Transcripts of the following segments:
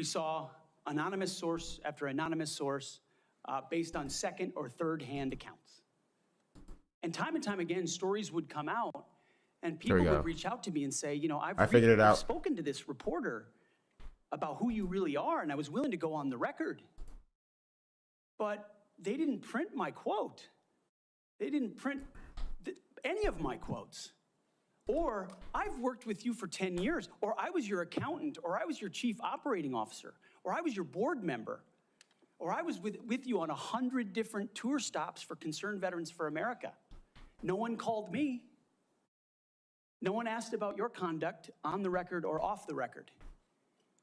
We saw anonymous source after anonymous source based on second or third hand accounts. And time again, stories would come out and people would reach out to me and say, you know, I've spoken to this reporter about who you really are, and I was willing to go on the record. But they didn't print my quote. They didn't print any of my quotes. Or I've worked with you for 10 years, or I was your accountant, or I was your chief operating officer, or I was your board member, or I was with you on 100 different tour stops for Concerned Veterans for America. No one called me. No one asked about your conduct on the record or off the record.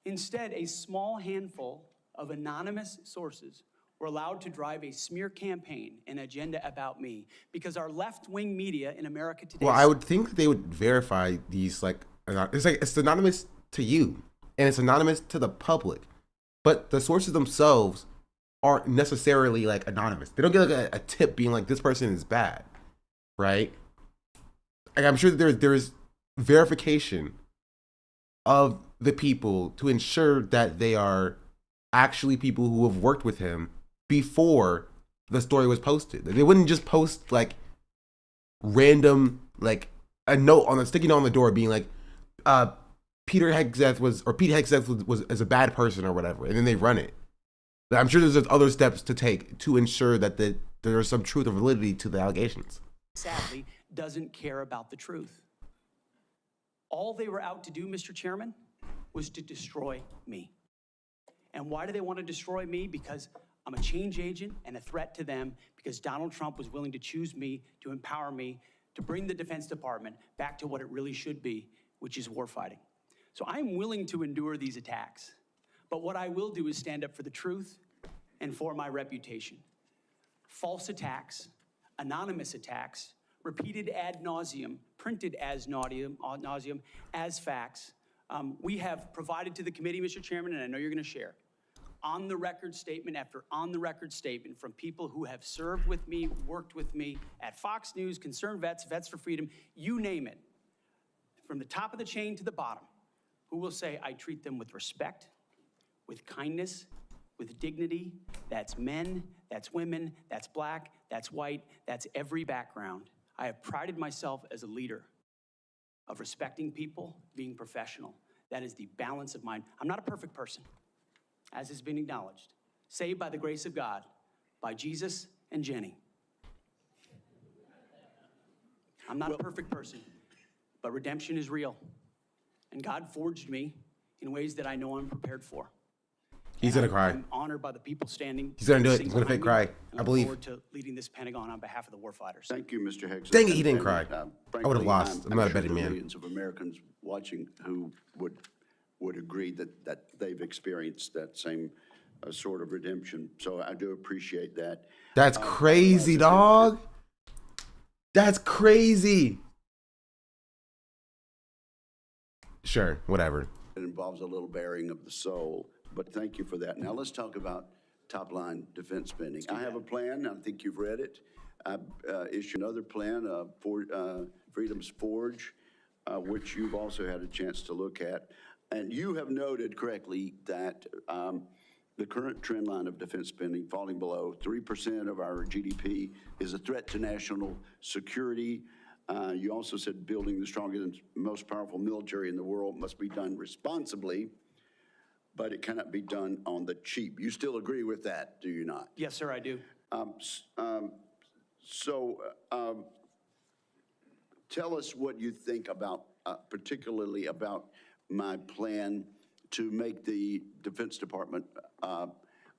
Instead, a small handful of anonymous sources were allowed to drive a smear campaign, an agenda about me, because our left-wing media in America today. Well, I would think they would verify these, it's anonymous to you, and it's anonymous to the public, but the sources themselves aren't necessarily like anonymous. They don't get like a tip being like, this person is bad, right? Like, I'm sure that there's verification of the people to ensure that they are actually people who have worked with him before the story was posted. They wouldn't just post like random, like a note on the sticky note on the door being like, Pete Hegseth was a bad person or whatever, and then they run it. I'm sure there's other steps to take to ensure that there is some truth or validity to the allegations. Sadly, doesn't care about the truth. All they were out to do, Mr. Chairman, was to destroy me. And why do they want to destroy me? Because I'm a change agent and a threat to them, because Donald Trump was willing to choose me, to empower me, to bring the Defense Department back to what it really should be, which is warfighting. So I'm willing to endure these attacks. But what I will do is stand up for the truth and for my reputation. False attacks, anonymous attacks, repeated ad nauseum, printed as nauseum, as facts. We have provided to the committee, Mr. Chairman, and I know you're going to share, on the record statement after on the record statement from people who have served with me, worked with me at Fox News, Concerned Vets, Vets for Freedom, you name it, from the top of the chain to the bottom, who will say, I treat them with respect, with kindness, with dignity. That's men, that's women, that's black, that's white, that's every background. I have prided myself as a leader of respecting people, being professional. That is the balance of mine. I'm not a perfect person, as has been acknowledged. Saved by the grace of God, by Jesus and Jenny. I'm not a perfect person, but redemption is real. And God forged me in ways that I know I'm prepared for. He's going to cry. I'm honored by the people standing. He's going to do it. He's going to fake cry. I believe. I look forward to leading this Pentagon on behalf of the warfighters. Thank you, Mr. Hegseth. Dang it, he didn't cry. Frankly, I would have lost. I'm not a betting man. Millions of Americans watching who would agree that they've experienced that same sort of redemption. So I do appreciate that. That's crazy, dog. That's crazy. Sure, whatever. It involves a little bearing of the soul, but thank you for that. Now let's talk about top-line defense spending. I have a plan. I think you've read it. I issued another plan for Freedom's Forge, which you've also had a chance to look at. And you have noted correctly that the current trend line of defense spending falling below 3% of our GDP is a threat to national security. You also said building the strongest and most powerful military in the world must be done responsibly, but it cannot be done on the cheap. You still agree with that, do you not? Yes, sir, I do. Tell us what you think about, particularly about my plan to make the Defense Department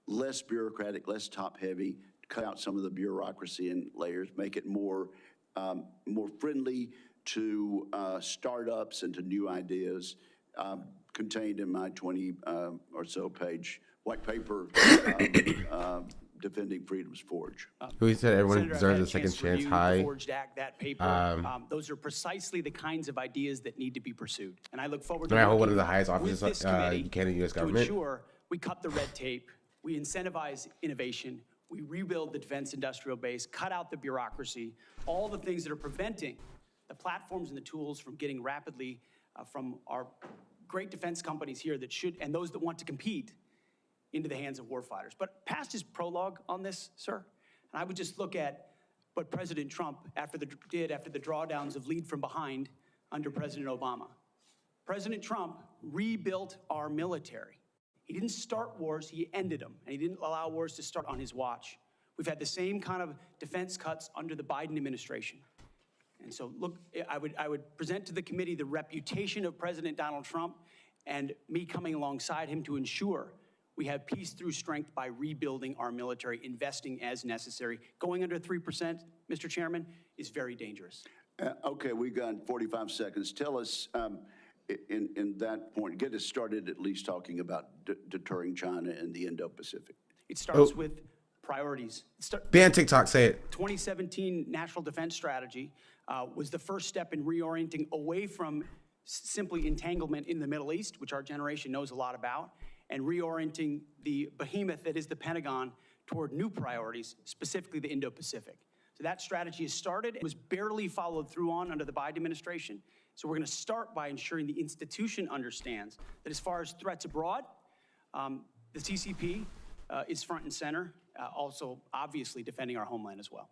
less bureaucratic, less top-heavy, cut out some of the bureaucracy and layers, make it more friendly to startups and to new ideas, contained in my 20 or so page white paper, Defending Freedom's Forge. Who said everyone Senator, deserves a second chance? Hi. Forged Act, that paper. Those are precisely the kinds of ideas that need to be pursued. And I look forward to one of the highest offices in Canada, U.S. government. To ensure we cut the red tape, we incentivize innovation, we rebuild the defense industrial base, cut out the bureaucracy, all the things that are preventing the platforms and the tools from getting rapidly from our great defense companies here that should, and those that want to compete, into the hands of warfighters. But past his prologue on this, sir, and I would just look at what President Trump did after the drawdowns of lead from behind under President Obama. President Trump rebuilt our military. He didn't start wars, he ended them, and he didn't allow wars to start on his watch. We've had the same kind of defense cuts under the Biden administration. And so, look, I would present to the committee the reputation of President Donald Trump and me coming alongside him to ensure we have peace through strength by rebuilding our military, investing as necessary. Going under 3%, Mr. Chairman, is very dangerous. Okay, we've got 45 seconds. Tell us, in that point, get us started at least talking about deterring China and the Indo-Pacific. It starts with priorities. Ban TikTok, say it. 2017 National Defense Strategy was the first step in reorienting away from simply entanglement in the Middle East, which our generation knows a lot about, and reorienting the behemoth that is the Pentagon toward new priorities, specifically the Indo-Pacific. So that strategy has started. It was barely followed through on under the Biden administration. So we're going to start by ensuring the institution understands that as far as threats abroad, the CCP is front and center, also obviously defending our homeland as well.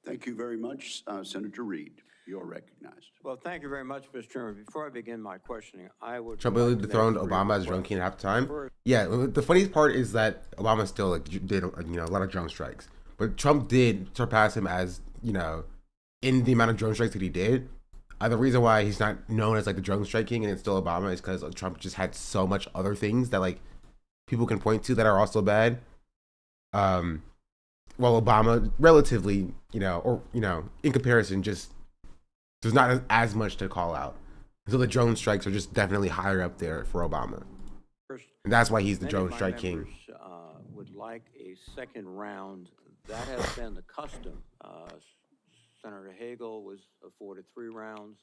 Thank you very much. Senator Reid, you're recognized. Well, thank you very much, Mr. Chairman. Before I begin my questioning, I would... Trump really dethroned Obama as drone king at halftime. Yeah, the funniest part is that Obama still did a lot of drone strikes, but Trump did surpass him as in the amount of drone strikes that he did. The reason why he's not known as the drone striking and it's still Obama is because Trump just had so much other things that people can point to that are also bad. While Obama relatively, in comparison, just there's not as much to call out. So the drone strikes are just definitely higher up there for Obama. And that's why he's the drone strike king. Would like a second round. That has been the custom. Senator Hagel was afforded 3 rounds.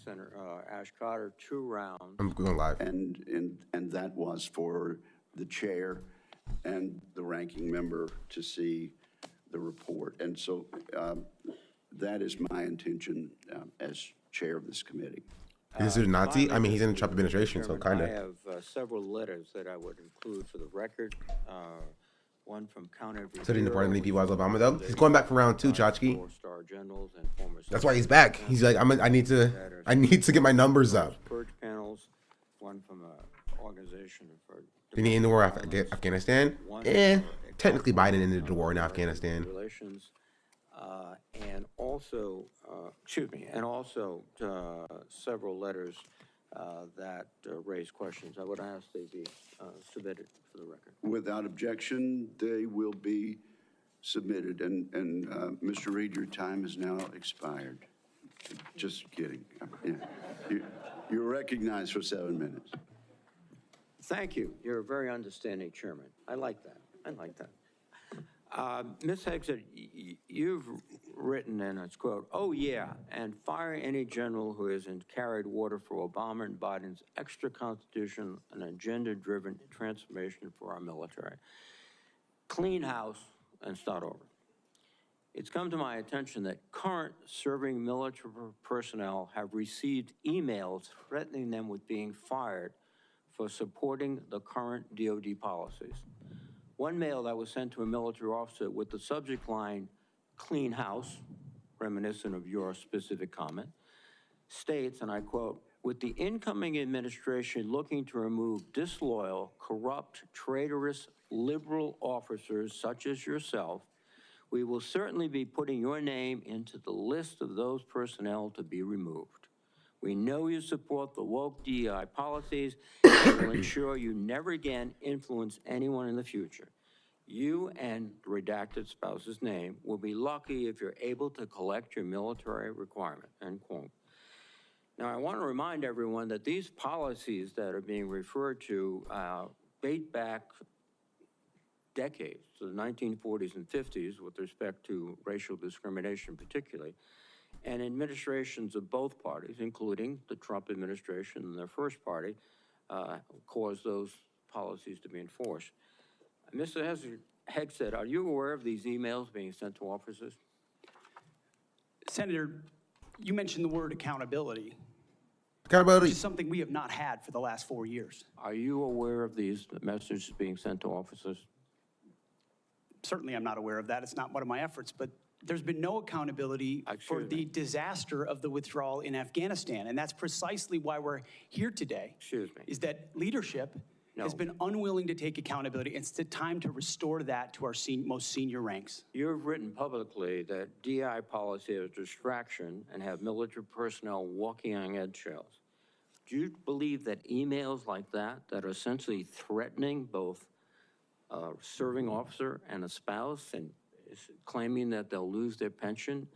Senator Ash Carter, 2 rounds. I'm going live. And that was for the chair and the ranking member to see the report. And so that is my intention as chair of this committee. Is this a Nazi? I mean, he's in the Trump administration, so kind of. I have several letters that I would include for the record. One from County Studying the Department of DP was Obama, though. He's going back for round 2, Chachki. 4-star generals and former... That's why he's back. He's like, I need to get my numbers up. Purge panels. One from an organization for... Did he end the war in Afghanistan? Technically Biden ended the war in Afghanistan. Relations, and also, several letters that raise questions. I would ask they be submitted for the record. Without objection, they will be submitted. And Mr. Reid, your time has now expired. Just kidding. Yeah. You're recognized for 7 minutes. Thank you. You're a very understanding chairman. I like that. Ms. Hegg said, you've written, and it's quote, "Oh yeah, and fire any general who hasn't carried water for Obama and Biden's extra constitution and agenda-driven transformation for our military. Clean house and start over." It's come to my attention that current serving military personnel have received emails threatening them with being fired for supporting the current DOD policies. One mail that was sent to a military officer with the subject line, "Clean house," reminiscent of your specific comment, states, and I quote, "With the incoming administration looking to remove disloyal, corrupt, traitorous, liberal officers such as yourself, we will certainly be putting your name into the list of those personnel to be removed. We know you support the woke DEI policies and will ensure you never again influence anyone in the future. You and the redacted spouse's name will be lucky if you're able to collect your military requirement," end quote. Now, I want to remind everyone that these policies that are being referred to date back decades, to the 1940s and 50s with respect to racial discrimination particularly, and administrations of both parties, including the Trump administration and their first party, caused those policies to be enforced. Mr. Hegseth, are you aware of these emails being sent to officers? Senator, you mentioned the word accountability. Accountability. which is something we have not had for the last 4 years. Are you aware of these messages being sent to officers? Certainly, I'm not aware of that. It's not one of my efforts, but there's been no accountability for Excuse the me. disaster of the withdrawal in Afghanistan. And that's precisely why we're here today. Excuse me. Is that leadership has No. been unwilling to take accountability. It's the time to restore that to our most senior ranks. You've written publicly that DI policy is distraction and have military personnel walking on eggshells. Do you believe that emails like that are essentially threatening both a serving officer and a spouse and claiming that they'll lose their pension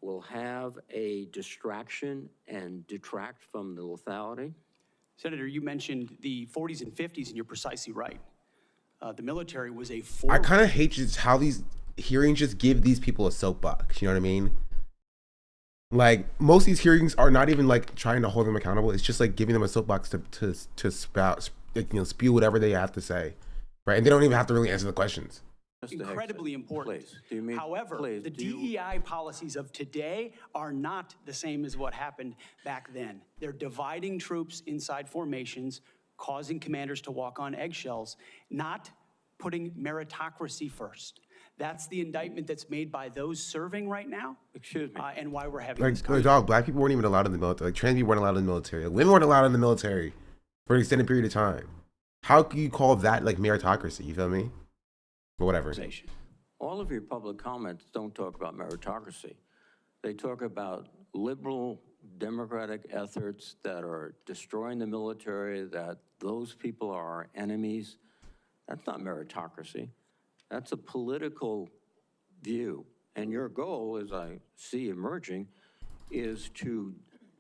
will have a distraction and detract from the lethality? Senator, you mentioned the 40s and 50s, and you're precisely right. The military was a I kind of hate just how these hearings just give these people a soapbox. You know what I mean? Like, most of these hearings are not even like trying to hold them accountable. It's just like giving them a soapbox to spout, spew whatever they have to say, right? And they don't even have to really answer the questions. Mr. incredibly Hickson, important. please, do you mean- However, please, the do you- DEI policies of today are not the same as what happened back then. They're dividing troops inside formations, causing commanders to walk on eggshells, not putting meritocracy first. That's the indictment that's made by those serving right now. Excuse me. And why we're having Like, this like, conversation. dog, black people weren't even allowed in the military. Like, trans people weren't allowed in the military. Like, women weren't allowed in the military for an extended period of time. How can you call that like meritocracy? You feel me? But whatever. All of your public comments don't talk about meritocracy. They talk about liberal democratic efforts that are destroying the military, that those people are our enemies. That's not meritocracy. That's a political view. And your goal, as I see emerging, is to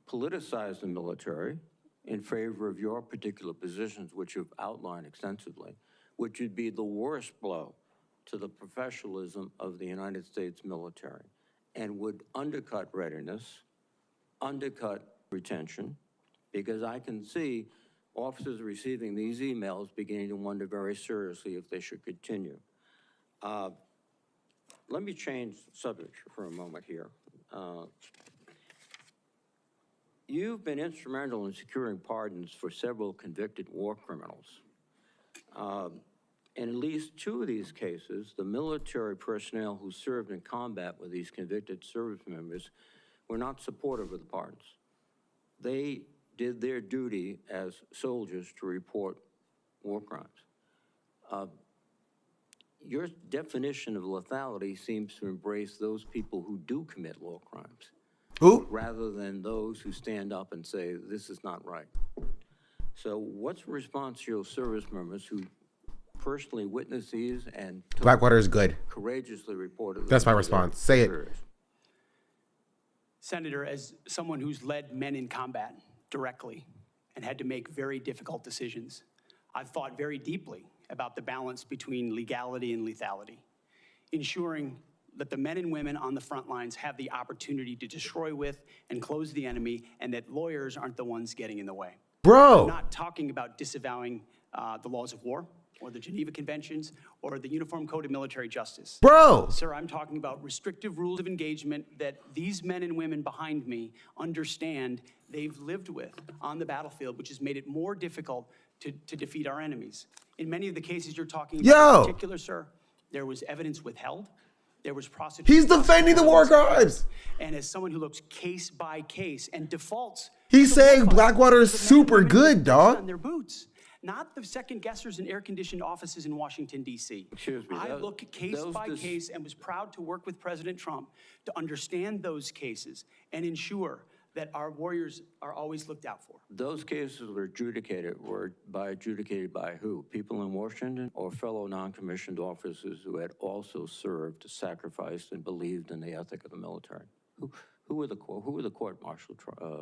politicize the military in favor of your particular positions, which you've outlined extensively, which would be the worst blow to the professionalism of the United States military and would undercut readiness, undercut retention, because I can see officers receiving these emails beginning to wonder very seriously if they should continue. Let me change subject for a moment here. You've been instrumental in securing pardons for several convicted war criminals. In at least 2 of these cases, the military personnel who served in combat with these convicted service members were not supportive of the pardons. They did their duty as soldiers to report war crimes. Your definition of lethality seems to embrace those people who do commit war crimes, Who? rather than those who stand up and say, this is not right. So what's the response to your service members who personally witnessed these and Blackwater is good. courageously reported? That's my response. Say it. Senator, as someone who's led men in combat directly and had to make very difficult decisions, I've thought very deeply about the balance between legality and lethality, ensuring that the men and women on the front lines have the opportunity to destroy with and close the enemy, and that lawyers aren't the ones getting in the way. Bro. I'm not talking about disavowing the laws of war or the Geneva Conventions or the Uniform Code of Military Justice. Bro. Sir, I'm talking about restrictive rules of engagement that these men and women behind me understand they've lived with on the battlefield, which has made it more difficult to defeat our enemies. In many of the cases you're talking about in particular, sir, there was evidence withheld. There was prosecution. He's defending the war crimes. And as someone who looks case by case and defaults. He's to the saying war Blackwater is crimes, the men and super women good, who dog. on their boots. Not the second guessers in air-conditioned offices in Washington, D.C. Excuse me, I those- look case those by dis- case and was proud to work with President Trump to understand those cases and ensure that our warriors are always looked out for. Those cases were adjudicated by who? People in Washington or fellow non-commissioned officers who had also served, sacrificed, and believed in the ethic of the military? Who were the court-martial?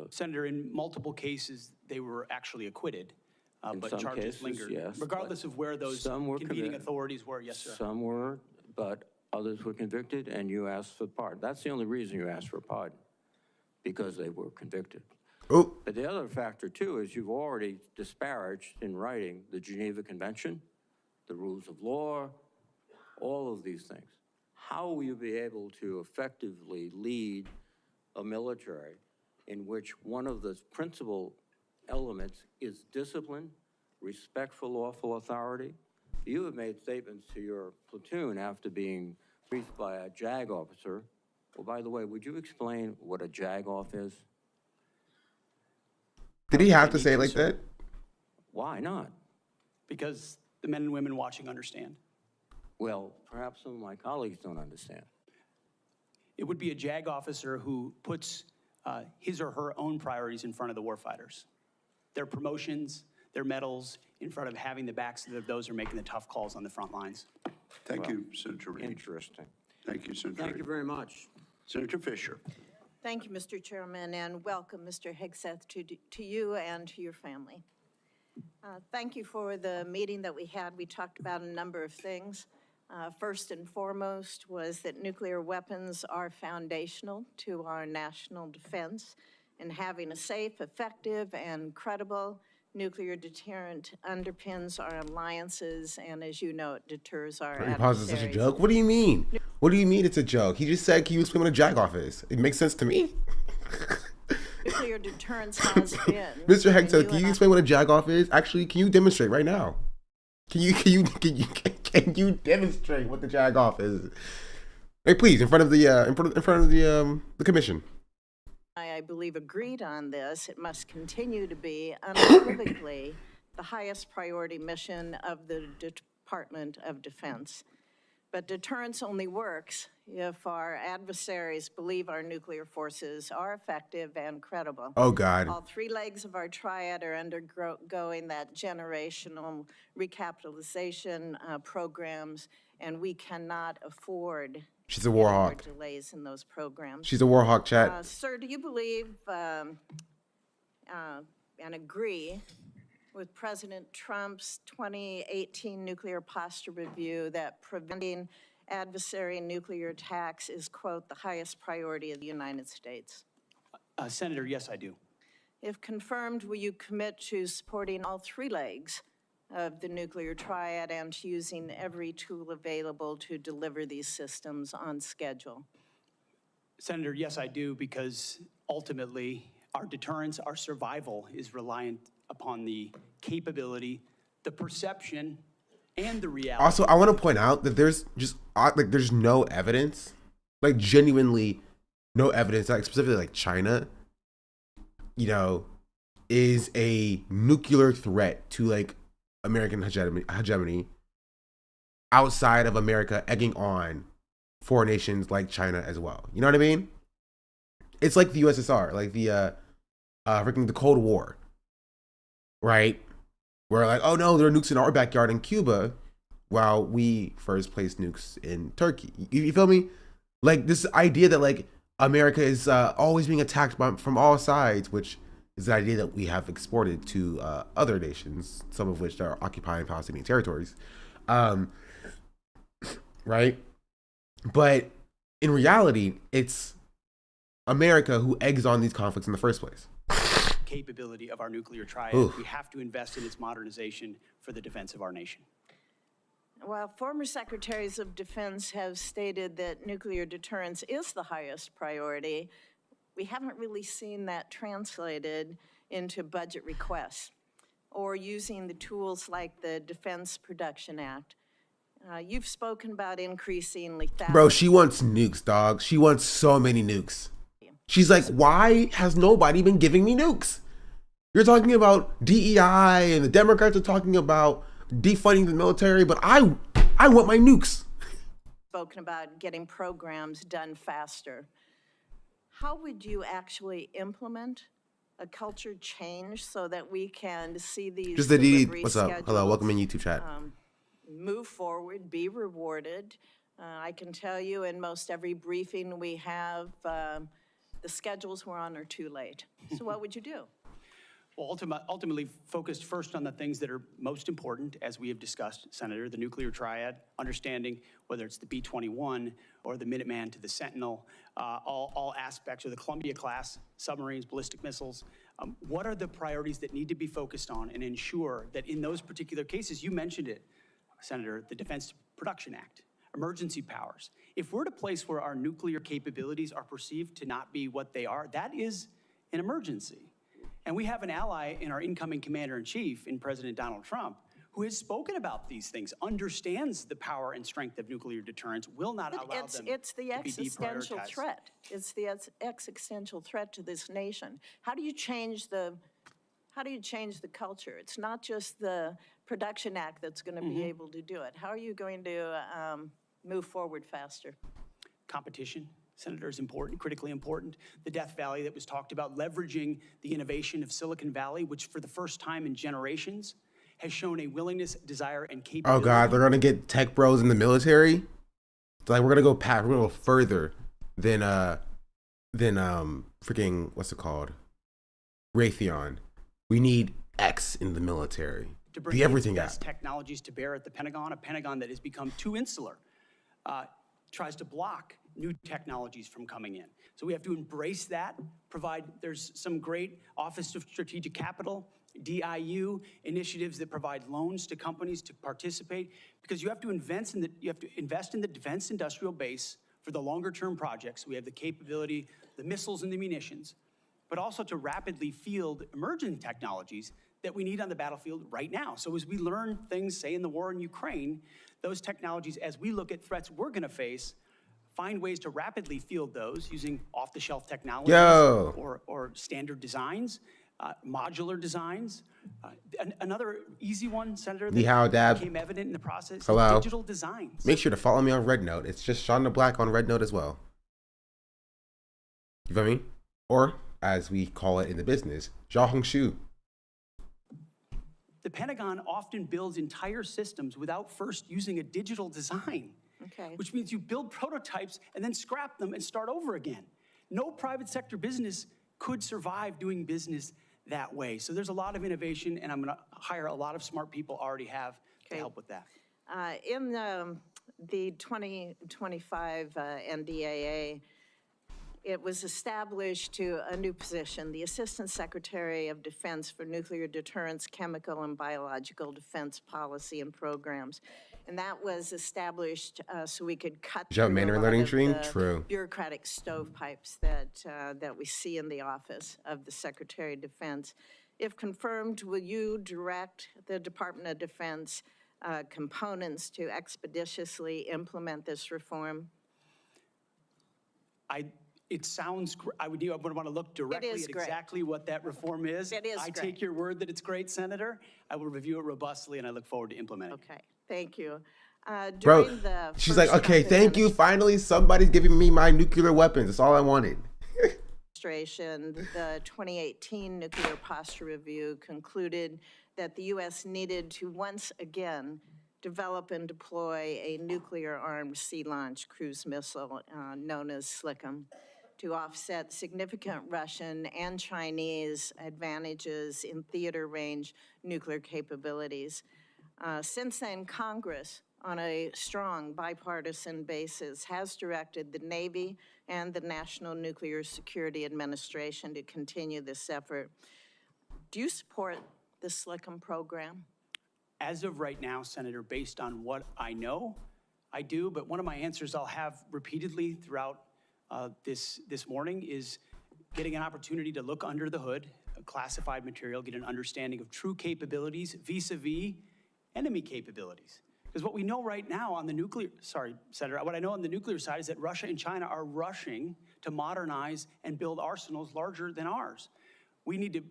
Senator, in multiple cases, they were actually acquitted, In but some charges cases, lingered. yes, Regardless but of where those some were convening committed. authorities were, yes, sir. Some were, but others were convicted, and you asked for pardon. That's the only reason you asked for pardon, because they were convicted. Oh, But the other factor, too, is you've already disparaged in writing the Geneva Convention, the rules of law, all of these things. How will you be able to effectively lead a military in which one of the principal elements is discipline, respect for lawful authority. You have made statements to your platoon after being briefed by a JAG officer. Well, by the way, would you explain what a JAG off is? Did he have to say it like that? Why not? Because the men and women watching understand. Well, perhaps some of my colleagues don't understand. It would be a JAG officer who puts his or her own priorities in front of the warfighters. Their promotions, their medals, in front of having the backs of those who are making the tough calls on the front lines. Thank you, Senator Reed. Interesting. Thank you, Senator Thank Reed. you very much. Senator Fisher. Thank you, Mr. Chairman, and welcome, Mr. Hegseth, to you and to your family. Thank you for the meeting that we had. We talked about a number of things. First and foremost was that nuclear weapons are foundational to our national defense, and having a safe, effective, and credible nuclear deterrent underpins our alliances, and as you know, it deters our Pause is such a adversaries. joke. What do you mean? What do you mean it's a joke? He just said, can you explain what a JAG off is? It makes sense to me. Nuclear deterrence has been. Mr. Hegseth, and can you and explain what a JAG off is? Actually, can you demonstrate right now? Can you demonstrate what the JAG off is? Hey, please, in front of the commission. I believe, agreed on this. It must continue to be unequivocally the highest priority mission of the Department of Defense. But deterrence only works if our adversaries believe our nuclear forces are effective and credible. Oh, God. All three legs of our triad are undergoing that generational recapitalization programs, and we cannot afford She's a war any more hawk. delays in those programs. She's a war hawk, chat. Sir, do you believe and agree with President Trump's 2018 nuclear posture review that preventing adversary nuclear attacks is, quote, the highest priority of the United States? Senator, yes, I do. If confirmed, will you commit to supporting all three legs of the nuclear triad and to using every tool available to deliver these systems on schedule? Senator, yes, I do, because ultimately our deterrence, our survival is reliant upon the capability, the perception, and the reality. Also, I want to point out that there's no evidence, like genuinely no evidence, like specifically like China, is a nuclear threat to like American hegemony outside of America egging on foreign nations like China as well. You know what I mean? It's like the USSR, like the Cold War, right? Where like, oh no, there are nukes in our backyard in Cuba, while we first placed nukes in Turkey. You feel me? Like this idea that like America is always being attacked from all sides, which is the idea that we have exported to other nations, some of which are occupying Palestinian territories, right? But in reality, it's America who eggs on these conflicts in the first place. Capability of our nuclear triad. Oof. We have to invest in its modernization for the defense of our nation. While former secretaries of defense have stated that nuclear deterrence is the highest priority, we haven't really seen that translated into budget requests or using the tools like the Defense Production Act. You've spoken about increasing lethality. Bro, she wants nukes, dog. She wants so many nukes. She's like, why has nobody been giving me nukes? You're talking about DEI and the Democrats are talking about defunding the military, but I want my nukes. Spoken about getting programs done faster. How would you actually implement a culture change so that we can see these Just the DD. delivery What's up? schedules, Hello, welcome in YouTube chat. move forward, be rewarded? I can tell you in most every briefing we have, the schedules we're on are too late. So what would you do? Well, ultimately focused first on the things that are most important, as we have discussed, Senator, the nuclear triad, understanding whether it's the B-21 or the Minuteman to the Sentinel, all aspects, or the Columbia-class submarines, ballistic missiles. What are the priorities that need to be focused on and ensure that in those particular cases, you mentioned it, Senator, the Defense Production Act, emergency powers. If we're at a place where our nuclear capabilities are perceived to not be what they are, that is an emergency. And we have an ally in our incoming commander-in-chief, in President Donald Trump, who has spoken about these things, understands the power and strength of nuclear deterrence, will not allow them to be It's the existential deprioritized. threat. It's the existential threat to this nation. How do you change the culture? It's not just the Production Act that's going to be able to do it. How are you going to move forward faster? Competition, Senator, is important, critically important. The Death Valley that was talked about, leveraging the innovation of Silicon Valley, which for the first time in generations has shown a willingness, desire, and capability. Oh God, they're gonna get tech bros in the military. It's like we're gonna go further than freaking what's it called? Raytheon. We need X in the military. To bring the everything best out. technologies to bear at the Pentagon, a Pentagon that has become too insular, tries to block new technologies from coming in. So we have to embrace that, there's some great Office of Strategic Capital, DIU initiatives that provide loans to companies to participate, because you have to invest in the defense industrial base for the longer term projects. We have the capability, the missiles and the munitions, but also to rapidly field emerging technologies that we need on the battlefield right now. So as we learn things, say in the war in Ukraine, those technologies, as we look at threats we're gonna face, find ways to rapidly field those using off-the-shelf technologies or standard designs, modular designs. Another easy one, Senator, that became evident in the process is digital designs. Make sure to follow me on Red Note. It's just Sean the Black on Red Note as well. You feel me? Or, as we call it in the business, Zhao Hong Shu. The Pentagon often builds entire systems without first using a digital design. Okay. Which means you build prototypes and then scrap them and start over again. No private sector business could survive doing business that way. So there's a lot of innovation, and I'm gonna hire a lot of smart people already have to help with that. In the 2025 NDAA, it was established to a new position, the Assistant Secretary of Defense for Nuclear Deterrence, Chemical and Biological Defense Policy and Programs. And that was established so we could cut through Mandarin a lot learning of stream? the True. bureaucratic stovepipes that we see in the office of the Secretary of Defense. If confirmed, will you direct the Department of Defense components to expeditiously implement this reform? It sounds, I would want to look directly at exactly what that reform is. It is I great. take your word that it's great, Senator. I will review it robustly, and I look forward to implementing it. Okay, thank you. Bro, During the she's first like, okay, Trump thank you. Finally, somebody's giving me my nuclear weapons. That's all I wanted. Administration, the 2018 Nuclear Posture Review concluded that the U.S. needed to once again develop and deploy a nuclear-armed sea-launched cruise missile known as SLICM to offset significant Russian and Chinese advantages in theater-range nuclear capabilities. Since then, Congress, on a strong bipartisan basis, has directed the Navy and the National Nuclear Security Administration to continue this effort. Do you support the SLICM program? As of right now, Senator, based on what I know, I do, but one of my answers I'll have repeatedly throughout this morning is getting an opportunity to look under the hood, classified material, get an understanding of true capabilities vis-a-vis enemy capabilities. Because what we know right now on the nuclear, Senator, what I know on the nuclear side is that Russia and China are rushing to modernize and build arsenals larger than ours. We need to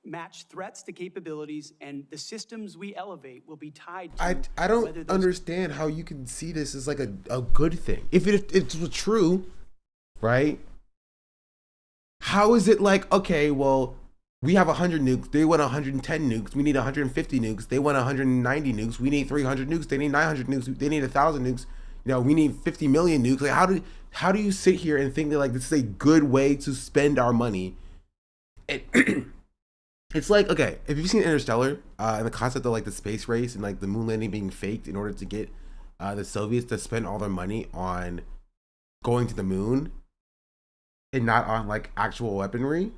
match threats to capabilities, and the systems we elevate will be tied to I don't understand how you can see this as like a good thing. If it was true, right? How is it like, okay, well, we have 100 nukes, they want 110 nukes, we need 150 nukes, they want 190 nukes, we need 300 nukes, they need 900 nukes, they need 1,000 nukes, you know, we need 50 million nukes. Like, how do you sit here and think that like this is a good way to spend our money? It's like, okay, have you seen Interstellar and the concept of like the space race and like the moon landing being faked in order to get the Soviets to spend all their money on going to the moon and not on like actual weaponry?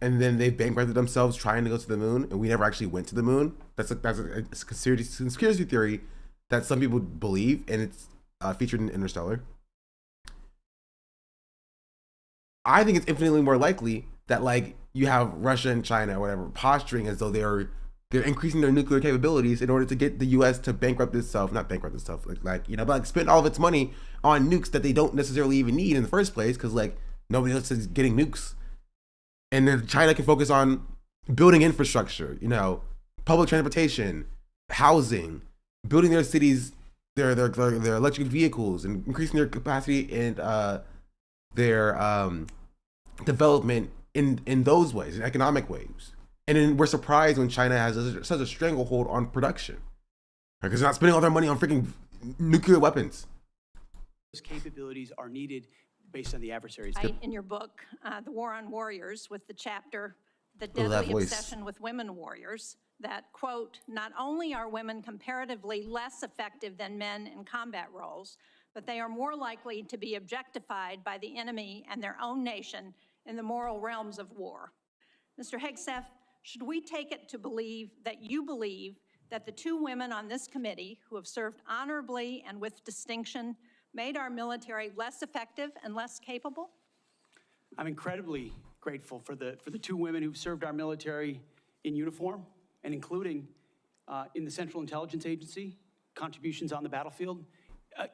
And then they bankrupted themselves trying to go to the moon, and we never actually went to the moon. That's a conspiracy theory that some people believe, and it's featured in Interstellar. I think it's infinitely more likely that like you have Russia and China or whatever posturing as though they're increasing their nuclear capabilities in order to get the U.S. to bankrupt itself, not bankrupt itself, like you know, but like spend all of its money on nukes that they don't necessarily even need in the first place, because like nobody else is getting nukes, and then China can focus on building infrastructure, you know, public transportation, housing, building their cities, their electric vehicles, and increasing their capacity and their development in those ways, in economic ways. And then we're surprised when China has such a stranglehold on production, because they're not spending all their money on freaking nuclear weapons. Those capabilities are needed based on the adversaries. In your book, The War on Warriors, with the chapter, The Oh, that Deadly voice. Obsession with Women Warriors, that, quote, not only are women comparatively less effective than men in combat roles, but they are more likely to be objectified by the enemy and their own nation in the moral realms of war. Mr. Hegseth, should we take it to believe that you believe that the two women on this committee who have served honorably and with distinction made our military less effective and less capable? I'm incredibly grateful for the two women who've served our military in uniform, and including in the Central Intelligence Agency, contributions on the battlefield,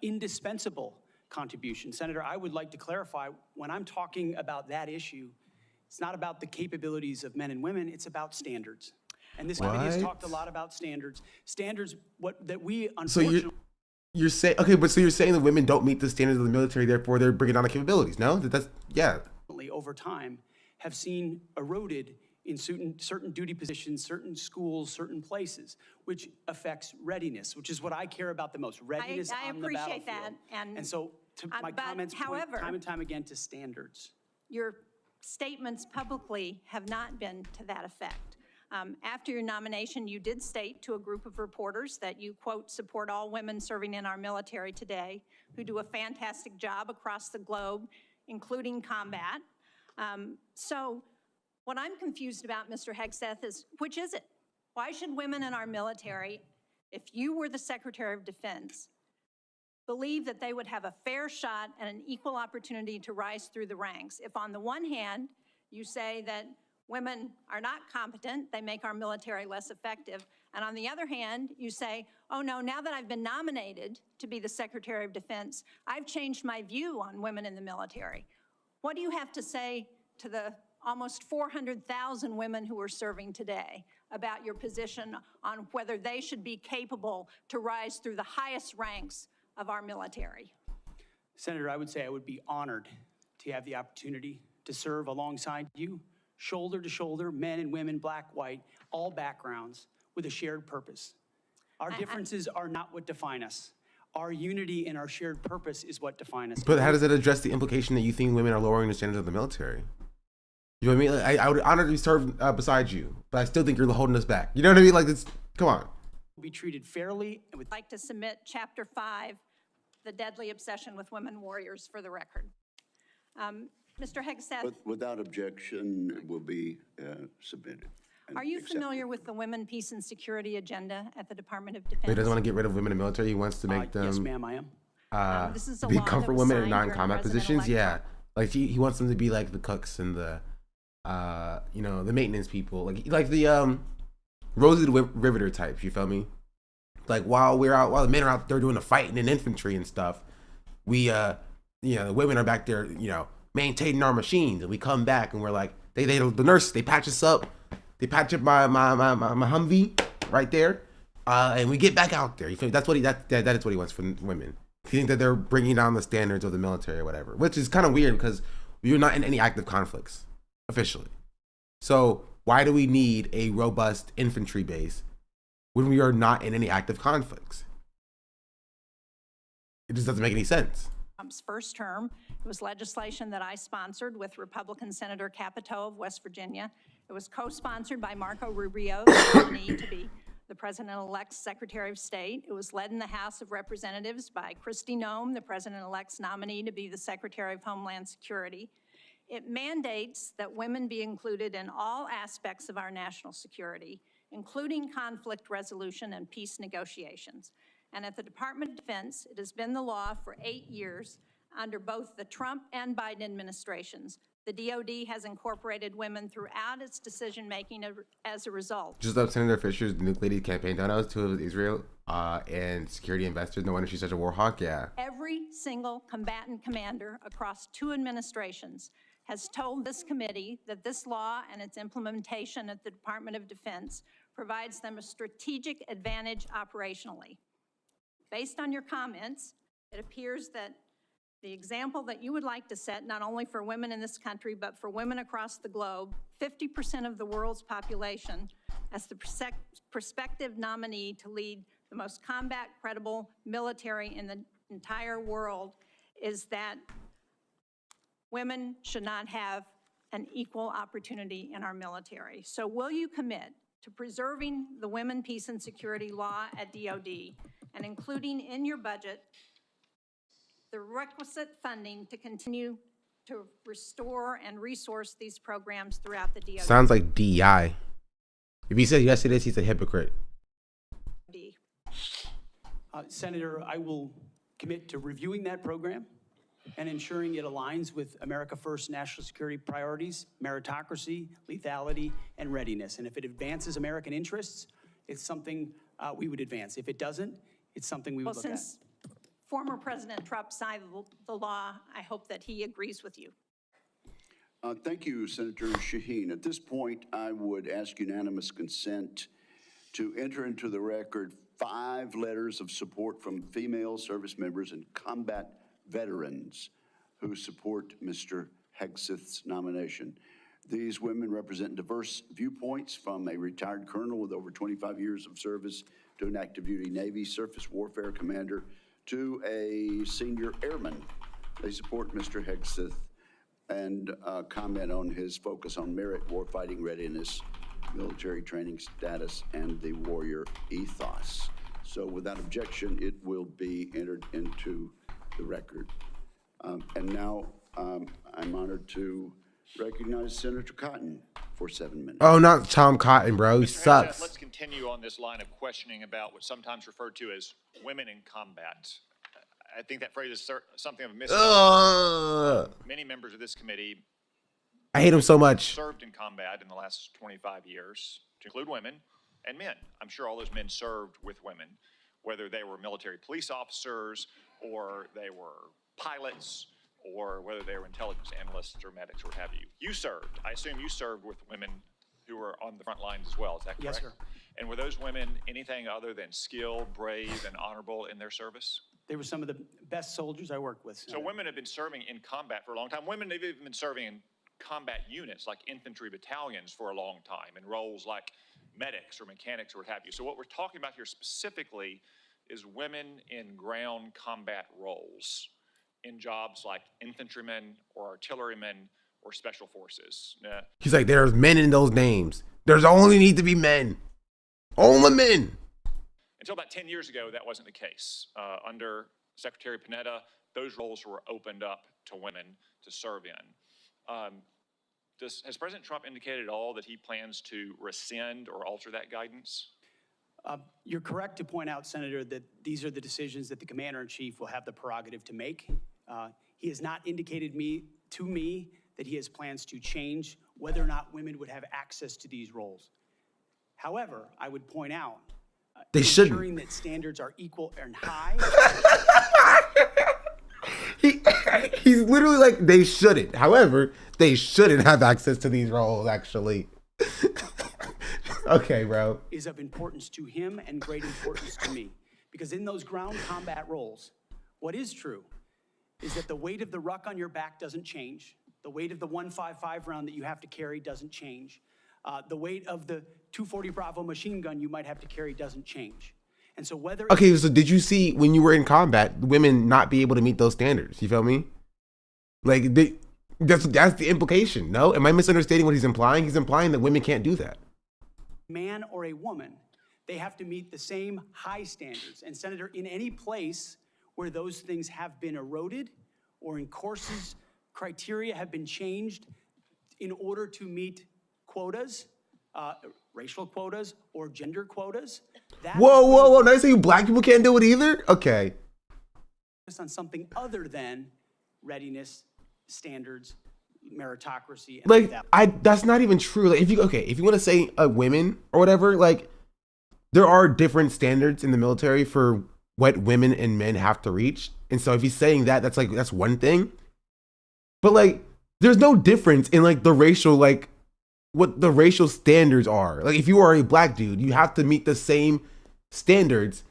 indispensable contributions. Senator, I would like to clarify, when I'm talking about that issue, it's not about the capabilities of men and women, it's about standards. And this committee has talked a lot about standards. Standards that we unfortunately... So you're saying, okay, but so you're saying that women don't meet the standards of the military, therefore they're bringing down the capabilities, no? Yeah. over time have seen eroded in certain duty positions, certain schools, certain places, which affects readiness, which is what I care about the most, readiness I on the battlefield. appreciate that, and so my but comments however, point time and time again to standards. your statements publicly have not been to that effect. After your nomination, you did state to a group of reporters that you, quote, support all women serving in our military today who do a fantastic job across the globe, including combat. So what I'm confused about, Mr. Hegseth, is which is it? Why should women in our military, if you were the Secretary of Defense, believe that they would have a fair shot and an equal opportunity to rise through the ranks? If on the one hand, you say that women are not competent, they make our military less effective, and on the other hand, you say, oh no, now that I've been nominated to be the Secretary of Defense, I've changed my view on women in the military. What do you have to say to the almost 400,000 women who are serving today about your position on whether they should be capable to rise through the highest ranks of our military? Senator, I would say I would be honored to have the opportunity to serve alongside you, shoulder to shoulder, men and women, black, white, all backgrounds, with a shared purpose. Our differences are not what define us. Our unity and our shared purpose is what define us. But how does it address the implication that you think women are lowering the standards of the military? You know what I mean? Like, I would honor to serve beside you, but I still think you're holding us back. You know what I mean? Like, it's, come on. Be treated fairly and with... I'd like to submit Chapter 5, The Deadly Obsession with Women Warriors, for the record. Mr. Hegseth, Without objection, it will be submitted. and are you accepted. familiar with the Women, Peace, and Security agenda at the Department of He Defense? doesn't want to get rid of women in the military. He wants to make them Yes, ma'am, I am. This is a be law that comfort was women in signed during non-combat President-elect positions. Yeah, Trump. like he wants them to be like the cooks and the you know, the maintenance people, like the Rosie the Riveter types. You feel me? Like while the men are out there doing the fighting in infantry and stuff, we you know, the women are back there, you know, maintaining our machines, and we come back and we're like, the nurse, they patch us up, they patch up my Humvee right there, and we get back out there. You feel me? That's what that is what he wants from women. He thinks that they're bringing down the standards of the military or whatever, which is kind of weird because you're not in any active conflicts officially. So why do we need a robust infantry base when we are not in any active conflicts? It just doesn't make any sense. Trump's first term. It was legislation that I sponsored with Republican Senator Capito of West Virginia. It was co-sponsored by Marco Rubio, the nominee to be the President-elect's Secretary of State. It was led in the House of Representatives by Kristi Noem, the President-elect's nominee to be the Secretary of Homeland Security. It mandates that women be included in all aspects of our national security, including conflict resolution and peace negotiations. And at the Department of Defense, it has been the law for 8 years under both the Trump and Biden administrations The DOD has incorporated women throughout its decision-making as a result. Just up Senator Fisher's nuke lady campaign downouts to Israel and security investors. No wonder she's such a war hawk. Yeah. Every single combatant commander across 2 administrations has told this committee that this law and its implementation at the Department of Defense provides them a strategic advantage operationally. Based on your comments, it appears that the example that you would like to set, not only for women in this country, but for women across the globe, 50% of the world's population, as the prospective nominee to lead the most combat-credible military in the entire world, is that women should not have an equal opportunity in our military. So will you commit to preserving the Women, Peace, and Security law at DOD and including in your budget the requisite funding to continue to restore and resource these programs throughout the DOD? Sounds like DEI. If he said yes to this, he's a hypocrite. Senator, I will commit to reviewing that program and ensuring it aligns with America First national security priorities, meritocracy, lethality, and readiness. And if it advances American interests, it's something we would advance. If it doesn't, it's something we would look at. Since former President Trump signed the law, I hope that he agrees with you. Thank you, Senator Shaheen. At this point, I would ask unanimous consent to enter into the record 5 letters of support from female service members and combat veterans who support Mr. Hegseth's nomination. These women represent diverse viewpoints, from a retired colonel with over 25 years of service to an active duty Navy surface warfare commander to a senior airman. They support Mr. Hegseth and comment on his focus on merit, warfighting readiness, military training status, and the warrior ethos. So without objection, it will be entered into the record. And now I'm honored to recognize Senator Cotton for 7 minutes. Oh, not Tom Cotton, bro. He Mr. sucks. Hegseth, let's continue on this line of questioning about what's sometimes referred to as women in combat. I think that phrase is something of a misnomer. Many members of this committee I hate him so much. served in combat in the last 25 years, to include women and men. I'm sure all those men served with women, whether they were military police officers or they were pilots or whether they were intelligence analysts or medics or what have you. You served. I assume you served with women who were on the front lines as well. Is that correct? Yes, sir. And were those women anything other than skilled, brave, and honorable in their service? They were some of the best soldiers I worked with, So Senator. women have been serving in combat for a long time. Women have even been serving in combat units like infantry battalions for a long time in roles like medics or mechanics or what have you. So what we're talking about here specifically is women in ground combat roles in jobs like infantrymen or artillerymen or special forces. He's like, there's men in those names. There's only need to be men. Only men. Until about 10 years ago, that wasn't the case. Under Secretary Panetta, those roles were opened up to women to serve in. Has President Trump indicated at all that he plans to rescind or alter that guidance? You're correct to point out, Senator, that these are the decisions that the Commander-in-Chief will have the prerogative to make. He has not indicated to me that he has plans to change whether or not women would have access to these roles. However, I would point out, They shouldn't. ensuring that standards are equal and high. He's literally like, they shouldn't. However, they shouldn't have access to these roles, actually. Okay, bro. Is of importance to him and great importance to me. Because in those ground combat roles, what is true is that the weight of the ruck on your back doesn't change. The weight of the 155 round that you have to carry doesn't change. The weight of the 240 Bravo machine gun you might have to carry doesn't change. And so whether... Okay, so did you see when you were in combat, women not be able to meet those standards? You feel me? Like, that's the implication, no? Am I misunderstanding what he's implying? He's implying that women can't do that. Man or a woman, they have to meet the same high standards. And Senator, in any place where those things have been eroded or in courses, criteria have been changed in order to meet quotas, racial quotas or gender quotas. Whoa. Now you say black people can't do it either? Okay. On something other than readiness, standards, meritocracy. And Like, that. that's not even true. Like, if you want to say women or whatever, like, there are different standards in the military for what women and men have to reach. And so if he's saying that, that's one thing. But like, there's no difference in like the racial, like what the racial standards are. Like, if you are a black dude, you have to meet the same standards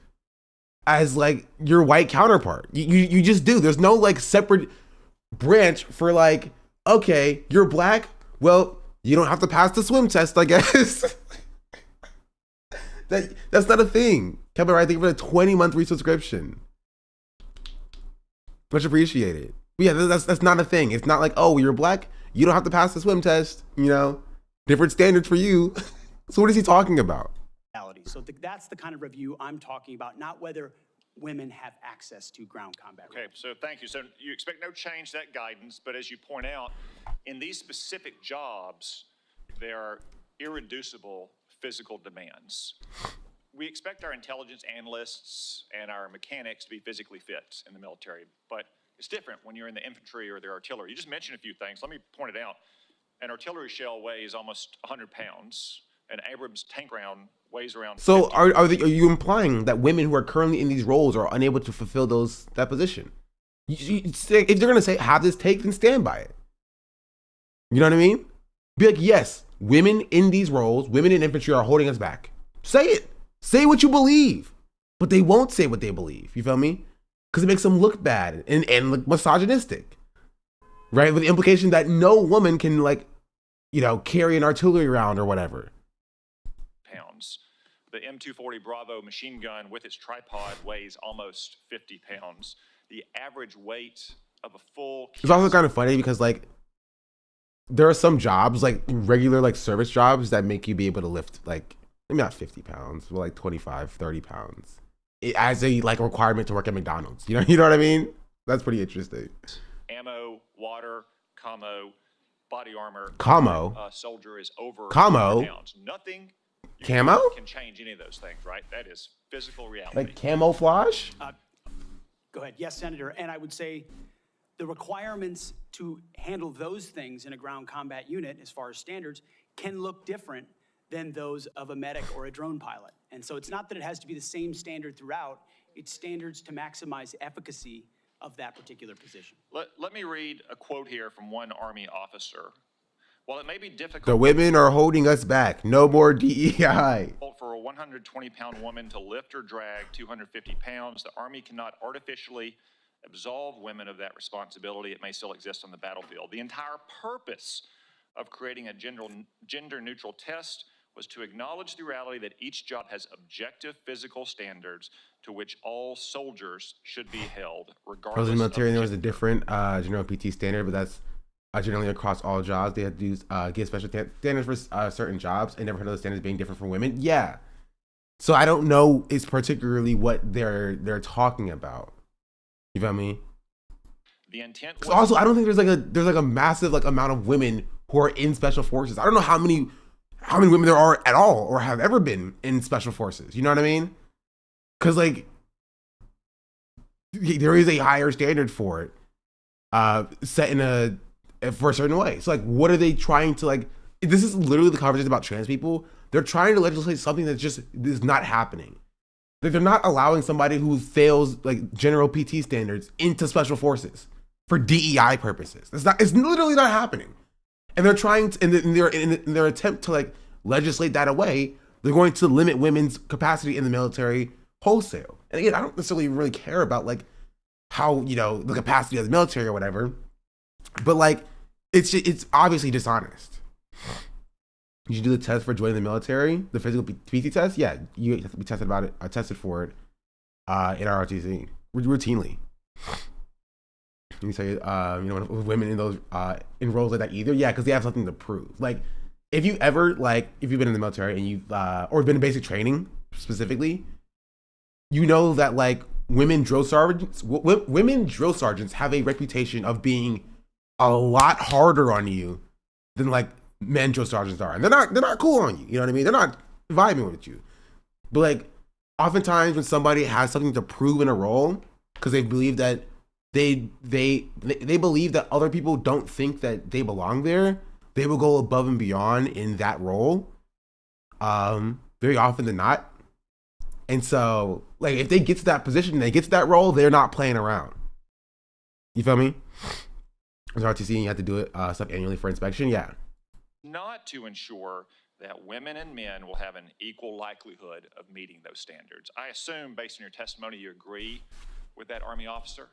as like your white counterpart. You just do. There's no like separate branch for like, okay, you're black. Well, you don't have to pass the swim test, I guess. That's not a thing. Kevin, right? Thank you for the 20-month resubscription. Much appreciated. But yeah, that's not a thing. It's not like, oh, you're black, you don't have to pass the swim test. You know, different standards for you. So what is he talking about? So that's the kind of review I'm talking about, not whether women have access to ground combat. Okay, so thank you. So you expect no change to that guidance, but as you point out, in these specific jobs, there are irreducible physical demands. We expect our intelligence analysts and our mechanics to be physically fit in the military, but it's different when you're in the infantry or the artillery. You just mentioned a few things. Let me point it out. An artillery shell weighs almost 100 pounds. An Abrams tank round weighs around. So are you implying that women who are currently in these roles are unable to fulfill that position? If they're going to say have this take, then stand by it. You know what I mean? Be like, yes, women in these roles, women in infantry are holding us back. Say it. Say what you believe. But they won't say what they believe. You feel me? Because it makes them look bad and like misogynistic. Right? With the implication that no woman can like, you know, carry an artillery round or whatever. Pounds. The M240 Bravo machine gun with its tripod weighs almost 50 pounds. The average weight of a full... It's also kind of funny because like there are some jobs, like regular like service jobs, that make you be able to lift like maybe not 50 pounds, but like 25, 30 pounds as a like requirement to work at McDonald's. You know what I mean? That's pretty interesting. Ammo, water, commo, body armor. Commo? Soldier is over Commo? 100 pounds. Nothing Camo? can change any of those things, right? That is physical reality. Like camouflage? Go ahead. Yes, Senator. And I would say the requirements to handle those things in a ground combat unit, as far as standards, can look different than those of a medic or a drone pilot. And so it's not that it has to be the same standard throughout. It's standards to maximize efficacy of that particular position. Let me read a quote here from one Army officer. While it may be difficult... The women are holding us back. No more DEI. For a 120-pound woman to lift or drag 250 pounds, the Army cannot artificially absolve women of that responsibility. It may still exist on the battlefield. The entire purpose of creating a gender-neutral test was to acknowledge the reality that each job has objective physical standards to which all soldiers should be held, regardless in the military, of there was a different general PT standard, but that's generally across all jobs. They had to give special standards for certain jobs. I never heard of those standards being different for women. Yeah. So I don't know is particularly what they're talking about. You feel me? The intent was... Also, I don't think there's like a massive like amount of women who are in special forces. I don't know how many women there are at all or have ever been in special forces. You know what I mean? Because like there is a higher standard for it set for a certain way. So like, what are they trying to like? This is literally the conversation about trans people. They're trying to legislate something that just is not happening. Like, they're not allowing somebody who fails like general PT standards into special forces for DEI purposes. It's literally not happening. And they're trying to, in their attempt to like legislate that away, they're going to limit women's capacity in the military wholesale. And again, I don't necessarily really care about like how, you know, the capacity of the military or whatever, but like it's obviously dishonest. You should do the test for joining the military, the physical PT test. Yeah, you have to be tested for it in our RTC routinely. You say, you know, women in those in roles like that either, yeah, because they have something to prove. Like, if you've been in the military and you've or been in basic training specifically, you know that like women drill sergeants have a reputation of being a lot harder on you than like men drill sergeants are, and they're not cool on you. You know what I mean? They're not vibing with you. But like, oftentimes when somebody has something to prove in a role, because they believe that they believe that other people don't think that they belong there, they will go above and beyond in that role, very often than not. And so, like, if they get to that position, they get to that role, they're not playing around. You feel me? As RTC, you have to do it stuff annually for inspection. Yeah. Not to ensure that women and men will have an equal likelihood of meeting those standards. I assume, based on your testimony, you agree with that Army officer?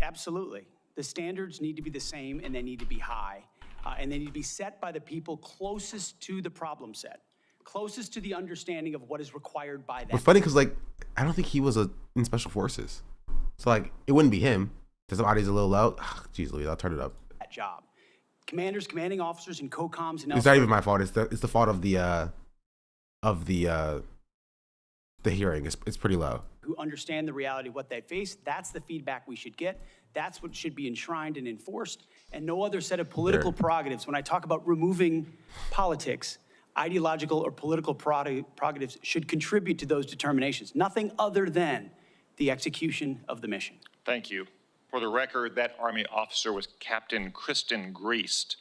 Absolutely. The standards need to be the same, and they need to be high. And they need to be set by the people closest to the problem set, closest to the understanding of what is required by them. But funny, because, like, I don't think he was in Special Forces. So, like, it wouldn't be him. His body's a little low. Jeez Louise, I'll turn it up. That job. Commanders, commanding officers, and COCOMs and It's not even my fault. It's the fault of the hearing. It's pretty low. Who understand the reality of what they face. That's the feedback we should get. That's what should be enshrined and enforced, and no other set of political prerogatives. When I talk about removing politics, ideological or political prerogatives should contribute to those determinations. Nothing other than the execution of the mission. Thank you. For the record, that Army officer was Captain Kristen Griest,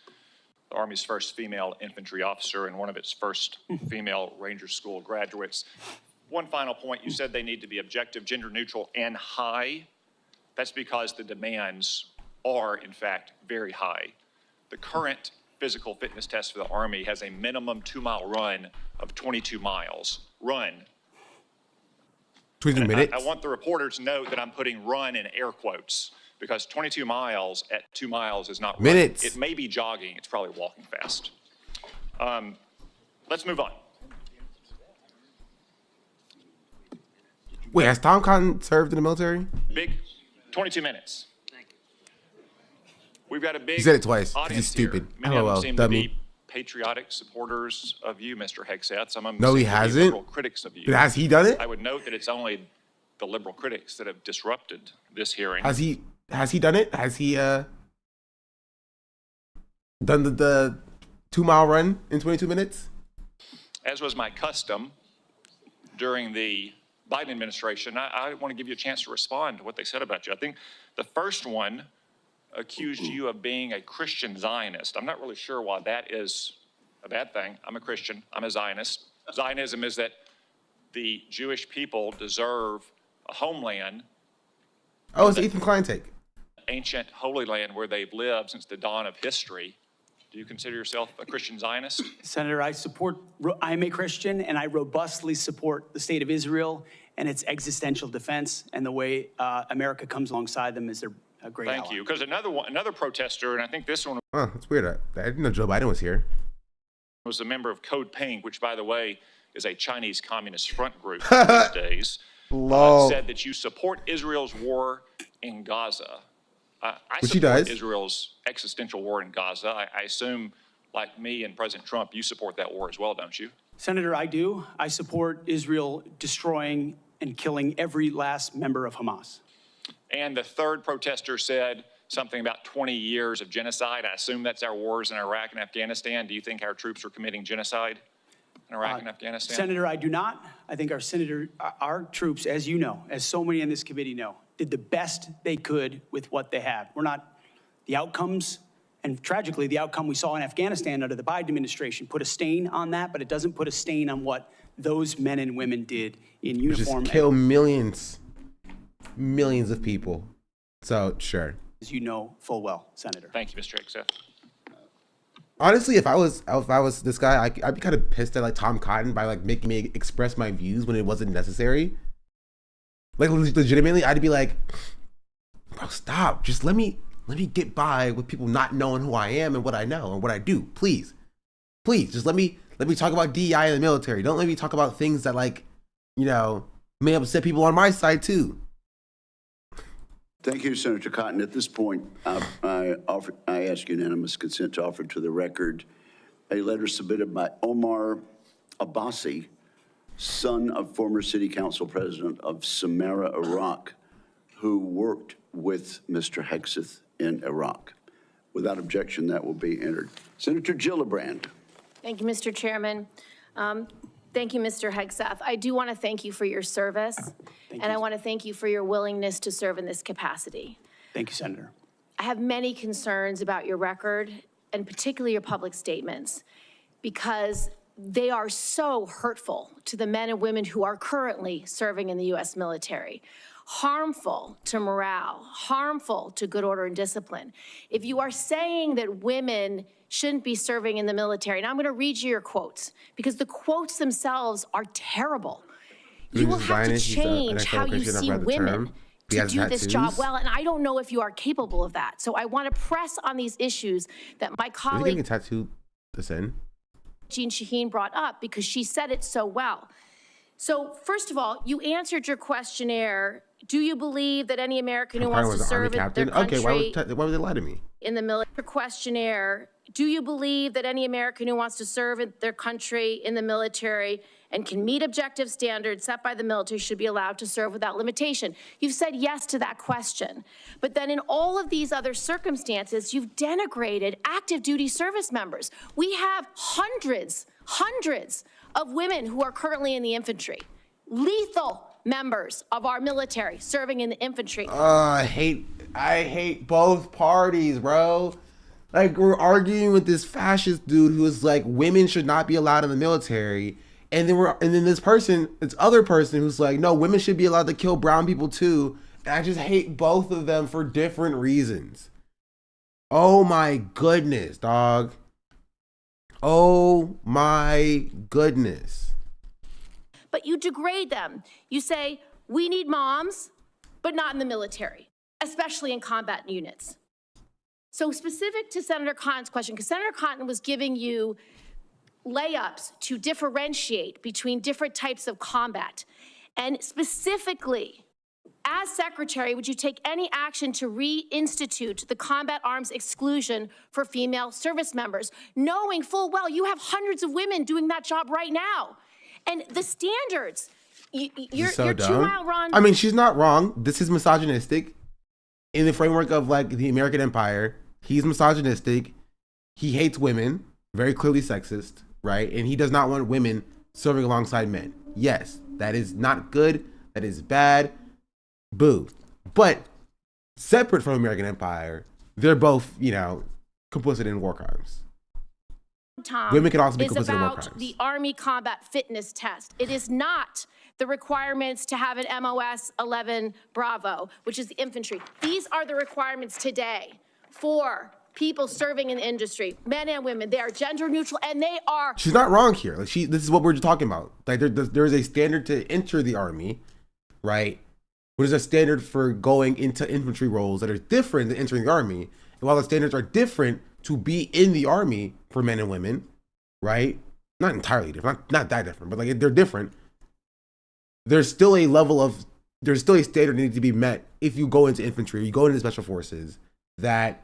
the Army's first female infantry officer and one of its first female Ranger School graduates. One final point, you said they need to be objective, gender neutral, and high. That's because the demands are, in fact, very high. The current physical fitness test for the Army has a minimum 2-mile run of 22 miles. Run. 22 minutes? I want the reporter to note that I'm putting run in air quotes because 22 miles at 2 miles is not minutes. Running. It may be jogging. It's probably walking fast. Let's move on. Wait, has Tom Cotton served in the military? Big 22 minutes. We've got a big He said it twice. audience He's stupid. Here. Many of them LOL, seem dummy. to be patriotic supporters of you, Mr. Hegseth. Some of them No, he seem to be hasn't. liberal critics of you. Has he done it? I would note that it's only the liberal critics that have disrupted this hearing. Has he done it? Has he done the 2-mile run in 22 minutes? As was my custom during the Biden administration, I want to give you a chance to respond to what they said about you. I think the first one accused you of being a Christian Zionist. I'm not really sure why that is a bad thing. I'm a Christian. I'm a Zionist. Zionism is that the Jewish people deserve a homeland. Oh, it's Ethan Klein take. Ancient Holy Land where they've lived since the dawn of history. Do you consider yourself a Christian Zionist? Senator, I'm a Christian, and I robustly support the state of Israel and its existential defense, and the way America comes alongside them is a great ally. Thank you. Because another protester, and I think this one Oh, that's weird. I didn't know Joe Biden was here. was a member of Code Pink, which, by the way, is a Chinese Communist front group these days, said that you support Israel's war in Gaza. I Which he support does. Israel's existential war in Gaza. I assume, like me and President Trump, you support that war as well, don't you? Senator, I do. I support Israel destroying and killing every last member of Hamas. And the third protester said something about 20 years of genocide. I assume that's our wars in Iraq and Afghanistan. Do you think our troops are committing genocide in Iraq and Afghanistan? Senator, I do not. I think our troops, as you know, as so many in this committee know, did the best they could with what they had. The outcomes, and tragically, the outcome we saw in Afghanistan under the Biden administration put a stain on that, but it doesn't put a stain on what those men and women did in uniform. Just kill millions of people. So, sure. As you know full well, Senator. Thank you, Mr. Hegseth. Honestly, if I was this guy, I'd be kind of pissed at like Tom Cotton by like making me express my views when it wasn't necessary. Like legitimately, I'd be like, bro, stop. Just let me get by with people not knowing who I am and what I know and what I do. Please, just let me talk about DEI in the military. Don't let me talk about things that like, may upset people on my side too. Thank you, Senator Cotton. At this point, I ask unanimous consent to offer to the record a letter submitted by Omar Abbasi, son of former city council president of Samarra, Iraq, who worked with Mr. Hegseth in Iraq. Without objection, that will be entered. Senator Gillibrand. Thank you, Mr. Chairman. Thank you, Mr. Hegseth. I do want to thank you for your service, and I want to thank you for your willingness to serve in this capacity. Thank you, Senator. I have many concerns about your record, and particularly your public statements, because they are so hurtful to the men and women who are currently serving in the U.S. military, harmful to morale, harmful to good order and discipline. If you are saying that women shouldn't be serving in the military, and I'm going to read you your quotes, because the quotes themselves are terrible. You will have to change how you see women to do this job well, and I don't know if you are capable of that. So I want to press on these issues that my colleague— Is he getting a tattoo this in? Jean Shaheen brought up, because she said it so well. So first of all, you answered your questionnaire. Do you believe that any American who wants to serve in their country— Okay, why would they lie to me? In the military questionnaire, do you believe that any American who wants to serve in their country in the military and can meet objective standards set by the military should be allowed to serve without limitation? You've said yes to that question. But then in all of these other circumstances, you've denigrated active duty service members. We have hundreds of women who are currently in the infantry, lethal members of our military serving in the infantry. I hate both parties, bro. Like, we're arguing with this fascist dude who is like, women should not be allowed in the military. And then this other person who's like, no, women should be allowed to kill brown people too. And I just hate both of them for different reasons. Oh my goodness, dog. Oh my goodness. But you degrade them. You say, we need moms, but not in the military, especially in combat units. So specific to Senator Cotton's question, because Senator Cotton was giving you layups to differentiate between different types of combat. And specifically, as secretary, would you take any action to reinstitute the combat arms exclusion for female service members, knowing full well you have hundreds of women doing that job right now? And the standards, your 2 mile run— I mean, she's not wrong. This is misogynistic. In the framework of like the American Empire, he's misogynistic. He hates women, very clearly sexist, right? And he does not want women serving alongside men. Yes, that is not good. That is bad. Boo. But separate from American Empire, they're both, complicit in war crimes. Tom, women can also be is complicit in war crimes. about the Army Combat Fitness Test. It is not the requirements to have an MOS 11 Bravo, which is the infantry. These are the requirements today for people serving in the industry, men and women. They are gender neutral, and they are— She's not wrong here. Like, this is what we're talking about. Like, there's a standard to enter the Army, right? There's a standard for going into infantry roles that are different than entering the Army. And while the standards are different to be in the Army for men and women, right? Not entirely different, not that different, but like they're different. There's still a standard that needs to be met if you go into infantry, you go into special forces, that,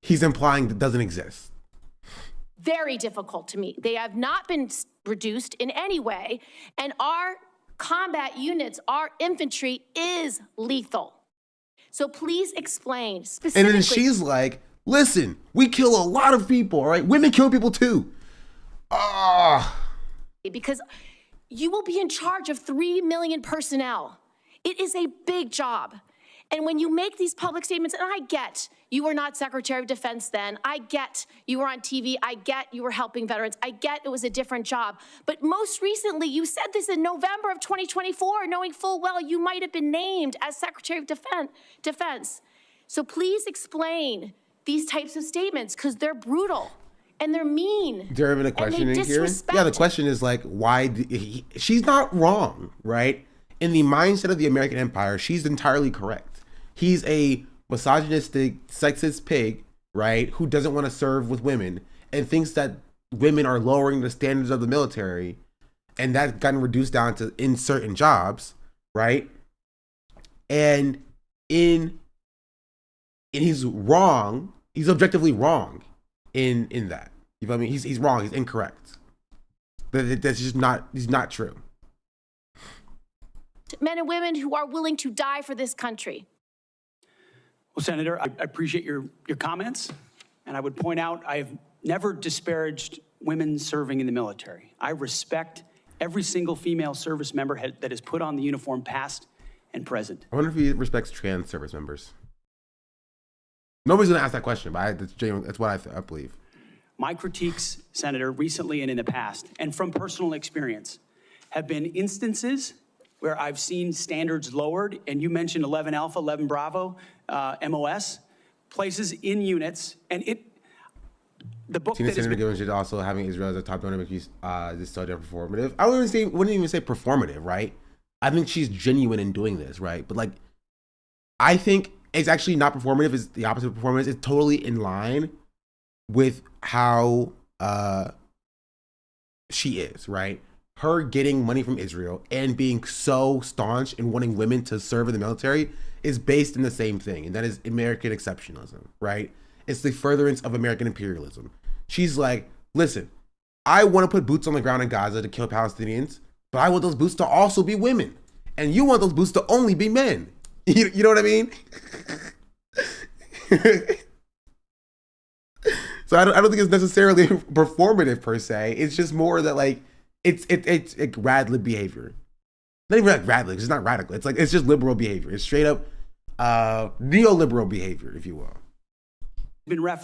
he's implying that doesn't exist. Very difficult to meet. They have not been reduced in any way, and our combat units, our infantry is lethal. So please explain specifically. And then she's like, listen, we kill a lot of people, all right? Women kill people too. Because you will be in charge of 3 million personnel. It is a big job. And when you make these public statements, and I get you were not Secretary of Defense then, I get you were on TV, I get you were helping veterans, I get it was a different job. But most recently, you said this in November of 2024, knowing full well you might have been named as Secretary of Defense. So please explain these types of statements, because they're brutal and they're mean. Is there even a question in here? Yeah, the question is like, why? She's not wrong, right? In the mindset of the American Empire, she's entirely correct. He's a misogynistic, sexist pig, right, who doesn't want to serve with women and thinks that women are lowering the standards of the military, and that's gotten reduced down to in certain jobs, right? And he's wrong. He's objectively wrong in that. You know what I mean? He's wrong. He's incorrect. That's just not. He's not true. Men and women who are willing to die for this country. Well, Senator, I appreciate your comments, and I would point out I have never disparaged women serving in the military. I respect every single female service member that has put on the uniform, past and present. I wonder if he respects trans service members. Nobody's gonna ask that question, but that's what I believe. My critiques, Senator, recently and in the past, and from personal experience, have been instances where I've seen standards lowered, and you mentioned 11 Alpha, 11 Bravo, MOS, places in units, and the book Tina that has Senator been, Gibbons should also having Israel as a top donor make you this so performative. I wouldn't even say performative, right? I think she's genuine in doing this, right? But like, I think it's actually not performative. It's the opposite of performance. It's totally in line with how she is, right? Her getting money from Israel and being so staunch in wanting women to serve in the military is based in the same thing, and that is American exceptionalism, right? It's the furtherance of American imperialism. She's like, listen, I want to put boots on the ground in Gaza to kill Palestinians, but I want those boots to also be women. And you want those boots to only be men. You know what I mean? So I don't think it's necessarily performative per se. It's just more that like, it's like radical behavior. Not even like radical, it's not radical. It's like, it's just liberal behavior. It's straight up neoliberal behavior, if you will.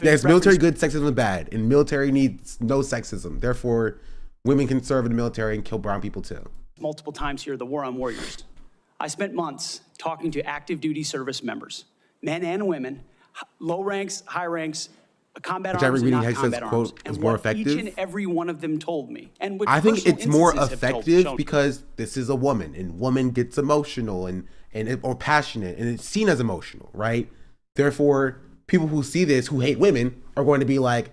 Yes, military good, sexism bad, and military needs no sexism. Therefore, women can serve in the military and kill brown people too. multiple times here, the war on warriors. I spent months talking to active duty service members, men and women, low ranks, high ranks, combat arms and not combat arms. And what each and every one of them told me. And I think it's more effective because this is a woman, and woman ggets emotional and or passionate, and it's seen as emotional, right? Therefore, people who see this, who hate women, are going to be like,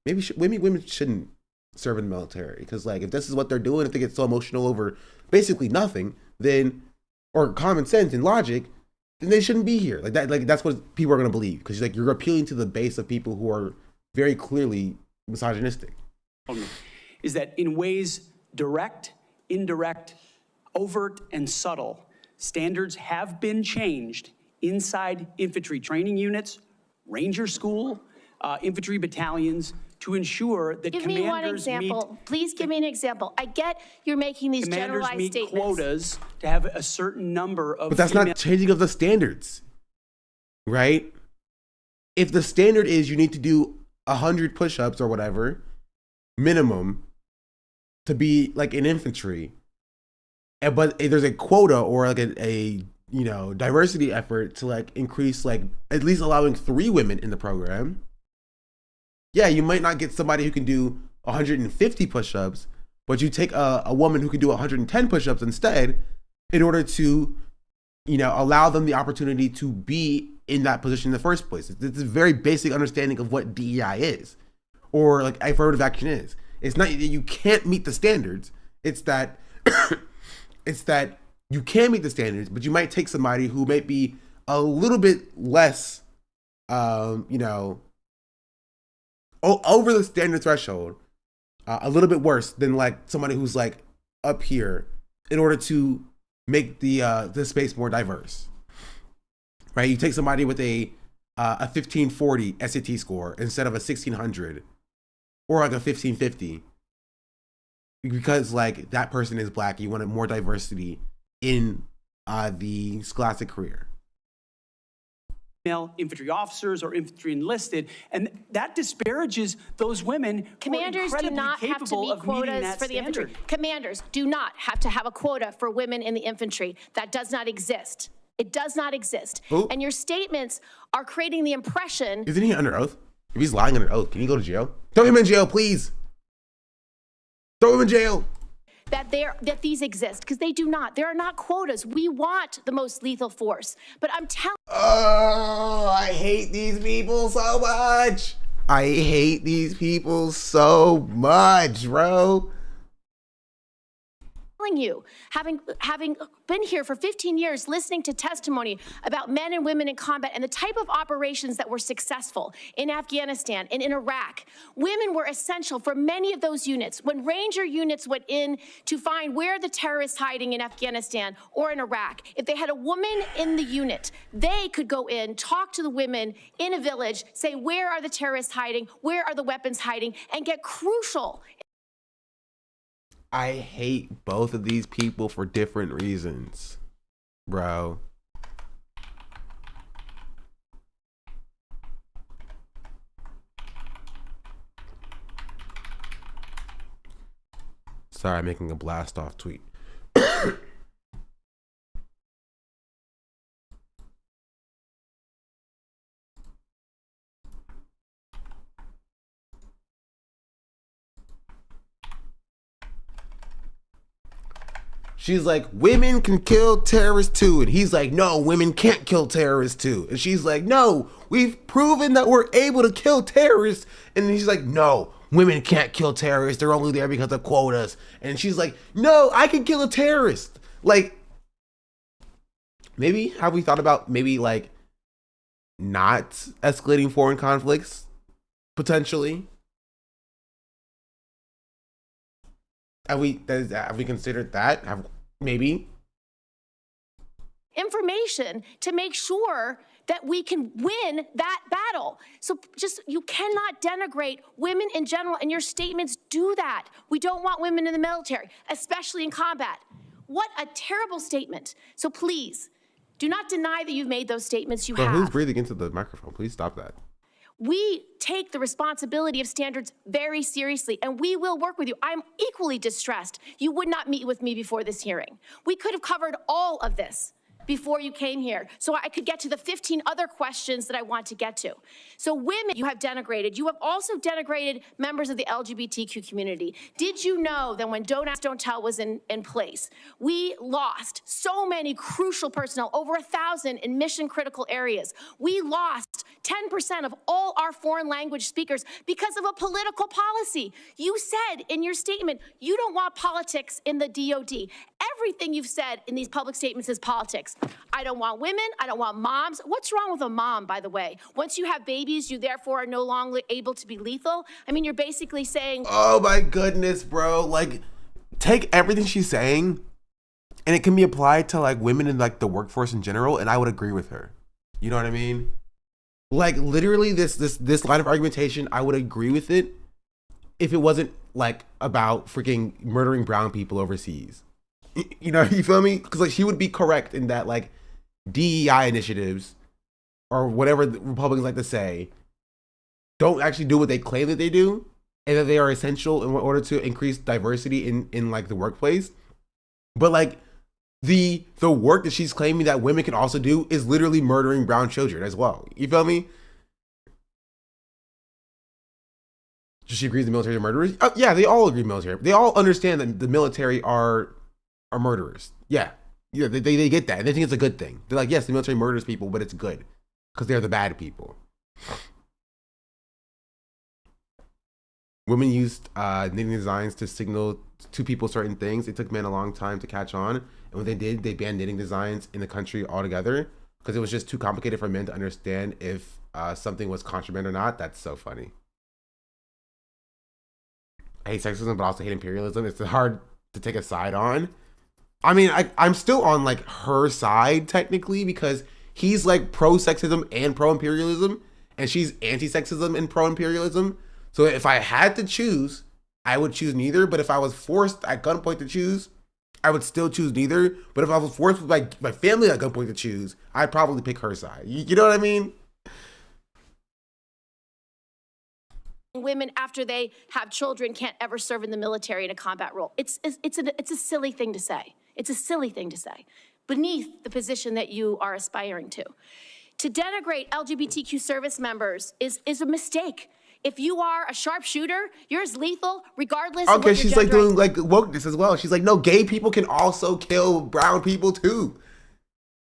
maybe women shouldn't serve in the military, because like if this is what they're doing, if they get so emotional over basically nothing, then, or common sense and logic, then they shouldn't be here. Like that, like that's what people are going to believe, because like you're appealing to the base of people who are very clearly misogynistic. Is that in ways direct, indirect, overt, and subtle, standards have been changed inside infantry training units, ranger school, infantry battalions, to ensure that Give me one example. Please give me an example. I get you're making these generalized meet statements. Quotas to have a certain number of. But that's not changing of the standards, right? If the standard is you need to do 100 push-ups or whatever, minimum, to be like in infantry, but if there's a quota or like a you know, diversity effort to like increase, like at least allowing 3 women in the program. Yeah, you might not get somebody who can do 150 push-ups, but you take a woman who can do 110 push-ups instead, in order to, you know, allow them the opportunity to be in that position in the first place. It's a very basic understanding of what DEI is, or like affirmative action is. It's not that you can't meet the standards. It's that it's that you can meet the standards, but you might take somebody who might be a little bit less, you know, over the standard threshold, a little bit worse than like somebody who's like up here, in order to make the space more diverse, right? You take somebody with a 1540 SAT score instead of a 1600 or like a 1550, because like that person is black. You wanted more diversity in the scholastic career. Male infantry officers or infantry enlisted, and that disparages those women. Commanders do not have to meet quotas for the infantry. Commanders do not have to have a quota for women in the infantry. That does not exist. It does not exist. Who? And your statements are creating the impression. Isn't he under oath? If he's lying under oath, can he go to jail? Throw him in jail, please. Throw him in jail. That these exist, because they do not. There are not quotas. We want the most lethal force, but I'm telling. Oh, I hate these people so much. I hate these people so much, bro. you, having been here for 15 years, listening to testimony about men and women in combat and the type of operations that were successful in Afghanistan and in Iraq, women were essential for many of those units. When Ranger units went in to find where the terrorists hiding in Afghanistan or in Iraq, if they had a woman in the unit, they could go in, talk to the women in a village, say, where are the terrorists hiding? Where are the weapons hiding? And get crucial. I hate both of these people for different reasons, bro. Sorry, I'm making a blast off tweet. She's like, women can kill terrorists too. And he's like, no, women can't kill terrorists too. And she's like, no, we've proven that we're able to kill terrorists. And he's like, no, women can't kill terrorists. They're only there because of quotas. And she's like, no, I can kill a terrorist. Like, maybe have we thought about maybe like not escalating foreign conflicts potentially? Have we considered that? Maybe. Information to make sure that we can win that battle. So just, you cannot denigrate women in general, and your statements do that. We don't want women in the military, especially in combat. What a terrible statement. So please, do not deny that you've made those statements. You have. Who's breathing into the microphone? Please stop that. We take the responsibility of standards very seriously, and we will work with you. I'm equally distressed you would not meet with me before this hearing. We could have covered all of this before you came here, so I could get to the 15 other questions that I want to get to. So women, you have denigrated. You have also denigrated members of the LGBTQ community. Did you know that when Don't Ask, Don't Tell was in place, we lost so many crucial personnel, over 1,000 in mission-critical areas. We lost 10% of all our foreign language speakers because of a political policy. You said in your statement, you don't want politics in the DOD. Everything you've said in these public statements is politics. I don't want women, I don't want moms. What's wrong with a mom, by the way? Once you have babies, you therefore are no longer able to be lethal? I mean, you're basically saying— Oh my goodness, bro. Like, take everything she's saying and it can be applied to like women in like the workforce in general, and I would agree with her. You know what I mean? Like, literally this line of argumentation, I would agree with it if it wasn't like about freaking murdering brown people overseas. You know, you feel me? Because like she would be correct in that like DEI initiatives or whatever the Republicans like to say don't actually do what they claim that they do, and that they are essential in order to increase diversity in like the workplace. But like the work that she's claiming that women can also do is literally murdering brown children as well. You feel me? She agrees the military are murderers? Yeah, they all agree military. They all understand that the military are murderers. Yeah, they get that. They think it's a good thing. They're like, yes, the military murders people, but it's good because they're the bad people. Women used knitting designs to signal to people certain things. It took men a long time to catch on. And when they did, they banned knitting designs in the country altogether because it was just too complicated for men to understand if something was contraband or not. That's so funny. I hate sexism, but also hate imperialism. It's hard to take a side on. I mean, I'm still on like her side technically because he's like pro-sexism and pro-imperialism, and she's anti-sexism and pro-imperialism. So if I had to choose, I would choose neither. But if I was forced at gunpoint to choose, I would still choose neither. But if I was forced with my family at gunpoint to choose, I'd probably pick her side. You know what I mean? Women, after they have children, can't ever serve in the military in a combat role. It's a silly thing to say. It's a silly thing to say beneath the position that you are aspiring to. To denigrate LGBTQ service members is a mistake. If you are a sharpshooter, you're as lethal regardless of what your she's gender like doing like wokeness as well. She's like, no, gay people can also kill brown people too.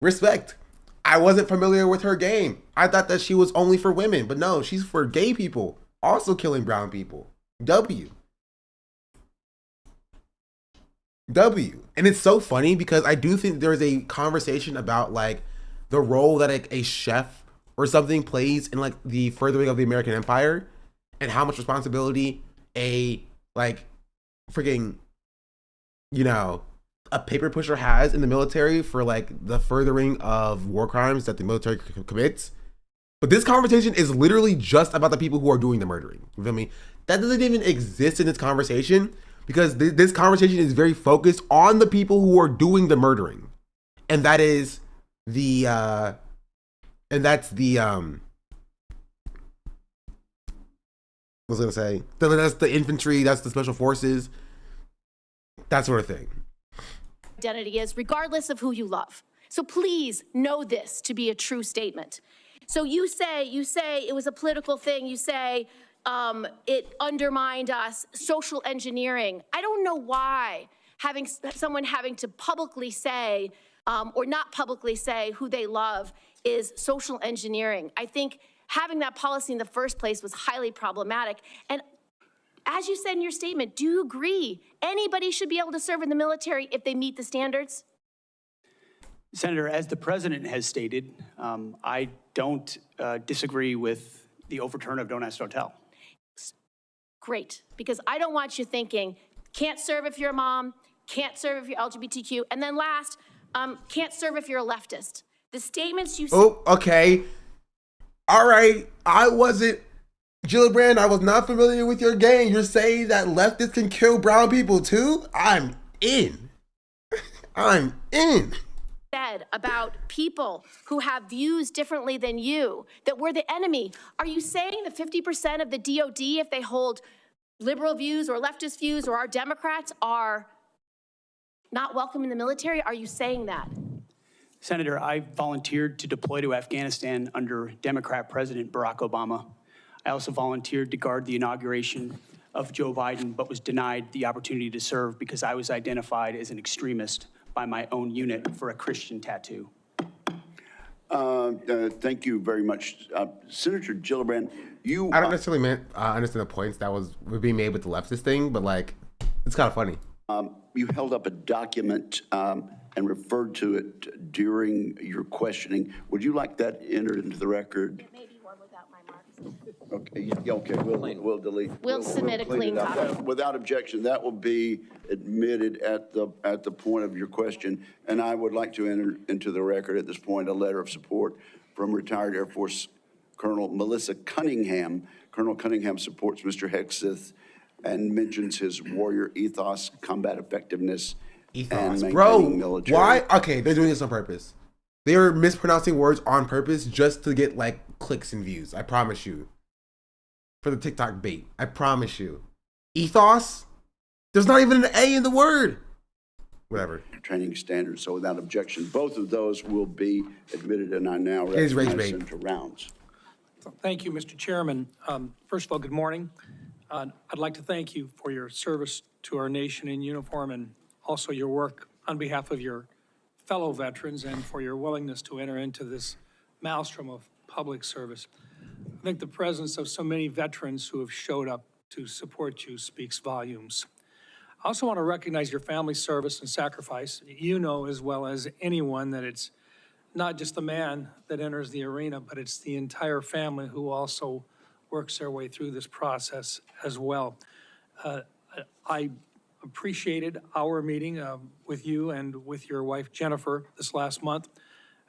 Respect. I wasn't familiar with her game. I thought that she was only for women, but no, she's for gay people also killing brown people. W. W. And it's so funny because I do think there's a conversation about like the role that a chef or something plays in like the furthering of the American empire and how much responsibility a like freaking, you know, a paper pusher has in the military for like the furthering of war crimes that the military commits. But this conversation is literally just about the people who are doing the murdering. You feel me? That doesn't even exist in this conversation because this conversation is very focused on the people who are doing the murdering. And that is the, that's the infantry, that's the special forces, that sort of thing. Identity is, regardless of who you love. So please know this to be a true statement. So you say it was a political thing. You say it undermined us, social engineering. I don't know why someone having to publicly say or not publicly say who they love is social engineering. I think having that policy in the first place was highly problematic. And as you said in your statement, do you agree anybody should be able to serve in the military if they meet the standards? Senator, as the president has stated, I don't disagree with the overturn of Don't Ask, Don't Tell. Great, because I don't want you thinking, can't serve if you're a mom, can't serve if you're LGBTQ, and then last, can't serve if you're a leftist. The statements you... Oh, okay. All right, I wasn't... Gillibrand, I was not familiar with your game. You're saying that leftists can kill brown people too? I'm in. I'm in. Said about people who have views differently than you, that we're the enemy. Are you saying that 50% of the DOD, if they hold liberal views or leftist views or are Democrats, are not welcome in the military? Are you saying that? Senator, I volunteered to deploy to Afghanistan under Democrat President Barack Obama. I also volunteered to guard the inauguration of Joe Biden, but was denied the opportunity to serve because I was identified as an extremist by my own unit for a Christian tattoo. Thank you very much. Senator Gillibrand, you... I don't necessarily understand the points that were being made with the leftist thing, but like, it's kind of funny. You held up a document and referred to it during your questioning. Would you like that entered into the record? It may be one without my marks. Okay, yeah, okay, we'll delete. We'll submit a clean it up. copy. Without objection, that will be admitted at the point of your question. And I would like to enter into the record at this point a letter of support from retired Air Force Colonel Melissa Cunningham. Colonel Cunningham supports Mr. Hegseth and mentions his warrior ethos, combat effectiveness, and maintaining military. Why? Okay, they're doing this on purpose. They are mispronouncing words on purpose just to get like clicks and views. I promise you. For the TikTok bait. I promise you. Ethos? There's not even an A in the word. Whatever. Training standards. So without objection, both of those will be admitted, and I now recognize Senator Rounds. Thank you, Mr. Chairman. First of all, good morning. I'd like to thank you for your service to our nation in uniform and also your work on behalf of your fellow veterans and for your willingness to enter into this maelstrom of public service. I think the presence of so many veterans who have showed up to support you speaks volumes. I also want to recognize your family's service and sacrifice. You know as well as anyone that it's not just the man that enters the arena, but it's the entire family who also works their way through this process as well. I appreciated our meeting with you and with your wife, Jennifer, this last month.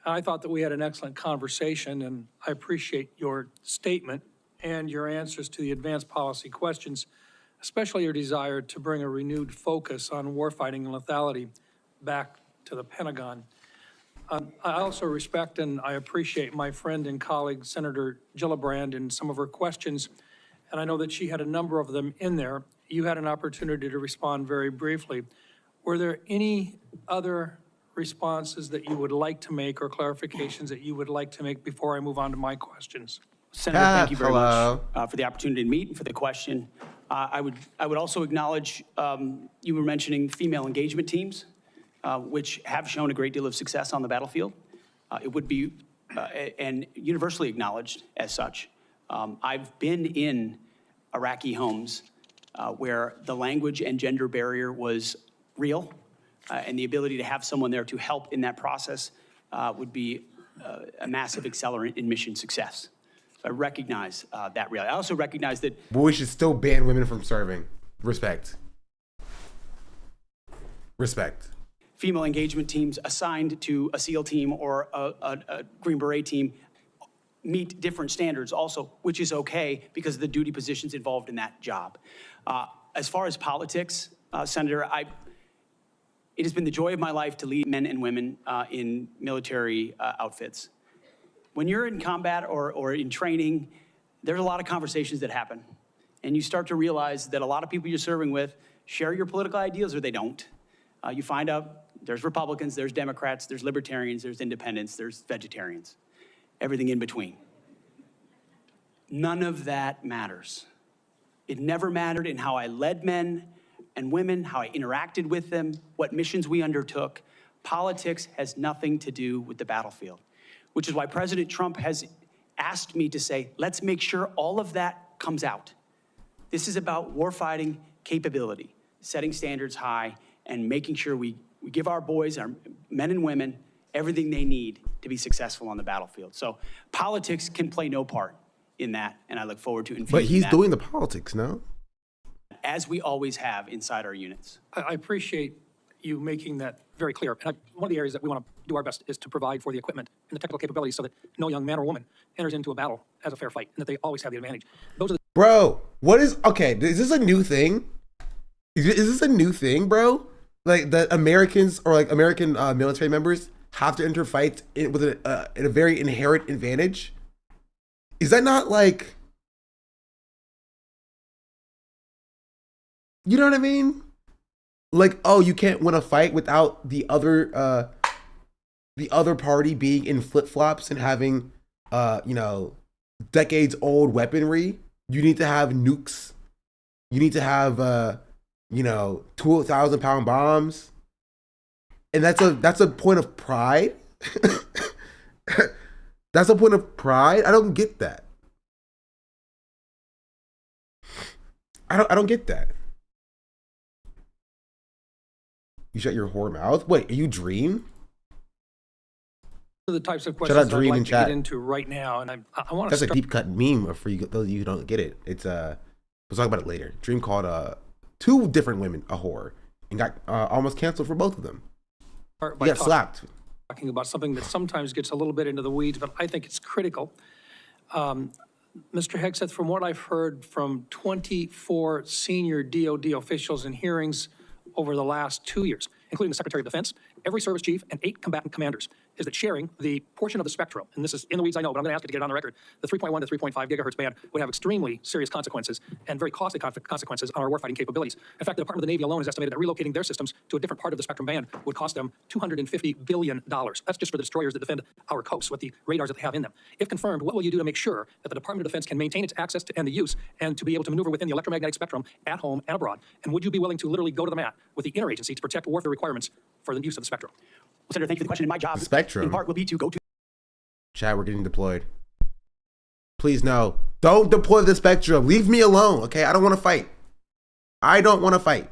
I thought that we had an excellent conversation, and I appreciate your statement and your answers to the advanced policy questions, especially your desire to bring a renewed focus on warfighting and lethality back to the Pentagon. I also respect and I appreciate my friend and colleague, Senator Gillibrand, and some of her questions, and I know that she had a number of them in there. You had an opportunity to respond very briefly. Were there any other responses that you would like to make or clarifications that you would like to make before I move on to my questions? Senator, thank you very much for the opportunity to meet and for the question. I would also acknowledge you were mentioning female engagement teams, which have shown a great deal of success on the battlefield. It would be and universally acknowledged as such. I've been in Iraqi homes where the language and gender barrier was real, and the ability to have someone there to help in that process would be a massive accelerant in mission success. So I recognize that reality. I also recognize that. But we should still ban women from serving. Respect. Respect. Female engagement teams assigned to a SEAL team or a Green Beret team meet different standards also, which is okay because of the duty positions involved in that job. As far as politics, Senator, it has been the joy of my life to lead men and women in military outfits. When you're in combat or in training, there's a lot of conversations that happen. And you start to realize that a lot of people you're serving with share your political ideals or they don't. You find out there's Republicans, there's Democrats, there's libertarians, there's independents, there's vegetarians, everything in between. None of that matters. It never mattered in how I led men and women, how I interacted with them, what missions we undertook. Politics has nothing to do with the battlefield, which is why President Trump has asked me to say, let's make sure all of that comes out. This is about warfighting capability, setting standards high, and making sure we give our boys, our men and women, everything they need to be successful on the battlefield. So politics can play no part in that, and I look forward to infusing But he's that, doing the politics, no? as we always have inside our units. I appreciate you making that very clear. And one of the areas that we want to do our best is to provide for the equipment and the technical capabilities so that no young man or woman enters into a battle as a fair fight and that they always have the advantage. Those are the Bro, is this a new thing? Is this a new thing, bro? Like that Americans or like American military members have to enter fights with a very inherent advantage? Is that not like, you know what I mean? Like, oh, you can't win a fight without the other party being in flip-flops and having decades old weaponry. You need to have nukes. You need to have 2,000-pound bombs. And that's a point of pride. That's a point of pride. I don't get that. I don't get that. You shut your whore mouth? Wait, are you Dream? the types of Shout out questions I'd Dream like in to chat. get into right now. And I want to That's a start. deep cut meme for you, those of you who don't get it. It's we'll talk about it later. Dream called two different women a whore and got almost canceled for both of them. by He got slapped. talking about something that sometimes gets a little bit into the weeds, but I think it's critical. Mr. Hegseth, from what I've heard from 24 senior DOD officials in hearings over the last 2 years, including the Secretary of Defense, every service chief, and 8 combatant commanders, is that sharing the portion of the spectrum, and this is in the weeds, I know, but I'm going to ask you to get it on the record, the 3.1 to 3.5 gigahertz band would have extremely serious consequences and very costly consequences on our warfighting capabilities. In fact, the Department of the Navy alone has estimated that relocating their systems to a different part of the spectrum band would cost them $250 billion. That's just for the destroyers that defend our coasts with the radars that they have in them. If confirmed, what will you do to make sure that the Department of Defense can maintain its access to and the use and to be able to maneuver within the electromagnetic spectrum at home and abroad? And would you be willing to literally go to the mat with the interagency to protect warfare requirements for the use of the spectrum? Well, Senator, thank you for the question. And my job, Spectrum. in part, will be to go to Chat, we're getting deployed. Please no. Don't deploy the spectrum. Leave me alone, okay? I don't want to fight. I don't want to fight.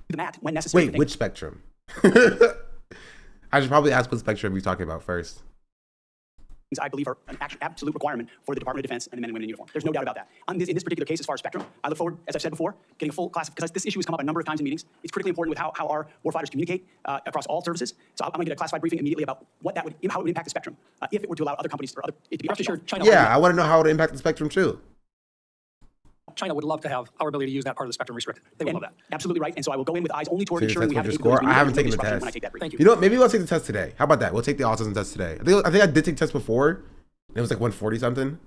the mat when necessary. Wait, which spectrum? I should probably ask what spectrum you're talking about first. I believe are an absolute requirement for the Department of Defense and the men and women in uniform. There's no doubt about that. In this particular case, as far as spectrum, I look forward, as I've said before, getting a full class, because this issue has come up a number of times in meetings. It's critically important with how our warfighters communicate across all services. So I'm going to get a classified briefing immediately about how it would impact the spectrum if it were to allow other companies or it to be Rest assured, China, Yeah, I want to know how it would impact the spectrum too. China would love to have our ability to use that part of the spectrum restricted. They would And love that. absolutely right. And so I will go in with eyes only toward So your ensuring we test have was the your score? capabilities we I haven't need taken to the disrupt test. when I take that brief. Thank you. You know what? Maybe we'll take the test today. How about that? We'll take the autism test today. I think I did take the test before. It was like 140 something.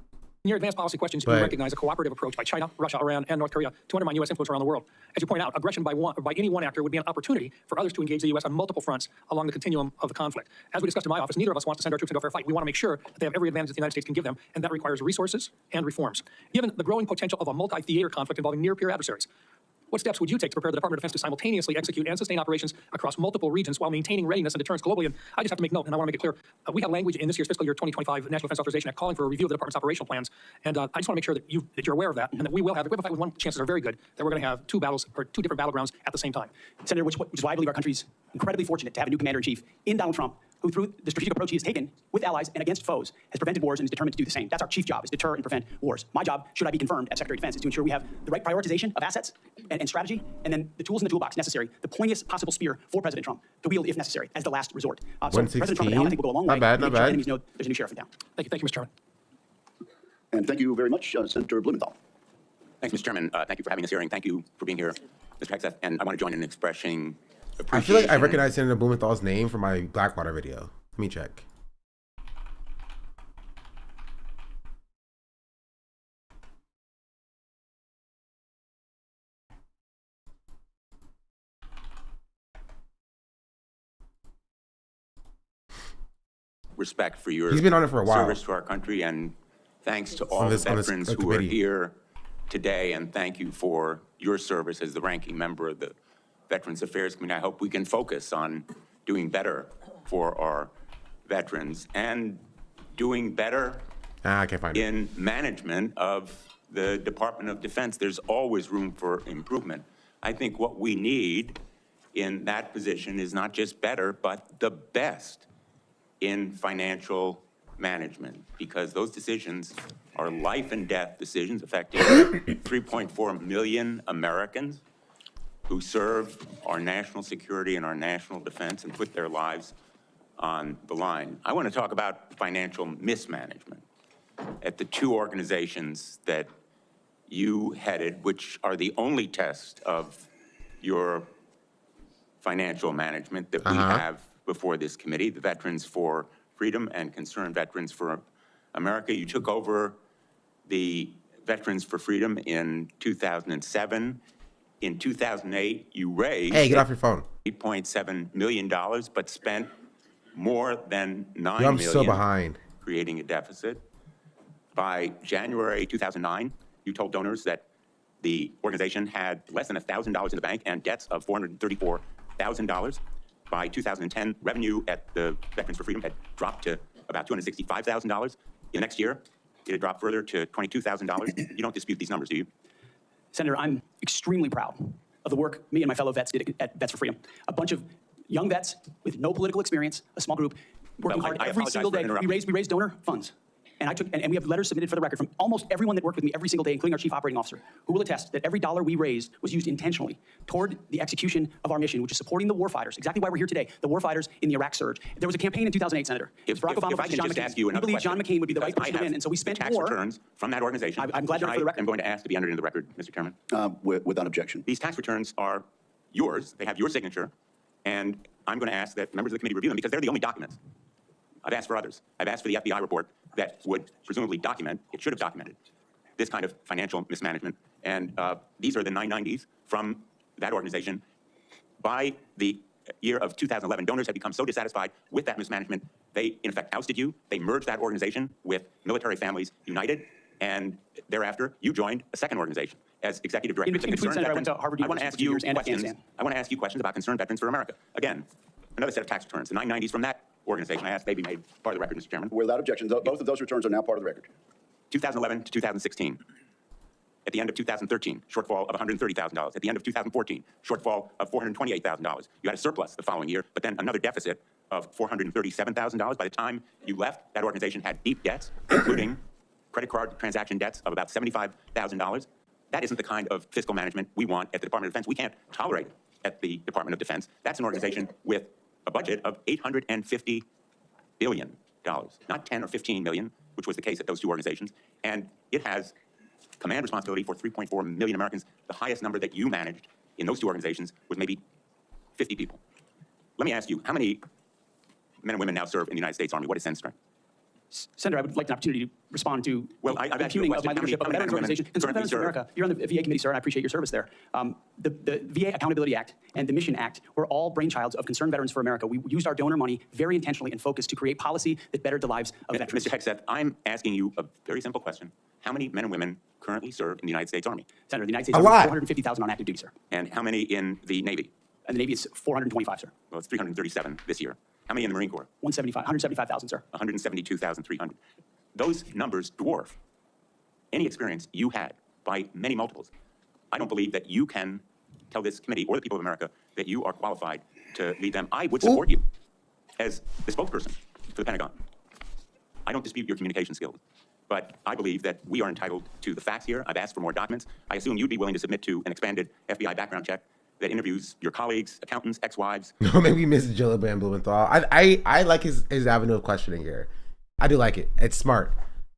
In your advanced policy questions, But- you recognize a cooperative approach by China, Russia, Iran, and North Korea to undermine U.S. influence around the world. As you point out, aggression by any one actor would be an opportunity for others to engage the U.S. on multiple fronts along the continuum of the conflict. As we discussed in my office, neither of us wants to send our troops into a fair fight. We want to make sure that they have every advantage that the United States can give them, and that requires resources and reforms. Given the growing potential of a multi-theater conflict involving near-peer adversaries, What steps would you take to prepare the Department of Defense to simultaneously execute and sustain operations across multiple regions while maintaining readiness and deterrence globally? And I just have to make note, and I want to make it clear, we have language in this year's fiscal year 2025 National Defense Authorization Act calling for a review of the department's operational plans. And I just want to make sure that you're aware of that, and that we will have, if we have a fight with one, chances are very good that we're going to have two different battlegrounds at the same time. Senator, which is why I believe our country's incredibly fortunate to have a new commander-in-chief in Donald Trump, who through the strategic approach he has taken with allies and against foes has prevented wars and is determined to do the same. That's our chief job, is deter and prevent wars. My job, should I be confirmed as Secretary of Defense, is to ensure we have the right prioritization of assets and strategy, and then the tools in the toolbox necessary, the pointiest possible spear for President Trump to wield if necessary as the last resort. So President Trump and I think will go a long way. Not to bad. make sure our enemies know there's a new sheriff in town. Thank you, Mr. Chairman. And thank you very much, Senator Blumenthal. Thanks, Mr. Chairman. Thank you for having this hearing. Thank you for being here, Mr. Hegseth. And I want to join in expressing appreciation. I feel like I recognize Senator Blumenthal's name from my Blackwater video. Let me check. Respect for your He's been on it for a while. service to our country, and thanks to all the veterans who are here today, and thank you for your service as the ranking member of the Veterans Affairs Committee. I hope we can focus on doing better for our veterans and doing better I can't find it. in management of the Department of Defense. There's always room for improvement. I think what we need in that position is not just better, but the best in financial management, because those decisions are life and death decisions affecting 3.4 million Americans who serve our national security and our national defense and put their lives on the line. I want to talk about financial mismanagement at the two organizations that you headed, which are the only test of your financial management that we have before this committee, the Veterans for Freedom and Concerned Veterans for America. You took over the Veterans for Freedom in 2007. In 2008, you raised Get off your phone. $8.7 million, but spent more than $9 million. I'm so behind. Creating a deficit. By January 2009, you told donors that the organization had less than $1,000 in the bank and debts of $434,000. By 2010, revenue at the Veterans for Freedom had dropped to about $265,000. The next year, it had dropped further to $22,000. You don't dispute these numbers, do you? Senator, I'm extremely proud of the work me and my fellow vets did at Vets for Freedom. A bunch of young vets with no political experience, a small group, working hard every single day. We raised donor funds. And we have letters submitted for the record from almost everyone that worked with me every single day, including our chief operating officer, who will attest that every dollar we raised was used intentionally toward the execution of our mission, which is supporting the warfighters. Exactly why we're here today, the warfighters in the Iraq surge. There was a campaign in 2008, Senator. If Barack Obama versus John McCain. We believe John McCain would be the right person to win, and so we spent tax more. returns from that organization. I'm glad they're for the record. I'm going to ask to be entered into the record, Mr. Chairman. Without objection. These tax returns are yours. They have your signature, and I'm going to ask that members of the committee review them because they're the only documents. I've asked for others. I've asked for the FBI report that would presumably document, it should have documented, this kind of financial mismanagement. And these are the 990s from that organization. By the year of 2011, donors had become so dissatisfied with that mismanagement, they in effect ousted you. They merged that organization with Military Families United. And thereafter, you joined a second organization as executive director. In between, Senator, I went to Harvard I want to University ask for 2 you years and questions. Afghanistan. I want to ask you questions about Concerned Veterans for America. Again, another set of tax returns, the 990s from that organization. I asked they be made part of the record, Mr. Chairman. Without objection, both of those returns are now part of the record. 2011 to 2016. At the end of 2013, shortfall of $130,000. At the end of 2014, shortfall of $428,000. You had a surplus the following year, but then another deficit of $437,000. By the time you left, that organization had deep debts, including credit card transaction debts of about $75,000. That isn't the kind of fiscal management we want at the Department of Defense. We can't tolerate at the Department of Defense. That's an organization with a budget of $850 billion, not 10 or 15 million, which was the case at those two organizations. And it has command responsibility for 3.4 million Americans. The highest number that you managed in those two organizations was maybe 50 people. Let me ask you, how many men and women now serve in the United States Army? What is send strength? Senator, I would like an opportunity to respond to Well, the I've asked you a impugning of my question. leadership of a How many veterans men and organization. women Concerned currently Veterans for serve? America, you're on the VA committee, sir, and I appreciate your service there. The VA Accountability Act and the Mission Act were all brainchilds of Concerned Veterans for America. We used our donor money very intentionally and focused to create policy that bettered the lives of veterans. Mr. Hegseth, I'm asking you a very simple question. How many men and women currently serve in the United States Army? Senator, the United States A Army lot. 450,000 on active duty, sir. And how many in the Navy? And the Navy is 425, sir. Well, it's 337 this year. How many in the Marine Corps? 175,000, sir. 172,300. Those numbers dwarf any experience you had by many multiples. I don't believe that you can tell this committee or the people of America that you are qualified to lead them. I would support you as the spokesperson for the Pentagon. I don't dispute your communication skills, but I believe that we are entitled to the facts here. I've asked for more documents. I assume you'd be willing to submit to an expanded FBI background check that interviews your colleagues, accountants, ex-wives. No, maybe Miss Gillibrand Blumenthal. I like his avenue of questioning here. I do like it. It's smart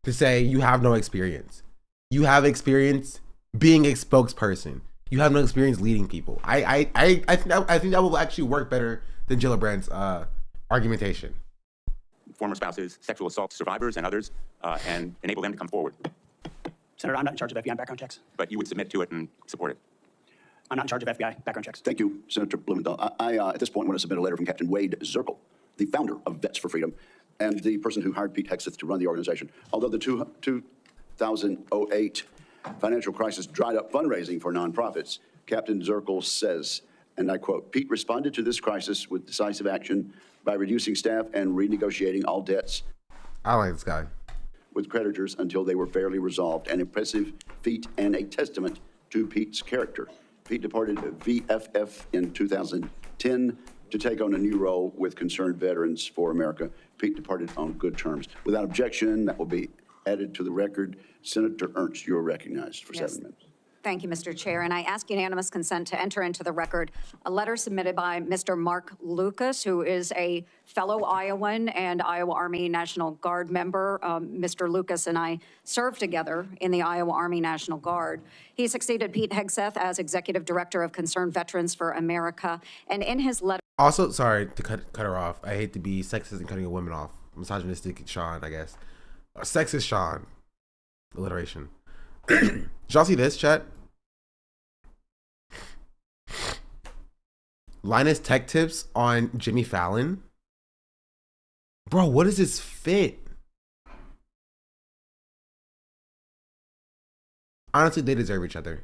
to say you have no experience. You have experience being a spokesperson. You have no experience leading people. I think that will actually work better than Gillibrand's argumentation. Former spouses, sexual assault survivors, and others, and enable them to come forward. Senator, I'm not in charge of FBI background checks. But you would submit to it and support it. I'm not in charge of FBI background checks. Thank you, Senator Blumenthal. I at this point want to submit a letter from Captain Wade Zirkle, the founder of Vets for Freedom, and the person who hired Pete Hegseth to run the organization. Although the 2008 financial crisis dried up fundraising for nonprofits, Captain Zirkle says, and I quote, Pete responded to this crisis with decisive action by reducing staff and renegotiating all debts I like this guy. with creditors until they were fairly resolved, an impressive feat and a testament to Pete's character. Pete departed VFF in 2010 to take on a new role with Concerned Veterans for America. Pete departed on good terms. Without objection, that will be added to the record. Senator Ernst, you're recognized for 7 minutes. Thank you, Mr. Chair. And I ask unanimous consent to enter into the record a letter submitted by Mr. Mark Lucas, who is a fellow Iowan and Iowa Army National Guard member. Mr. Lucas and I served together in the Iowa Army National Guard. He succeeded Pete Hegseth as Executive Director of Concerned Veterans for America. And in his letter... Also, sorry to cut her off. I hate to be sexist and cutting a woman off. Misogynistic Sean, I guess. Sexist Sean. Alliteration. Did y'all see this, chat? Linus Tech Tips on Jimmy Fallon. Bro, what is this fit? Honestly, they deserve each other.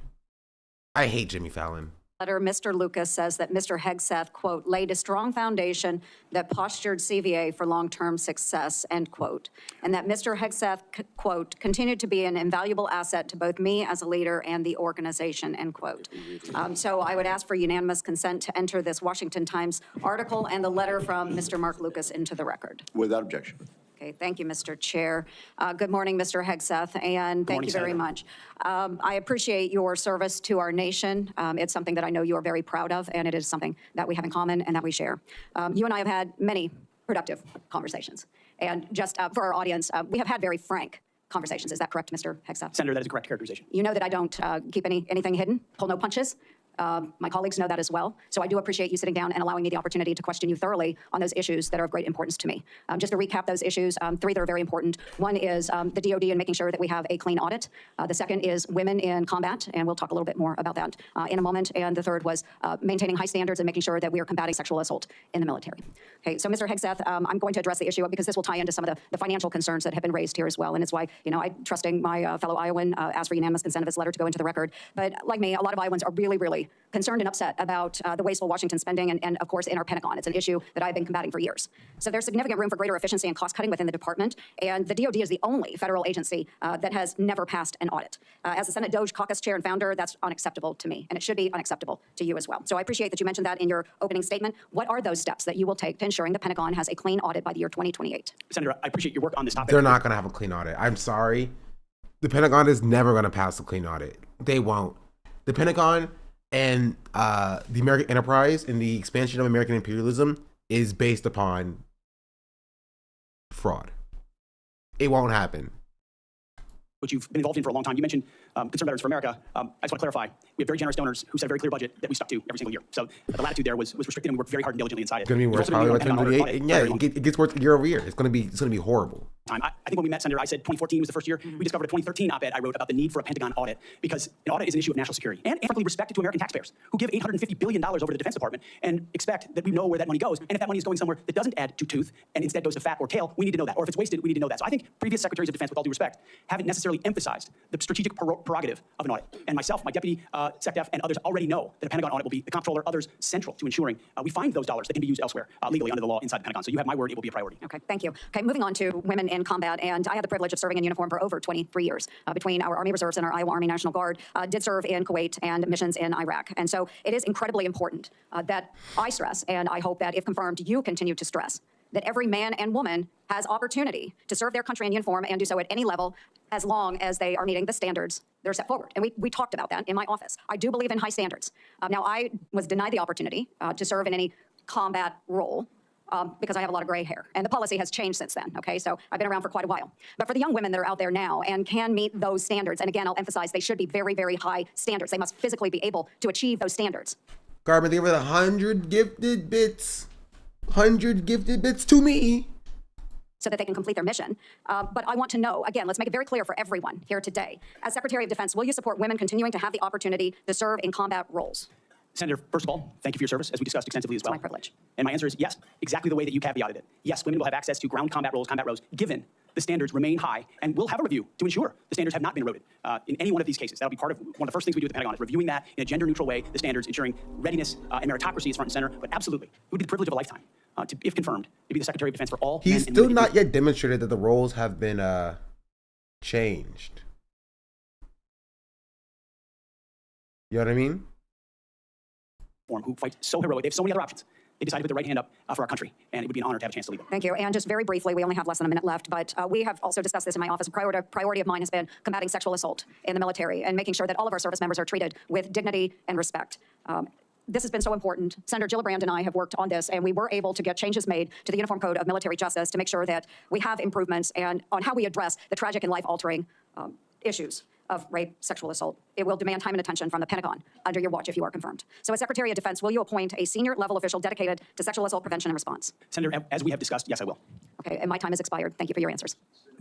I hate Jimmy Fallon. Mr. Lucas says that Mr. Hegseth, quote, laid a strong foundation that postured CVA for long-term success, end quote. And that Mr. Hegseth, quote, continued to be an invaluable asset to both me as a leader and the organization, end quote. So I would ask for unanimous consent to enter this Washington Times article and the letter from Mr. Mark Lucas into the record. Without objection. Okay, thank you, Mr. Chair. Good morning, Mr. Hegseth, and thank you very much. I appreciate your service to our nation. It's something that I know you are very proud of, and it is something that we have in common and that we share. You and I have had many productive conversations. And just for our audience, we have had very frank conversations. Is that correct, Mr. Hegseth? Senator, that is a correct characterization. You know that I don't keep anything hidden, pull no punches. My colleagues know that as well. So I do appreciate you sitting down and allowing me the opportunity to question you thoroughly on those issues that are of great importance to me. Just to recap those issues, 3 that are very important. One is the DOD and making sure that we have a clean audit. The second is women in combat, and we'll talk a little bit more about that in a moment. And the third was maintaining high standards and making sure that we are combating sexual assault in the military. Okay, so Mr. Hegseth, I'm going to address the issue because this will tie into some of the financial concerns that have been raised here as well. And it's why, I trusting my fellow Iowan, asked for unanimous consent of his letter to go into the record. But like me, a lot of Iowans are really, really concerned and upset about the wasteful Washington spending and, of course, in our Pentagon. It's an issue that I've been combating for years. So there's significant room for greater efficiency and cost cutting within the department, and the DOD is the only federal agency that has never passed an audit. As the Senate Doge Caucus Chair and founder, that's unacceptable to me, and it should be unacceptable to you as well. So I appreciate that you mentioned that in your opening statement. What are those steps that you will take to ensuring the Pentagon has a clean audit by the year 2028? Senator, I appreciate your work on this topic. They're not going to have a clean audit. I'm sorry. The Pentagon is never going to pass a clean audit. They won't. The Pentagon and the American enterprise and the expansion of American imperialism is based upon fraud. It won't happen. Which you've been involved in for a long time. You mentioned Concerned Veterans for America. I just want to clarify, we have very generous donors who set a very clear budget that we stuck to every single year. So the latitude there was restricted, and we worked very hard and diligently inside it. It's going to be worse probably by 2028. Yeah, it gets worse year over year. It's going to be horrible. time. I think when we met, Senator, I said 2014 was the first year. We discovered a 2013 op-ed I wrote about the need for a Pentagon audit, because an audit is an issue of national security and frankly respect to American taxpayers who give $850 billion over to the Defense Department and expect that we know where that money goes. And if that money is going somewhere that doesn't add to tooth and instead goes to fat or tail, we need to know that. Or if it's wasted, we need to know that. So I think previous secretaries of defense, with all due respect, haven't necessarily emphasized the strategic prerogative of an audit. And myself, my deputy SecDef, and others already know that a Pentagon audit will be, the comptroller, others, central to ensuring we find those dollars that can be used elsewhere legally under the law inside the Pentagon. So you have my word, it will be a priority. Okay, thank you. Okay, moving on to women in combat, and I had the privilege of serving in uniform for over 23 years between our Army Reserves and our Iowa Army National Guard. Did serve in Kuwait and missions in Iraq. And so it is incredibly important that I stress, and I hope that if confirmed, you continue to stress, that every man and woman has opportunity to serve their country in uniform and do so at any level as long as they are meeting the standards that are set forward. And we talked about that in my office. I do believe in high standards. Now, I was denied the opportunity to serve in any combat role because I have a lot of gray hair. And the policy has changed since then, okay? So I've been around for quite a while. But for the young women that are out there now and can meet those standards, and again, I'll emphasize they should be very, very high standards. They must physically be able to achieve those standards. Garmin, they were 100 gifted bits. 100 gifted bits to me. So that they can complete their mission. But I want to know, again, let's make it very clear for everyone here today. As Secretary of Defense, will you support women continuing to have the opportunity to serve in combat roles? Senator, first of all, thank you for your service, as we discussed extensively as well. It's my privilege. And my answer is yes, exactly the way that you caveated it. Yes, women will have access to ground combat roles, given the standards remain high, and we'll have a review to ensure the standards have not been eroded in any one of these cases. That'll be part of one of the first things we do at the Pentagon, is reviewing that in a gender-neutral way, the standards, ensuring readiness and meritocracy is front and center. But absolutely, it would be the privilege of a lifetime, if confirmed, to be the Secretary of Defense for all men He's and still women. not yet demonstrated that the roles have been changed. You know what I mean? Who fight so heroic. They have so many other options. They decided to put their right hand up for our country, and it would be an honor to have a chance to lead them. Thank you. And just very briefly, we only have less than a minute left, but we have also discussed this in my office. A priority of mine has been combating sexual assault in the military and making sure that all of our service members are treated with dignity and respect. This has been so important. Senator Gillibrand and I have worked on this, and we were able to get changes made to the Uniform Code of Military Justice to make sure that we have improvements and on how we address the tragic and life-altering issues of rape, sexual assault. It will demand time and attention from the Pentagon under your watch if you are confirmed. So as Secretary of Defense, will you appoint a senior level official dedicated to sexual assault prevention and response? Senator, as we have discussed, yes, I will. Okay, and my time has expired. Thank you for your answers.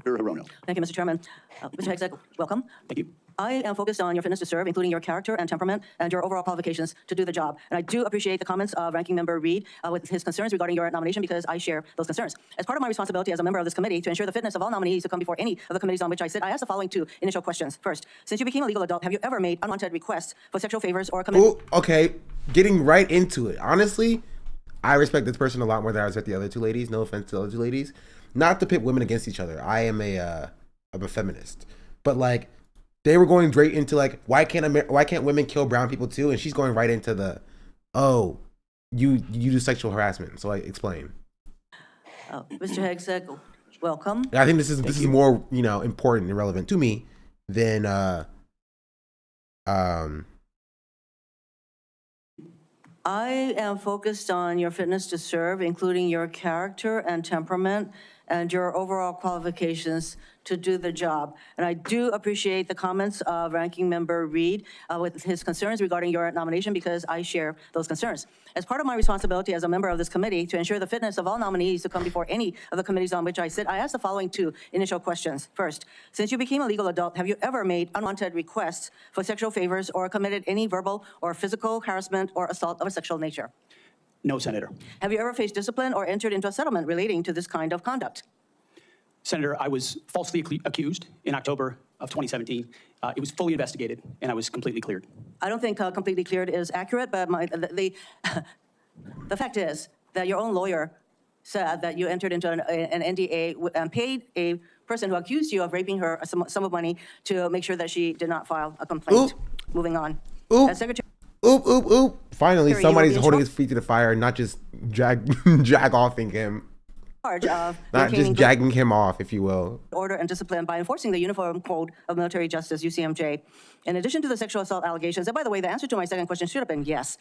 Thank you, Mr. Chairman. Mr. Hegseth, welcome. Thank you. I am focused on your fitness to serve, including your character and temperament and your overall qualifications to do the job. And I do appreciate the comments of Ranking Member Reed with his concerns regarding your nomination, because I share those concerns. As part of my responsibility as a member of this committee to ensure the fitness of all nominees to come before any of the committees on which I sit, I ask the following two initial questions. First, since you became a legal adult, have you ever made unwanted requests for sexual favors or commitment? Okay, getting right into it. Honestly, I respect this person a lot more than I respect the other two ladies. No offense to the other two ladies. Not to pit women against each other. I'm a feminist. But like, they were going straight into like, why can't women kill brown people too? And she's going right into the, oh, you do sexual harassment. So like, explain. Mr. Hegseth, welcome. I think this is more, important and relevant to me than I am focused on your fitness to serve, including your character and temperament and your overall qualifications to do the job. And I do appreciate the comments of Ranking Member Reed with his concerns regarding your nomination, because I share those concerns. As part of my responsibility as a member of this committee to ensure the fitness of all nominees to come before any of the committees on which I sit, I ask the following two initial questions. First, since you became a legal adult, have you ever made unwanted requests for sexual favors or committed any verbal or physical harassment or assault of a sexual nature? No, Senator. Have you ever faced discipline or entered into a settlement relating to this kind of conduct? Senator, I was falsely accused in October of 2017. It was fully investigated, and I was completely cleared. I don't think completely cleared is accurate, but the fact is that your own lawyer said that you entered into an NDA and paid a person who accused you of raping her a sum of money to make sure that she did not file a complaint. Oop. Moving on. Oop. As Secretary. Oop. Finally, Sir, somebody's holding his feet to the fire and not just jag-offing him. Charge of Not just jagging him off, if you will. Order and discipline by enforcing the Uniform Code of Military Justice, UCMJ. In addition to the sexual assault allegations, and by the way, the answer to my second question should have been yes.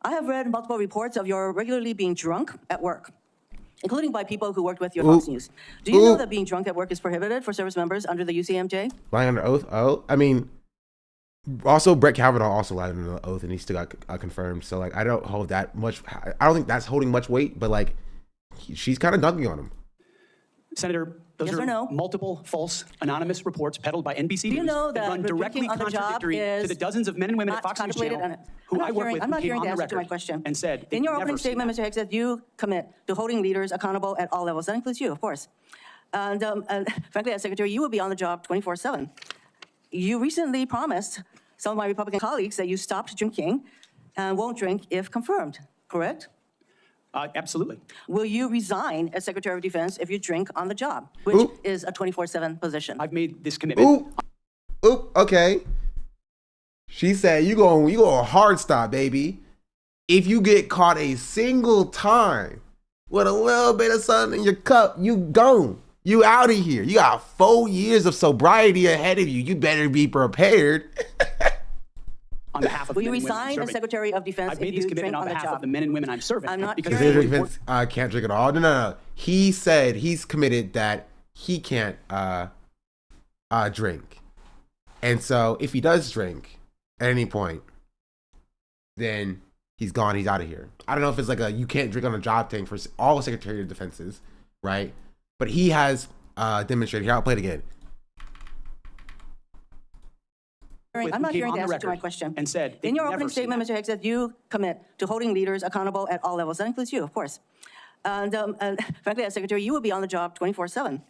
I have read multiple reports of your regularly being drunk at work, including by people who worked with your Fox News. Do you know that being drunk at work is prohibited for service members under the UCMJ? Lying under oath? Oh, I mean, also Brett Kavanaugh also lied under the oath and he still got confirmed. So like, I don't hold that much. I don't think that's holding much weight, but like, she's kind of dunking on him. Senator, Those Yes are or no? multiple false anonymous reports peddled by NBC Do you News know that run directly drinking on the job contradictory to is the dozens of men and women at not Fox News contemplated Channel on- who I'm I not work hearing- with I'm who not came hearing on the the answer to my record question. and said they've In your never opening seen statement, that. Mr. Hegseth, you commit to holding leaders accountable at all levels. That includes you, of course. And frankly, as Secretary, you will be on the job 24/7. You recently promised some of my Republican colleagues that you stopped drinking and won't drink if confirmed, correct? Absolutely. Will you resign as Secretary of Defense if you drink on the job, which Ooh. is a 24/7 position? I've made this commitment. Ooh, okay. She said you go hard stop, baby. If you get caught a single time with a little bit of something in your cup, you gone. You out of here. You got 4 years of sobriety ahead of you. You better be prepared. On behalf of Will the you men and women I'm resign as serving. Secretary of Defense I've if made this you commitment drink on on the behalf of job? the men and women I'm serving. I'm not because hearing- it's Secretary of Defense can't drink at all. No. He said he's committed that he can't drink. And so if he does drink at any point, then he's gone. He's out of here. I don't know if it's like a you can't drink on a job thing for all Secretary of Defenses, right? But he has demonstrated. Here, I'll play it again. with I'm who not came hearing on the the answer to my record question. and said In they've your never opening seen statement, that. Mr. Hegseth, you commit to holding leaders accountable at all levels. That includes you, of course. And frankly, as Secretary, you will be on the job 24/7.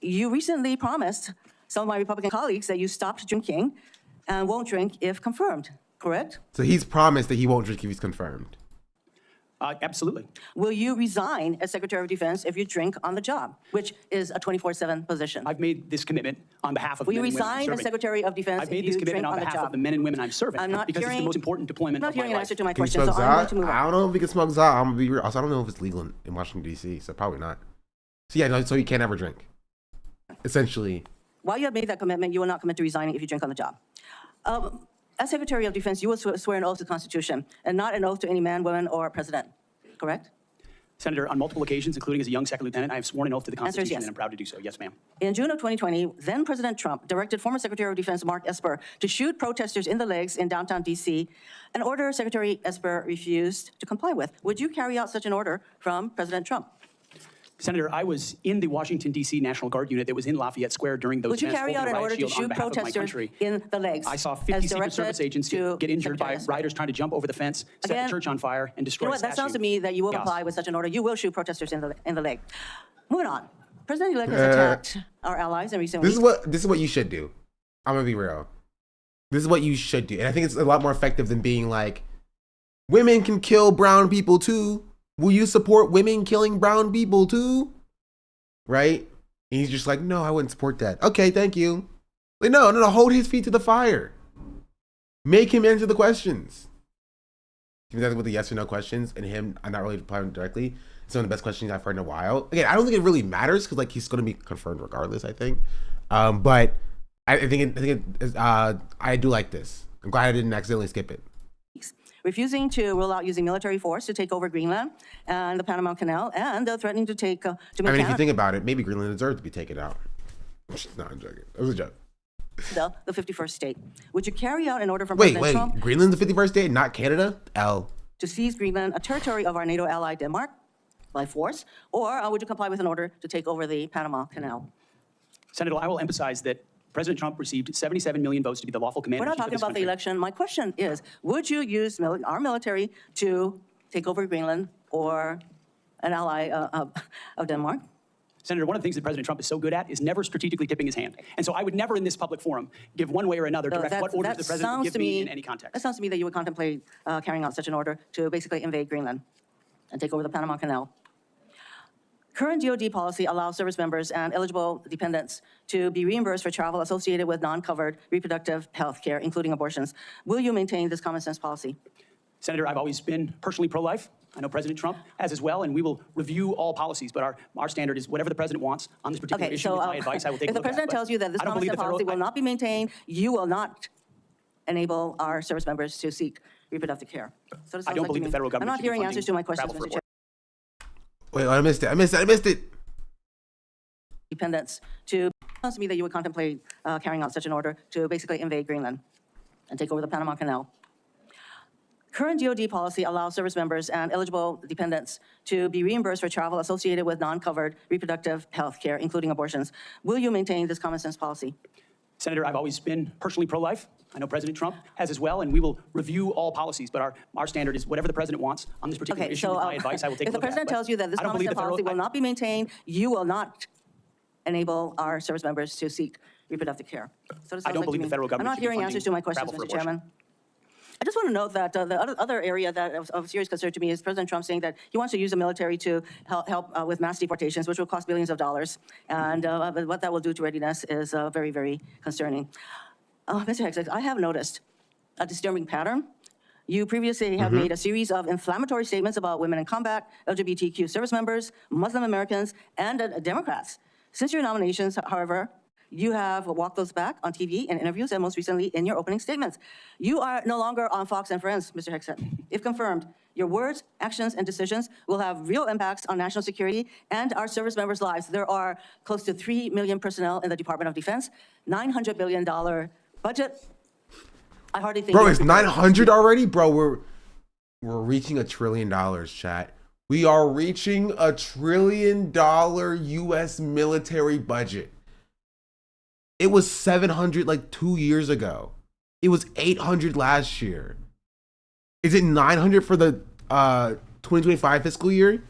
You recently promised some of my Republican colleagues that you stopped drinking and won't drink if confirmed, correct? So he's promised that he won't drink if he's confirmed. Absolutely. Will you resign as Secretary of Defense if you drink on the job, which is a 24/7 position? I've made this commitment on behalf of Will the you men and women I'm resign as serving. Secretary of Defense I've if made you this drink commitment on on the behalf of job? the men and women I'm serving I'm not because it's the hearing- most important deployment I'm not of my hearing an life. answer to my Can you question, smoke so I'm going to Zod? move I on. don't know if he can smoke Zod. I'm gonna be real. Also, I don't know if it's legal in Washington D.C. So probably not. So yeah, no, so he can't ever drink. Essentially, While you have made that commitment, you will not commit to resigning if you drink on the job. As Secretary of Defense, you will swear an oath to the Constitution and not an oath to any man, woman, or president, correct? Senator, on multiple occasions, including as a young second lieutenant, I have sworn an oath to the Answer is Constitution, yes. and I'm proud to do so. Yes, ma'am. In June of 2020, then President Trump directed former Secretary of Defense Mark Esper to shoot protesters in the legs in downtown D.C., an order Secretary Esper refused to comply with. Would you carry out such an order from President Trump? Senator, I was in the Washington, D.C. National Guard unit that was in Lafayette Square during those Would you events carry out holding an a order riot to shield on shoot behalf of my protesters country. in the legs? I saw as 50 Secret directed Service agents to get injured Secretary by Esper? rioters trying to jump over the fence, set Again, the church on fire, and You destroy know a what, that sounds statue. to me that you will Yes. comply with such an order. You will shoot protesters in the leg. Moving on. President-elect has attacked our allies in recent this weeks. is what you should do. I'm gonna be real. This is what you should do, and I think it's a lot more effective than being like, women can kill brown people too. Will you support women killing brown people too? Right? And he's just like, no, I wouldn't support that. Okay, thank you. Like, no, hold his feet to the fire. Make him answer the questions. Even that with the yes or no questions, and him, I'm not really replying directly. It's one of the best questions I've heard in a while. Again, I don't think it really matters because like he's going to be confirmed regardless. I think, but I do like this. I'm glad I didn't accidentally skip it. Refusing to rule out using military force to take over Greenland and the Panama Canal, and threatening to take to make I mean, if you Canada think about it, maybe Greenland deserves to be taken out. No, I'm joking. It was a joke. the 51st state. Would you carry out an order from Wait, President Trump Greenland's the 51st state, not Canada? to seize Greenland, a territory of our NATO ally Denmark, by force, or would you comply with an order to take over the Panama Canal? Senator, I will emphasize that President Trump received 77 million votes to be the lawful commander We're not in chief of talking this about the country. election. My question is, would you use our military to take over Greenland or an ally of Denmark? Senator, one of the things that President Trump is so good at is never strategically tipping his hand. And so I would never in this public forum give one way or another direct what orders the president would give me in any context. That sounds to me that you would contemplate carrying out such an order to basically invade Greenland and take over the Panama Canal. Current DoD policy allows service members and eligible dependents to be reimbursed for travel associated with non-covered reproductive health care, including abortions. Will you maintain this common sense policy? Senator, I've always been personally pro-life. I know President Trump has as well, and we will review all policies. But our standard is whatever the president wants on this particular Okay, issue. so With my advice, I will take if a the look at. president But tells you that this I don't common believe sense the federal- policy will not be maintained, you will not enable our service members to seek reproductive care. So it sounds I don't like to believe the me. federal government I'm not should be hearing funding answers to my questions, travel for Mr. Chair. Wait, I missed it. Dependents to, sounds to me that you would contemplate carrying out such an order to basically invade Greenland and take over the Panama Canal. Current DoD policy allows service members and eligible dependents to be reimbursed for travel associated with non-covered reproductive health care, including abortions. Will you maintain this common sense policy? Senator, I've always been personally pro-life. I know President Trump has as well, and we will review all policies, but our standard is whatever the president wants on this particular Okay, issue. so With my advice, I will take a if the look at it. president But tells you that this I don't common believe sense the federal- policy will not be maintained, you will not enable our service members to seek reproductive care. So it sounds I don't like to believe me. the federal government I'm not should be hearing funding answers to my questions, travel for Mr. Chairman. abortion. I just want to note that the other area that of serious concern to me is President Trump saying that he wants to use the military to help with mass deportations, which will cost billions of dollars. And what that will do to readiness is very, very concerning. Mr. Hegseth, I have noticed a disturbing pattern. You previously have made a series of inflammatory statements about women in combat, LGBTQ service members, Muslim Americans, and Democrats. Since your nominations, however, you have walked those back on TV and interviews, and most recently in your opening statements. You are no longer on Fox and Friends, Mr. Hegseth. If confirmed, your words, actions, and decisions will have real impacts on national security and our service members' lives. There are close to 3 million personnel in the Department of Defense, $900 billion budget. I hardly think— Bro, it's 900 already? Bro, we're reaching $1 trillion, chat. We are reaching $1 trillion U.S. military budget. It was 700 like 2 years ago. It was 800 last year. Is it 900 for the 2025 fiscal year?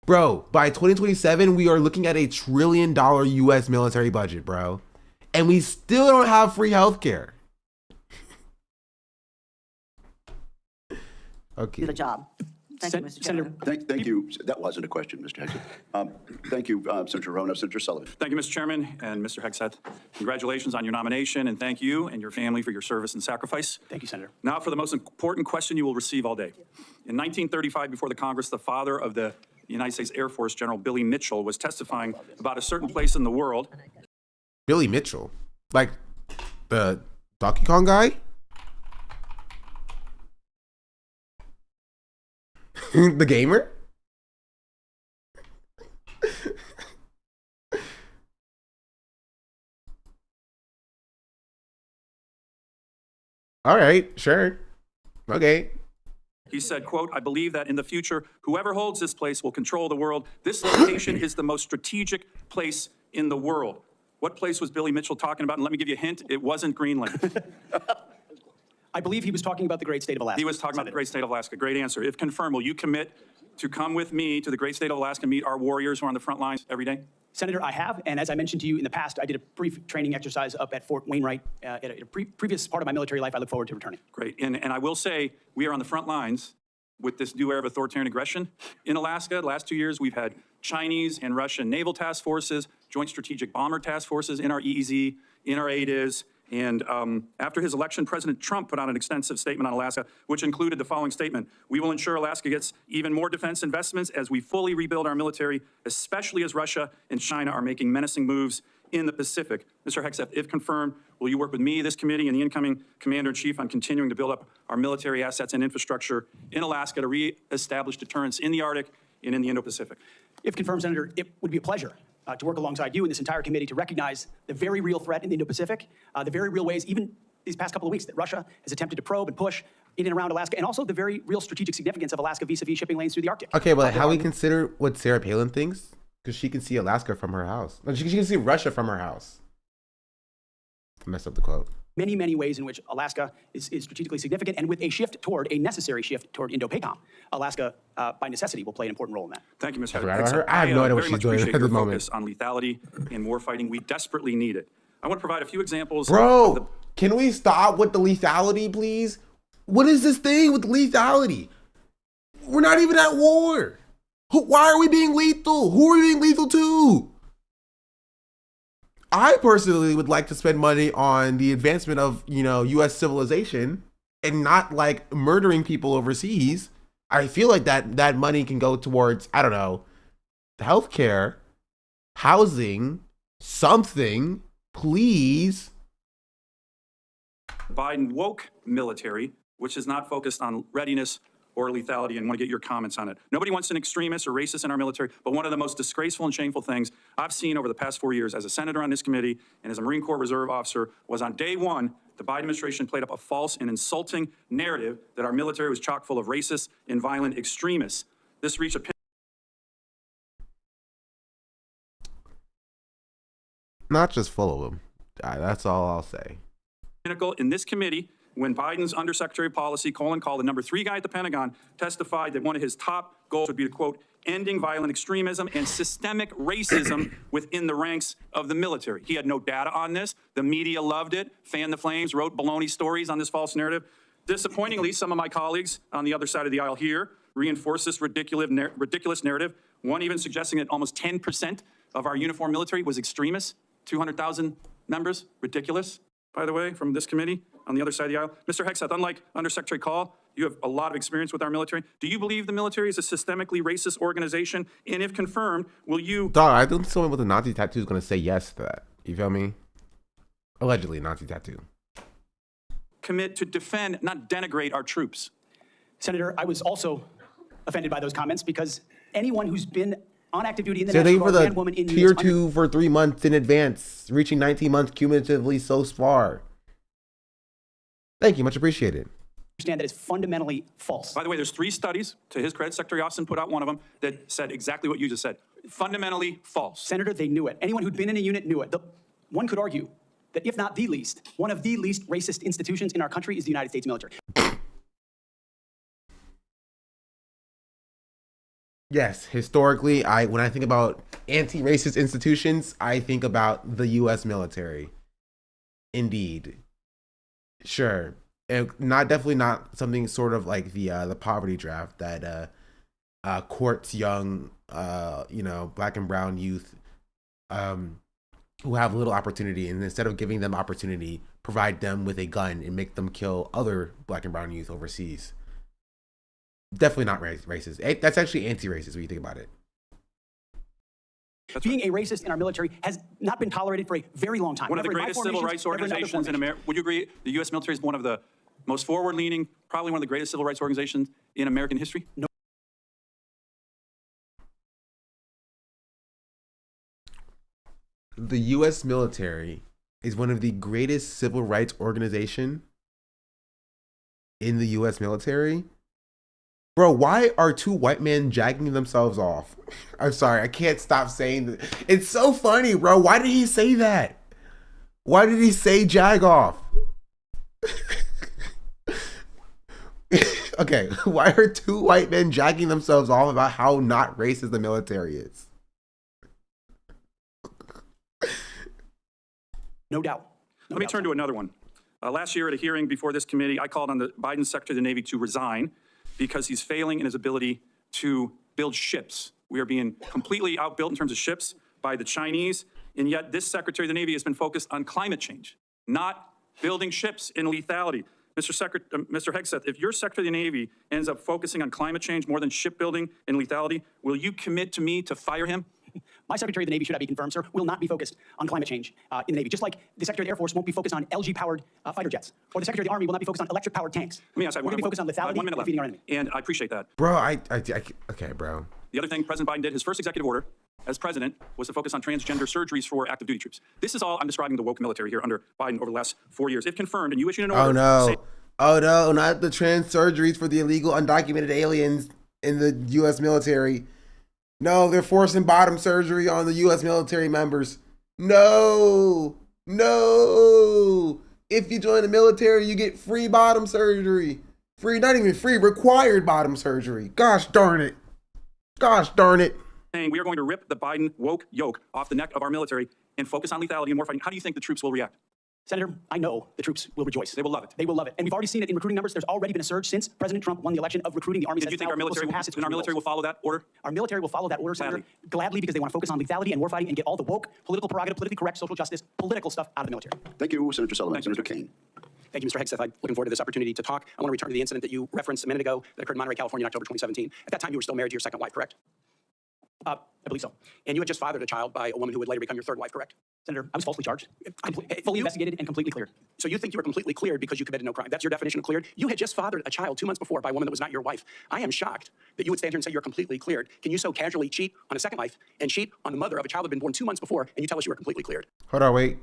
Bro, by 2027, we are looking at $1 trillion U.S. military budget, bro. And we still don't have free healthcare. Okay. Do the job. Thank you, Mr. Chairman. Thank you. That wasn't a question, Mr. Hegseth. Thank you, Senator Rona. Senator Sullivan. Thank you, Mr. Chairman and Mr. Hegseth. Congratulations on your nomination, and thank you and your family for your service and sacrifice. Thank you, Senator. Now for the most important question you will receive all day. In 1935, before the Congress, the father of the United States Air Force, General Billy Mitchell, was testifying about a certain place in the world. Billy Mitchell? Like the Donkey Kong guy? The gamer? All right, sure. Okay. He said, quote, "I believe that in the future, whoever holds this place will control the world. This location is the most strategic place in the world." What place was Billy Mitchell talking about? And let me give you a hint, it wasn't Greenland. I believe he was talking about the great state of Alaska. He was talking about the great state of Alaska. Great answer. If confirmed, will you commit to come with me to the great state of Alaska and meet our warriors who are on the front lines every day? Senator, I have, and as I mentioned to you in the past, I did a brief training exercise up at Fort Wainwright at a previous part of my military life. I look forward to returning. Great. And I will say, we are on the front lines with this new era of authoritarian aggression. In Alaska, the last 2 years, we've had Chinese and Russian naval task forces, joint strategic bomber task forces in our EEZ, in our ADIZ. And after his election, President Trump put out an extensive statement on Alaska, which included the following statement: "We will ensure Alaska gets even more defense investments as we fully rebuild our military, especially as Russia and China are making menacing moves in the Pacific." Mr. Hegseth, if confirmed, will you work with me, this committee, and the incoming Commander-in-Chief on continuing to build up our military assets and infrastructure in Alaska to reestablish deterrence in the Arctic and in the Indo-Pacific? If confirmed, Senator, it would be a pleasure to work alongside you and this entire committee to recognize the very real threat in the Indo-Pacific, the very real ways, even these past couple of weeks, that Russia has attempted to probe and push in and around Alaska, and also the very real strategic significance of Alaska vis-a-vis shipping lanes through the Arctic. Okay, but how we consider what Sarah Palin thinks? Because she can see Alaska from her house. She can see Russia from her house. I messed up the quote. Many, many ways in which Alaska is strategically significant, and with a necessary shift toward Indo-PACOM, Alaska, by necessity, will play an important role in that. Thank you, Mr. I forgot about her. I have no idea what she's doing at the moment. On lethality and warfighting, we desperately need it. I want to provide a few examples. Bro, can we stop with the lethality, please? What is this thing with lethality? We're not even at war. Why are we being lethal? Who are we being lethal to? I personally would like to spend money on the advancement of, U.S. civilization and not like murdering people overseas. I feel like that money can go towards, I don't know, healthcare, housing, something, please. Biden woke military, which is not focused on readiness or lethality and want to get your comments on it. Nobody wants an extremist or racist in our military, but one of the most disgraceful and shameful things I've seen over the past 4 years as a senator on this committee and as a Marine Corps Reserve officer was on day one, the Biden administration played up a false and insulting narrative that our military was chock full of racist and violent extremists. This reached a Not just full of them. That's all I'll say. pinnacle in this committee when Biden's Undersecretary of Policy, Colin Kahl, the number 3 guy at the Pentagon, testified that one of his top goals would be to, quote, ending violent extremism and systemic racism within the ranks of the military. He had no data on this. The media loved it, fanned the flames, wrote baloney stories on this false narrative. Disappointingly, some of my colleagues on the other side of the aisle here reinforced this ridiculous narrative, one even suggesting that almost 10% of our uniformed military was extremists, 200,000 members, ridiculous, by the way, from this committee on the other side of the aisle. Mr. Hegseth, unlike Undersecretary Kahl, you have a lot of experience with our military. Do you believe the military is a systemically racist organization? And if confirmed, will you... Dog, I think someone with a Nazi tattoo is going to say yes to that. You feel me? Allegedly a Nazi tattoo. ...commit to defend, not denigrate our troops? Senator, I was also offended by those comments because anyone who's been on active duty in the So National thank you for Guard, man, the woman in tier units 2 for 3 months in advance, reaching 19 months cumulatively so far. Thank you, much appreciated. Understand that is fundamentally false. By the way, there's 3 studies, to his credit, Secretary Austin put out one of them, that said exactly what you just said. Fundamentally false. Senator, they knew it. Anyone who'd been in a unit knew it. One could argue that if not the least, one of the least racist institutions in our country is the United States military. Yes, historically, when I think about anti-racist institutions, I think about the U.S. military. Indeed. Sure. And definitely not something sort of like the poverty draft that courts young, black and brown youth who have little opportunity, and instead of giving them opportunity, provide them with a gun and make them kill other black and brown youth overseas. Definitely not racist. That's actually anti-racist when you think about it. Being a racist in our military has not been tolerated for a very long time. One of the greatest civil rights organizations in America. Would you agree the U.S. military is one of the most forward-leaning, probably one of the greatest civil rights organizations in American history? No. The U.S. military is one of the greatest civil rights organization in the U.S. military. Bro, why are 2 white men jacking themselves off? I'm sorry, I can't stop saying that. It's so funny, bro. Why did he say that? Why did he say jag off? Okay, why are 2 white men jacking themselves off about how not racist the military is? No doubt. Let me turn to another one. Last year at a hearing before this committee, I called on the Biden Secretary of the Navy to resign because he's failing in his ability to build ships. We are being completely outbuilt in terms of ships by the Chinese, and yet this Secretary of the Navy has been focused on climate change, not building ships in lethality. Mr. Hegseth, if your Secretary of the Navy ends up focusing on climate change more than shipbuilding and lethality, will you commit to me to fire him? My Secretary of the Navy, should I be confirmed, sir, will not be focused on climate change in the Navy, just like the Secretary of the Air Force won't be focused on LG-powered fighter jets, or the Secretary of the Army will not be focused on electric-powered tanks. Let me ask you, we're going to be focused on lethality and defeating our enemy. And I appreciate that. Bro, okay, bro. The other thing President Biden did, his first executive order as president, was to focus on transgender surgeries for active duty troops. This is all, I'm describing the woke military here under Biden over the last 4 years. If confirmed, and you issued an order... Oh no, not the trans surgeries for the illegal undocumented aliens in the U.S. military. No, they're forcing bottom surgery on the U.S. military members. No. If you join the military, you get free bottom surgery. Free, not even free, required bottom surgery. Gosh darn it. Saying we are going to rip the Biden woke yoke off the neck of our military and focus on lethality and warfighting. How do you think the troops will react? Senator, I know the troops will rejoice. They will love it. They will love it. And we've already seen it in recruiting numbers. There's already been a surge since President Trump won the election of recruiting the Army. Do you think our military will follow that order? Our military will follow that order, Senator, gladly, because they want to focus on lethality and warfighting and get all the woke, political prerogative, politically correct, social justice, political stuff out of the military. Thank you, Senator Sullivan. Senator Kaine. Thank you, Mr. Hegseth. I'm looking forward to this opportunity to talk. I want to return to the incident that you referenced a minute ago that occurred in Monterey, California in October 2017. At that time, you were still married to your second wife, correct? I believe so. And you had just fathered a child by a woman who would later become your third wife, correct? Senator, I was falsely charged, Hey, fully you- investigated and completely cleared. So you think you were completely cleared because you committed no crime. That's your definition of cleared? You had just fathered a child 2 months before by a woman that was not your wife. I am shocked that you would stand here and say you're completely cleared. Can you so casually cheat on a second wife and cheat on the mother of a child that had been born 2 months before, and you tell us you were completely cleared? Hold on, wait.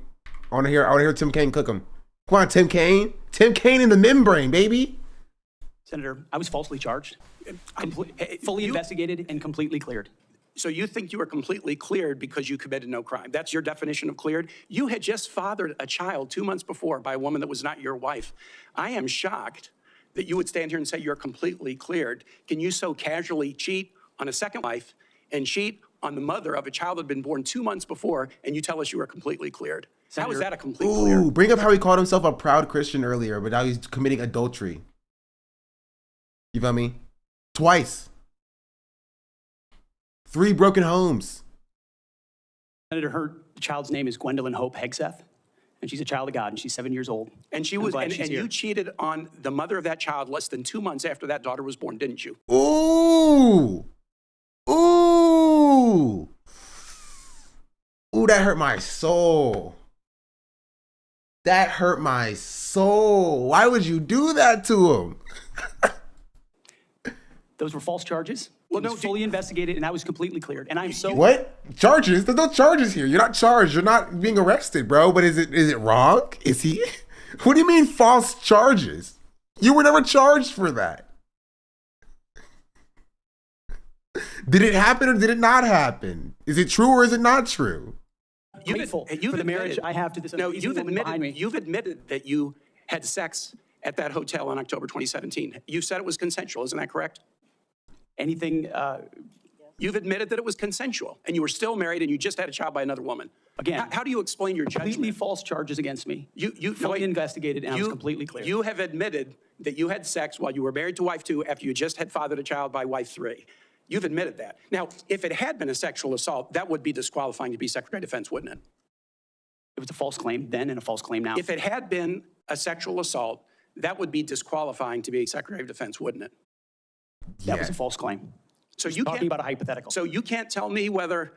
I want to hear Tim Kaine cook him. Come on, Tim Kaine. Tim Kaine in the membrane, baby. Senator, I was falsely charged, fully investigated and completely cleared. So you think you were completely cleared because you committed no crime. That's your definition of cleared? You had just fathered a child 2 months before by a woman that was not your wife. I am shocked that you would stand here and say you're completely cleared. Can you so casually cheat on a second wife and cheat on the mother of a child that had been born 2 months before, and you tell us you were completely cleared? How is that a complete clear? Ooh, bring up how he called himself a proud Christian earlier, but now he's committing adultery. You feel me? Twice. 3 broken homes. Senator, her child's name is Gwendolyn Hope Hegseth, and she's a child of God, and she's 7 years old. And she was, and you cheated on the mother of that child less than 2 months after that daughter was born, didn't you? Ooh. Ooh. Ooh, that hurt my soul. That hurt my soul. Why would you do that to him? Those were false charges. Well, It was fully investigated, and I was completely cleared. And I'm so What? Charges? There's no charges here. You're not charged. You're not being arrested, bro. But is it wrong? Is he? What do you mean false charges? You were never charged for that. Did it happen or did it not happen? Is it true or is it not true? grateful for the marriage I have to this amazing woman behind me. You've admitted that you had sex at that hotel in October 2017. You said it was consensual, isn't that correct? Anything, You've admitted that it was consensual, and you were still married, and you just had a child by another woman. Again, How do you explain your judgment? completely false charges against me. You fully investigated, and I was completely clear. You have admitted that you had sex while you were married to wife 2 after you just had fathered a child by wife 3. You've admitted that. Now, if it had been a sexual assault, that would be disqualifying to be Secretary of Defense, wouldn't it? It was a false claim then and a false claim now. If it had been a sexual assault, that would be disqualifying to be Secretary of Defense, wouldn't it? That was a false claim. So You're talking about a hypothetical. So you can't tell me whether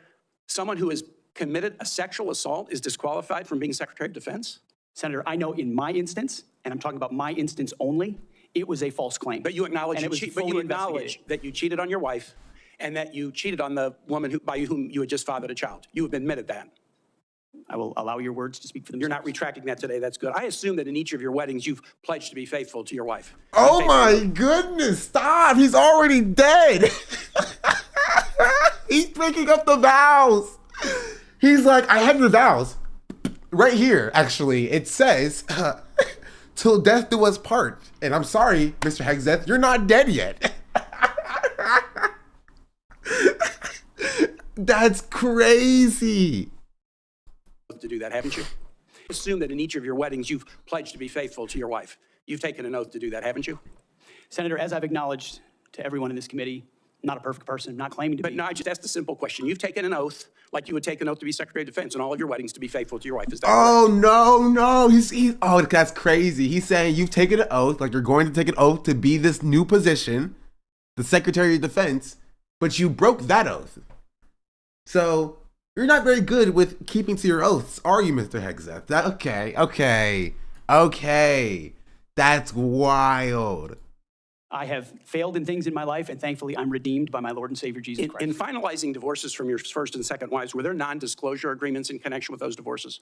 someone who has committed a sexual assault is disqualified from being Secretary of Defense? Senator, I know in my instance, and I'm talking about my instance only, it was a false claim. But you acknowledge, and it was but fully you acknowledge investigated. that you cheated on your wife and that you cheated on the woman by whom you had just fathered a child. You have admitted that. I will allow your words to speak for themselves. You're not retracting that today. That's good. I assume that in each of your weddings, you've pledged to be faithful to your wife. Oh my goodness, stop. He's already dead. He's picking up the vows. He's like, I have your vows. Right here, actually, it says, till death do us part. And I'm sorry, Mr. Hegseth, you're not dead yet. That's crazy. To do that, haven't you? Assume that in each of your weddings, you've pledged to be faithful to your wife. You've taken an oath to do that, haven't you? Senator, as I've acknowledged to everyone in this committee, not a perfect person, not claiming to But be. no, I just asked a simple question. You've taken an oath, like you would take an oath to be Secretary of Defense in all of your weddings to be faithful to your wife. Is that Oh, no. Oh, that's crazy. He's saying you've taken an oath, like you're going to take an oath to be this new position, the Secretary of Defense, but you broke that oath. So you're not very good with keeping to your oaths, are you, Mr. Hegseth? Okay. That's wild. I have failed in things in my life, and thankfully I'm redeemed by my Lord and Savior Jesus Christ. In finalizing divorces from your first and second wives, were there non-disclosure agreements in connection with those divorces?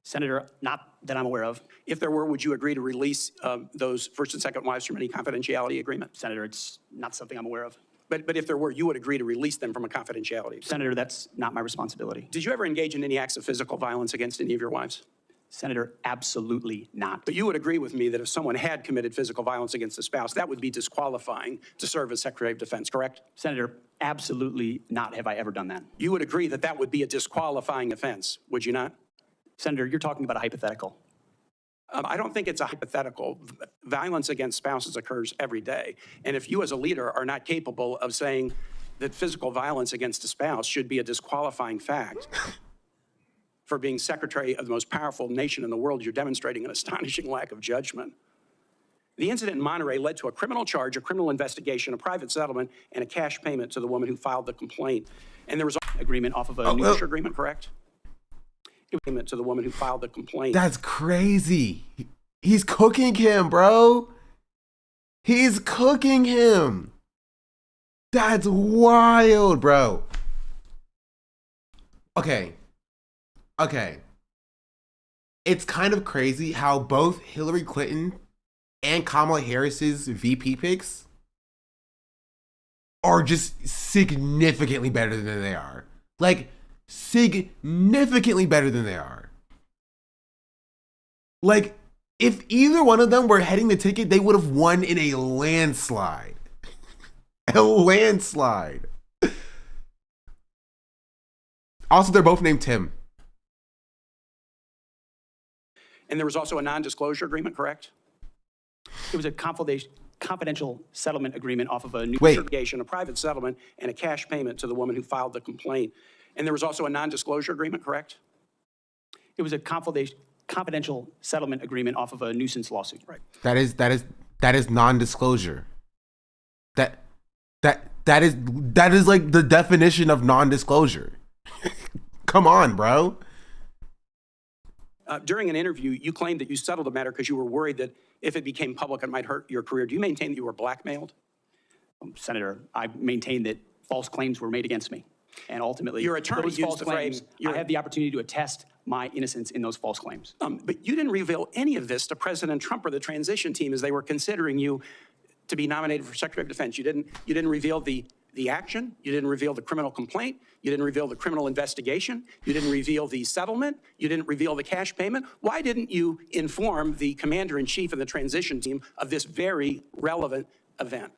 Senator, not that I'm aware of. If there were, would you agree to release those first and second wives from any confidentiality agreement? Senator, it's not something I'm aware of. But if there were, you would agree to release them from a confidentiality? Senator, that's not my responsibility. Did you ever engage in any acts of physical violence against any of your wives? Senator, absolutely not. But you would agree with me that if someone had committed physical violence against a spouse, that would be disqualifying to serve as Secretary of Defense, correct? Senator, absolutely not have I ever done that. You would agree that that would be a disqualifying offense, would you not? Senator, you're talking about a hypothetical. I don't think it's a hypothetical. Violence against spouses occurs every day. And if you as a leader are not capable of saying that physical violence against a spouse should be a disqualifying fact for being secretary of the most powerful nation in the world, you're demonstrating an astonishing lack of judgment. The incident in Monterey led to a criminal charge, a criminal investigation, a private settlement, and a cash payment to the woman who filed the complaint. And there was an agreement off of a New Hampshire agreement, correct? Payment to the woman who filed the complaint. That's crazy. He's cooking him, bro. He's cooking him. That's wild, bro. Okay. It's kind of crazy how both Hillary Clinton and Kamala Harris's VP picks are just significantly better than they are. Like, significantly better than they are. Like, if either one of them were heading the ticket, they would have won in a landslide. A landslide. Also, they're both named Tim. And there was also a non-disclosure agreement, correct? It was a confidential settlement agreement off of a new Investigation, a private settlement, and a cash payment to the woman who filed the complaint. And there was also a non-disclosure agreement, correct? It was a confidential settlement agreement off of a nuisance lawsuit. Right. That is non-disclosure. That is like the definition of non-disclosure. Come on, bro. During an interview, you claimed that you settled the matter because you were worried that if it became public, it might hurt your career. Do you maintain that you were blackmailed? Senator, I maintain that false claims were made against me. And ultimately, Your attorney those used false the claims, phrase, I have the opportunity to attest my innocence in those false claims. But you didn't reveal any of this to President Trump or the transition team as they were considering you to be nominated for Secretary of Defense. You didn't reveal the action. You didn't reveal the criminal complaint. You didn't reveal the criminal investigation. You didn't reveal the settlement. You didn't reveal the cash payment. Why didn't you inform the commander-in-chief and the transition team of this very relevant event?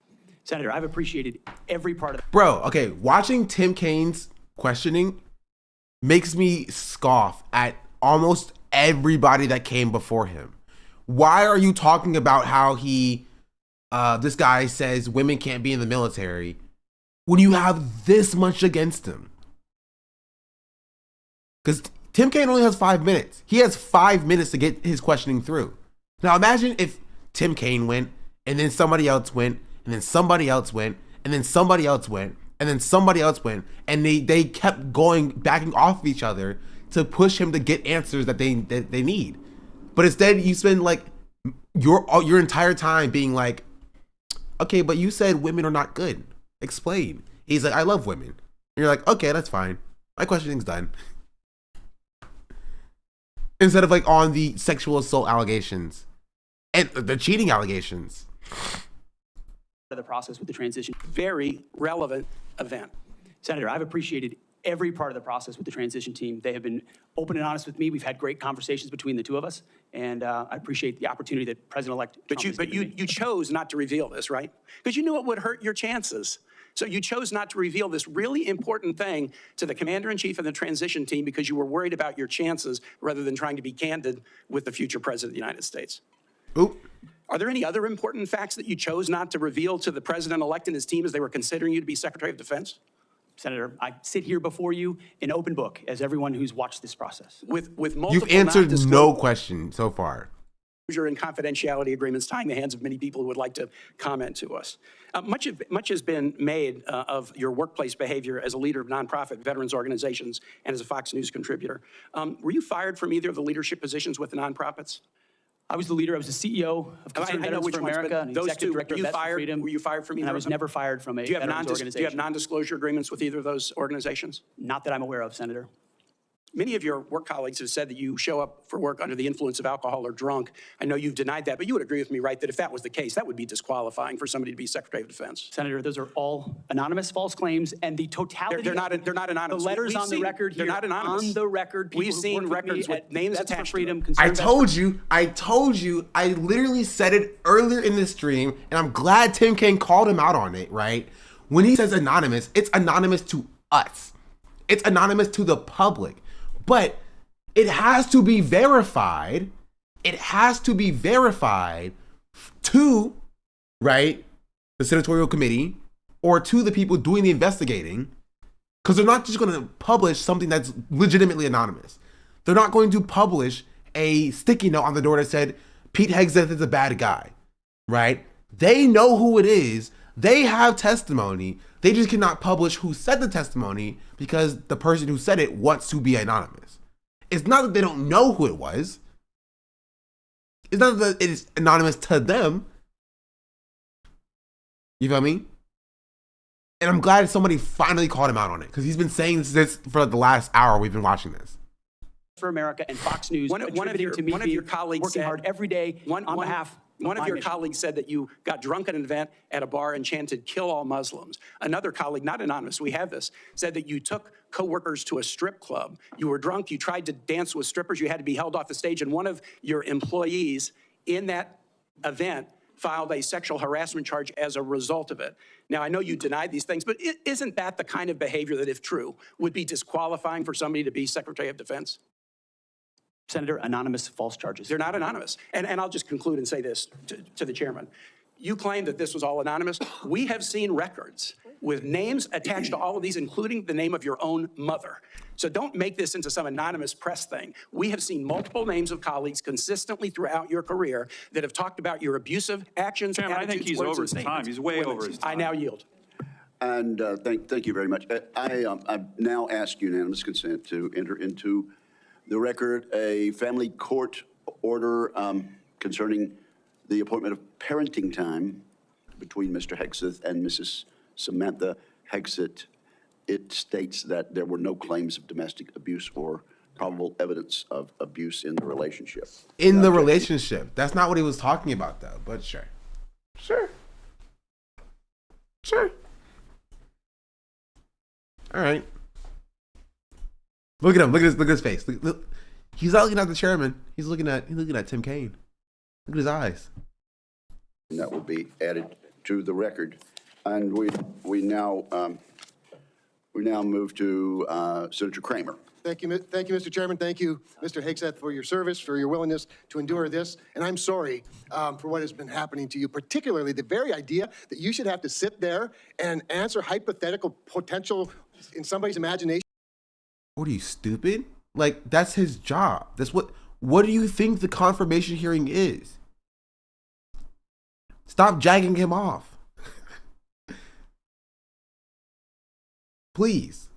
Senator, I've appreciated every part of it. Bro, okay, watching Tim Kaine's questioning makes me scoff at almost everybody that came before him. Why are you talking about how this guy says women can't be in the military when you have this much against him? Because Tim Kaine only has 5 minutes. He has 5 minutes to get his questioning through. Now imagine if Tim Kaine went, and then somebody else went, and then somebody else went, and then somebody else went, and then somebody else went, and they kept backing off of each other to push him to get answers that they need. But instead, you spend like your entire time being like, okay, but you said women are not good. Explain. He's like, I love women. And you're like, okay, that's fine. My questioning's done. Instead of like on the sexual assault allegations and the cheating allegations. The process with the transition. Very relevant event. Senator, I've appreciated every part of the process with the transition team. They have been open and honest with me. We've had great conversations between the two of us, and I appreciate the opportunity that President-elect Trump has given me. You chose not to reveal this, right? Because you knew it would hurt your chances. So you chose not to reveal this really important thing to the commander-in-chief and the transition team because you were worried about your chances rather than trying to be candid with the future president of the United States. Oop. Are there any other important facts that you chose not to reveal to the president-elect and his team as they were considering you to be Secretary of Defense? Senator, I sit here before you an open book, as everyone who's watched this process. With multiple You've answered no question so far. And confidentiality agreements tying the hands of many people who would like to comment to us. Much has been made of your workplace behavior as a leader of nonprofit veterans organizations and as a Fox News contributor. Were you fired from either of the leadership positions with the nonprofits? I was the leader. I was the CEO of Concerned Veterans for America, and those executive two, director of Vets for Freedom. Were you fired from either and I of was them? never fired from a veterans organization. Do you have non-disclosure agreements with either of those organizations? Not that I'm aware of, Senator. Many of your work colleagues have said that you show up for work under the influence of alcohol or drunk. I know you've denied that, but you would agree with me, right, that if that was the case, that would be disqualifying for somebody to be Secretary of Defense. Senator, those are all anonymous false claims, and the totality They're not anonymous. The letters on the record here. They're not anonymous. On the record, We've seen records with names attached to them. I told you. I literally said it earlier in this stream, and I'm glad Tim Kaine called him out on it, right? When he says anonymous, it's anonymous to us. It's anonymous to the public. But it has to be verified. It has to be verified to, right, the senatorial committee or to the people doing the investigating, because they're not just going to publish something that's legitimately anonymous. They're not going to publish a sticky note on the door that said, Pete Hegseth is a bad guy, right? They know who it is. They have testimony. They just cannot publish who said the testimony because the person who said it wants to be anonymous. It's not that they don't know who it was. It's not that it is anonymous to them. You feel me? And I'm glad somebody finally called him out on it because he's been saying this for the last hour we've been watching this. For America and Fox News One of your colleagues working said, hard every day on behalf of One of my your mission. colleagues said that you got drunk at an event at a bar and chanted, "Kill all Muslims." Another colleague, not anonymous, we have this, said that you took coworkers to a strip club. You were drunk, you tried to dance with strippers, you had to be held off the stage, and one of your employees in that event filed a sexual harassment charge as a result of it. Now, I know you denied these things, but isn't that the kind of behavior that, if true, would be disqualifying for somebody to be Secretary of Defense? Senator, anonymous false charges. They're not anonymous. And I'll just conclude and say this to the chairman. You claim that this was all anonymous. We have seen records with names attached to all of these, including the name of your own mother. So don't make this into some anonymous press thing. We have seen multiple names of colleagues consistently throughout your career that have talked about your abusive actions, Chairman, I think attitudes, he's words, over and his time. statements. He's way over his time. I now yield. And thank you very much. I now ask unanimous consent to enter into the record a family court order concerning the appointment of parenting time between Mr. Hegseth and Mrs. Samantha Hegseth. It states that there were no claims of domestic abuse or probable evidence of abuse in the relationship. In the relationship. That's not what he was talking about, though, but sure. Sure. Sure. All right. Look at him. Look at his face. Look. He's not looking at the chairman. He's looking at Tim Kaine. Look at his eyes. And that will be added to the record. And we now move to Senator Kramer. Thank you, Mr. Chairman. Thank you, Mr. Hegseth, for your service, for your willingness to endure this. And I'm sorry for what has been happening to you, particularly the very idea that you should have to sit there and answer hypothetical potential in somebody's imagination. What are you, stupid? Like, that's his job. That's what do you think the confirmation hearing is? Stop jagging him off. Please.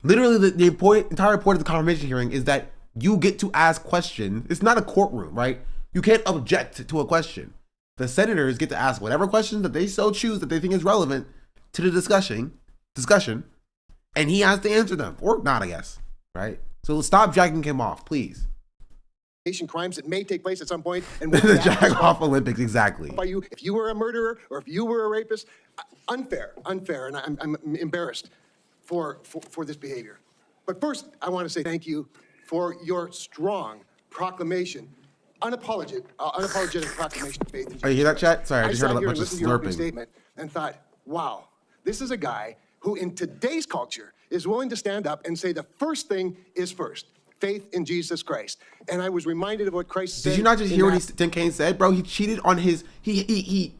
Literally, the entire point of the confirmation hearing is that you get to ask questions. It's not a courtroom, right? You can't object to a question. The senators get to ask whatever questions that they so choose that they think is relevant to the discussion, and he has to answer them, or not, I guess, right? So stop jacking him off, please. Crimes that may take place at some point. And The jag off Olympics, exactly. By you, if you were a murderer or if you were a rapist, unfair, and I'm embarrassed for this behavior. But first, I want to say thank you for your strong proclamation, unapologetic proclamation of faith in Jesus. Oh, you hear that, chat? Sorry, I just heard a sat here bunch and of listened to your opening slurping. statement and thought, wow, this is a guy who in today's culture is willing to stand up and say the first thing is first. Faith in Jesus Christ. And I was reminded of what Christ said. Did you not just hear what Tim Kaine said, bro? He cheated on his, he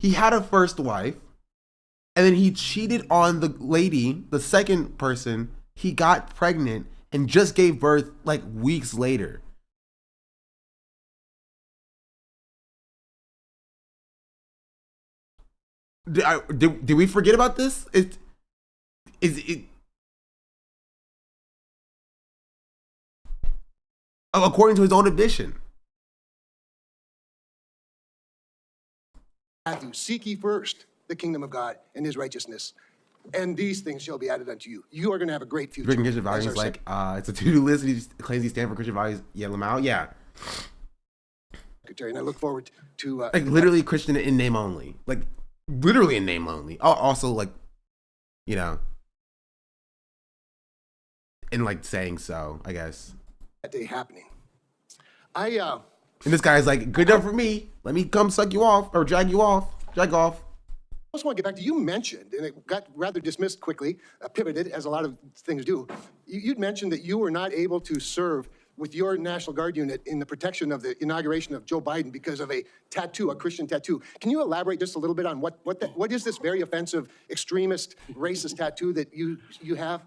had a first wife, and then he cheated on the lady, the second person. He got pregnant and just gave birth like weeks later. Did we forget about this? According to his own admission. Matthew, seek ye first the kingdom of God and his righteousness, and these things shall be added unto you. You are going to have a great future. Drinking Christian values, like, it's a to-do list. He claims he stands for Christian values. Yell them out. Yeah. Secretary, and I look forward to... like, literally Christian in name only. Like, literally in name only. Also, like, you know, in, like, saying so, I guess. That day happening. And this guy's like, good enough for me. Let me come suck you off or drag off. I also want to get back to, you mentioned, and it got rather dismissed quickly, pivoted, as a lot of things do. You'd mentioned that you were not able to serve with your National Guard unit in the protection of the inauguration of Joe Biden because of a tattoo, a Christian tattoo. Can you elaborate just a little bit on what is this very offensive, extremist, racist tattoo that you have?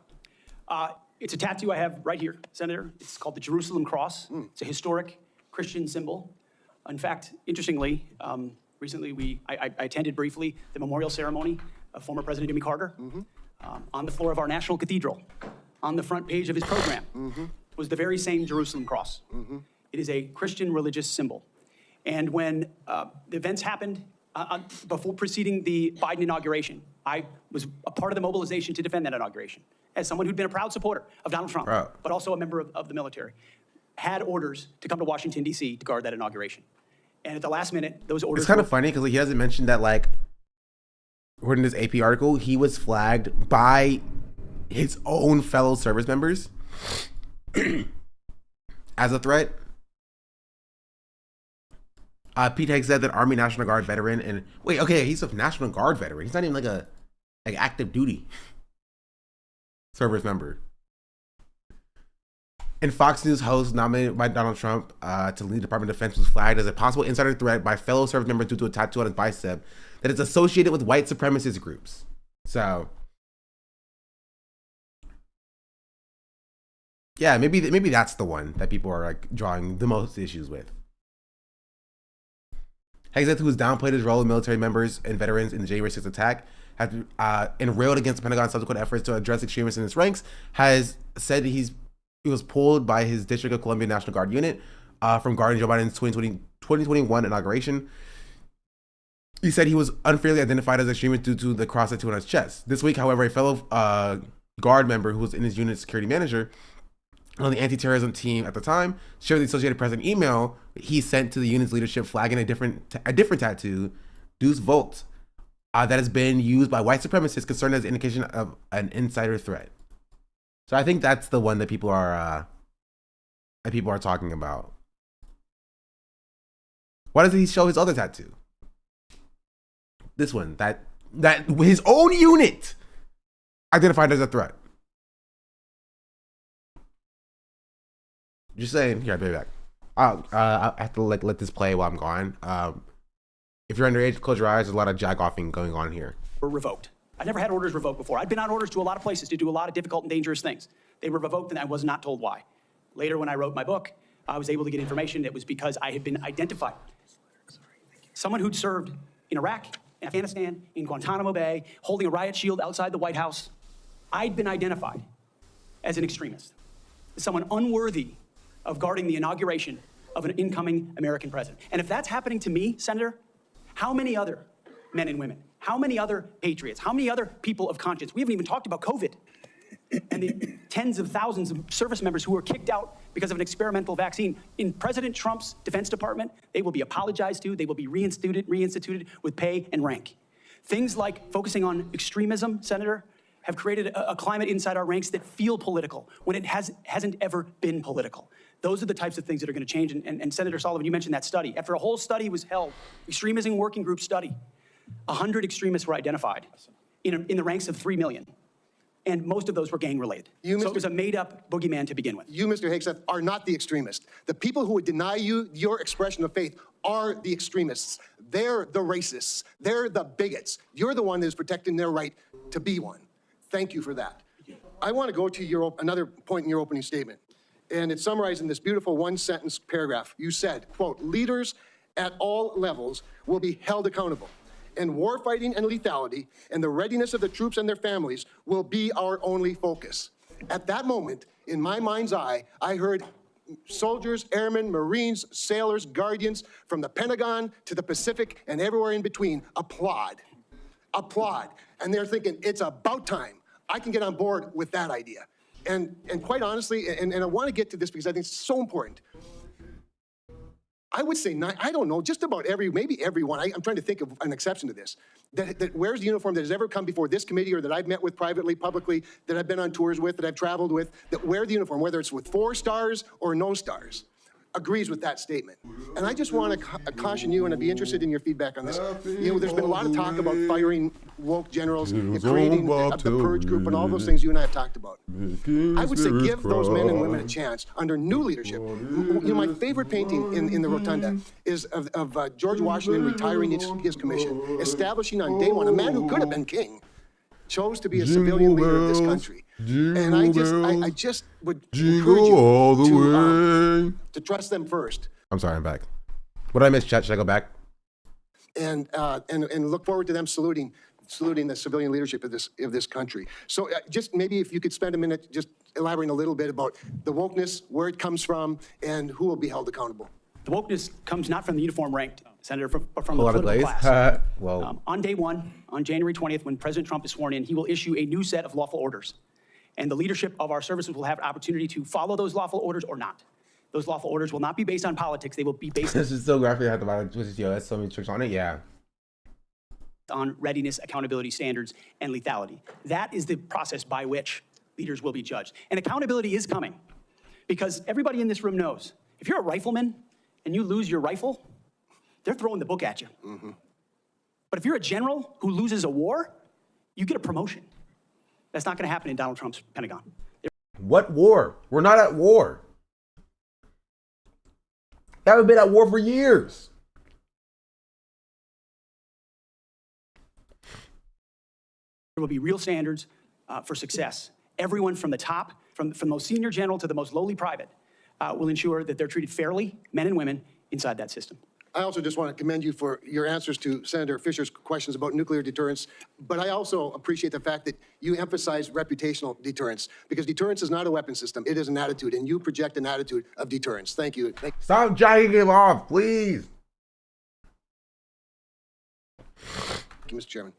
It's a tattoo I have right here, Senator. It's called the Jerusalem Cross. It's a historic Christian symbol. In fact, interestingly, recently I attended briefly the memorial ceremony of former President Jimmy Carter. On the floor of our national cathedral, on the front page of his program, was the very same Jerusalem cross. It is a Christian religious symbol. And when the events happened before preceding the Biden inauguration, I was a part of the mobilization to defend that inauguration as someone who'd been a proud supporter of Donald Trump, but also a member of the military. Had orders to come to Washington, D.C. to guard that inauguration. And at the last minute, those orders— It's kind of funny because he hasn't mentioned that, like, according to this AP article, he was flagged by his own fellow service members as a threat. Pete Hegseth said that Army National Guard veteran and he's a National Guard veteran. He's not even like active duty service member. And Fox News host nominated by Donald Trump to lead the Department of Defense was flagged as a possible insider threat by fellow service members due to a tattoo on his bicep that is associated with white supremacist groups. So, yeah, maybe that's the one that people are like drawing the most issues with. Hegseth, who has downplayed his role with military members and veterans in the January 6th attack, has and railed against the Pentagon's subsequent efforts to address extremists in its ranks, has said he was pulled by his District of Columbia National Guard unit from guarding Joe Biden's 2021 inauguration. He said he was unfairly identified as an extremist due to the cross tattoo on his chest. This week, however, a fellow guard member who was in his unit's security manager on the anti-terrorism team at the time shared the Associated Press an email he sent to the unit's leadership flagging a different tattoo, Deuce Volt, that has been used by white supremacists concerned as an indication of an insider threat. So I think that's the one that people are talking about. Why doesn't he show his other tattoo? This one, that his own unit identified as a threat. Just saying. Here, I'll be back. I have to let this play while I'm gone. If you're underage, close your eyes. There's a lot of jack-offing going on here. Were revoked. I never had orders revoked before. I'd been on orders to a lot of places to do a lot of difficult and dangerous things. They were revoked, and I was not told why. Later, when I wrote my book, I was able to get information that was because I had been identified. Someone who'd served in Iraq, in Afghanistan, in Guantanamo Bay, holding a riot shield outside the White House. I'd been identified as an extremist, as someone unworthy of guarding the inauguration of an incoming American president. And if that's happening to me, Senator, how many other men and women, how many other patriots, how many other people of conscience? We haven't even talked about COVID and the tens of thousands of service members who were kicked out because of an experimental vaccine. In President Trump's Defense Department, they will be apologized to, they will be reinstituted with pay and rank. Things like focusing on extremism, Senator, have created a climate inside our ranks that feel political when it hasn't ever been political. Those are the types of things that are going to change. And Senator Sullivan, you mentioned that study. After a whole study was held, extremism working group study, 100 extremists were identified in the ranks of 3 million. And most of those were gang-related. So it was a made-up boogeyman to begin with. You, Mr. Hegseth, are not the extremist. The people who would deny you your expression of faith are the extremists. They're the racists. They're the bigots. You're the one that is protecting their right to be one. Thank you for that. I want to go to another point in your opening statement. And it's summarized in this beautiful one-sentence paragraph. You said, quote, leaders at all levels will be held accountable. And warfighting and lethality and the readiness of the troops and their families will be our only focus. At that moment, in my mind's eye, I heard soldiers, airmen, Marines, sailors, guardians, from the Pentagon to the Pacific and everywhere in between applaud. And they're thinking, it's about time. I can get on board with that idea. And quite honestly, and I want to get to this because I think it's so important. I would say, I don't know, just about maybe everyone, I'm trying to think of an exception to this, that wears the uniform that has ever come before this committee or that I've met with privately, publicly, that I've been on tours with, that I've traveled with, that wear the uniform, whether it's with 4 stars or no stars, agrees with that statement. And I just want to caution you, and I'd be interested in your feedback on this. You know, there's been a lot of talk about firing woke generals and creating the purge group and all those things you and I have talked about. I would say give those men and women a chance under new leadership. You know, my favorite painting in the Rotunda is of George Washington retiring his commission, establishing on day one, a man who could have been king, chose to be a civilian leader of this country. And I just would encourage you to trust them first. I'm sorry, I'm back. What did I miss, chat? Should I go back? And look forward to them saluting the civilian leadership of this country. So just maybe if you could spend a minute just elaborating a little bit about the wokeness, where it comes from, and who will be held accountable. The wokeness comes not from the uniform ranked, Senator, but from A the lot of political glaze. class. Well, On day one, on January 20th, when President Trump is sworn in, he will issue a new set of lawful orders. And the leadership of our services will have an opportunity to follow those lawful orders or not. Those lawful orders will not be based on politics. They will be based this is so graphic. I have to buy yo, that's so many tricks on it. Yeah. on readiness, accountability standards, and lethality. That is the process by which leaders will be judged. And accountability is coming because everybody in this room knows if you're a rifleman and you lose your rifle, they're throwing the book at you. But if you're a general who loses a war, you get a promotion. That's not going to happen in Donald Trump's Pentagon. What war? We're not at war. Haven't been at war for years. There will be real standards for success. Everyone from the top, from the most senior general to the most lowly private, will ensure that they're treated fairly, men and women, inside that system. I also just want to commend you for your answers to Senator Fisher's questions about nuclear deterrence, but I also appreciate the fact that you emphasize reputational deterrence, because deterrence is not a weapon system, it is an attitude, and you project an attitude of deterrence. Thank you. Stop jacking him off, please. Thank you, Mr. Chairman.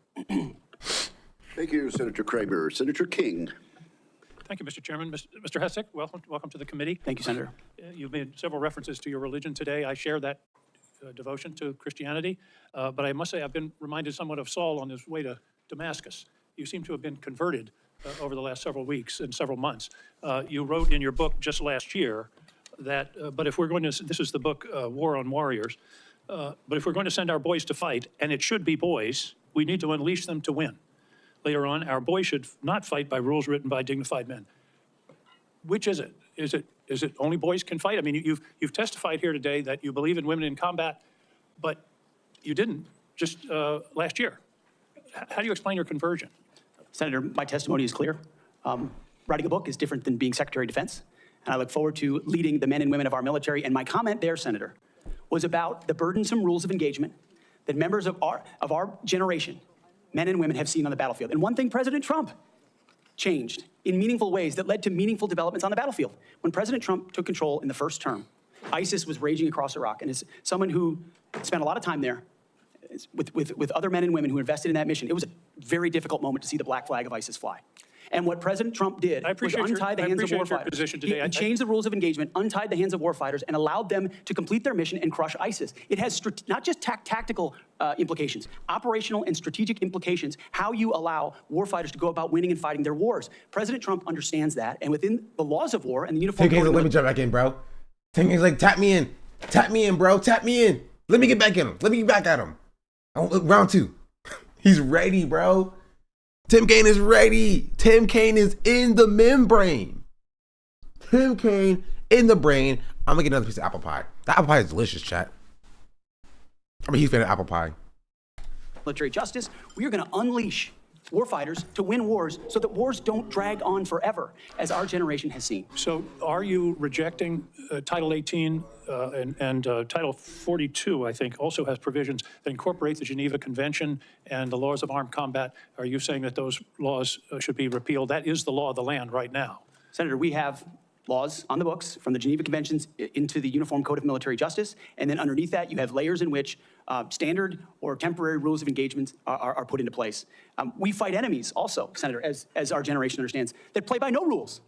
Thank you, Senator Kramer. Senator King. Thank you, Mr. Chairman. Mr. Hessek, welcome to the committee. Thank you, Senator. You've made several references to your religion today. I share that devotion to Christianity, but I must say I've been reminded somewhat of Saul on his way to Damascus. You seem to have been converted over the last several weeks and several months. You wrote in your book just last year that, but if we're going to, this is the book War on Warriors, but if we're going to send our boys to fight, and it should be boys, we need to unleash them to win. Later on, our boys should not fight by rules written by dignified men. Which is it? Is it only boys can fight? I mean, you've testified here today that you believe in women in combat, but you didn't just last year. How do you explain your conversion? Senator, my testimony is clear. Writing a book is different than being Secretary of Defense, and I look forward to leading the men and women of our military. And my comment there, Senator, was about the burdensome rules of engagement that members of our generation, men and women, have seen on the battlefield. And one thing President Trump changed in meaningful ways that led to meaningful developments on the battlefield. When President Trump took control in the first term, ISIS was raging across Iraq. And as someone who spent a lot of time there with other men and women who invested in that mission, it was a very difficult moment to see the black flag of ISIS fly. And what President Trump did was untie the hands of warfighters. He changed the rules of engagement, untied the hands of warfighters, and allowed them to complete their mission and crush ISIS. It has not just tactical implications, operational and strategic implications, how you allow warfighters to go about winning and fighting their wars. President Trump understands that, and within the laws of war and the uniform code... Let me jump back in, bro. Tim like, tap me in, bro, tap me in. Let me get back in him. Let me get back at him. Round two. He's ready, bro. Tim Kaine is ready. Tim Kaine is in the membrane. Tim Kaine in the brain. I'm gonna get another piece of apple pie. The apple pie is delicious, chat. I'm a huge fan of apple pie. Military justice, we are gonna unleash warfighters to win wars so that wars don't drag on forever, as our generation has seen. So are you rejecting Title 18 and Title 42, I think, also has provisions that incorporate the Geneva Convention and the laws of armed combat? Are you saying that those laws should be repealed? That is the law of the land right now. Senator, we have laws on the books from the Geneva Conventions into the Uniform Code of Military Justice, and then underneath that you have layers in which standard or temporary rules of engagement are put into place. We fight enemies also, Senator, as our generation understands, that play by no rules.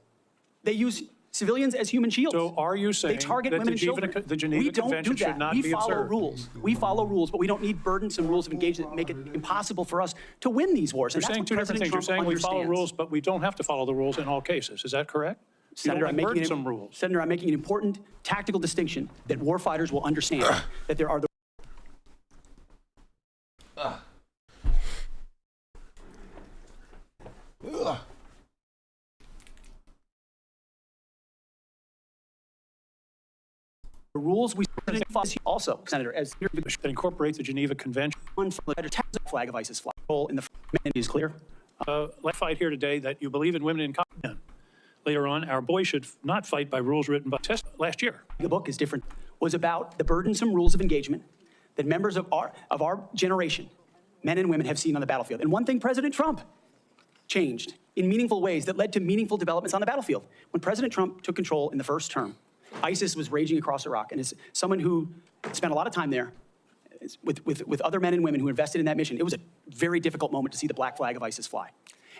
They use civilians as human shields. So are you saying they target that women and children? The Geneva Convention should not be observed? We follow rules. We follow rules, but we don't need burdensome rules of engagement that make it impossible for us to win these wars. You're saying two different things. You're saying we follow rules, but we don't have to follow the rules in all cases. Is that correct? Senator, I'm making an important tactical distinction that warfighters will understand that there are the rules we also, Senator, as that incorporate the Geneva Convention. Flag of ISIS flag in the is clear. Let's fight here today that you believe in women in combat. Later on, our boys should not fight by rules written by test last year. The book is different. was about the burdensome rules of engagement that members of our generation, men and women, have seen on the battlefield. And one thing President Trump changed in meaningful ways that led to meaningful developments on the battlefield. When President Trump took control in the first term, ISIS was raging across Iraq. And as someone who spent a lot of time there with other men and women who invested in that mission, it was a very difficult moment to see the black flag of ISIS fly.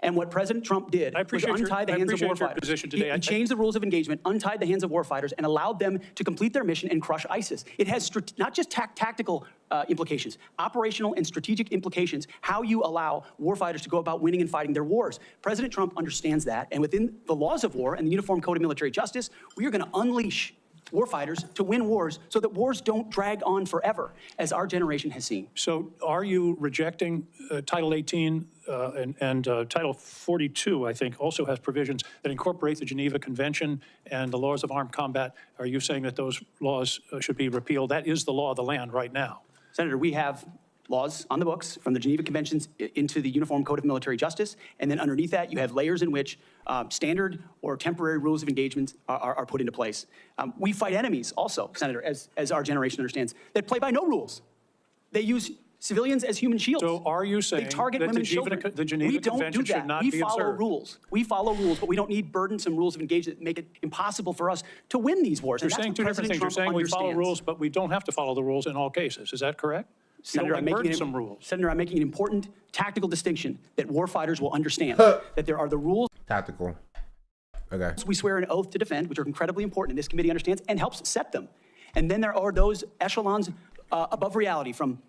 And what President Trump did was untie the hands of warfighters. He changed the rules of engagement, untied the hands of warfighters, and allowed them to complete their mission and crush ISIS. It has not just tactical implications, operational and strategic implications, how you allow warfighters to go about winning and fighting their wars. President Trump understands that, and within the laws of war and the Uniform Code of Military Justice, we are going to unleash warfighters to win wars so that wars don't drag on forever, as our generation has seen. So are you rejecting Title 18 and Title 42, I think, also has provisions that incorporate the Geneva Convention and the laws of armed combat? Are you saying that those laws should be repealed? That is the law of the land right now. Senator, we have laws on the books from the Geneva Conventions into the Uniform Code of Military Justice, and then underneath that you have layers in which standard or temporary rules of engagement are put into place. We fight enemies also, Senator, as our generation understands, that play by no rules. They use civilians as human shields. So are you saying they target that women and children? the Geneva Convention should not be observed? We follow rules. We follow rules, but we don't need burdensome rules of engagement that make it impossible for us to win these wars. You're saying two different things. You're saying we follow rules, but we don't have to follow the rules in all cases. Is that correct? Senator, I'm making an important tactical distinction that warfighters will understand, that there are the rules. Tactical. Okay. We swear an oath to defend, which are incredibly important, and this committee understands and helps set them. And then there are those echelons above reality, from,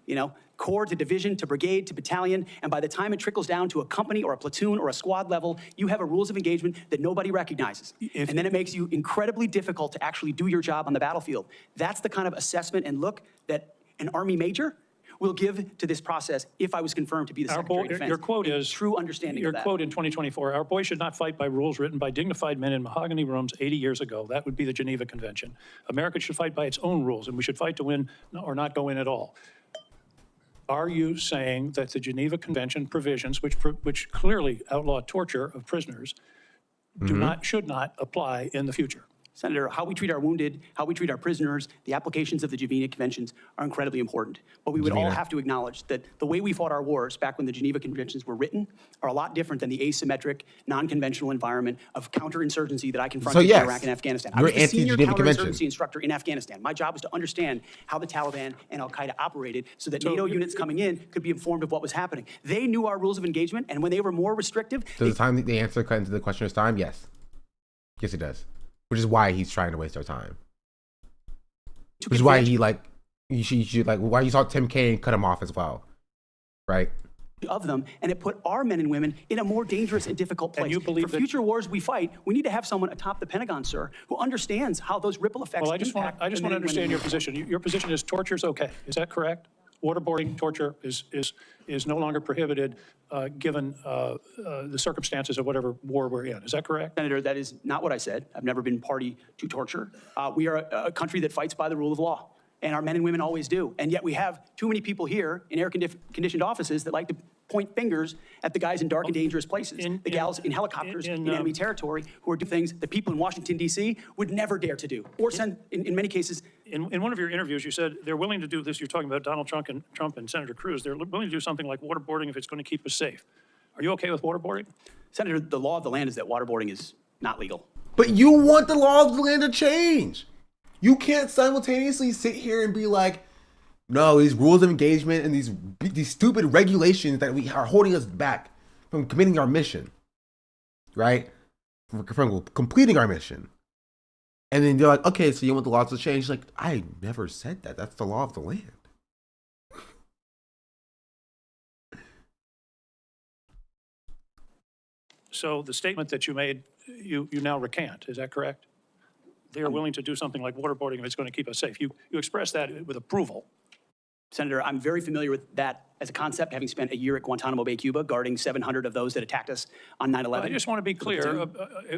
corps to division to brigade to battalion, and by the time it trickles down to a company or a platoon or a squad level, you have a rules of engagement that nobody recognizes. And then it makes you incredibly difficult to actually do your job on the battlefield. That's the kind of assessment and look that an Army major will give to this process if I was confirmed to be the Secretary of Defense. Your quote is, true understanding of that. Your quote in 2024, our boys should not fight by rules written by dignified men in mahogany rooms 80 years ago. That would be the Geneva Convention. America should fight by its own rules, and we should fight to win or not go in at all. Are you saying that the Geneva Convention provisions, which clearly outlaw torture of prisoners, should not apply in the future? Senator, how we treat our wounded, how we treat our prisoners, the applications of the Geneva Conventions are incredibly important. But we would all have to acknowledge that the way we fought our wars back when the Geneva Conventions were written are a lot different than the asymmetric, non-conventional environment of counterinsurgency that I confronted in Iraq and Afghanistan. I was the senior counterinsurgency instructor in Afghanistan. My job was to understand how the Taliban and al-Qaeda operated so that NATO units coming in could be informed of what was happening. They knew our rules of engagement, and when they were more restrictive... Does the time the answer cut into the questioner's time? Yes. Yes, it does. Which is why he's trying to waste our time. Which is why why you saw Tim Kaine cut him off as well, right? Of them, and it put our men and women in a more dangerous and difficult place. And you believe for future wars we fight, we need to have someone atop the Pentagon, sir, who understands how those ripple effects Well, I just want to understand your position. Your position is torture is okay. Is that correct? Waterboarding torture is no longer prohibited given the circumstances of whatever war we're in. Is that correct? Senator, that is not what I said. I've never been party to torture. We are a country that fights by the rule of law, and our men and women always do. And yet we have too many people here in air-conditioned offices that like to point fingers at the guys in dark and dangerous places, the gals in helicopters in enemy territory who are doing things that people in Washington, D.C. would never dare to do, or send, in many cases. In one of your interviews, you said they're willing to do this. You're talking about Donald Trump and Senator Cruz. They're willing to do something like waterboarding if it's going to keep us safe. Are you okay with waterboarding? Senator, the law of the land is that waterboarding is not legal. But you want the law of the land to change. You can't simultaneously sit here and be like, no, these rules of engagement and these stupid regulations that we are holding us back from committing our mission, right? From completing our mission. And then you're like, okay, so you want the laws to change? Like, I never said that. That's the law of the land. So the statement that you made, you now recant. Is that correct? They are willing to do something like waterboarding if it's going to keep us safe. You expressed that with approval. Senator, I'm very familiar with that as a concept, having spent a year at Guantanamo Bay, Cuba, guarding 700 of those that attacked us on 9/11. I just want to be clear.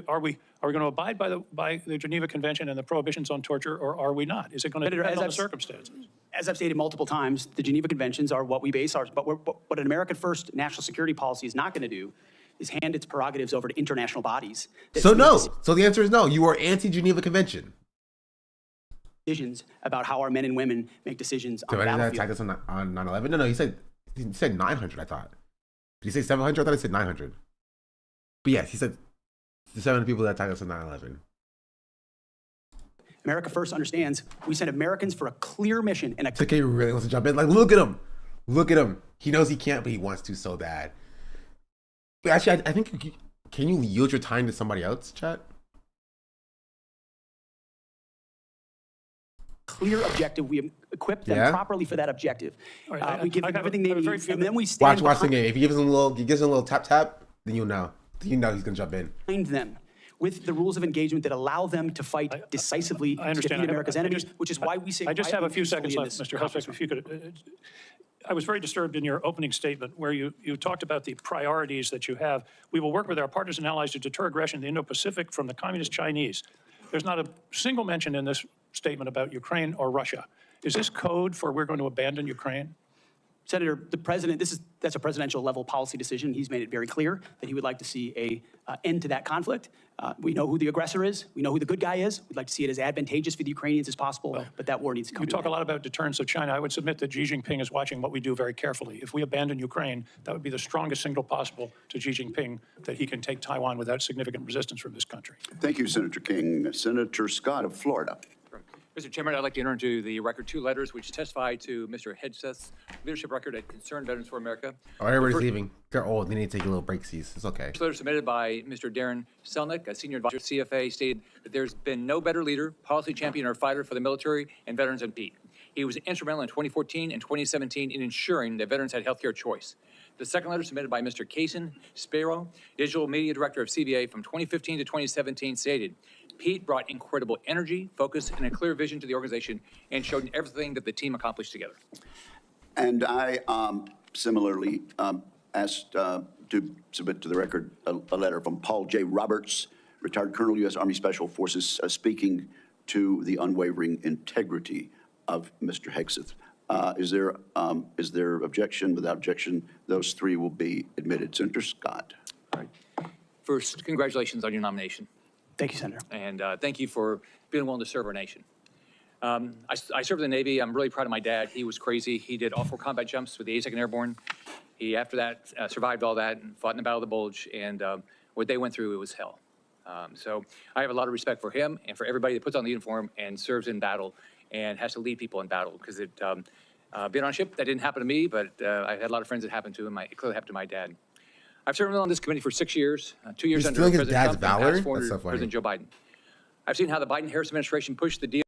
Are we going to abide by the Geneva Convention and the prohibitions on torture, or are we not? Is it going to depend on the circumstances? As I've stated multiple times, the Geneva Conventions are what we base ours. But what an American first national security policy is not going to do is hand its prerogatives over to international bodies. So no. So the answer is no. You are anti-Geneva Convention. decisions about how our men and women make decisions on So the did that battlefield. attack us on 9/11? No, he said 900. I thought. Did he say 700? I thought he said 900. But yes, he said the 700 people that attacked us on 9/11. America First understands we send Americans for a clear mission and a TK really wants to jump in. Like, look at him. Look at him. He knows he can't, but he wants to so bad. But actually, I think, can you yield your time to somebody else, chat? clear objective. We equip them properly for that objective. Right, we give them everything they need, and then we Watch stand the game. If he gives him a little tap, then you know he's gonna jump in. behind them with the rules of engagement that allow them to fight decisively to defeat America's enemies, which is why we say I just have a few quietly seconds in left, this Mr. conference Husbeck, if you could. I was very disturbed in your opening statement where you talked about the priorities that you have. We will work with our partners and allies to deter aggression in the Indo-Pacific from the communist Chinese. There's not a single mention in this statement about Ukraine or Russia. Is this code for we're going to abandon Ukraine? Senator, the president, that's a presidential level policy decision. He's made it very clear that he would like to see a end to that conflict. We know who the aggressor is. We know who the good guy is. We'd like to see it as advantageous for the Ukrainians as possible, but that war needs to come You to talk an a end. lot about deterrence of China. I would submit that Xi Jinping is watching what we do very carefully. If we abandon Ukraine, that would be the strongest signal possible to Xi Jinping that he can take Taiwan without significant resistance from this country. Thank you, Senator King. Senator Scott of Florida. Mr. Chairman, I'd like to enter into the record 2 letters which testify to Mr. Hegseth's leadership record at Concerned Veterans for America. Oh, everybody's leaving. They're old. They need to take a little break, It's okay. First letter submitted by Mr. Darren Selnick, a senior advisor at CFA, stated that there's been no better leader, policy champion, or fighter for the military and veterans than Pete. He was instrumental in 2014 and 2017 in ensuring that veterans had healthcare choice. The second letter submitted by Mr. Kaysen Sparrow, digital media director of CBA from 2015 to 2017, stated, Pete brought incredible energy, focus, and a clear vision to the organization and showed everything that the team accomplished together. And I similarly asked to submit to the record a letter from Paul J. Roberts, retired Colonel, U.S. Army Special Forces, speaking to the unwavering integrity of Mr. Hegseth. Is there objection? Without objection, those 3 will be admitted. Senator Scott. All right. First, congratulations on your nomination. Thank you, Senator. And thank you for being willing to serve our nation. I served in the Navy. I'm really proud of my dad. He was crazy. He did all 4 combat jumps with the 82nd Airborne. He, after that, survived all that and fought in the Battle of the Bulge. And what they went through, it was hell. So I have a lot of respect for him and for everybody that puts on the uniform and serves in battle and has to lead people in battle. Because being on a ship, that didn't happen to me, but I had a lot of friends that happened to him. It clearly happened to my dad. I've served on this committee for 6 years, 2 years under President Trump and past 4 under President Joe Biden. I've seen how the Biden-Harris administration pushed the deal.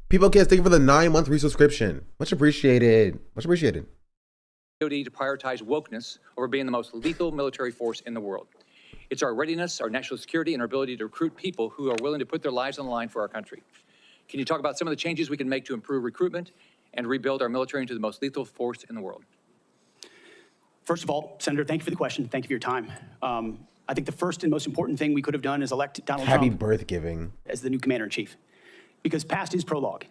People, kids, thank you for the 9-month resubscription. Much appreciated. Much appreciated. DoD to prioritize wokeness over being the most lethal military force in the world. It's our readiness, our national security, and our ability to recruit people who are willing to put their lives on the line for our country. Can you talk about some of the changes we can make to improve recruitment and rebuild our military into the most lethal force in the world? First of all, Senator, thank you for the question. Thank you for your time. I think the first and most important thing we could have done is elect Donald Happy Trump birth giving as the new commander-in-chief, because past his prologue,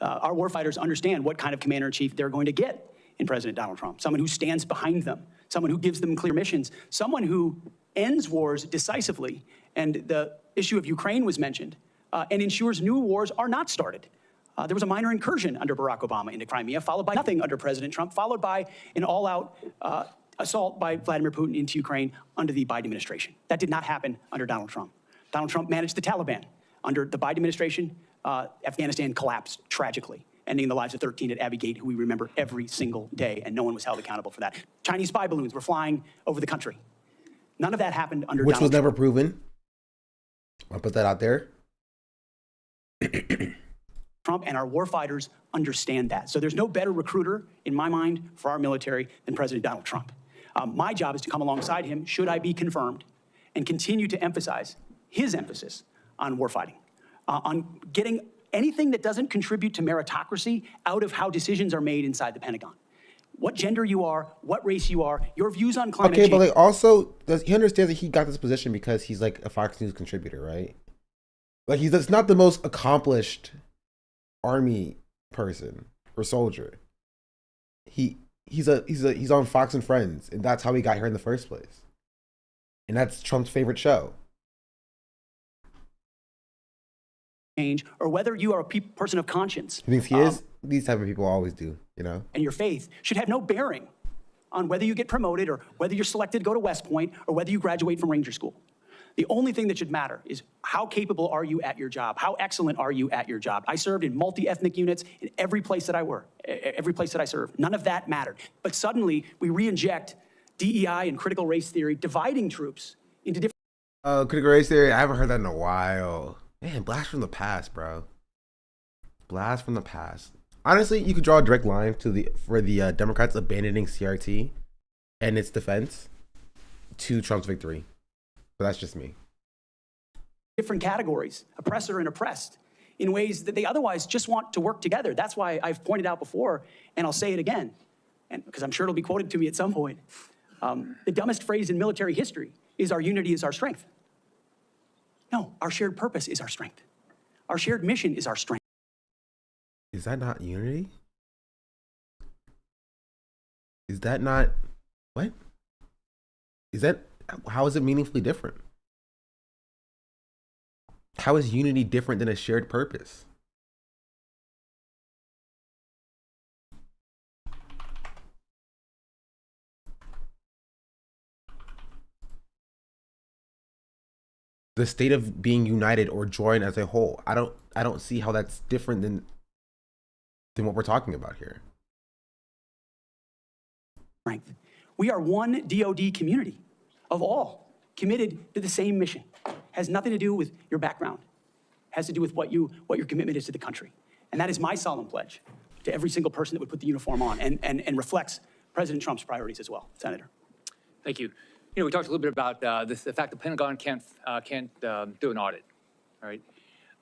our warfighters understand what kind of commander-in-chief they're going to get in President Donald Trump, someone who stands behind them, someone who gives them clear missions, someone who ends wars decisively, and the issue of Ukraine was mentioned, and ensures new wars are not started. There was a minor incursion under Barack Obama into Crimea, followed by nothing under President Trump, followed by an all-out assault by Vladimir Putin into Ukraine under the Biden administration. That did not happen under Donald Trump. Donald Trump managed the Taliban. Under the Biden administration, Afghanistan collapsed tragically, ending the lives of 13 at Abbey Gate, who we remember every single day, and no one was held accountable for that. Chinese spy balloons were flying over the country. None of that happened under which Donald was never proven. I'll put that out there. Trump, and our warfighters understand that. So there's no better recruiter, in my mind, for our military than President Donald Trump. My job is to come alongside him, should I be confirmed, and continue to emphasize his emphasis on warfighting, on getting anything that doesn't contribute to meritocracy out of how decisions are made inside the Pentagon. What gender you are, what race you are, your views on climate change. Okay, but like also, he understands that he got this position because he's like a Fox News contributor, right? Like that's not the most accomplished Army person or soldier. He's on Fox and Friends, and that's how he got here in the first place. And that's Trump's favorite show. Change, or whether you are a person of conscience. He thinks he is? These type of people always do, you know? And your faith should have no bearing on whether you get promoted or whether you're selected to go to West Point or whether you graduate from Ranger School. The only thing that should matter is how capable are you at your job? How excellent are you at your job? I served in multi-ethnic units in every place that I worked, every place that I served. None of that mattered. But suddenly we re-inject DEI and critical race theory, dividing troops into different. Critical race theory, I haven't heard that in a while. Man, blast from the past, bro. Blast from the past. Honestly, you could draw a direct line to for the Democrats abandoning CRT and its defense to Trump's victory. But that's just me. Different categories, oppressor and oppressed, in ways that they otherwise just want to work together. That's why I've pointed out before, and I'll say it again, and because I'm sure it'll be quoted to me at some point. The dumbest phrase in military history is our unity is our strength. No, our shared purpose is our strength. Our shared mission is our strength. Is that not unity? Is that not, what? Is that, how is it meaningfully different? How is unity different than a shared purpose? The state of being united or joined as a whole. I don't see how that's different than what we're talking about here. Strength. We are one DoD community of all committed to the same mission. Has nothing to do with your background. Has to do with what your commitment is to the country. And that is my solemn pledge to every single person that would put the uniform on and reflects President Trump's priorities as well. Senator. Thank you. You know, we talked a little bit about the fact the Pentagon can't do an audit, all right?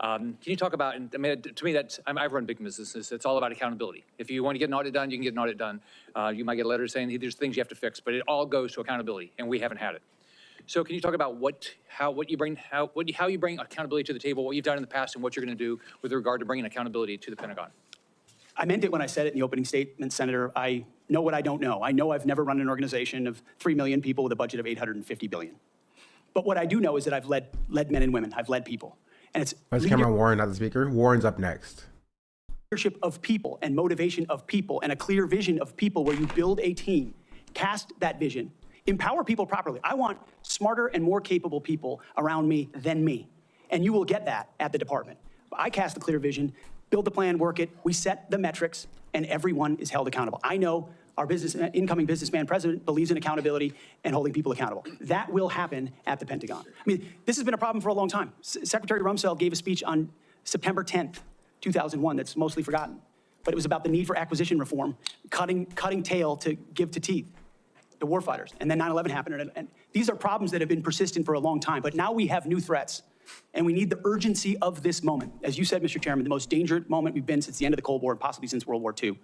Can you talk about, and I mean, to me, I've run big businesses. It's all about accountability. If you want to get an audit done, you can get an audit done. You might get a letter saying there's things you have to fix, but it all goes to accountability, and we haven't had it. So can you talk about how you bring accountability to the table, what you've done in the past, and what you're going to do with regard to bringing accountability to the Pentagon? I meant it when I said it in the opening statement, Senator. I know what I don't know. I know I've never run an organization of 3 million people with a budget of $850 billion. But what I do know is that I've led men and women. I've led people. And it's Vice Chairman Warren, not the speaker. Warren's up next. Leadership of people and motivation of people and a clear vision of people where you build a team, cast that vision, empower people properly. I want smarter and more capable people around me than me. And you will get that at the department. I cast a clear vision, build the plan, work it, we set the metrics, and everyone is held accountable. I know our incoming businessman president believes in accountability and holding people accountable. That will happen at the Pentagon. I mean, this has been a problem for a long time. Secretary Rumsfeld gave a speech on September 10th, 2001 that's mostly forgotten, but it was about the need for acquisition reform, cutting tail to give to teeth, the warfighters. And then 9/11 happened, and these are problems that have been persistent for a long time, but now we have new threats. And we need the urgency of this moment. As you said, Mr. Chairman, the most dangerous moment we've been since the end of the Cold War, and possibly since World War II.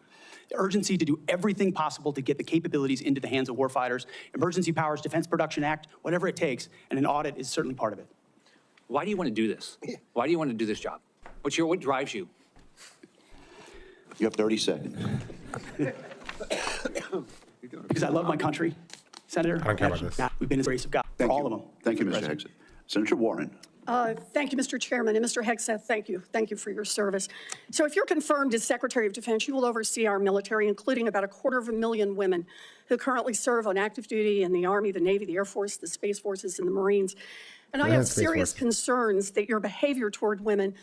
The urgency to do everything possible to get the capabilities into the hands of warfighters, emergency powers, Defense Production Act, whatever it takes, and an audit is certainly part of it. Why do you want to do this? Why do you want to do this job? What drives you? You have 30 seconds. Because I love my country, Senator. I don't care about this. We've been in the grace of God for all of them. Thank you, Mr. Hegseth. Senator Warren. Thank you, Mr. Chairman. And Mr. Hegseth, thank you. Thank you for your service. So if you're confirmed as Secretary of Defense, you will oversee our military, including about 250,000 women who currently serve on active duty in the Army, the Navy, the Air Force, the Space Forces, and the Marines. And I have serious concerns that your behavior toward women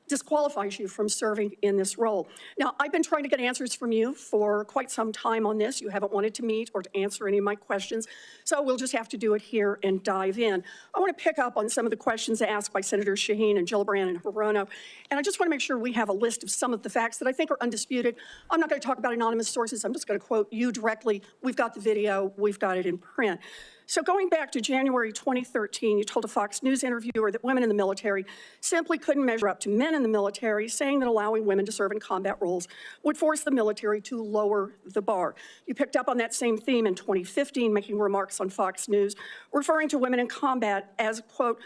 disqualifies you from serving in this role. Now, I've been trying to get answers from you for quite some time on this. You haven't wanted to meet or to answer any of my questions, so we'll just have to do it here and dive in. I want to pick up on some of the questions asked by Senators Shaheen and Gillibrand and Hirono, and I just want to make sure we have a list of some of the facts that I think are undisputed. I'm not going to talk about anonymous sources. I'm just going to quote you directly. We've got the video. We've got it in print. So going back to January 2013, you told a Fox News interviewer that women in the military simply couldn't measure up to men in the military, saying that allowing women to serve in combat roles would force the military to lower the bar. You picked up on that same theme in 2015, making remarks on Fox News, referring to women in combat as, quote,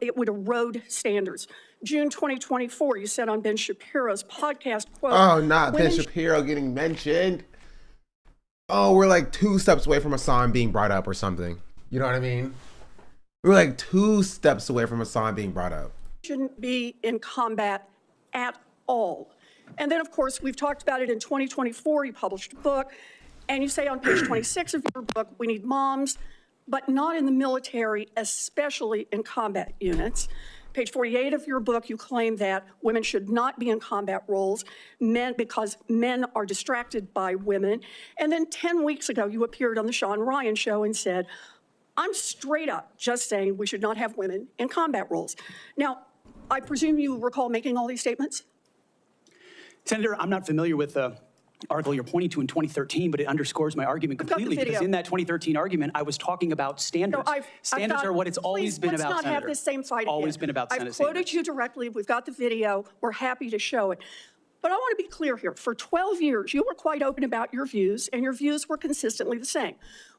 it would erode standards. June 2024, you said on Ben Shapiro's podcast, quote, oh, not Ben Shapiro getting mentioned. Oh, we're like 2 steps away from Hassan being brought up or something. You know what I mean? We were like 2 steps away from a song being brought up. Shouldn't be in combat at all. And then, of course, we've talked about it in 2024. You published a book, and you say on page 26 of your book, we need moms, but not in the military, especially in combat units. Page 48 of your book, you claim that women should not be in combat roles, because men are distracted by women. And then 10 weeks ago, you appeared on the Sean Ryan Show and said, I'm straight up just saying we should not have women in combat roles. Now, I presume you recall making all these statements? Senator, I'm not familiar with the article you're pointing to in 2013, but it underscores my argument completely, because in that 2013 argument, I was talking about standards. No, standards are what it's always been about, Let's not have Senator. this same fight Always again. been about Senate I've quoted standards. you directly. We've got the video. We're happy to show it. But I want to be clear here. For 12 years, you were quite open about your views, and your views were consistently the same.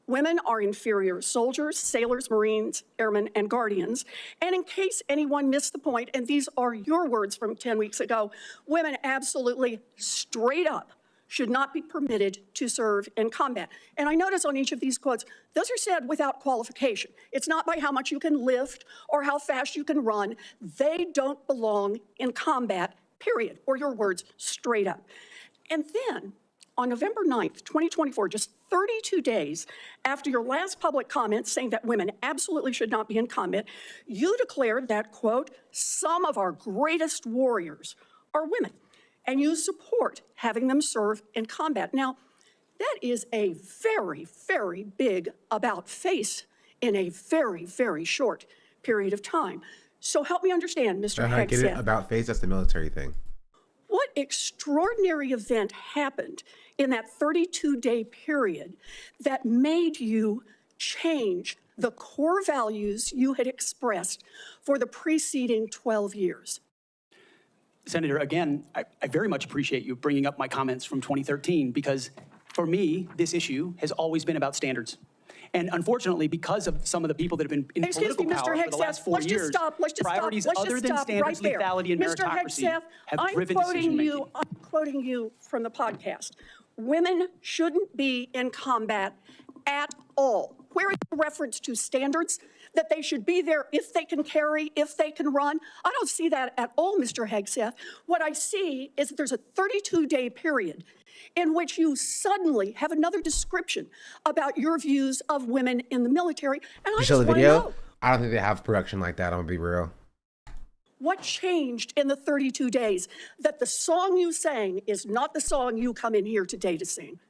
Women are inferior soldiers, sailors, Marines, airmen, and guardians. And in case anyone missed the point, and these are your words from 10 weeks ago, women absolutely straight up should not be permitted to serve in combat. And I notice on each of these quotes, those are said without qualification. It's not by how much you can lift or how fast you can run. They don't belong in combat, period, or your words, straight up. And then on November 9th, 2024, just 32 days after your last public comment saying that women absolutely should not be in combat, you declared that, quote, some of our greatest warriors are women, and you support having them serve in combat. Now, that is a very, very big about face in a very, very short period of time. So help me understand, Mr. I get it, Hegseth. about face, that's the military thing. What extraordinary event happened in that 32-day period that made you change the core values you had expressed for the preceding 12 years? Senator, again, I very much appreciate you bringing up my comments from 2013, because for me, this issue has always been about standards. And unfortunately, because of some of the people that have been in political power for the last 4 years, priorities other than standards, lethality, and meritocracy have driven decision-making. I'm quoting you from the podcast. Women shouldn't be in combat at all. Where is the reference to standards, that they should be there if they can carry, if they can run? I don't see that at all, Mr. Hegseth. What I see is that there's a 32-day period in which you suddenly have another description about your views of women in the military. And I You show the just video? wanna know, I don't think they have production like that, I'm gonna be real. what changed in the 32 days that the song you sang is not the song you come in here today to sing?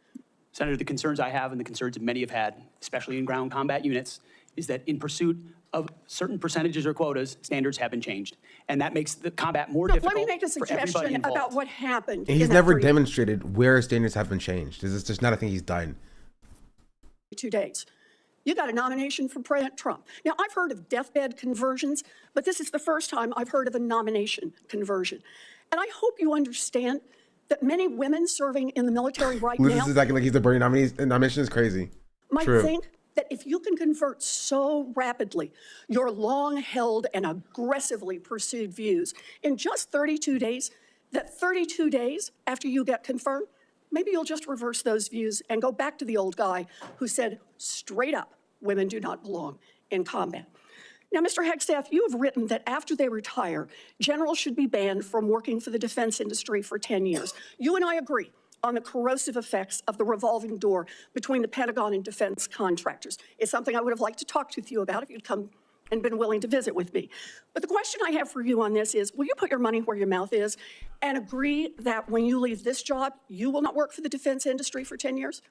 Senator, the concerns I have and the concerns that many have had, especially in ground combat units, is that in pursuit of certain percentages or quotas, standards have been changed. And that makes the combat more difficult Let me make a for everybody suggestion involved. about what happened. And he's in that never 32 demonstrated where standards have been changed. This is just not a thing he's done. days. You got a nomination from President Trump. Now, I've heard of deathbed conversions, but this is the first time I've heard of a nomination conversion. And I hope you understand that many women serving in the military right This now is acting like he's the Bernie nominee. Nomination is crazy. might True. think that if you can convert so rapidly your long-held and aggressively pursued views in just 32 days, that 32 days after you get confirmed, maybe you'll just reverse those views and go back to the old guy who said straight up, women do not belong in combat. Now, Mr. Hegseth, you have written that after they retire, generals should be banned from working for the defense industry for 10 years. You and I agree on the corrosive effects of the revolving door between the Pentagon and defense contractors. It's something I would have liked to talk with you about if you'd come and been willing to visit with me. But the question I have for you on this is, will you put your money where your mouth is and agree that when you leave this job, you will not work for the defense industry for 10 years?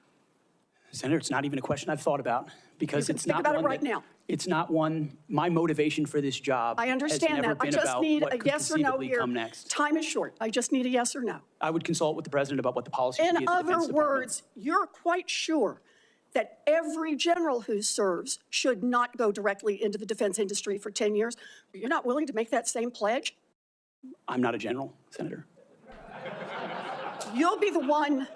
Senator, it's not even a question I've thought about, because You can it's think not about it one right now. It's not one, my motivation for this job I understand has never that. I been just about need what a could yes or no conceivably here. come next. Time is short. I just need a yes or no. I would consult with the president about what the policy should be In at the Defense other Department. words, you're quite sure that every general who serves should not go directly into the defense industry for 10 years. You're not willing to make that same pledge? I'm not a general, Senator. You'll be the one,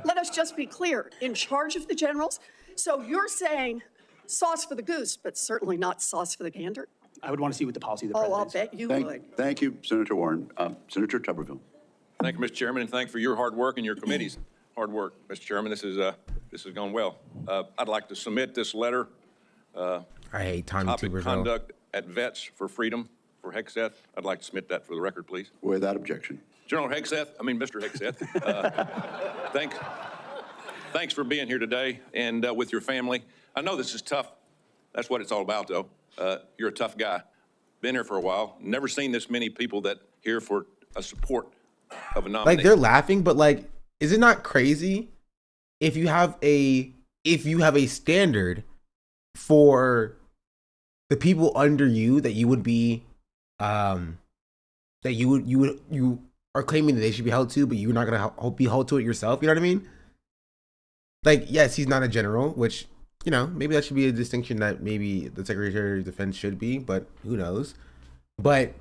let us just be clear, in charge of the generals. So you're saying sauce for the goose, but certainly not sauce for the gander? I would want to see what the policy of the Oh, president I'll is. bet you would. Thank you, Senator Warren. Senator Tuberville. Thank you, Mr. Chairman, and thank you for your hard work and your committee's hard work, Mr. Chairman. This has gone well. I'd like to submit this letter. I I hate Tommy topic Tuberville. conduct at Vets for Freedom for Hegseth. I'd like to submit that for the record, please. Without objection. General Hegseth, Mr. Hegseth, thanks for being here today and with your family. I know this is tough. That's what it's all about, though. You're a tough guy. Been here for a while. Never seen this many people that here for a support of a nominee. Like, they're laughing, but like, is it not crazy if you have a standard for the people under you that you would be that you are claiming that they should be held to, but you're not gonna be held to it yourself? You know what I mean? Like, yes, he's not a general, which, you know, maybe that should be a distinction that maybe the Secretary of Defense should be, but who knows? But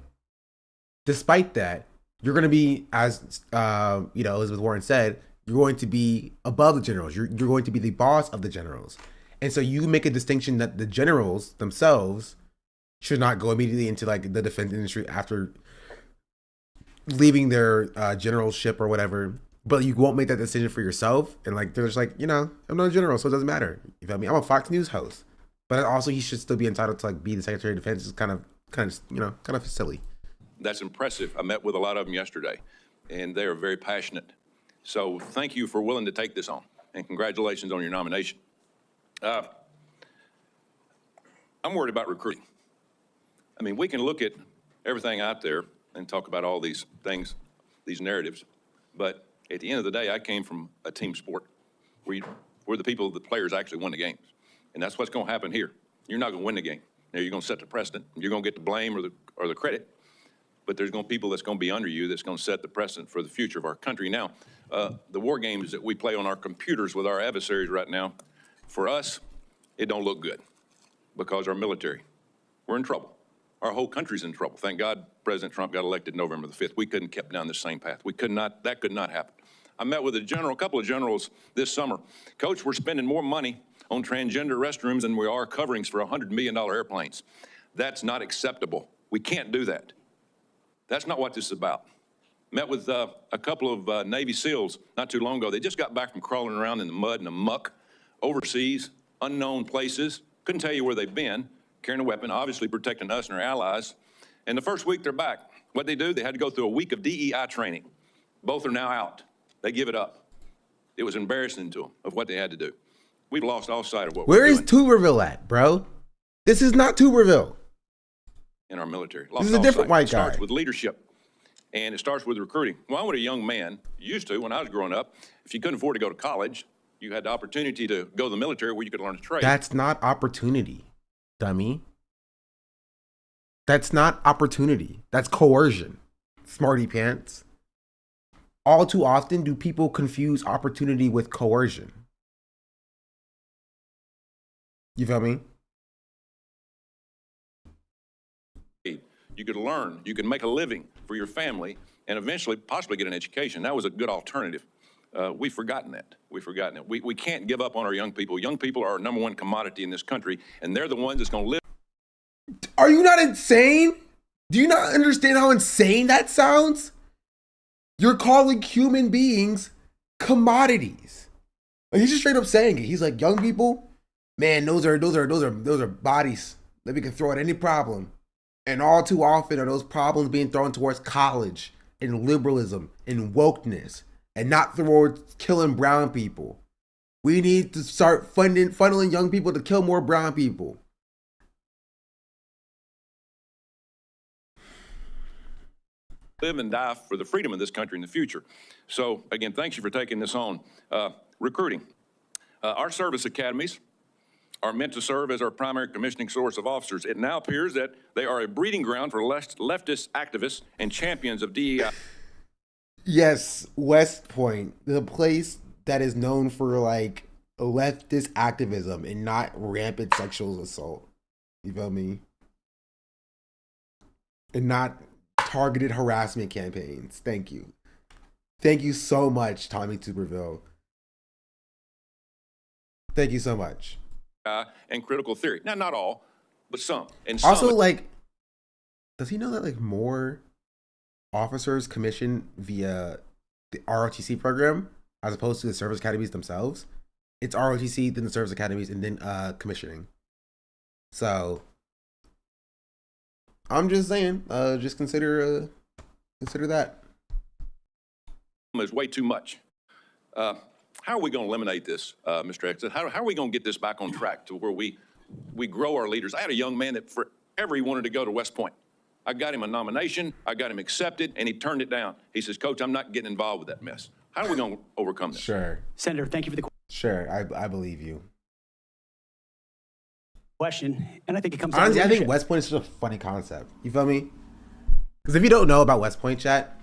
despite that, you're going to be, as you know, Elizabeth Warren said, you're going to be above the generals. You're going to be the boss of the generals. And so you make a distinction that the generals themselves should not go immediately into like the defense industry after leaving their generalship or whatever. But you won't make that decision for yourself. And like, they're just like, you know, I'm not a general, so it doesn't matter. You feel me? I'm a Fox News host. But also he should still be entitled to like be the Secretary of Defense. Is kind of, you know, kind of silly. That's impressive. I met with a lot of them yesterday, and they are very passionate. So thank you for willing to take this on, and congratulations on your nomination. I'm worried about recruiting. I mean, we can look at everything out there and talk about all these things, these narratives, but at the end of the day, I came from a team sport where the people, the players actually win the games. And that's what's going to happen here. You're not going to win the game. Now, you're going to set the precedent. You're going to get the blame or the credit. But there's going to be people that's going to be under you that's going to set the precedent for the future of our country. Now, the war games that we play on our computers with our adversaries right now, for us, it don't look good because our military, we're in trouble. Our whole country's in trouble. Thank God President Trump got elected November the 5th. We couldn't kept down the same path. That could not happen. I met with a couple of generals this summer. Coach, we're spending more money on transgender restrooms than we are coverings for $100 million airplanes. That's not acceptable. We can't do that. That's not what this is about. Met with a couple of Navy SEALs not too long ago. They just got back from crawling around in the mud and the muck, overseas, unknown places. Couldn't tell you where they've been, carrying a weapon, obviously protecting us and our allies. And the first week they're back. What'd they do? They had to go through a week of DEI training. Both are now out. They give it up. It was embarrassing to them of what they had to do. We've lost all sight of what we're doing. Where is Tuberville at, bro? This is not Tuberville. In our military. This is a different white guy. It starts with leadership, and it starts with recruiting. Well, I was a young man, used to, when I was growing up, if you couldn't afford to go to college, you had the opportunity to go to the military where you could learn a trade. That's not opportunity, dummy. That's not opportunity. That's coercion, smarty pants. All too often do people confuse opportunity with coercion. You feel me? You could learn, you could make a living for your family, and eventually possibly get an education. That was a good alternative. We've forgotten that. We've forgotten it. We can't give up on our young people. Young people are our number one commodity in this country, and they're the ones that's going to live. Are you not insane? Do you not understand how insane that sounds? You're calling human beings commodities. Like, he's just straight up saying it. He's like, young people, man, those are bodies that we can throw at any problem. And all too often are those problems being thrown towards college and liberalism and wokeness and not towards killing brown people. We need to start funneling young people to kill more brown people. Live and die for the freedom of this country in the future. So again, thank you for taking this on. Recruiting. Our service academies are meant to serve as our primary commissioning source of officers. It now appears that they are a breeding ground for leftist activists and champions of DEI. Yes, West Point, the place that is known for like leftist activism and not rampant sexual assault. You feel me? And not targeted harassment campaigns. Thank you. Thank you so much, Tommy Tuberville. Thank you so much. And critical theory. Now, not all, but some. And also, some, like, does he know that like more officers commission via the ROTC program as opposed to the service academies themselves? It's ROTC, then the service academies, and then commissioning. So I'm just saying, just consider that. It's way too much. How are we going to eliminate this, Mr. Exton? How are we going to get this back on track to where we grow our leaders? I had a young man that forever he wanted to go to West Point. I got him a nomination, I got him accepted, and he turned it down. He says, Coach, I'm not getting involved with that mess. How are we going to overcome this? Sure. Senator, thank you for the Sure, I believe you. question, and I think it comes down to Honestly, I think leadership. West Point is such a funny concept. You feel me? Because if you don't know about West Point, chat,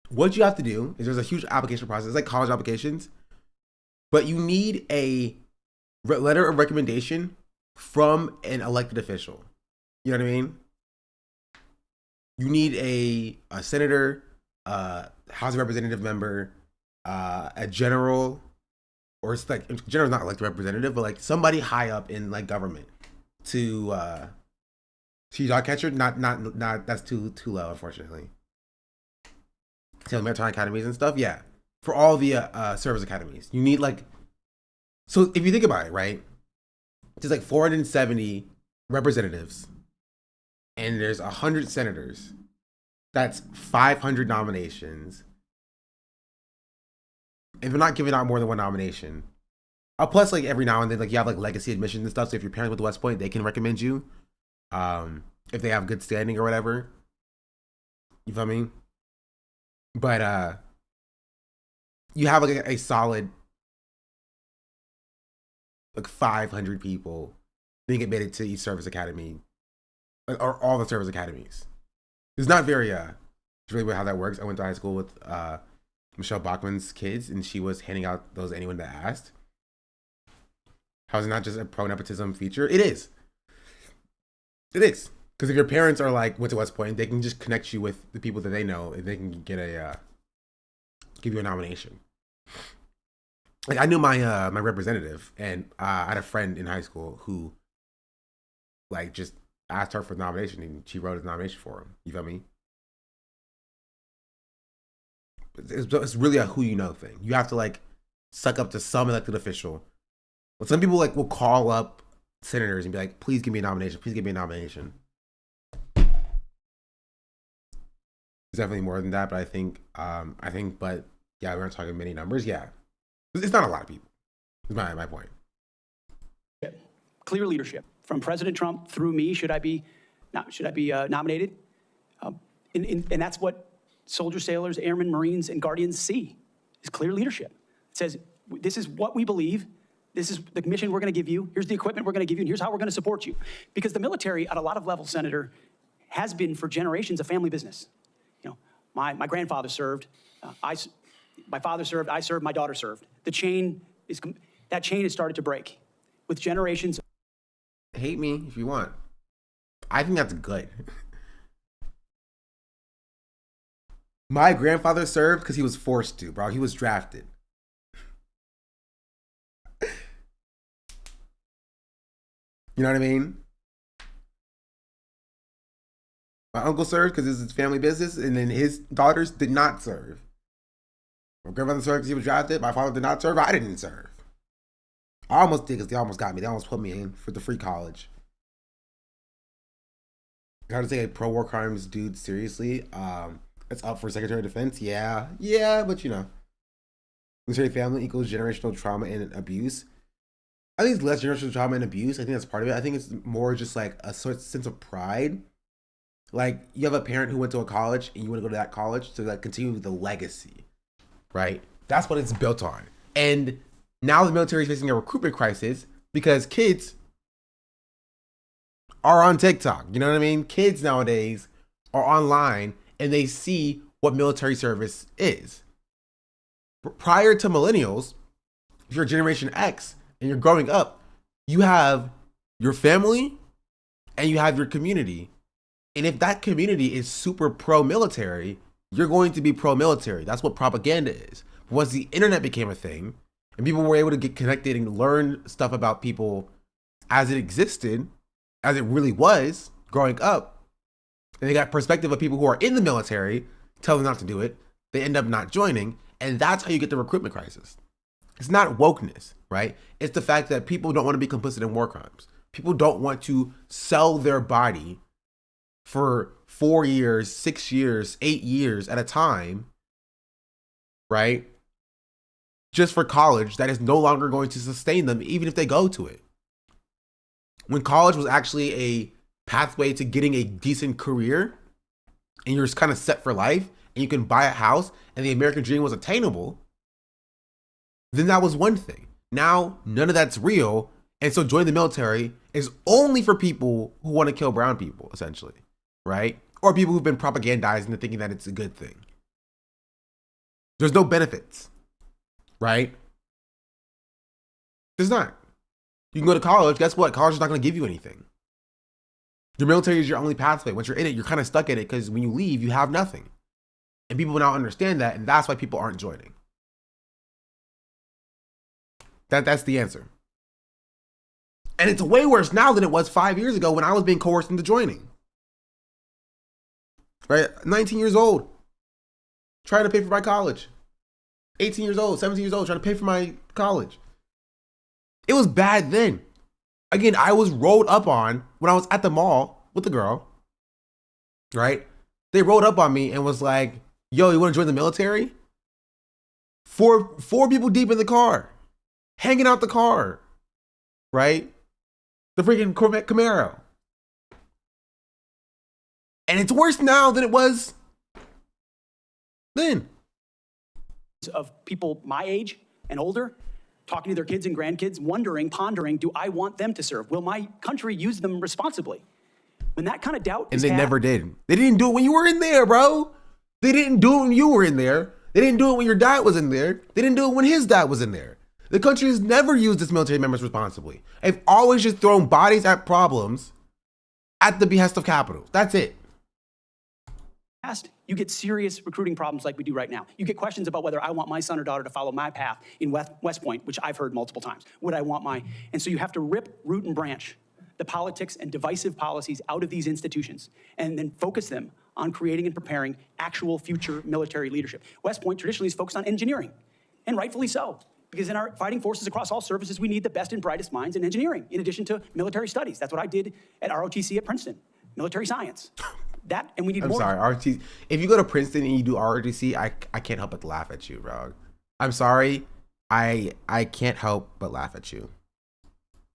what you have to do is there's a huge application process. It's like college applications, but you need a letter of recommendation from an elected official. You know what I mean? You need a senator, House of Representative member, a general, or it's like general's not elected representative, but like somebody high up in like government to see dog catcher. Not that's too low, unfortunately. To the maritime academies and stuff, yeah. For all the service academies, you need like. So if you think about it, right? There's like 470 representatives, and there's 100 senators. That's 500 nominations. If you're not giving out more than one nomination, plus like every now and then, like you have like legacy admissions and stuff. So if your parents went to West Point, they can recommend you, if they have good standing or whatever. You feel me? But you have like a solid like 500 people being admitted to each service academy, or all the service academies. It's not very it's really how that works. I went to high school with Michelle Bachman's kids, and she was handing out those to anyone that asked. How is it not just a pro-nepotism feature? It is. It is. Because if your parents are like went to West Point, they can just connect you with the people that they know, and they can get give you a nomination. Like I knew my my representative, and I had a friend in high school who like just asked her for the nomination, and she wrote his nomination for him. You feel me? It's really a who you know thing. You have to like suck up to some elected official. But some people like will call up senators and be like, "Please give me a nomination. Please give me a nomination." There's definitely more than that, but I think, but yeah, we're not talking many numbers. Yeah, it's not a lot of people. Is my point. Clear leadership from President Trump through me. Should I be nominated? And that's what soldiers, sailors, airmen, Marines, and Guardians see is clear leadership. It says, this is what we believe. This is the mission we're going to give you. Here's the equipment we're going to give you, and here's how we're going to support you. Because the military, at a lot of levels, Senator, has been for generations a family business. You know, my grandfather served. My father served. I served. My daughter served. That chain has started to break with generations. Hate me if you want. I think that's good. My grandfather served because he was forced to, bro. He was drafted. You know what I mean? My uncle served because it's his family business, and then his daughters did not serve. My grandfather served because he was drafted. My father did not serve. I didn't serve. I almost did because they almost got me. They almost put me in for the free college. You got to take pro-war crimes dude seriously. It's up for Secretary of Defense. Yeah, but you know. Military family equals generational trauma and abuse. I think it's less generational trauma and abuse. I think that's part of it. I think it's more just like a sort of sense of pride. Like you have a parent who went to a college and you want to go to that college to like continue the legacy, right? That's what it's built on. And now the military is facing a recruitment crisis because kids are on TikTok. You know what I mean? Kids nowadays are online and they see what military service is. Prior to millennials, if you're Generation X and you're growing up, you have your family and you have your community. And if that community is super pro-military, you're going to be pro-military. That's what propaganda is. But once the internet became a thing and people were able to get connected and learn stuff about people as it existed, as it really was growing up, and they got perspective of people who are in the military, tell them not to do it, they end up not joining, and that's how you get the recruitment crisis. It's not wokeness, right? It's the fact that people don't want to be complicit in war crimes. People don't want to sell their body for 4 years, 6 years, 8 years at a time, right? Just for college that is no longer going to sustain them, even if they go to it. When college was actually a pathway to getting a decent career, and you're just kind of set for life, and you can buy a house, and the American dream was attainable, then that was one thing. Now, none of that's real, and so joining the military is only for people who want to kill brown people, essentially, right? Or people who've been propagandized into thinking that it's a good thing. There's no benefits, right? There's not. You can go to college, guess what? College is not going to give you anything. Your military is your only pathway. Once you're in it, you're kind of stuck in it because when you leave, you have nothing. And people now understand that, and that's why people aren't joining. That's the answer. And it's way worse now than it was 5 years ago when I was being coerced into joining. Right? 19 years old, trying to pay for my college. 18 years old, 17 years old, trying to pay for my college. It was bad then. Again, I was rolled up on when I was at the mall with the girl, right? They rolled up on me and was like, yo, you want to join the military? Four people deep in the car, hanging out the car, right? The freaking Corvette Camaro. And it's worse now than it was then. Of people my age and older talking to their kids and grandkids, wondering, pondering, do I want them to serve? Will my country use them responsibly? When that kind of doubt is had, never did. They didn't do it when you were in there, bro. They didn't do it when you were in there. They didn't do it when your dad was in there. They didn't do it when his dad was in there. The country has never used its military members responsibly. They've always just thrown bodies at problems at the behest of capital. That's it. You get serious recruiting problems like we do right now. You get questions about whether I want my son or daughter to follow my path in West Point, which I've heard multiple times. Would I want my... And so you have to rip, root, and branch the politics and divisive policies out of these institutions and then focus them on creating and preparing actual future military leadership. West Point traditionally is focused on engineering, and rightfully so, because in our fighting forces across all services, we need the best and brightest minds in engineering, in addition to military studies. That's what I did at ROTC at Princeton, military science. That, and we need more. I'm sorry, ROTC. If you go to Princeton and you do ROTC, I can't help but laugh at you, bro. I'm sorry. I can't help but laugh at you.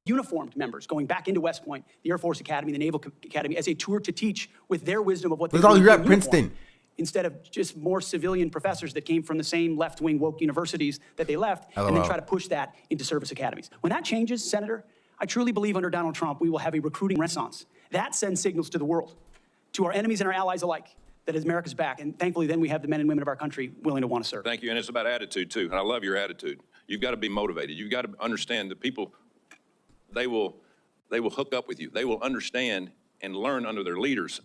Uniformed members going back into West Point, the Air Force Academy, the Naval Academy, as a tour to teach with their wisdom of what they do. You're at Princeton. Instead of just more civilian professors that came from the same left-wing woke universities that they left, and then try to push that into service academies. When that changes, Senator, I truly believe under Donald Trump, we will have a recruiting renaissance. That sends signals to the world, to our enemies and our allies alike, that America's back. And thankfully, then we have the men and women of our country willing to want to serve. Thank you. And it's about attitude, too. And I love your attitude. You've got to be motivated. You've got to understand that people, they will hook up with you. They will understand and learn under their leaders.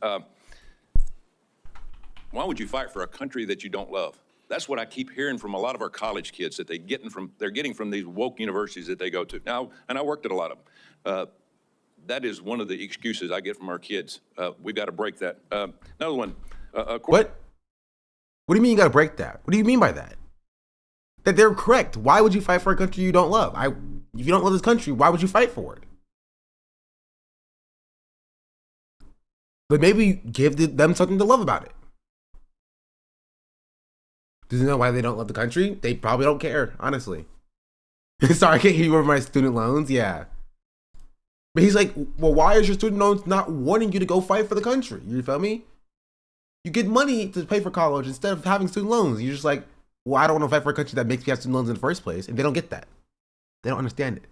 Why would you fight for a country that you don't love? That's what I keep hearing from a lot of our college kids that they're getting from these woke universities that they go to. Now, and I worked at a lot of them. That is one of the excuses I get from our kids. We've got to break that. Another one. What? What do you mean you got to break that? What do you mean by that? That they're correct. Why would you fight for a country you don't love? If you don't love this country, why would you fight for it? But maybe give them something to love about it. Does he know why they don't love the country? They probably don't care, honestly. Sorry, I can't hear you over my student loans. Yeah. But he's like, well, why is your student loans not wanting you to go fight for the country? You feel me? You get money to pay for college instead of having student loans. You're just like, well, I don't want to fight for a country that makes me have student loans in the first place. And they don't get that. They don't understand it.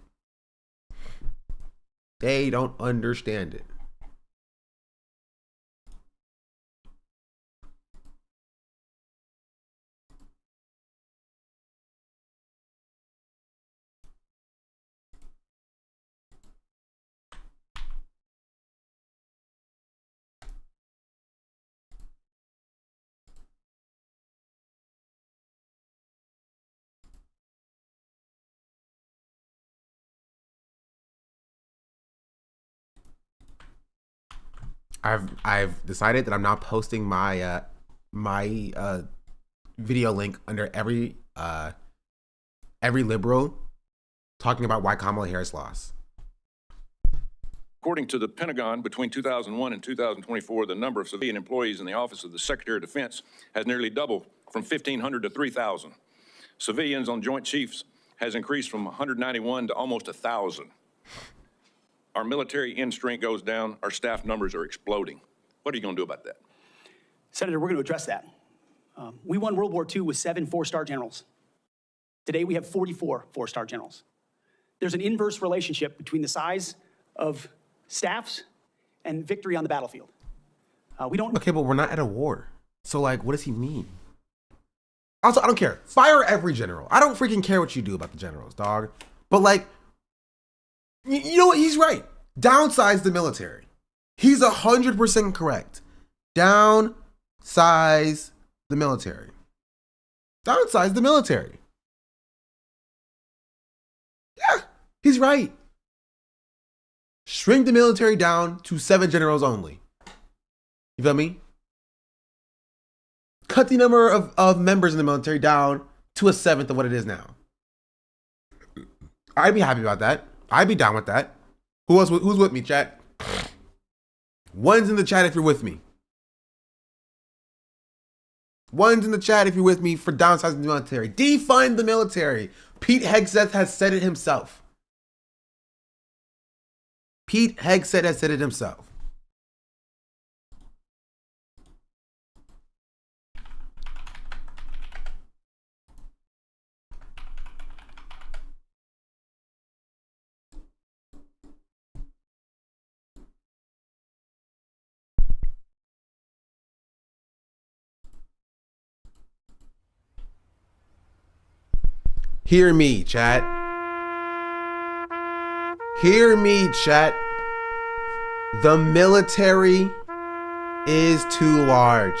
They don't understand it. I've decided that I'm now posting my video link under every liberal talking about why Kamala Harris lost. According to the Pentagon, between 2001 and 2024, the number of civilian employees in the Office of the Secretary of Defense has nearly doubled from 1,500 to 3,000. Civilians on Joint Chiefs has increased from 191 to almost 1,000. Our military end strength goes down, our staff numbers are exploding. What are you going to do about that? Senator, we're going to address that. We won World War II with 7 4-star generals. Today, we have 44 4-star generals. There's an inverse relationship between the size of staffs and victory on the battlefield. We don't. Okay, but we're not at a war. So, like, what does he mean? Also, I don't care. Fire every general. I don't freaking care what you do about the generals, dog. But, like, you know what? He's right. Downsize the military. He's 100% correct. Downsize the military. Downsize the military. Yeah, he's right. Shrink the military down to 7 generals only. You feel me? Cut the number of members in the military down to 1/7 of what it is now. I'd be happy about that. I'd be down with that. Who's with me, chat? One's in the chat if you're with me. One's in the chat if you're with me for downsizing the military. Defund the military. Pete Hegseth has said it himself. Pete Hegseth has said it himself. Hear me, chat. Hear me, chat. The military is too large.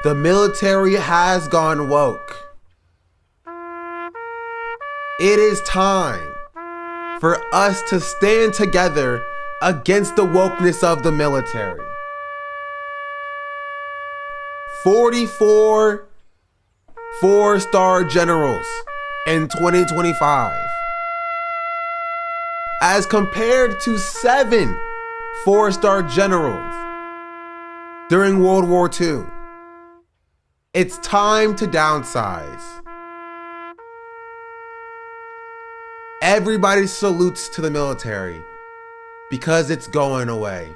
The military has gone woke. It is time for us to stand together against the wokeness of the military. 44 4-star generals in 2025, as compared to 7 4-star generals during World War II. It's time to downsize. Everybody salutes to the military because it's going away.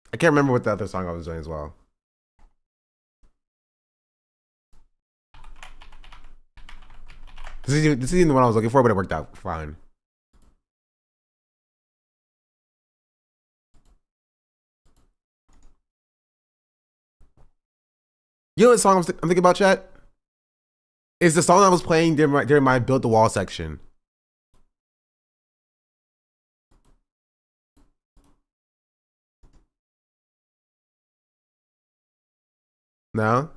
I can't remember what the other song I was doing as well. This is even the one I was looking for, but it worked out fine. You know what song I'm thinking about, chat? It's the song I was playing during my Build the Wall section. No?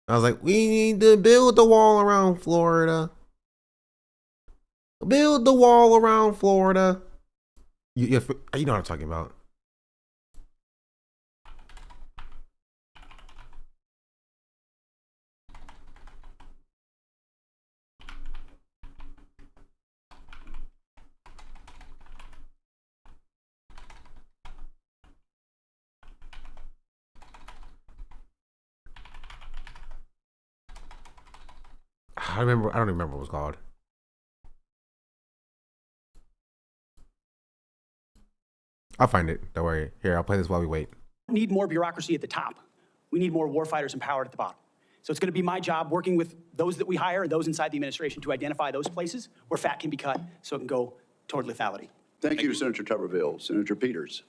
I was like, we need to build the wall around Florida. Build the wall around Florida. You know what I'm talking about. I don't remember what it was called. I'll find it. Don't worry. Here, I'll play this while we wait. We need more bureaucracy at the top. We need more warfighters empowered at the bottom. So it's going to be my job working with those that we hire and those inside the administration to identify those places where fat can be cut so it can go toward lethality. Thank you, Senator Tuberville. Senator Peters.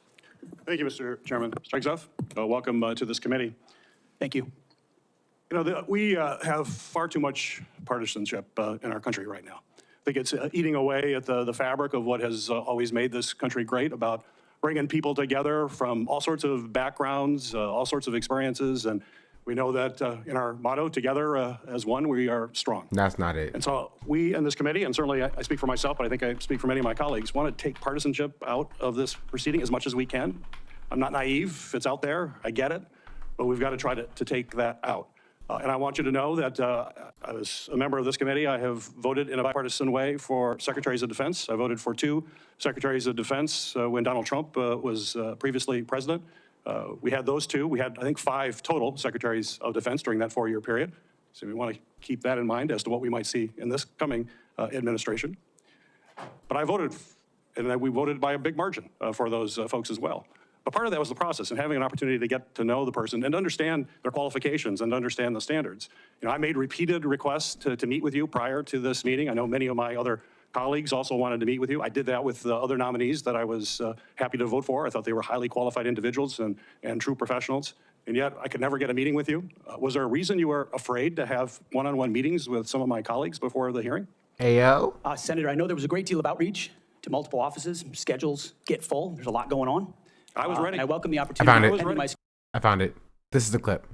Thank you, Mr. Chairman. Mr. Hegseth, welcome to this committee. Thank you. You know, we have far too much partisanship in our country right now. I think it's eating away at the fabric of what has always made this country great, about bringing people together from all sorts of backgrounds, all sorts of experiences, and We know that in our motto, together as one, we are strong. That's not it. And so we in this committee, and certainly I speak for myself, but I think I speak for many of my colleagues, want to take partisanship out of this proceeding as much as we can. I'm not naive. It's out there. I get it. But we've got to try to take that out. And I want you to know that as a member of this committee, I have voted in a bipartisan way for secretaries of defense. I voted for 2 secretaries of defense when Donald Trump was previously president. We had those 2. We had, I think, 5 total secretaries of defense during that 4-year period. So we want to keep that in mind as to what we might see in this coming administration. But I voted, and we voted by a big margin for those folks as well. But part of that was the process and having an opportunity to get to know the person and understand their qualifications and understand the standards. You know, I made repeated requests to meet with you prior to this meeting. I know many of my other colleagues also wanted to meet with you. I did that with the other nominees that I was happy to vote for. I thought they were highly qualified individuals and true professionals. And yet I could never get a meeting with you. Was there a reason you were afraid to have one-on-one meetings with some of my colleagues before the hearing? Ayo. Senator, I know there was a great deal of outreach to multiple offices. Schedules get full. There's a lot going on. I was ready. And I welcome the I opportunity. found it. I found it. This is the clip.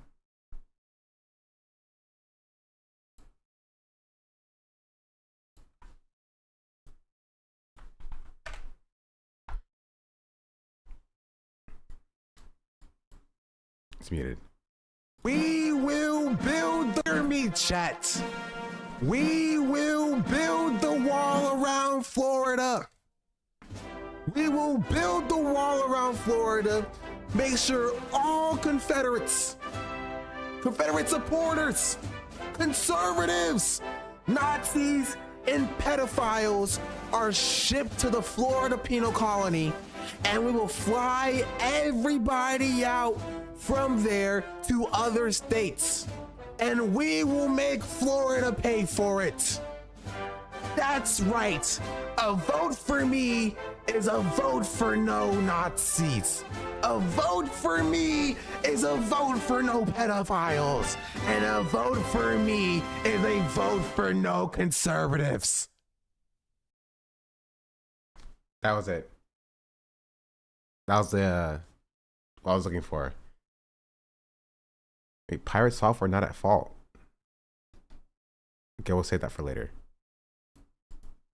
It's muted. We will build the army, chat. We will build the wall around Florida. We will build the wall around Florida. Make sure all Confederates, Confederate supporters, conservatives, Nazis, and pedophiles are shipped to the Florida penal colony, and we will fly everybody out from there to other states, and we will make Florida pay for it. That's right. A vote for me is a vote for no Nazis. A vote for me is a vote for no pedophiles. And a vote for me is a vote for no conservatives. That was it. That was the what I was looking for. Wait, pirate software not at fault. Okay, we'll save that for later.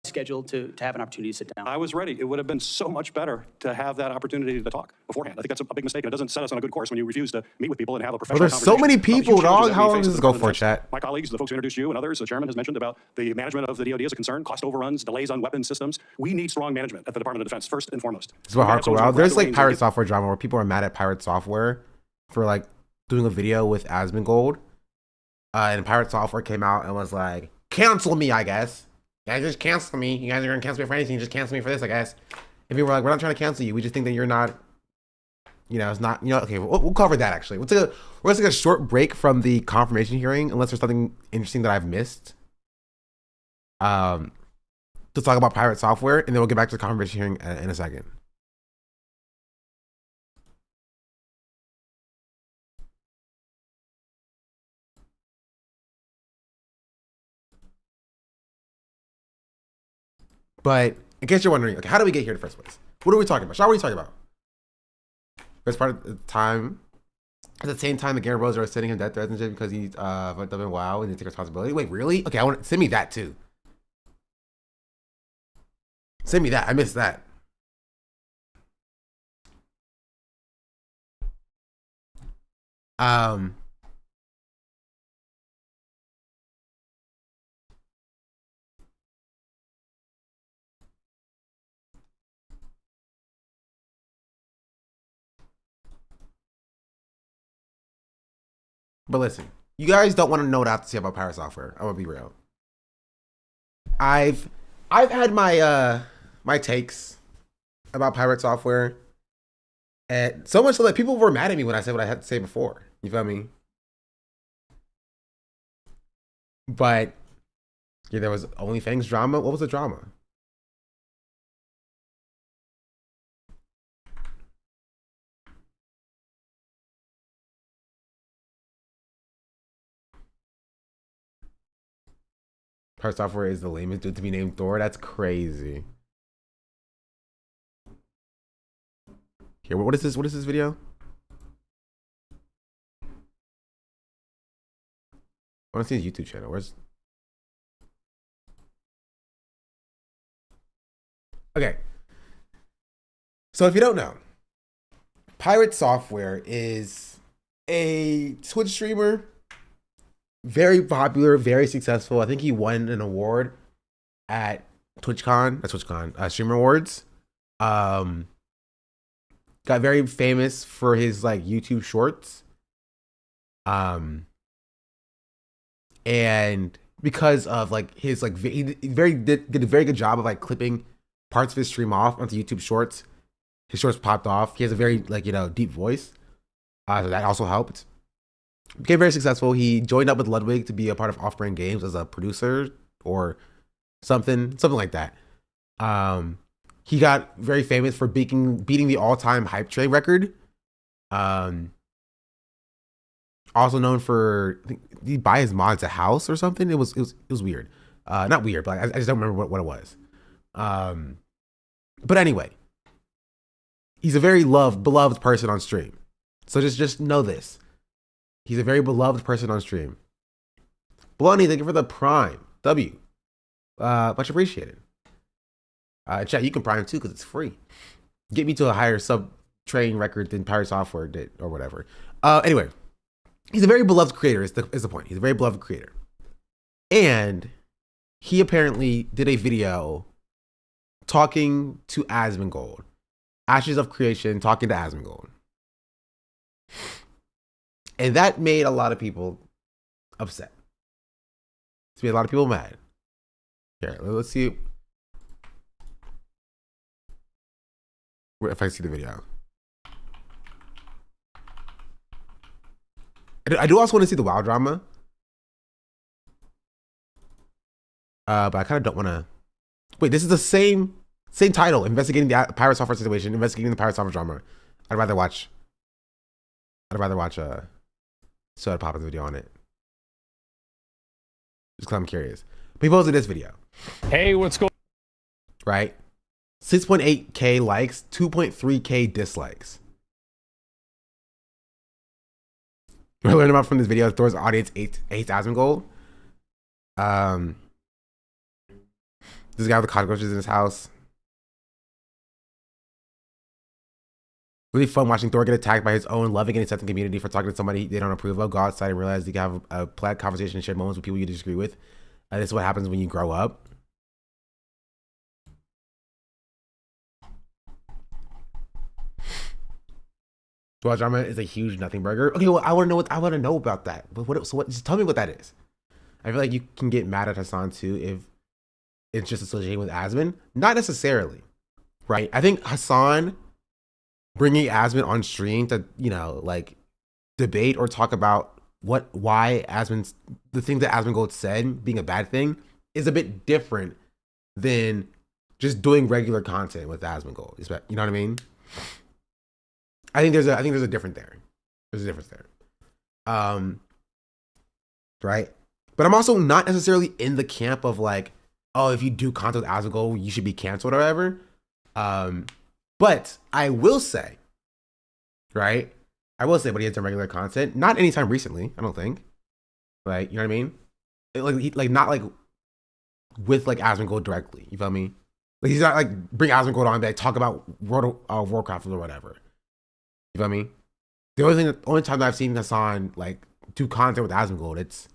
Scheduled to have an opportunity to sit down. I was ready. It would have been so much better to have that opportunity to talk beforehand. I think that's a big mistake, and it doesn't set us on a good course when you refuse to meet with people and have a professional there's so many conversation. people, Huge dog. challenges that How we long face does as this a go Department for, of Defense. chat? My colleagues, the folks who introduced you and others, the chairman has mentioned about the management of the DoD as a concern, cost overruns, delays on weapons systems. We need strong management at the Department of Defense, first and foremost. This is what hardcore. Wow. There's like pirate software. software drama where people are mad at pirate software for like doing a video with Asmongold. And pirate software came out and was like, cancel me, I guess. You guys just cancel me. You guys are gonna cancel me for anything. Just cancel me for this, I guess. And people were like, we're not trying to cancel you. We just think that you're not, you know, it's not, you know, okay, we'll cover that actually. We're gonna take a short break from the confirmation hearing, unless there's something interesting that I've missed. To talk about pirate software, and then we'll get back to the confirmation hearing in a second. But in case you're wondering, okay, how do we get here in the first place? What are we talking about? Shaw, what are you talking about? First part of the time, at the same time, the Garen Bros are sending him death threats and shit because he fucked up in WoW and they take responsibility. Wait, really? Okay, I want send me that too. Send me that. I missed that. But listen, you guys don't want to know what I have to say about pirate software. I'm gonna be real. I've had my my takes about pirate software, and so much so that people were mad at me when I said what I had to say before. You feel me? But yeah, there was OnlyFans drama. What was the drama? Pirate software is the lamest dude to be named Thor. That's crazy. Here, what is this? What is this video? I want to see his YouTube channel. Where's? Okay. So if you don't know, Pirate Software is a Twitch streamer, very popular, very successful. I think he won an award at TwitchCon, Streamer Awards. Got very famous for his like YouTube shorts. And because of like his like he did a very good job of like clipping parts of his stream off onto YouTube Shorts. His shorts popped off. He has a very like deep voice, so that also helped. Became very successful. He joined up with Ludwig to be a part of Off-Brand Games as a producer or something like that. He got very famous for beating the all-time hype train record. Also known for, I think, did he buy his mods a house or something? It was weird. Not weird, but I just don't remember what it was. But anyway, he's a very beloved person on stream. So just know this. He's a very beloved person on stream. Blondie, thank you for the Prime. W. Much appreciated. Chat, you can Prime too because it's free. Get me to a higher sub-train record than Pirate Software did or whatever. Anyway. He's a very beloved creator is the point. He's a very beloved creator. And he apparently did a video talking to Asmongold. Ashes of Creation talking to Asmongold. And that made a lot of people upset. It's made a lot of people mad. Here, let's see if I see the video. I do also want to see the WoW drama. But I kind of don't want to. Wait, this is the same title. Investigating the Pirate Software situation. Investigating the Pirate Software drama. I'd rather watch Soda Pop's video on it. Just because I'm curious. But he posted this video. Hey, what's going on? Right? 6.8K likes, 2.3K dislikes. I learned about from this video. Thor's audience hates Asmongold. This guy with the cockroaches in his house. Really fun watching Thor get attacked by his own loving and accepting community for talking to somebody they don't approve of. Go outside and realize you can have a polite conversation and share moments with people you disagree with. This is what happens when you grow up. Well, drama is a huge nothing burger. Okay, well, I want to know about that. But what? Just tell me what that is. I feel like you can get mad at Hassan too if it's just associated with Asmon. Not necessarily, right? I think Hassan bringing Asmon on stream to like debate or talk about why the thing that Asmongold said being a bad thing is a bit different than just doing regular content with Asmongold. You know what I mean? I think there's a difference there. There's a difference there. Right? But I'm also not necessarily in the camp of like, oh, if you do content with Asmongold, you should be canceled or whatever. But I will say, right? I will say, but he has done regular content. Not anytime recently, I don't think. Like, you know what I mean? Not like with like Asmongold directly. You feel me? Like he's not like bring Asmongold on and like, talk about World of Warcraft or whatever. You feel me? The only time that I've seen Hassan like do content with Asmongold, it's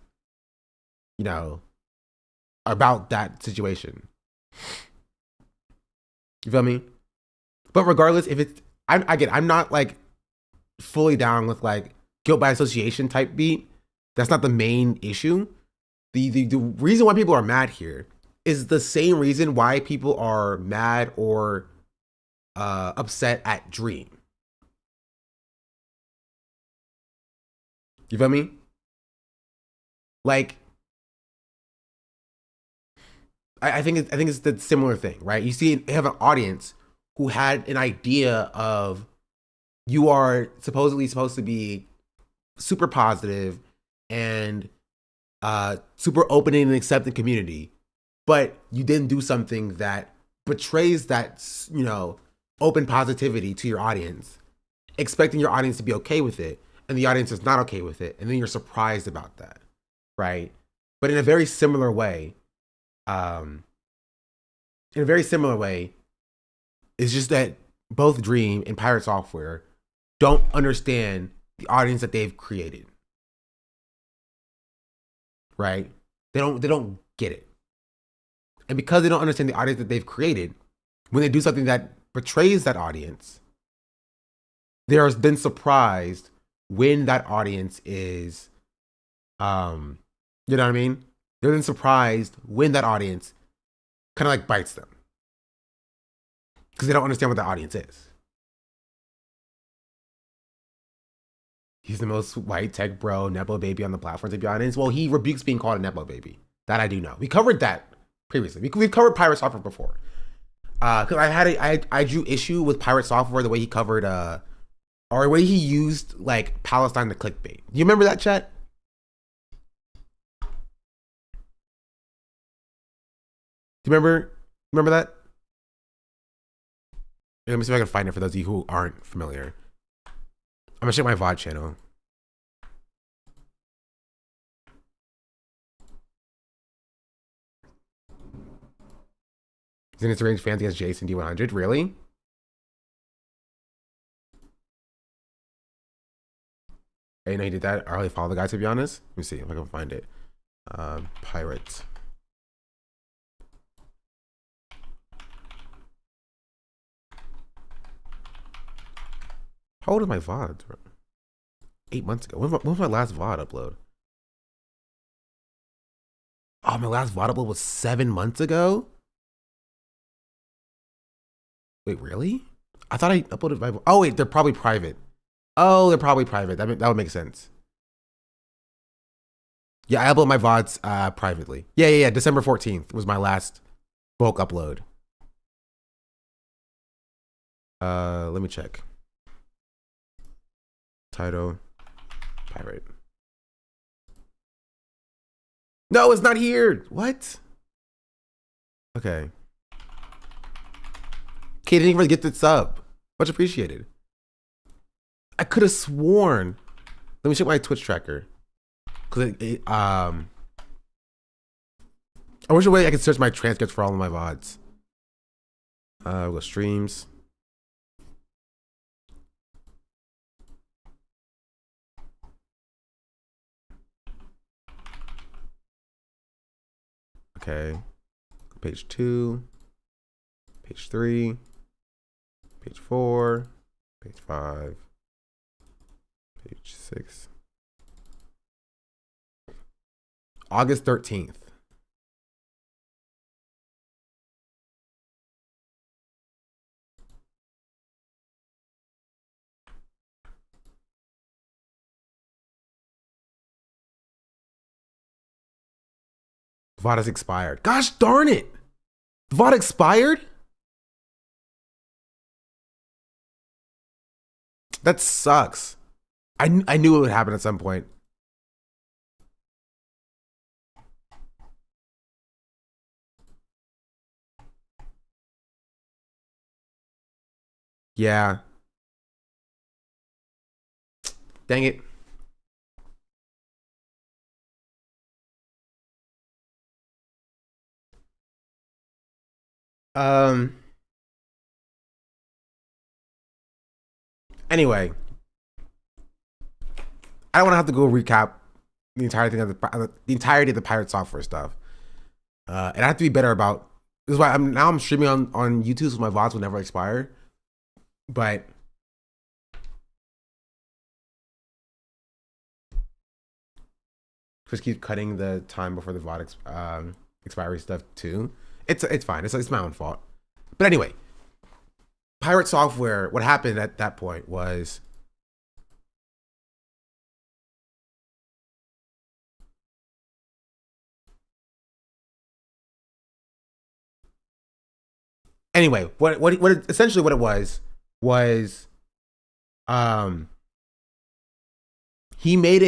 about that situation. You feel me? But regardless, if it's I'm not like fully down with like guilt by association type beat. That's not the main issue. The reason why people are mad here is the same reason why people are mad or upset at Dream. You feel me? Like, I think it's the similar thing, right? You have an audience who had an idea of you are supposedly supposed to be super positive and super open and accepting community, but you didn't do something that betrays that open positivity to your audience, expecting your audience to be okay with it. And the audience is not okay with it, and then you're surprised about that. right? But in a very similar way, it's just that both Dream and Pirate Software don't understand the audience that they've created, right? They don't get it. And because they don't understand the audience that they've created, when they do something that betrays that audience, they're then surprised when that audience is, you know what I mean? They're then surprised when that audience kind of like bites them. Because they don't understand what the audience is. He's the most white tech bro, Nepo baby on the platform, to be honest. Well, he rebukes being called a Nepo baby. That I do know. We covered that previously. We've covered Pirate Software before. Because I drew issue with Pirate Software, the way he covered, or the way he used, like, Palestine to clickbait. You remember that, chat? Do you remember that? Let me see if I can find it for those of you who aren't familiar. I'm gonna check my VOD channel. Zenith's range fans against Jason D100. Really? I didn't know he did that. I really follow the guy, to be honest. Let me see if I can find it. Pirate. How old is my VOD? 8 months ago. When was my last VOD upload? Oh, my last VOD upload was 7 months ago? Wait, really? I thought I uploaded my... Oh, wait, they're probably private. Oh, they're probably private. That would make sense. Yeah, I upload my VODs privately. Yeah. December 14th was my last bulk upload. Let me check. Title, pirate. No, it's not here. What? Okay. Kate didn't even get the sub. Much appreciated. I could have sworn. Let me check my Twitch tracker. Cause I wish a way I could search my transcripts for all of my VODs. We'll go streams. Okay, page 2, page 3, page 4, page 5, page 6. August 13th. VOD has expired. Gosh darn it! VOD expired? That sucks. I knew it would happen at some point. Yeah. Dang it. Anyway, I don't want to have to go recap the entirety of the Pirate Software stuff, and I have to be better about. This is why I'm streaming on YouTube, so my VODs will never expire. But just keep cutting the time before the VOD expiry stuff too. It's fine. It's my own fault. But anyway, Pirate Software. What happened at that point was anyway. What essentially what it was he made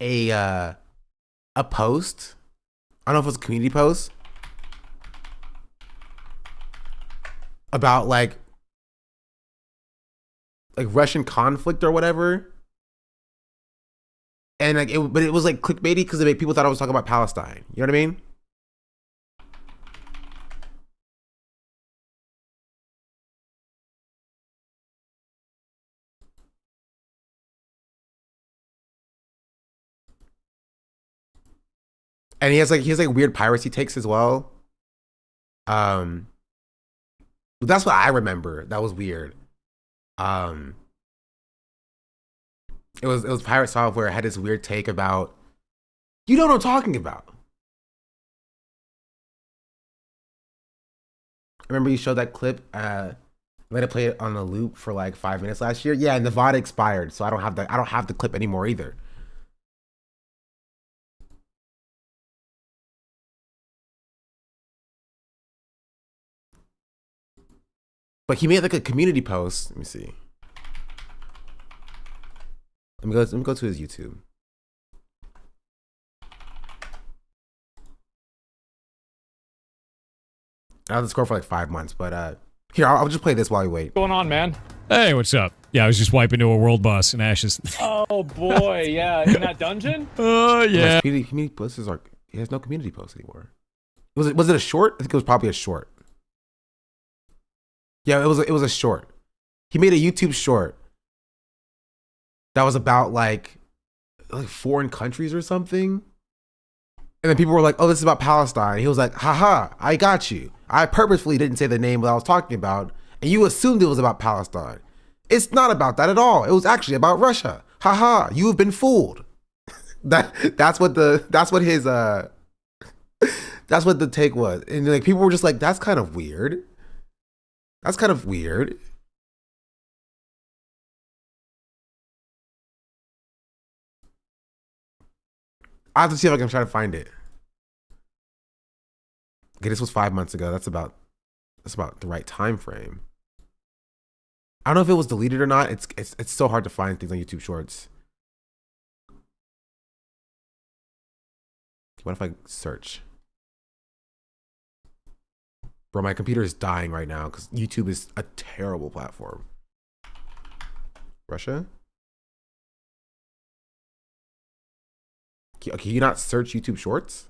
a post. I don't know if it was a community post about like Russian conflict or whatever. And like, but it was like clickbaity because people thought I was talking about Palestine. You know what I mean? And he has like weird piracy takes as well. But that's what I remember. That was weird. It was Pirate Software. It had this weird take about, you know what I'm talking about. I remember you showed that clip. Let it play it on a loop for like 5 minutes last year. Yeah, and the VOD expired, so I don't have the clip anymore either. But he made like a community post. Let me see. Let me go to his YouTube. I had to score for like 5 months, but here, I'll just play this while we wait. What's going on, man? Hey, what's up? Yeah, I was just wiping into a world boss in Ashes. Oh boy, yeah, in that dungeon? Oh yeah. Community posts are, he has no community posts anymore. Was it a short? I think it was probably a short. Yeah, it was a short. He made a YouTube short that was about like foreign countries or something. And then people were like, oh, this is about Palestine. He was like, haha, I got you. I purposefully didn't say the name that I was talking about, and you assumed it was about Palestine. It's not about that at all. It was actually about Russia. Haha, you have been fooled. That's what the take was. And like people were just like, that's kind of weird. That's kind of weird. I have to see if I can try to find it. Okay, this was 5 months ago. That's about the right time frame. I don't know if it was deleted or not. It's so hard to find things on YouTube Shorts. What if I search? Bro, my computer is dying right now because YouTube is a terrible platform. Russia? Can you not search YouTube Shorts?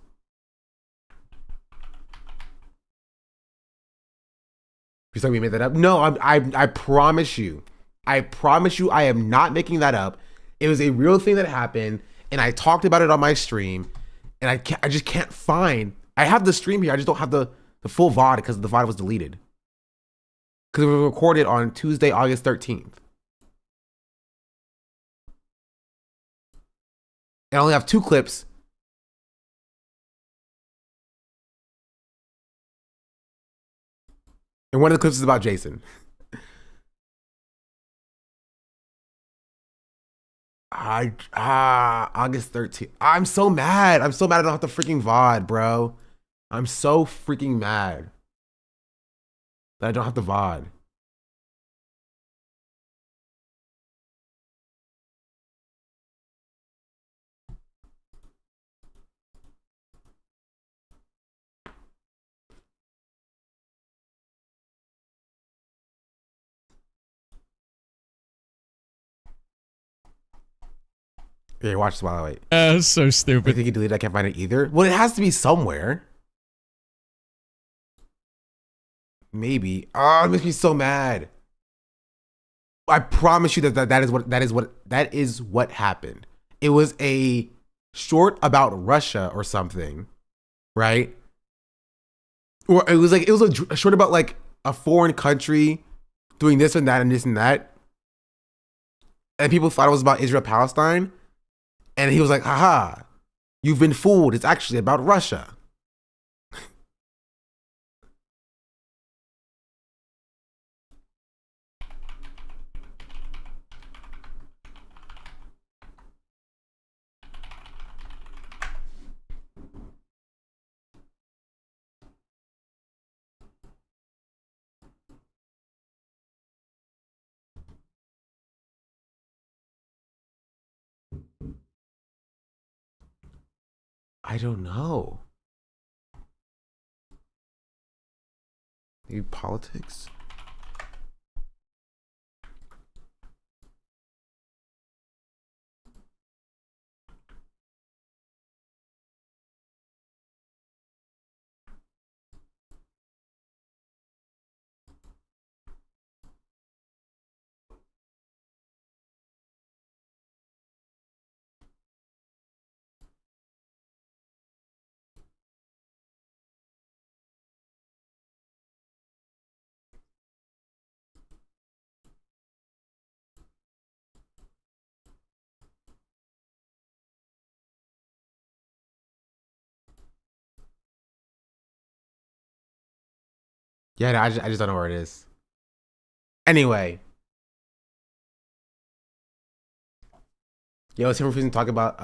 You think we made that up? No, I promise you. I promise you I am not making that up. It was a real thing that happened, and I talked about it on my stream, and I just can't find. I have the stream here. I just don't have the full VOD because the VOD was deleted. Because it was recorded on Tuesday, August 13th. And I only have 2 clips. And one of the clips is about Jason. August 13th. I'm so mad. I'm so mad I don't have the freaking VOD, bro. I'm so freaking mad that I don't have the VOD. Here, watch this while I wait. That's so stupid. I think you deleted it. I can't find it either. Well, it has to be somewhere. Maybe. Oh, it makes me so mad. I promise you that is what happened. It was a short about Russia or something, right? Or it was a short about like a foreign country doing this and that and this and that. And people thought it was about Israel Palestine. And he was like, haha, you've been fooled. It's actually about Russia. I don't know. Maybe politics? Yeah, no, I just don't know where it is. Anyway. Yeah, it's him refusing to talk about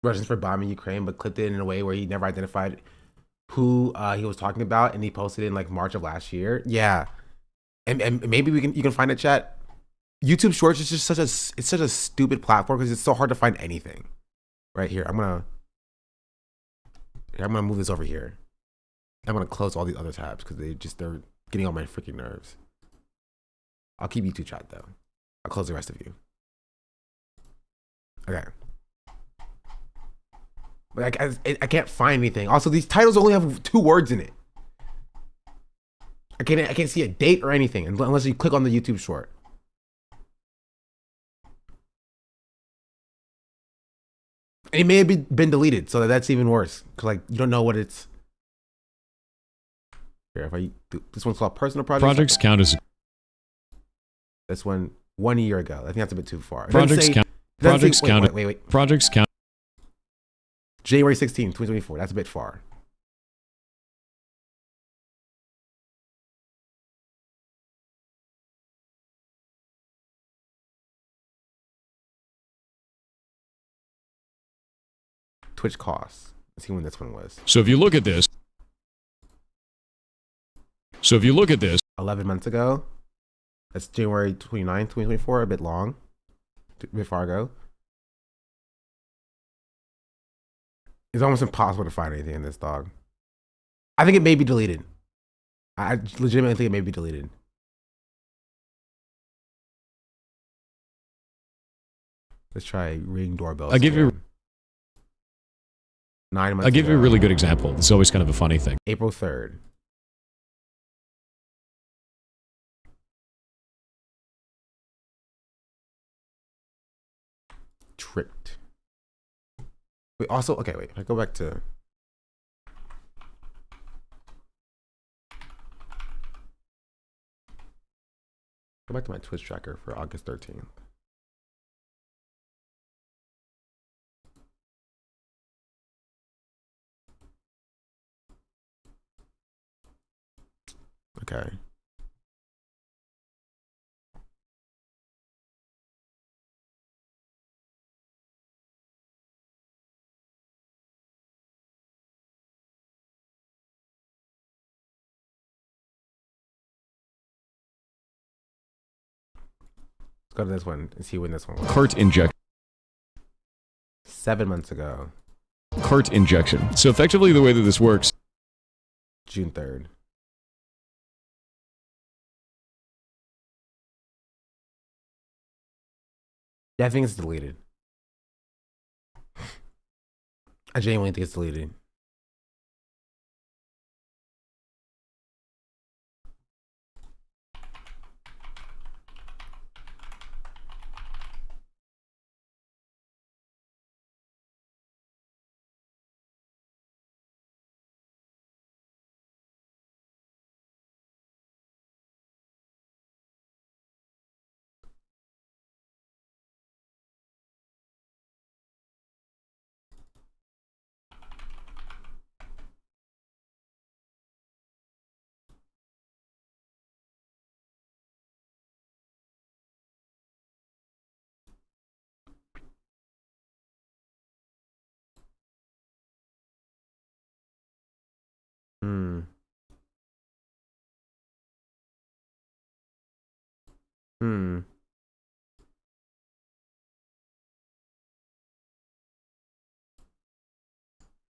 Russians for bombing Ukraine, but clipped it in a way where he never identified who he was talking about, and he posted it in like March of last year. Yeah. And maybe you can find it, chat. YouTube Shorts is just such a stupid platform because it's so hard to find anything. Right here, I'm gonna move this over here. I'm gonna close all these other tabs because they're getting on my freaking nerves. I'll keep YouTube chat though. I'll close the rest of you. Okay. But I can't find anything. Also, these titles only have 2 words in it. I can't see a date or anything unless you click on the YouTube short. And it may have been deleted, so that's even worse. Cause like you don't know what it's. Here, if I do, this one's called personal projects. Projects count as. This one 1 year ago. I think that's a bit too far. Projects count. Projects count. Wait. Projects count. January 16, 2024. That's a bit far. Twitch costs. Let's see when this one was. So if you look at this. 11 months ago. That's January 29, 2024. A bit long. A bit far ago. It's almost impossible to find anything in this, dog. I think it may be deleted. I legitimately think it may be deleted. Let's try ring doorbell. I'll give you 9 months I'll give you a ago. really good example. It's always kind of a funny thing. April 3rd. Tricked. Wait, also, okay, wait. I go back to. Go back to my Twitch tracker for August 13th. Okay. Let's go to this one and see when this one was. Cart injection. 7 months ago. Cart injection. So effectively the way that this works. June 3rd. Yeah, I think it's deleted. I genuinely think it's deleted.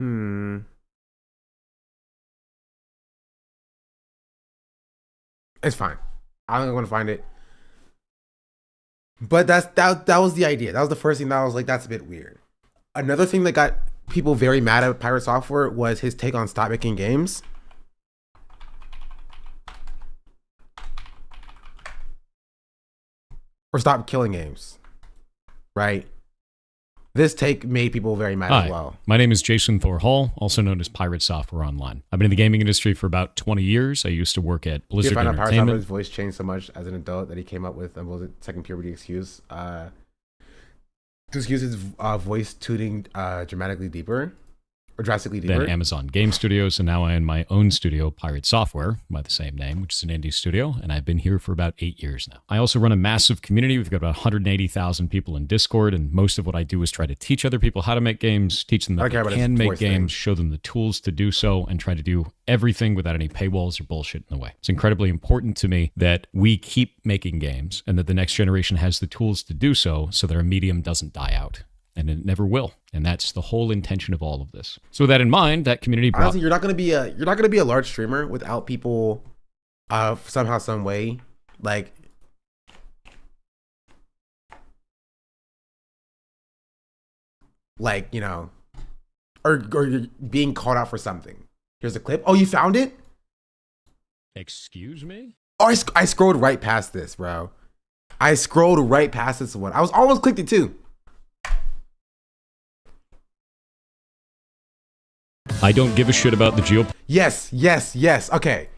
Hmm. It's fine. I'm not gonna find it. But that was the idea. That was the first thing that I was like, that's a bit weird. Another thing that got people very mad at Pirate Software was his take on stop making games. Or stop killing games. Right? This take made people very mad Hi, as well. my name is Jason Thor Hall, also known as Pirate Software Online. I've been in the gaming industry for about 20 years. I used to work at Did you Blizzard find out Pirate Software's Entertainment. voice changed so much as an adult that he came up with a second puberty excuse to excuse his voice tuning dramatically deeper or drastically deeper. Then Amazon Game Studios, and now I own my own studio, Pirate Software, by the same name, which is an indie studio, and I've been here for about 8 years now. I also run a massive community. We've got about 180,000 people in Discord, and most of what I do is try to teach other people how to make games, teach them that they can make games, show them the tools to do so, and try to do everything without any paywalls or bullshit in the way. It's incredibly important to me that we keep making games and that the next generation has the tools to do so that our medium doesn't die out. And it never will. And that's the whole intention of all of this. So with that in mind, that community brought... Honestly, you're not gonna be a large streamer without people somehow, some way, like, you know, or you're being called out for something. Here's a clip. Oh, you found it? Excuse me? Oh, I scrolled right past this, bro. I scrolled right past this one. I was almost clicked it too. I don't give a shit about the geo... Yes. Okay.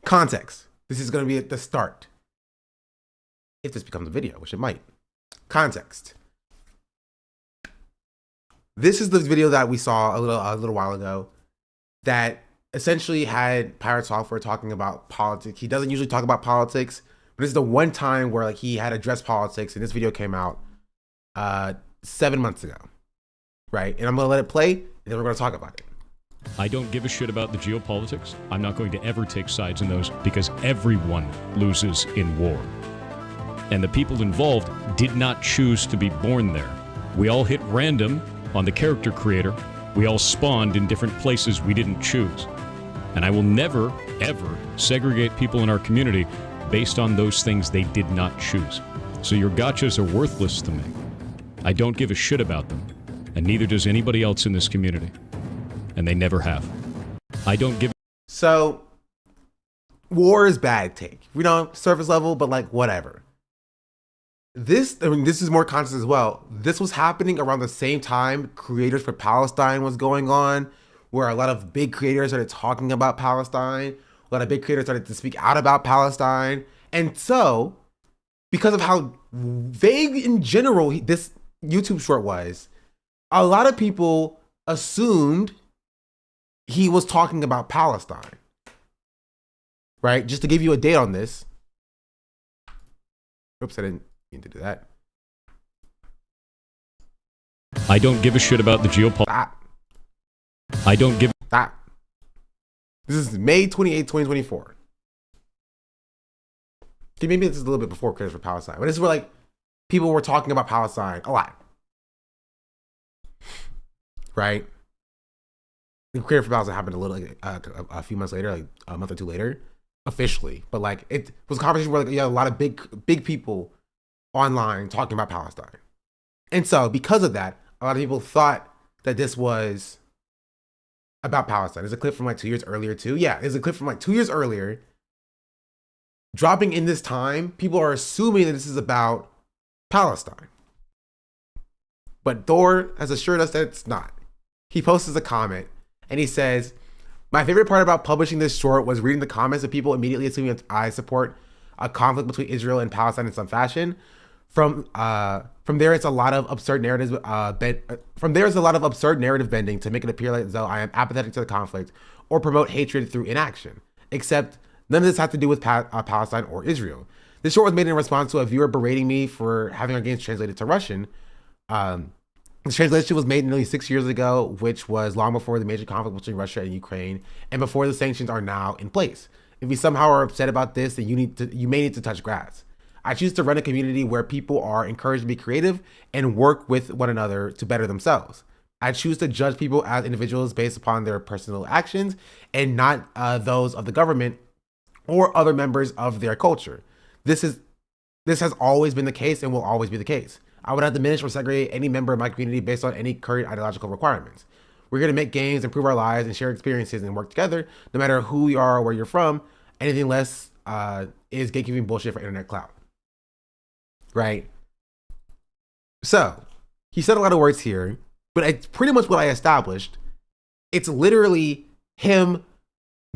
Context. This is going to be at the start. If this becomes a video, which it might. Context. This is the video that we saw a little while ago that essentially had Pirate Software talking about politics. He doesn't usually talk about politics, but this is the one time where like he had addressed politics, and this video came out 7 months ago, right? And I'm gonna let it play, and then we're gonna talk about it. I don't give a shit about the geopolitics. I'm not going to ever take sides in those because everyone loses in war. And the people involved did not choose to be born there. We all hit random on the character creator. We all spawned in different places we didn't choose. And I will never, ever segregate people in our community based on those things they did not choose. So your gotchas are worthless to me. I don't give a shit about them, and neither does anybody else in this community. And they never have. I don't give... So, war is bad take. We don't surface level, but like whatever. This is more conscious as well. This was happening around the same time Creators for Palestine was going on, where a lot of big creators started talking about Palestine. A lot of big creators started to speak out about Palestine. And so, because of how vague in general this YouTube short was, a lot of people assumed he was talking about Palestine. Right? Just to give you a date on this. Oops, I didn't mean to do that. I don't give a shit about the geopolitics. I don't give... This is May 28, 2024. Okay, maybe this is a little bit before Creators for Palestine, but this is where like people were talking about Palestine a lot, right? The Creator for Palestine happened a few months later, like a month or two later, officially. But like it was a conversation where like you had a lot of big people online talking about Palestine, and so because of that, a lot of people thought that this was about Palestine. There's a clip from like 2 years earlier too. Yeah, there's a clip from like 2 years earlier. Dropping in this time, people are assuming that this is about Palestine. But Thor has assured us that it's not. He posts a comment and he says, "My favorite part about publishing this short was reading the comments of people immediately assuming that I support a conflict between Israel and Palestine in some fashion. From there, it's a lot of absurd narratives. From there is a lot of absurd narrative bending to make it appear like as though I am apathetic to the conflict or promote hatred through inaction. Except none of this has to do with Palestine or Israel. This short was made in response to a viewer berating me for having our games translated to Russian. This translation was made nearly 6 years ago, which was long before the major conflict between Russia and Ukraine, and before the sanctions are now in place. If you somehow are upset about this, then you may need to touch grass. I choose to run a community where people are encouraged to be creative and work with one another to better themselves. I choose to judge people as individuals based upon their personal actions and not those of the government or other members of their culture. This has always been the case and will always be the case. I would not diminish or segregate any member of my community based on any current ideological requirements. We're here to make games, improve our lives, and share experiences and work together, no matter who you are or where you're from. Anything less is gatekeeping bullshit for internet clout." Right? So, he said a lot of words here, but it's pretty much what I established. It's literally him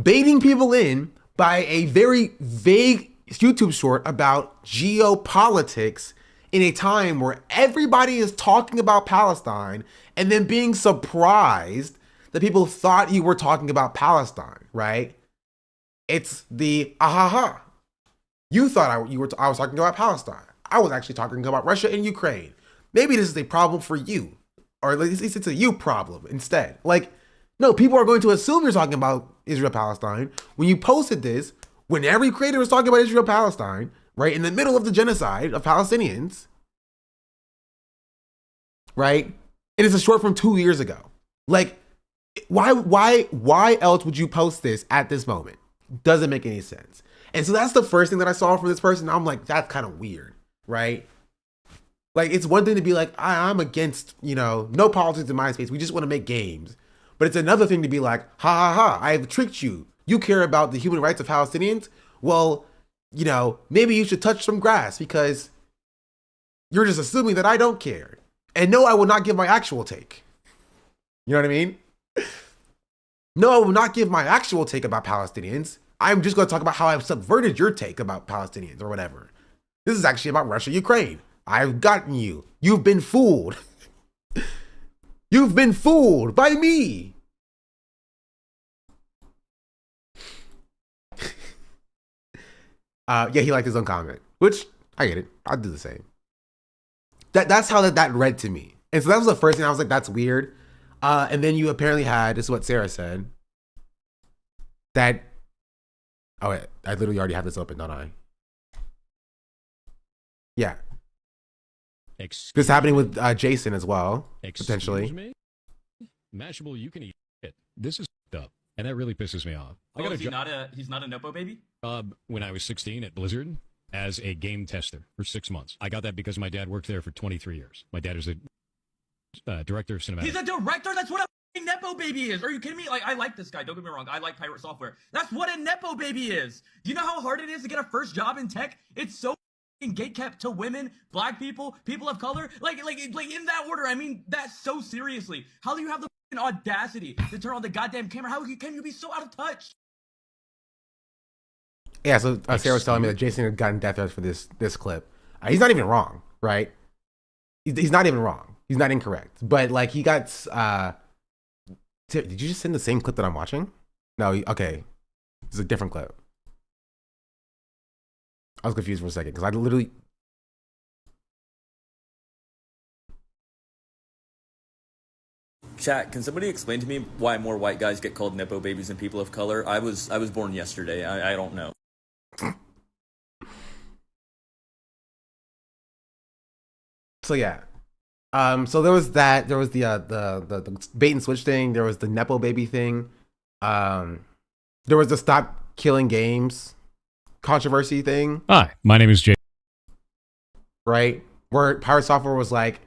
baiting people in by a very vague YouTube short about geopolitics in a time where everybody is talking about Palestine and then being surprised that people thought you were talking about Palestine, right? It's the ahaha. You thought I was talking about Palestine. I was actually talking about Russia and Ukraine. Maybe this is a problem for you, or at least it's a you problem instead. Like, no, people are going to assume you're talking about Israel-Palestine when you posted this, when every creator was talking about Israel-Palestine, right, in the middle of the genocide of Palestinians, right? It is a short from 2 years ago. Like, why else would you post this at this moment? Doesn't make any sense. And so that's the first thing that I saw from this person. I'm like, that's kind of weird, right? Like, it's one thing to be like, I'm against, no politics in my space. We just want to make games. But it's another thing to be like, ha ha ha, I've tricked you. You care about the human rights of Palestinians? Well, maybe you should touch some grass because you're just assuming that I don't care. And no, I will not give my actual take. You know what I mean? No, I will not give my actual take about Palestinians. I'm just going to talk about how I've subverted your take about Palestinians or whatever. This is actually about Russia, Ukraine. I've gotten you. You've been fooled. You've been fooled by me. Yeah, he liked his own comment, which I get it. I'd do the same. That's how that read to me. And so that was the first thing I was like, that's weird. And then you apparently had, this is what Sarah said, that, oh wait, I literally already have this open, don't I? Yeah. This is happening with Jason as well, potentially. Me? Mashable, you can eat it. This is up, and that really pisses me off. He's not a Nepo baby? When I was 16 at Blizzard as a game tester for 6 months. I got that because my dad worked there for 23 years. My dad is a director of cinematic. He's a director? That's what a Nepo baby is. Are you kidding me? Like, I like this guy. Don't get me wrong. I like Pirate Software. That's what a Nepo baby is. Do you know how hard it is to get a first job in tech? It's so gatekept to women, black people, people of color. Like in that order. I mean that so seriously. How do you have the audacity to turn on the goddamn camera? How can you be so out of touch? Yeah, so Sarah was telling me that Jason had gotten death threats for this clip. He's not even wrong, right? He's not even wrong. He's not incorrect. But like he got, did you just send the same clip that I'm watching? No, okay. It's a different clip. I was confused for a second because I literally. Chat, can somebody explain to me why more white guys get called Nepo babies than people of color? I was born yesterday. I don't know. So yeah. So there was that. There was the bait and switch thing. There was the Nepo baby thing. There was the stop killing games controversy thing. Hi, my name is Jay. Right? Where Pirate Software was like,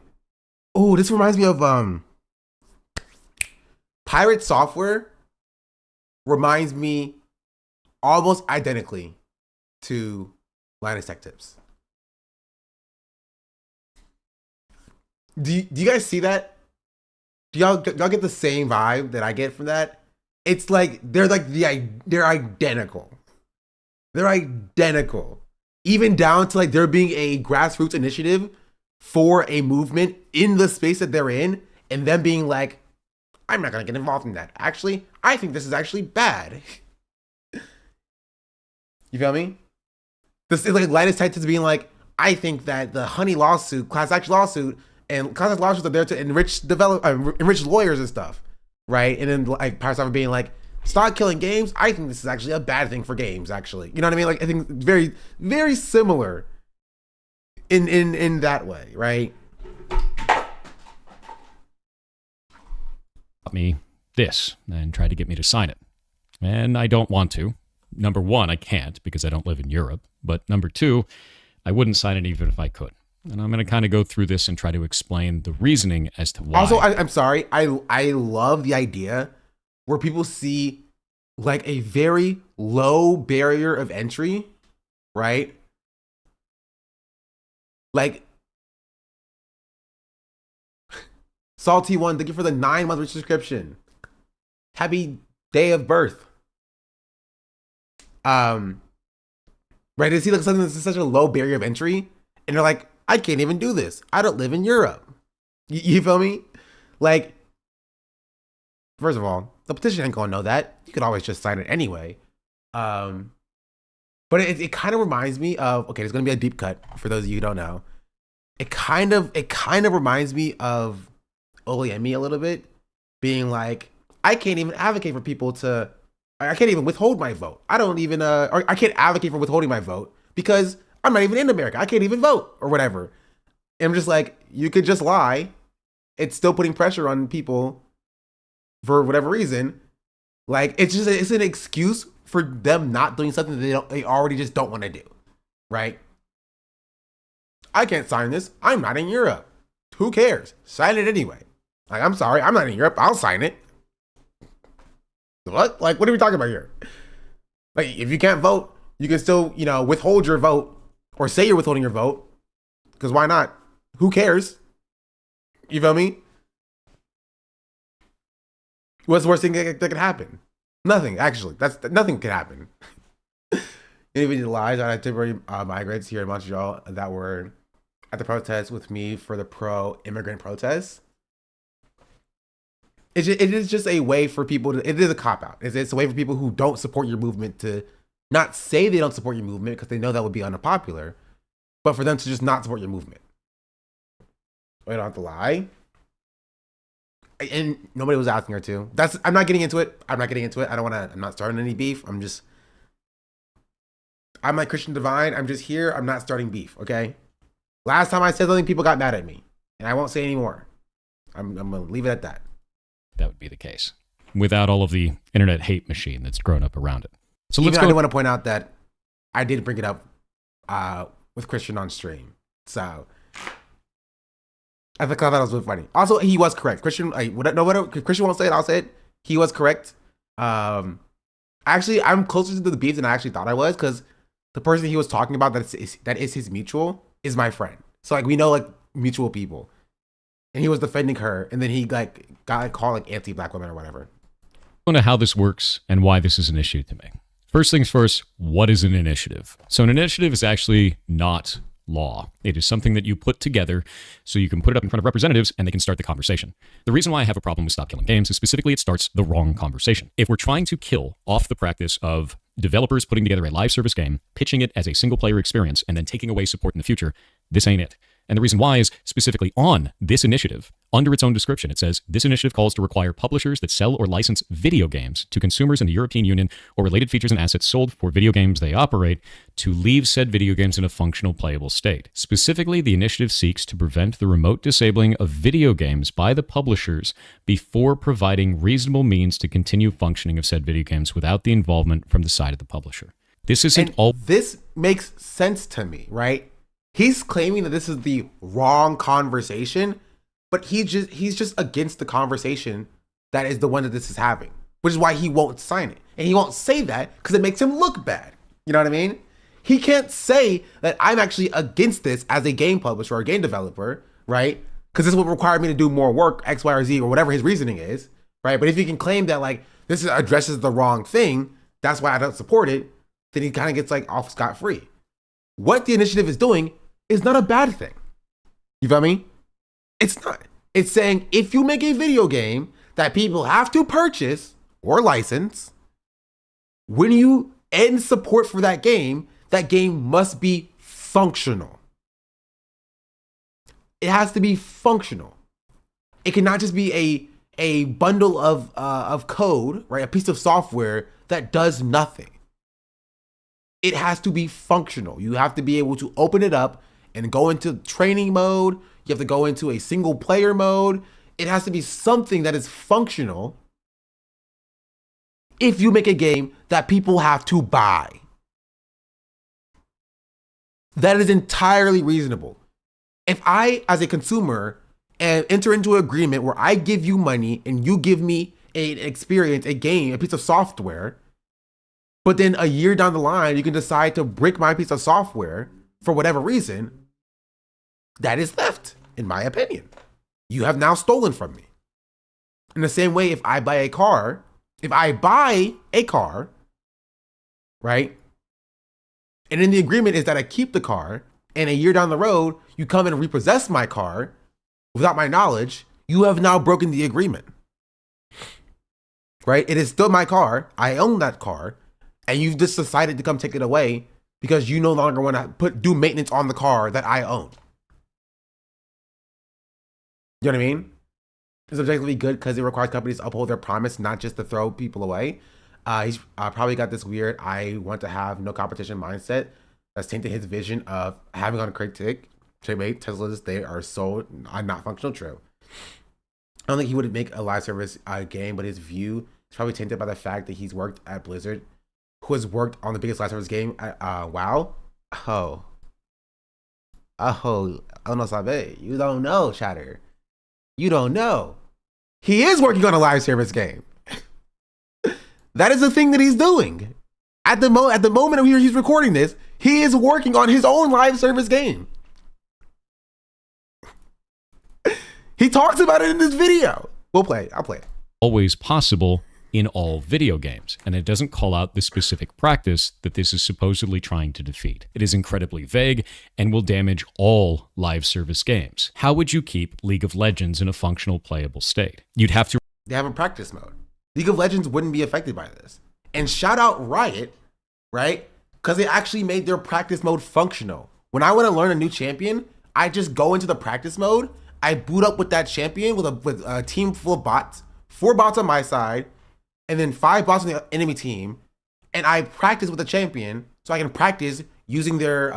oh, this reminds me of Pirate Software reminds me almost identically to Linus Tech Tips. Do you guys see that? Do y'all get the same vibe that I get from that? It's like they're identical. They're identical. Even down to like there being a grassroots initiative for a movement in the space that they're in, and them being like, I'm not gonna get involved in that. Actually, I think this is actually bad. You feel me? This is like Linus Tech Tips being like, I think that the Honey lawsuit, class action lawsuit, and class action lawsuits are there to enrich lawyers and stuff, right? And then like Pirate Software being like, stop killing games. I think this is actually a bad thing for games. Actually, you know what I mean? Like I think very, very similar in that way, right? Me this and tried to get me to sign it, and I don't want to. Number one, I can't because I don't live in Europe. But number two, I wouldn't sign it even if I could. And I'm going to kind of go through this and try to explain the reasoning as to why. Also, I'm sorry. I love the idea where people see like a very low barrier of entry, right? Like Salty One, thank you for the 9-month subscription. Happy day of birth. Right? They see like something that's such a low barrier of entry, and they're like, I can't even do this. I don't live in Europe. You feel me? Like, first of all, the petition ain't gonna know that. You could always just sign it anyway. But it kind of reminds me of, okay, there's gonna be a deep cut for those of you who don't know. It kind of reminds me of Oyemi a little bit, being like, I can't even advocate for people to, I can't even withhold my vote. I don't even, or I can't advocate for withholding my vote because I'm not even in America. I can't even vote or whatever. And I'm just like, you could just lie. It's still putting pressure on people for whatever reason. Like, it's an excuse for them not doing something that they already just don't want to do, right? I can't sign this. I'm not in Europe. Who cares? Sign it anyway. Like, I'm sorry, I'm not in Europe. I'll sign it. What? Like, what are we talking about here? Like, if you can't vote, you can still, withhold your vote or say you're withholding your vote. Because why not? Who cares? You feel me? What's the worst thing that could happen? Nothing, actually. Nothing could happen. Any lies on temporary migrants here in Montreal that were at the protest with me for the pro-immigrant protests? It is just a way for people to, it is a cop-out. It's a way for people who don't support your movement to not say they don't support your movement because they know that would be unpopular, but for them to just not support your movement. I don't have to lie. And nobody was asking her to. I'm not getting into it. I don't want to, I'm not starting any beef. I'm like Christian Divine. I'm just here. I'm not starting beef, okay? Last time I said something, people got mad at me. And I won't say anymore. I'm going to leave it at that. That would be the case without all of the internet hate machine that's grown up around it. So I do want to point out that I did bring it up with Christian on stream. So I thought that was really funny. Also, he was correct. Christian, Christian won't say it, I'll say it. He was correct. Actually, I'm closer to the beef than I actually thought I was, because the person he was talking about that is his mutual is my friend. So like we know like mutual people. And he was defending her, and then he got called anti-black women or whatever. I don't know how this works and why this is an issue to me. First things first, what is an initiative? So an initiative is actually not law. It is something that you put together so you can put it up in front of representatives and they can start the conversation. The reason why I have a problem with Stop Killing Games is specifically it starts the wrong conversation. If we're trying to kill off the practice of developers putting together a live service game, pitching it as a single player experience, and then taking away support in the future, this ain't it. And the reason why is specifically on this initiative, under its own description, it says, this initiative calls to require publishers that sell or license video games to consumers in the European Union or related features and assets sold for video games they operate to leave said video games in a functional playable state. Specifically, the initiative seeks to prevent the remote disabling of video games by the publishers before providing reasonable means to continue functioning of said video games without the involvement from the side of the publisher. This isn't all. This makes sense to me, right? He's claiming that this is the wrong conversation, but he's just against the conversation that is the one that this is having, which is why he won't sign it. And he won't say that because it makes him look bad. You know what I mean? He can't say that I'm actually against this as a game publisher or a game developer, right? Because this would require me to do more work, X, Y, or Z, or whatever his reasoning is, right? But if he can claim that like this addresses the wrong thing, that's why I don't support it, then he kind of gets like off scot-free. What the initiative is doing is not a bad thing. You feel me? It's not. It's saying if you make a video game that people have to purchase or license, when you end support for that game must be functional. It has to be functional. It cannot just be a bundle of code, right? A piece of software that does nothing. It has to be functional. You have to be able to open it up and go into training mode. You have to go into a single player mode. It has to be something that is functional if you make a game that people have to buy. That is entirely reasonable. If I, as a consumer, enter into an agreement where I give you money and you give me an experience, a game, a piece of software, but then a year down the line, you can decide to brick my piece of software for whatever reason, that is theft, in my opinion. You have now stolen from me. In the same way, if I buy a car, right? And in the agreement is that I keep the car and a year down the road, you come and repossess my car without my knowledge, you have now broken the agreement. Right? It is still my car. I own that car. And you've just decided to come take it away because you no longer want to do maintenance on the car that I own. You know what I mean? It's objectively good because it requires companies to uphold their promise, not just to throw people away. He's probably got this weird, I want to have no competition mindset that's tainted his vision of having on a critic. Teslas, they are so not functional. True. I don't think he would make a live service game, but his view is probably tainted by the fact that he's worked at Blizzard, who has worked on the biggest live service game at WoW. Oh, no sabe. You don't know, Chatter. You don't know. He is working on a live service game. That is the thing that he's doing. At the moment he's recording this, he is working on his own live service game. He talks about it in this video. I'll play it. Always possible in all video games, and it doesn't call out the specific practice that this is supposedly trying to defeat. It is incredibly vague and will damage all live service games. How would you keep League of Legends in a functional, playable state? You'd have to... They have a practice mode. League of Legends wouldn't be affected by this. And shout out Riot, right? Because they actually made their practice mode functional. When I want to learn a new champion, I just go into the practice mode, I boot up with that champion with a team full of bots, 4 bots on my side, and then 5 bots on the enemy team, and I practice with the champion so I can practice using their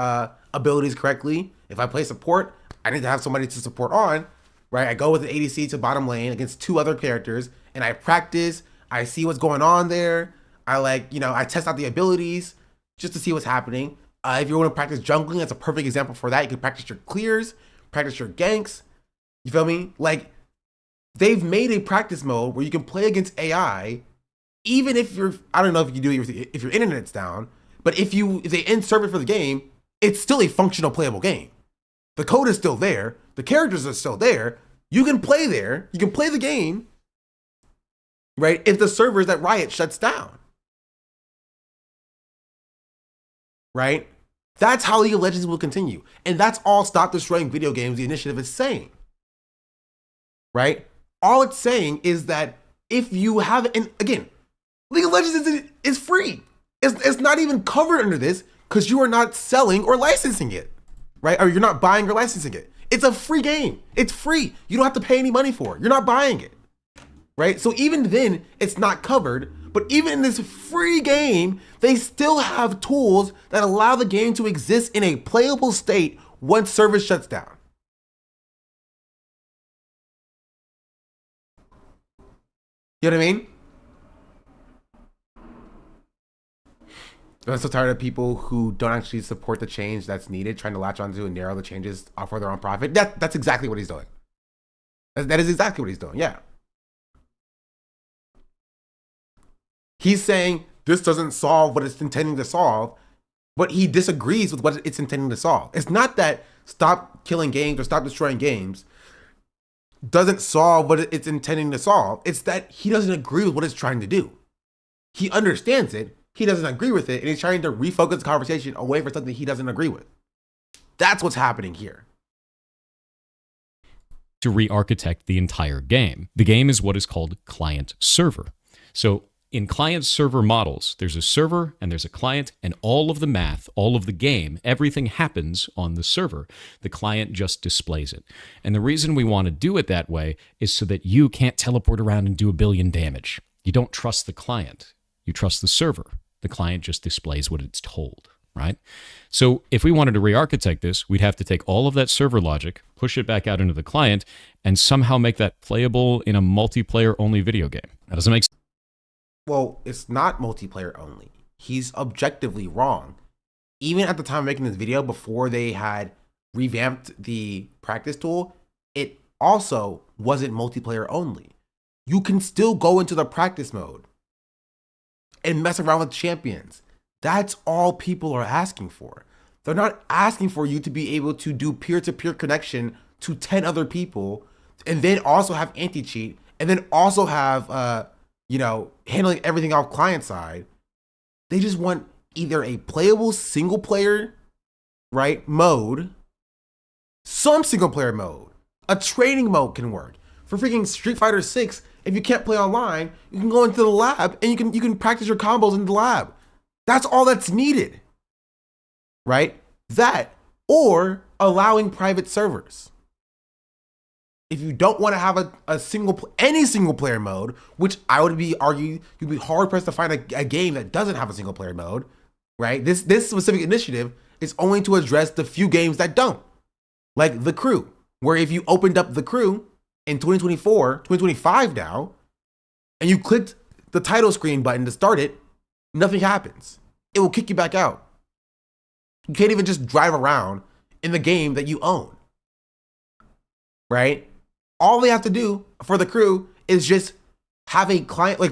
abilities correctly. If I play support, I need to have somebody to support on, right? I go with an ADC to bottom lane against 2 other characters, and I practice, I see what's going on there. I test out the abilities just to see what's happening. If you want to practice jungling, that's a perfect example for that. You can practice your clears, practice your ganks. You feel me? Like, they've made a practice mode where you can play against AI, even if I don't know if you do it if your internet's down, but if they end server for the game, it's still a functional playable game. The code is still there. The characters are still there. You can play there. You can play the game, right? If the servers that Riot shuts down, right? That's how League of Legends will continue. And that's all Stop Destroying Video Games, the initiative, is saying, right? All it's saying is that if you have, and again, League of Legends is free. It's not even covered under this because you are not selling or licensing it, right? Or you're not buying or licensing it. It's a free game. It's free. You don't have to pay any money for it. You're not buying it, right? So even then, it's not covered. But even in this free game, they still have tools that allow the game to exist in a playable state once service shuts down. You know what I mean? I'm so tired of people who don't actually support the change that's needed, trying to latch onto and narrow the changes for their own profit. That's exactly what he's doing. That is exactly what he's doing, yeah. He's saying this doesn't solve what it's intending to solve, but he disagrees with what it's intending to solve. It's not that stop killing games or stop destroying games doesn't solve what it's intending to solve. It's that he doesn't agree with what it's trying to do. He understands it, he doesn't agree with it, and he's trying to refocus the conversation away from something he doesn't agree with. That's what's happening here. To re-architect the entire game. The game is what is called client-server. So in client-server models, there's a server and there's a client, and all of the math, all of the game, everything happens on the server. The client just displays it. And the reason we want to do it that way is so that you can't teleport around and do 1 billion damage. You don't trust the client. You trust the server. The client just displays what it's told, right? So if we wanted to re-architect this, we'd have to take all of that server logic, push it back out into the client, and somehow make that playable in a multiplayer-only video game. That doesn't make sense. Well, it's not multiplayer only. He's objectively wrong. Even at the time of making this video, before they had revamped the practice tool, it also wasn't multiplayer only. You can still go into the practice mode and mess around with champions. That's all people are asking for. They're not asking for you to be able to do peer-to-peer connection to 10 other people and then also have anti-cheat and then also have, handling everything off client side. They just want either a playable single player right, mode, some single player mode, a training mode can work. For freaking Street Fighter 6, if you can't play online, you can go into the lab and you can practice your combos in the lab. That's all that's needed, right? That, or allowing private servers. If you don't want to have any single player mode, which I would argue you'd be hard pressed to find a game that doesn't have a single player mode, right? This specific initiative is only to address the few games that don't, like The Crew, where if you opened up The Crew in 2025 now, and you clicked the title screen button to start it, nothing happens. It will kick you back out. You can't even just drive around in the game that you own, right? All they have to do for The Crew is just have a client, like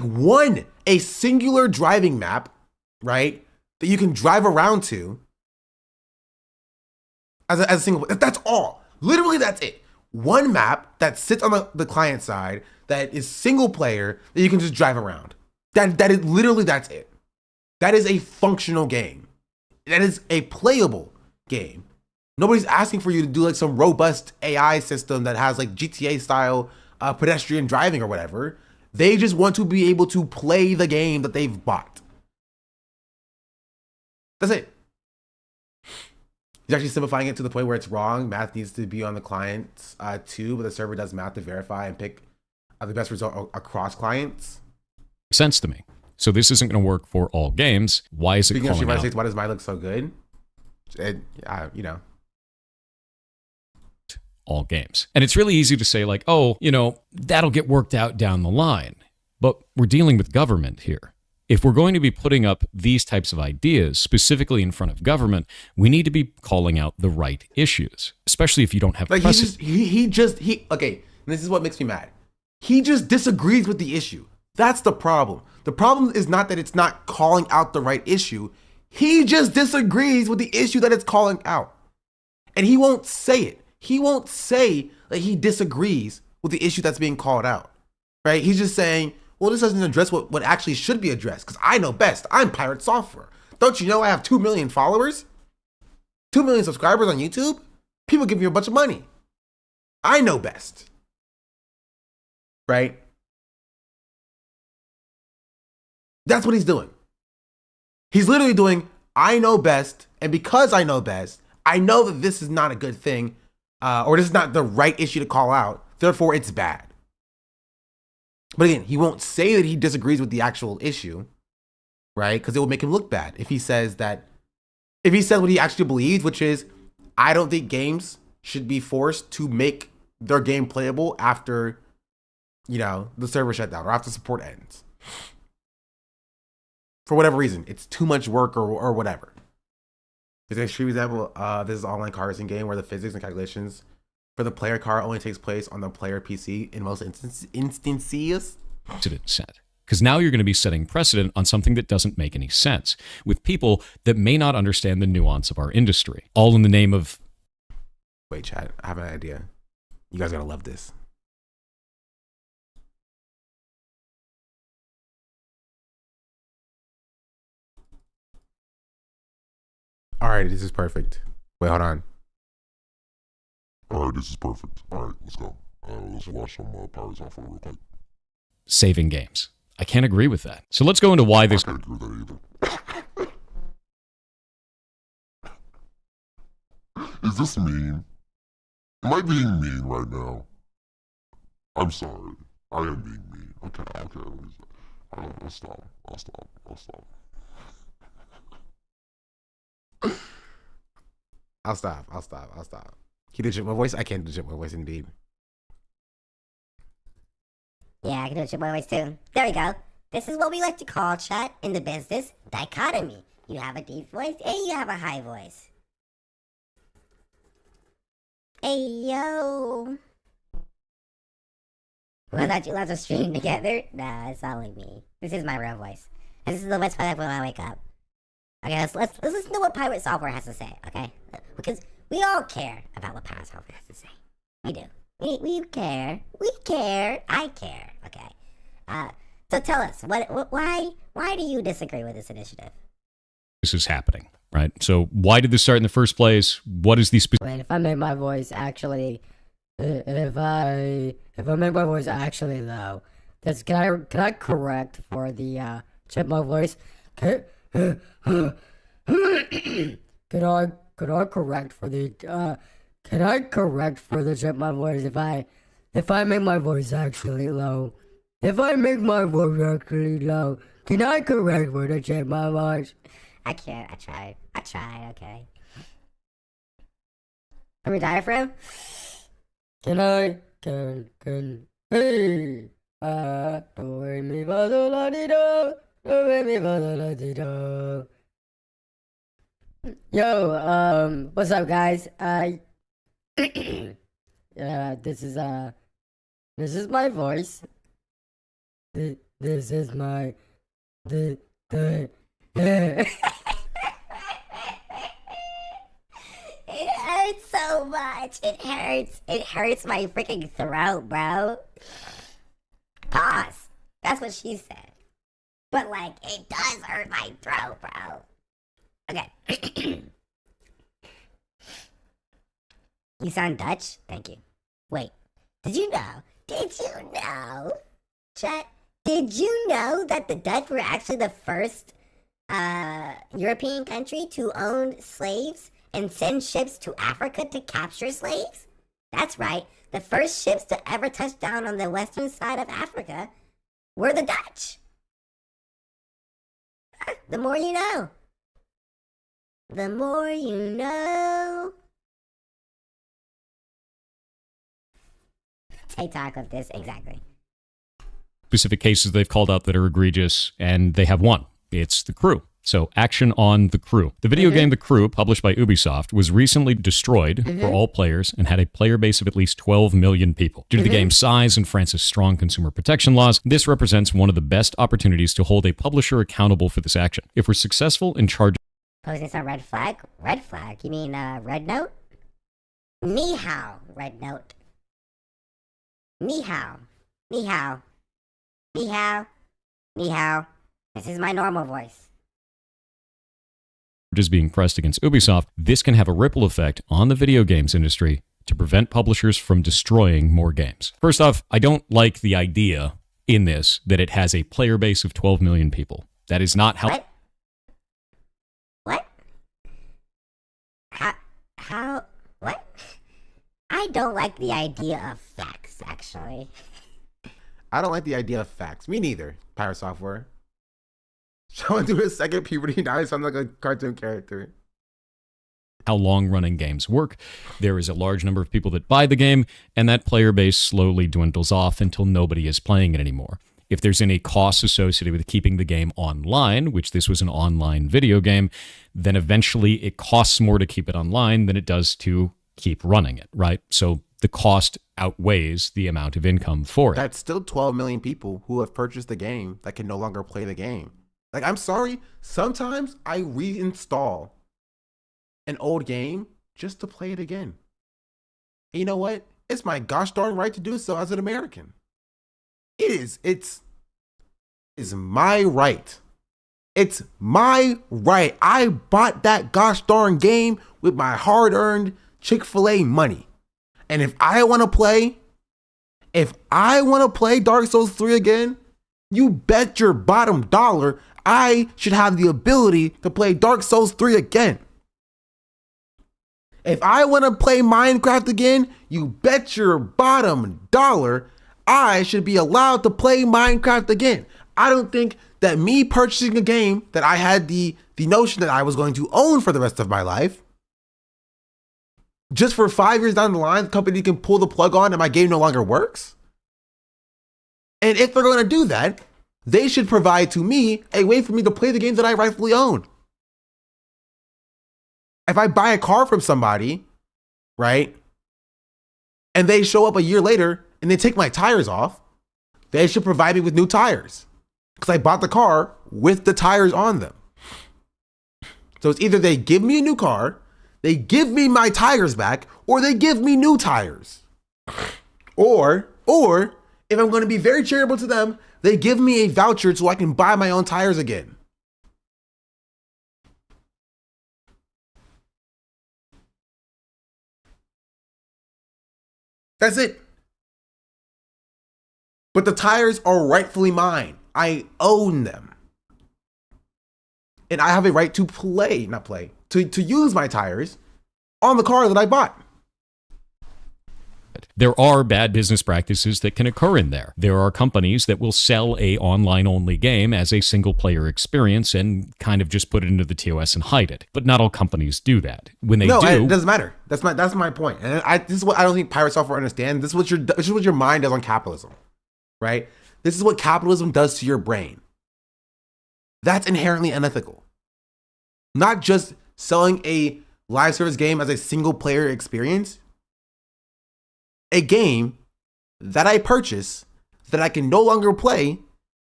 a singular driving map, right? That you can drive around to as a single, that's all. Literally, that's it. One map that sits on the client side that is single player that you can just drive around. That is literally, that's it. That is a functional game. That is a playable game. Nobody's asking for you to do like some robust AI system that has like GTA style pedestrian driving or whatever. They just want to be able to play the game that they've bought. That's it. He's actually simplifying it to the point where it's wrong. Math needs to be on the client too, but the server does math to verify and pick the best result across clients. Makes sense to me. So this isn't going to work for all games. Why is it Speaking of calling Street Fighter out? 6, why does mine look so good? All games. And it's really easy to say like, oh, that'll get worked out down the line. But we're dealing with government here. If we're going to be putting up these types of ideas specifically in front of government, we need to be calling out the right issues, especially if you don't have like okay, this is what makes me mad. He just disagrees with the issue. That's the problem. The problem is not that it's not calling out the right issue. He just disagrees with the issue that it's calling out. And he won't say it. He won't say that he disagrees with the issue that's being called out, right? He's just saying, well, this doesn't address what actually should be addressed because I know best. I'm Pirate Software. Don't you know I have 2 million followers? 2 million subscribers on YouTube? People give me a bunch of money. I know best, right? That's what he's doing. He's literally doing, I know best, and because I know best, I know that this is not a good thing, or this is not the right issue to call out, therefore it's bad. But again, he won't say that he disagrees with the actual issue, right? Because it will make him look bad if he says what he actually believes, which is, I don't think games should be forced to make their game playable after, the server shutdown or after support ends. For whatever reason, it's too much work or whatever. There's an extreme example. This is an online car racing game where the physics and calculations for the player car only takes place on the player PC in most instances. Precedent set. Because now you're going to be setting precedent on something that doesn't make any sense with people that may not understand the nuance of our industry. All in the name of... Wait, chat, I have an idea. You guys gotta love this. All right, this is perfect. Wait, hold on. All right, this is perfect. All right, let's go. Let's watch some Pirates Software real quick. Saving games. I can't agree with that. So let's go into why this... I can't agree with that either. Is this mean? Am I being mean right now? I'm sorry. I am being mean. Okay. I'll stop. I'll stop. Can you do my voice? I can't do my voice indeed. Yeah, I can do it my voice too. There we go. This is what we like to call, chat, in the business, dichotomy. You have a deep voice and you have a high voice. Hey, yo. Well, that you love to stream together? Nah, it's not like me. This is my real voice. And this is the best part when I wake up. Okay, let's listen to what Pirate Software has to say, okay? Because we all care about what Pirate Software has to say. We do. We care. We care. I care, okay? So tell us, why do you disagree with this initiative? this is happening, right? So why did this start in the first place? What is the Wait, if I make my voice actually, if I make my voice actually low, can I correct for the chipmunk voice? Could I correct for the can I correct for the chipmunk voice if I make my voice actually low? If I make my voice actually low, can I correct for the chipmunk voice? I can't. I tried. Okay. From your diaphragm? Can hey, do re mi fa do la di do, do re mi fa do la di do. Yo, what's up, guys? This is my voice. This is my It hurts so much. It hurts. It hurts my freaking throat, bro. Pause. That's what she said. But, like, it does hurt my throat, bro. Okay. You sound Dutch? Thank you. Wait. Did you know? Chat, did you know that the Dutch were actually the first European country to own slaves and send ships to Africa to capture slaves? That's right. The first ships to ever touch down on the western side of Africa were the Dutch. The more you know. The more you know. TikTok of this, exactly. specific cases they've called out that are egregious, and they have one. It's The Crew. So, action on The Crew. The video game The Crew, published by Ubisoft, was recently destroyed for all players and had a player base of at least 12 million people. Due to the game's size and France's strong consumer protection laws, this represents one of the best opportunities to hold a publisher accountable for this action. If we're successful in charging... Posting some red flag? Red flag? You mean red note? Ni hao, red note. Ni hao. Ni hao. Ni hao. Ni hao. This is my normal voice. Is being pressed against Ubisoft, this can have a ripple effect on the video games industry to prevent publishers from destroying more games. First off, I don't like the idea in this that it has a player base of 12 million people. That is not how... What? How? What? I don't like the idea of facts, actually. I don't like the idea of facts. Me neither, Pirate Software. Showing through his second puberty, now he sounds like a cartoon character. How long-running games work. There is a large number of people that buy the game, and that player base slowly dwindles off until nobody is playing it anymore. If there's any costs associated with keeping the game online, which this was an online video game, then eventually it costs more to keep it online than it does to keep running it, right? So the cost outweighs the amount of income for it. That's still 12 million people who have purchased the game that can no longer play the game. Like, I'm sorry, sometimes I reinstall an old game just to play it again. And you know what? It's my gosh darn right to do so as an American. It's my right. It's my right. I bought that gosh darn game with my hard-earned Chick-fil-A money. And if I want to play Dark Souls 3 again, you bet your bottom dollar I should have the ability to play Dark Souls 3 again. If I want to play Minecraft again, you bet your bottom dollar I should be allowed to play Minecraft again. I don't think that me purchasing a game that I had the notion that I was going to own for the rest of my life, just for 5 years down the line, the company can pull the plug on and my game no longer works. And if they're going to do that, they should provide to me a way for me to play the game that I rightfully own. If I buy a car from somebody, right, and they show up a year later and they take my tires off, they should provide me with new tires because I bought the car with the tires on them. So it's either they give me a new car, they give me my tires back, or they give me new tires. Or if I'm going to be very charitable to them, they give me a voucher so I can buy my own tires again. That's it. But the tires are rightfully mine. I own them. And I have a right to to use my tires on the car that I bought. There are bad business practices that can occur in there. There are companies that will sell a online-only game as a single-player experience and kind of just put it into the TOS and hide it. But not all companies do that. When they do, it doesn't matter. That's my point. And this is what I don't think pirate software understands. This is what your mind does on capitalism, right? This is what capitalism does to your brain. That's inherently unethical. Not just selling a live service game as a single-player experience. A game that I purchase that I can no longer play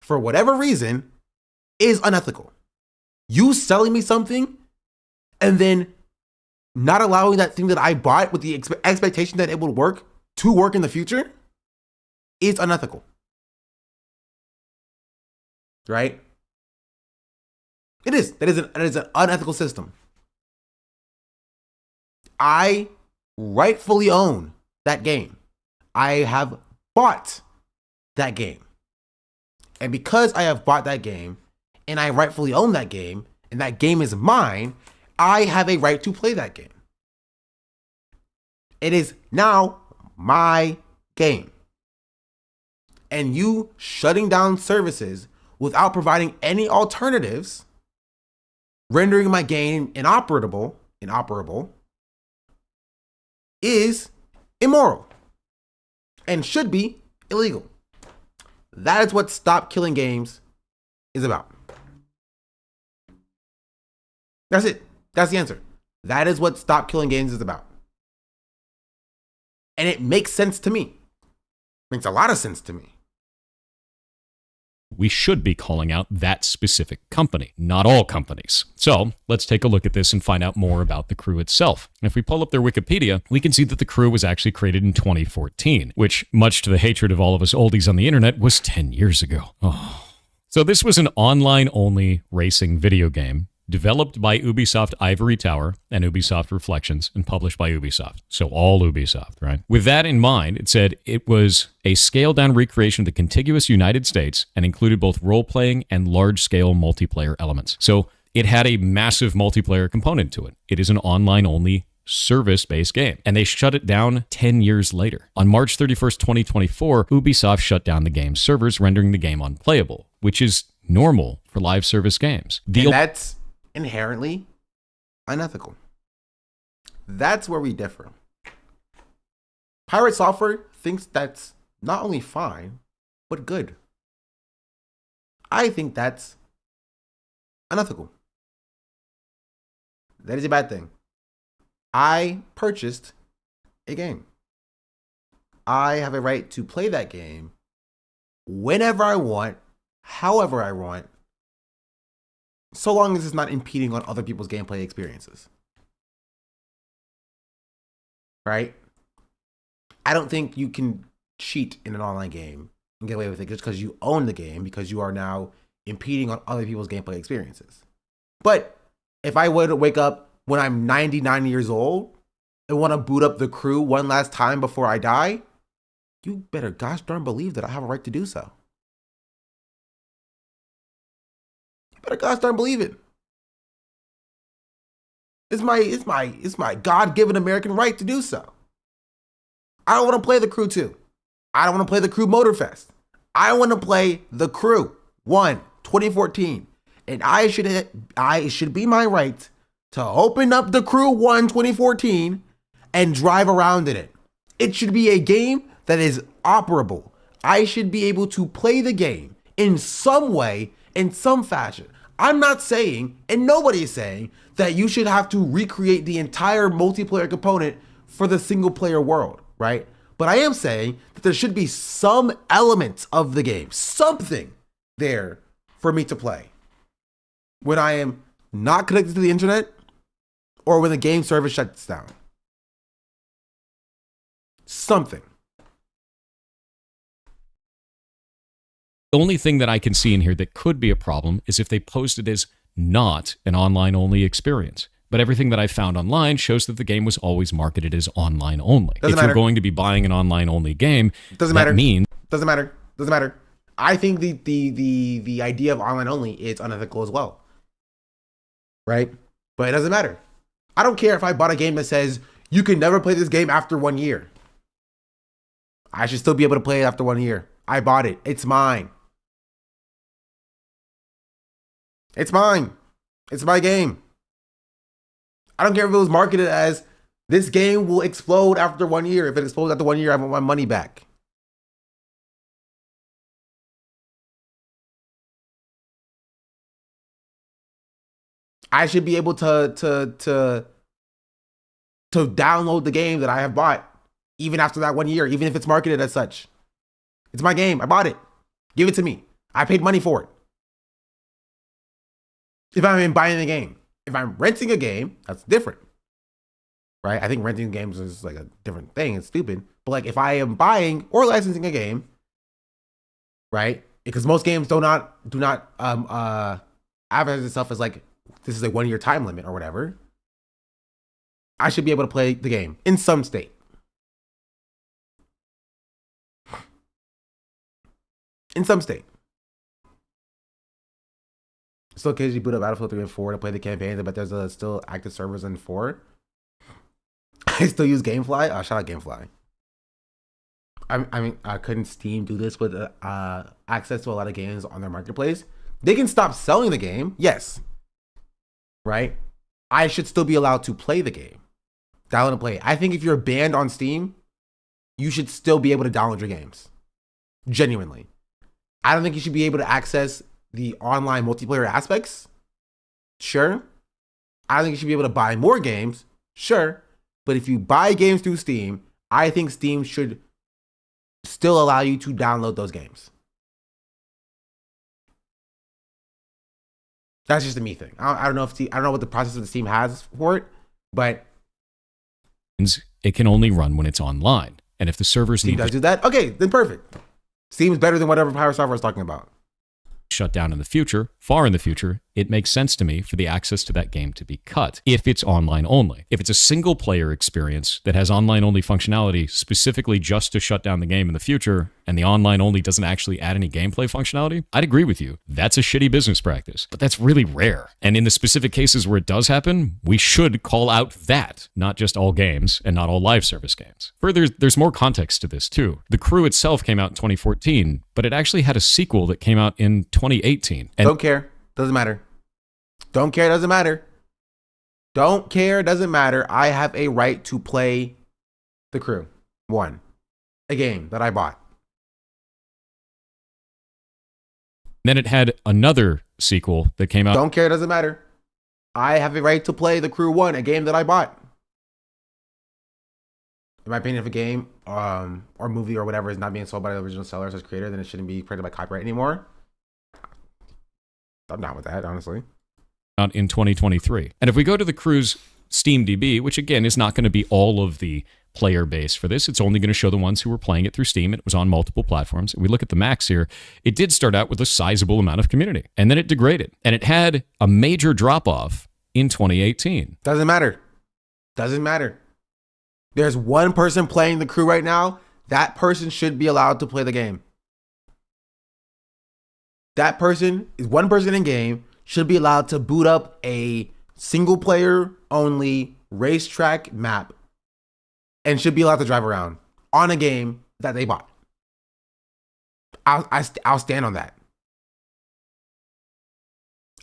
for whatever reason is unethical. You selling me something and then not allowing that thing that I bought with the expectation that it would work to work in the future is unethical. Right? It is. That is an unethical system. I rightfully own that game. I have bought that game. And because I have bought that game and I rightfully own that game and that game is mine, I have a right to play that game. It is now my game. And you shutting down services without providing any alternatives, rendering my game inoperable, is immoral and should be illegal. That is what Stop Killing Games is about. That's it. That's the answer. That is what Stop Killing Games is about. And it makes sense to me. It makes a lot of sense to me. we should be calling out that specific company, not all companies. So let's take a look at this and find out more about the crew itself. If we pull up their Wikipedia, we can see that the crew was actually created in 2014, which, much to the hatred of all of us oldies on the internet, was 10 years ago. Oh. So this was an online-only racing video game developed by Ubisoft Ivory Tower and Ubisoft Reflections and published by Ubisoft. So all Ubisoft, right? With that in mind, it said it was a scaled-down recreation of the contiguous United States and included both role-playing and large-scale multiplayer elements. So it had a massive multiplayer component to it. It is an online-only service-based game, and they shut it down 10 years later. On March 31st, 2024, Ubisoft shut down the game's servers, rendering the game unplayable, which is normal for live service games. And that's inherently unethical. That's where we differ. Pirate Software thinks that's not only fine, but good. I think that's unethical. That is a bad thing. I purchased a game. I have a right to play that game whenever I want, however I want, so long as it's not impeding on other people's gameplay experiences. Right? I don't think you can cheat in an online game and get away with it just because you own the game, because you are now impeding on other people's gameplay experiences. But if I were to wake up when I'm 99 years old and want to boot up the crew one last time before I die, you better gosh darn believe that I have a right to do so. You better gosh darn believe it. It's my God-given American right to do so. I don't want to play the crew 2. I don't want to play the crew Motorfest. I want to play the crew 1, 2014. And I should be my right to open up the crew 1 2014 and drive around in it. It should be a game that is operable. I should be able to play the game in some way, in some fashion. I'm not saying, and nobody is saying, that you should have to recreate the entire multiplayer component for the single player world, right? But I am saying that there should be some elements of the game, something there for me to play when I am not connected to the internet or when the game service shuts down. Something. The only thing that I can see in here that could be a problem is if they post it as not an online-only experience. But everything that I found online shows that the game was always marketed as online only. Doesn't if matter. you're going to be buying an online only game, Doesn't that matter. means Doesn't matter. Doesn't matter. I think the idea of online only is unethical as well. Right? But it doesn't matter. I don't care if I bought a game that says you can never play this game after 1 year. I should still be able to play it after 1 year. I bought it. It's mine. It's mine. It's my game. I don't care if it was marketed as this game will explode after 1 year. If it explodes after 1 year, I want my money back. I should be able to download the game that I have bought even after that 1 year, even if it's marketed as such. It's my game. I bought it. Give it to me. I paid money for it. If I'm buying the game. If I'm renting a game, that's different. Right? I think renting games is like a different thing. It's stupid. But like if I am buying or licensing a game, right? Because most games do not advertise itself as like this is a 1 year time limit or whatever. I should be able to play the game in some state. In some state. Still occasionally boot up Battlefield 3 and 4 to play the campaigns, but there's still active servers in 4. I still use Gamefly. Oh, shout out Gamefly. I mean, couldn't Steam do this with access to a lot of games on their marketplace? They can stop selling the game, yes. Right? I should still be allowed to play the game. Download and play it. I think if you're banned on Steam, you should still be able to download your games. Genuinely. I don't think you should be able to access the online multiplayer aspects. Sure. I don't think you should be able to buy more games. Sure. But if you buy games through Steam, I think Steam should still allow you to download those games. That's just a me thing. I don't know if I don't know what the process of the Steam has for it, but it can only run when it's online. And if the servers Steam need does to do that, okay, then perfect. Steam's better than whatever Pirate Software is talking about. shut down in the future, far in the future, it makes sense to me for the access to that game to be cut if it's online only. If it's a single player experience that has online only functionality specifically just to shut down the game in the future, and the online only doesn't actually add any gameplay functionality, I'd agree with you. That's a shitty business practice, but that's really rare. And in the specific cases where it does happen, we should call out that, not just all games and not all live service games. Further, there's more context to this too. The Crew itself came out in 2014, but it actually had a sequel that came out in 2018. And don't care. Doesn't matter. Don't care. Doesn't matter. Don't care. Doesn't matter. I have a right to play The Crew 1, a game that I bought. Then it had another sequel that came out. Don't care. Doesn't matter. I have a right to play The Crew 1, a game that I bought. In my opinion, if a game or movie or whatever is not being sold by the original sellers as creator, then it shouldn't be protected by copyright anymore. I'm down with that, honestly. Out in 2023. And if we go to the Crew's SteamDB, which again is not going to be all of the player base for this, it's only going to show the ones who were playing it through Steam. It was on multiple platforms. We look at the max here. It did start out with a sizable amount of community, and then it degraded. And it had a major drop-off in 2018. Doesn't matter. Doesn't matter. There's one person playing The Crew right now. That person should be allowed to play the game. That person is one person in game, should be allowed to boot up a single player only racetrack map and should be allowed to drive around on a game that they bought. I'll stand on that.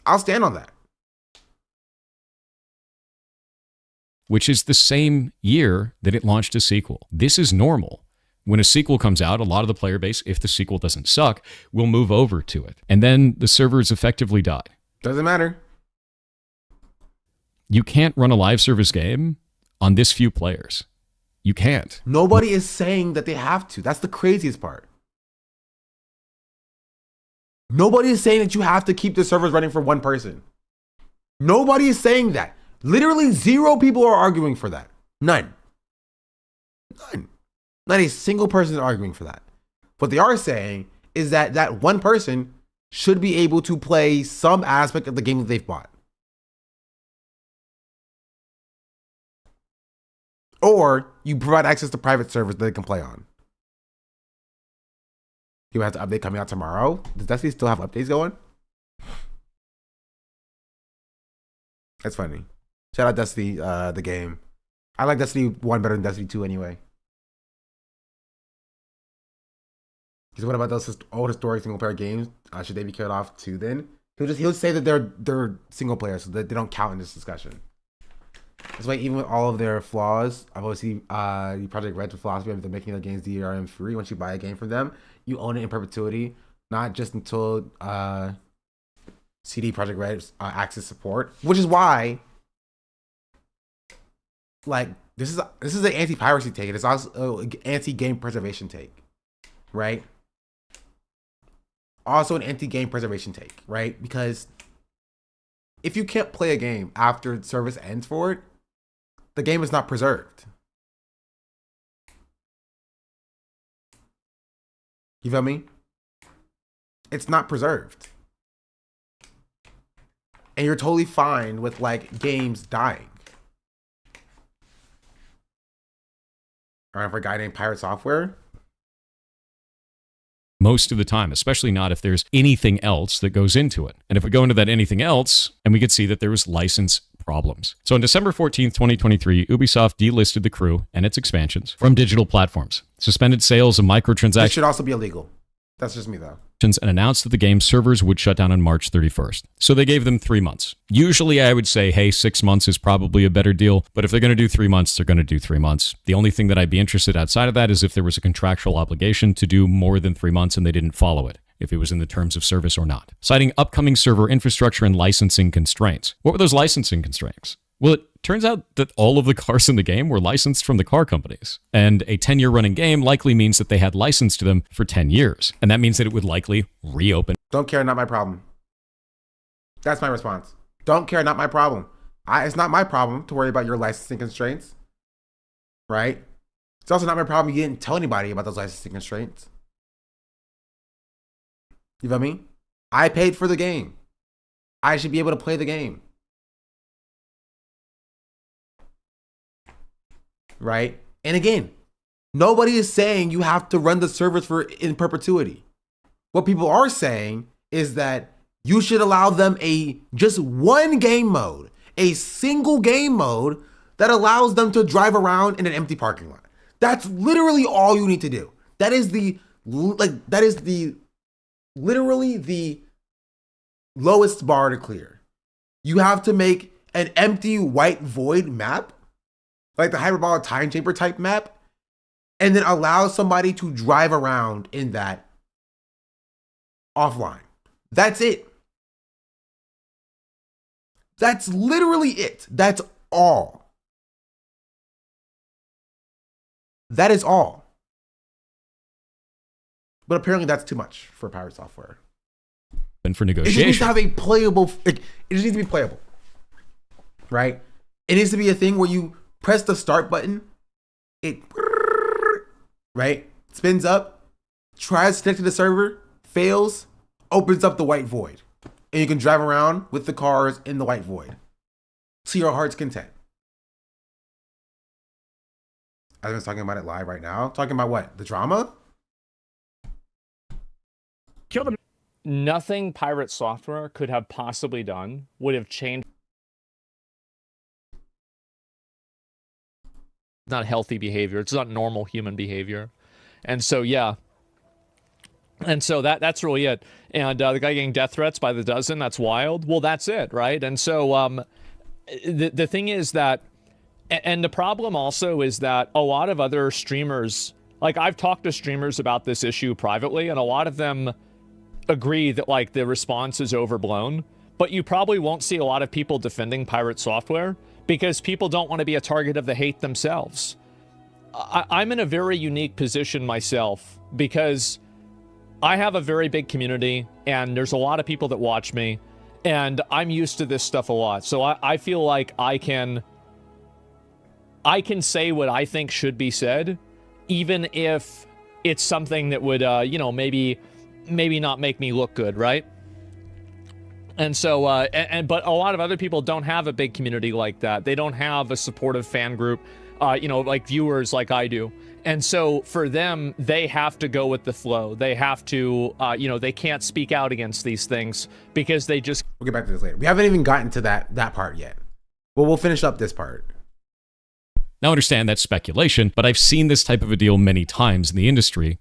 I'll stand on that. Which is the same year that it launched a sequel. This is normal. When a sequel comes out, a lot of the player base, if the sequel doesn't suck, will move over to it. And then the servers effectively die. Doesn't matter. You can't run a live service game on this few players. You can't. Nobody is saying that they have to. That's the craziest part. Nobody is saying that you have to keep the servers running for one person. Nobody is saying that. Literally 0 people are arguing for that. None. None. Not a single person is arguing for that. What they are saying is that that one person should be able to play some aspect of the game that they've bought. or you provide access to private servers that they can play on. You have to update coming out tomorrow. Does Destiny still have updates going? That's funny. Shout out Destiny, the game. I like Destiny 1 better than Destiny 2 anyway. Because what about those old historic single player games? Should they be killed off too then? He'll say that they're single player, so that they don't count in this discussion. That's why even with all of their flaws, I've always seen Project Red's philosophy of making their games DRM free. Once you buy a game from them, you own it in perpetuity, not just until CD Projekt Red access support. Which is why, like, this is an anti-piracy take. It's also an anti-game preservation take, right? Also an anti-game preservation take, right? Because if you can't play a game after service ends for it, the game is not preserved. You feel me? It's not preserved. And you're totally fine with, like, games dying. Alright, for a guy named Pirate Software. Most of the time, especially not if there's anything else that goes into it. And if we go into that anything else, and we could see that there was license problems. So on December 14th, 2023, Ubisoft delisted the crew and its expansions from digital platforms, suspended sales of microtransactions. This should also be illegal. That's just me, though. And announced that the game's servers would shut down on March 31st. So they gave them 3 months. Usually I would say, hey, 6 months is probably a better deal. But if they're going to do 3 months, they're going to do 3 months. The only thing that I'd be interested outside of that is if there was a contractual obligation to do more than 3 months and they didn't follow it, if it was in the terms of service or not. Citing upcoming server infrastructure and licensing constraints. What were those licensing constraints? Well, it turns out that all of the cars in the game were licensed from the car companies. And a 10-year running game likely means that they had license to them for 10 years. And that means that it would likely reopen. Don't care, not my problem. That's my response. Don't care, not my problem. It's not my problem to worry about your licensing constraints. Right? It's also not my problem you didn't tell anybody about those licensing constraints. You feel me? I paid for the game. I should be able to play the game. Right? And again, nobody is saying you have to run the servers in perpetuity. What people are saying is that you should allow them just one game mode, a single game mode that allows them to drive around in an empty parking lot. That's literally all you need to do. That is literally the lowest bar to clear. You have to make an empty white void map, like the hyperbolic time chamber type map, and then allow somebody to drive around in that offline. That's it. That's literally it. That's all. That is all. But apparently that's too much for Pirate Software. And for It negotiation. just needs to have a playable, it just needs to be playable, right? It needs to be a thing where you press the start button, it, right, spins up, tries to connect to the server, fails, opens up the white void. And you can drive around with the cars in the white void to your heart's content. I was talking about it live right now. Talking about what? The drama? Kill them. Nothing Pirate Software could have possibly done would have changed. Not healthy behavior. It's not normal human behavior. And so, yeah. And so that's really it. And the guy getting death threats by the dozen, that's wild. Well, that's it, right? And so the thing is that, and the problem also is that a lot of other streamers, like I've talked to streamers about this issue privately, and a lot of them agree that like the response is overblown, but you probably won't see a lot of people defending Pirate Software because people don't want to be a target of the hate themselves. I'm in a very unique position myself because I have a very big community and there's a lot of people that watch me and I'm used to this stuff a lot. So I feel like I can say what I think should be said, even if it's something that would, maybe not make me look good, right? And so, but a lot of other people don't have a big community like that. They don't have a supportive fan group. like viewers like I do. And so for them, they have to go with the flow. They have to, they can't speak out against these things because they just... We'll get back to this later. We haven't even gotten to that part yet. Well, we'll finish up this part. Now, understand that's speculation, but I've seen this type of a deal many times in the industry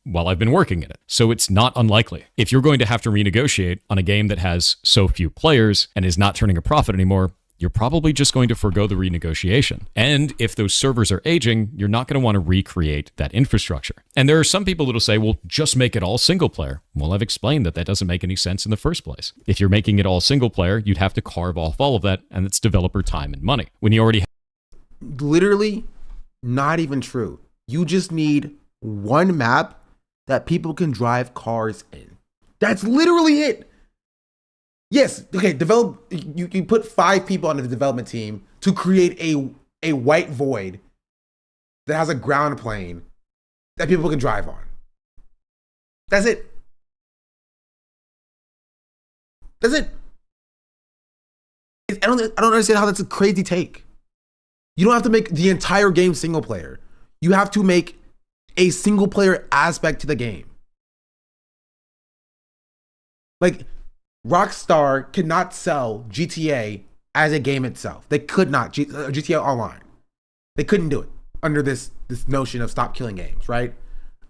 while I've been working in it. So it's not unlikely. If you're going to have to renegotiate on a game that has so few players and is not turning a profit anymore, you're probably just going to forego the renegotiation. And if those servers are aging, you're not going to want to recreate that infrastructure. And there are some people that'll say, well, just make it all single player. Well, I've explained that doesn't make any sense in the first place. If you're making it all single player, you'd have to carve off all of that, and it's developer time and money. When you already literally not even true. You just need one map that people can drive cars in. That's literally it. Yes, okay, you put 5 people on the development team to create a white void that has a ground plane that people can drive on. That's it. That's it. I don't understand how that's a crazy take. You don't have to make the entire game single player. You have to make a single player aspect to the game. Like, Rockstar cannot sell GTA as a game itself. They could not. GTA Online. They couldn't do it under this notion of stop killing games, right?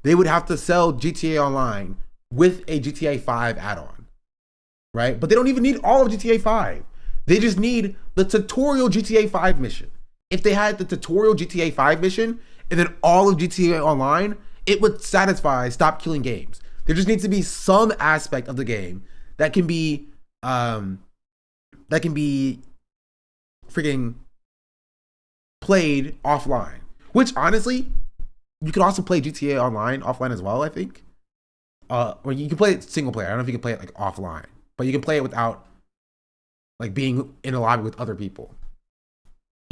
They would have to sell GTA Online with a GTA 5 add-on, right? But they don't even need all of GTA 5. They just need the tutorial GTA 5 mission. If they had the tutorial GTA 5 mission and then all of GTA Online, it would satisfy stop killing games. There just needs to be some aspect of the game that can be freaking played offline. Which honestly, you could also play GTA Online offline as well, I think. Or you can play it single player. I don't know if you can play it like offline, but you can play it without like being in a lobby with other people.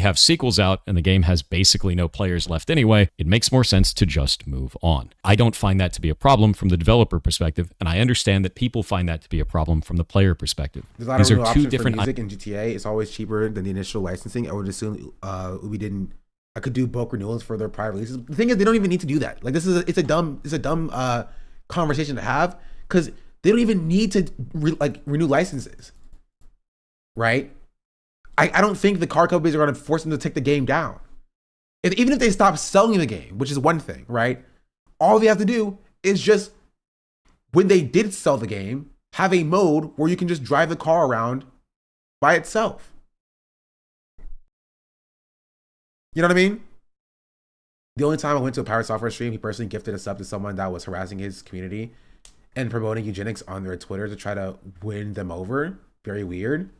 have sequels out and the game has basically no players left anyway, it makes more sense to just move on. I don't find that to be a problem from the developer perspective, and I understand that people find that to be a problem from the player perspective. There's a lot of real options for music in GTA. It's always cheaper than the initial licensing. I would assume I could do bulk renewals for their prior releases. The thing is, they don't even need to do that. Like, it's a dumb conversation to have, because they don't even need to renew licenses, right? I don't think the car companies are going to force them to take the game down. Even if they stop selling the game, which is one thing, right? All they have to do is just, when they did sell the game, have a mode where you can just drive the car around by itself. You know what I mean? The only time I went to a Pirate Software stream, he personally gifted a sub to someone that was harassing his community and promoting eugenics on their Twitter to try to win them over. Very weird.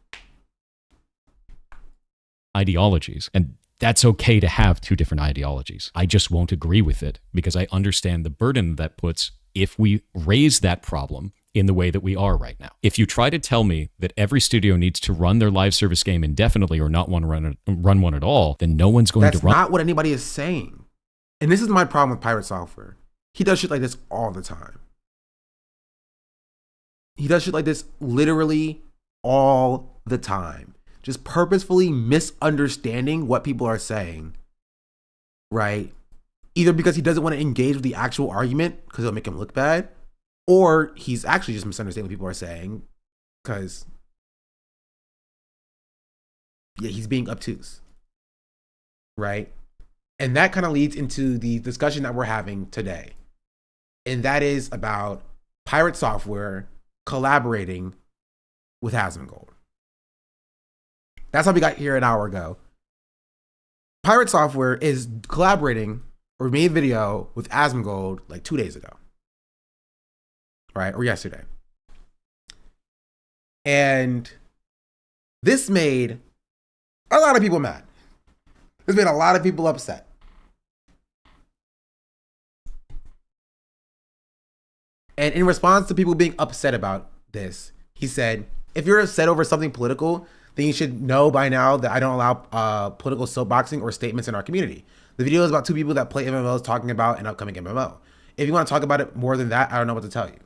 Ideologies, and that's okay to have two different ideologies. I just won't agree with it because I understand the burden that puts if we raise that problem in the way that we are right now. If you try to tell me that every studio needs to run their live service game indefinitely or not want to run one at all, then no one's going to run. That's not what anybody is saying. And this is my problem with Pirate Software. He does shit like this all the time. He does shit like this literally all the time. Just purposefully misunderstanding what people are saying, right? Either because he doesn't want to engage with the actual argument because it'll make him look bad, or he's actually just misunderstanding what people are saying because, yeah, he's being obtuse, right? And that kind of leads into the discussion that we're having today. And that is about Pirate Software collaborating with Asmongold. That's how we got here an hour ago. Pirate Software is collaborating or made a video with Asmongold like 2 days ago. Right? Or yesterday. And this made a lot of people mad. This made a lot of people upset. And in response to people being upset about this, he said, if you're upset over something political, then you should know by now that I don't allow political soapboxing or statements in our community. The video is about two people that play MMOs talking about an upcoming MMO. If you want to talk about it more than that, I don't know what to tell you.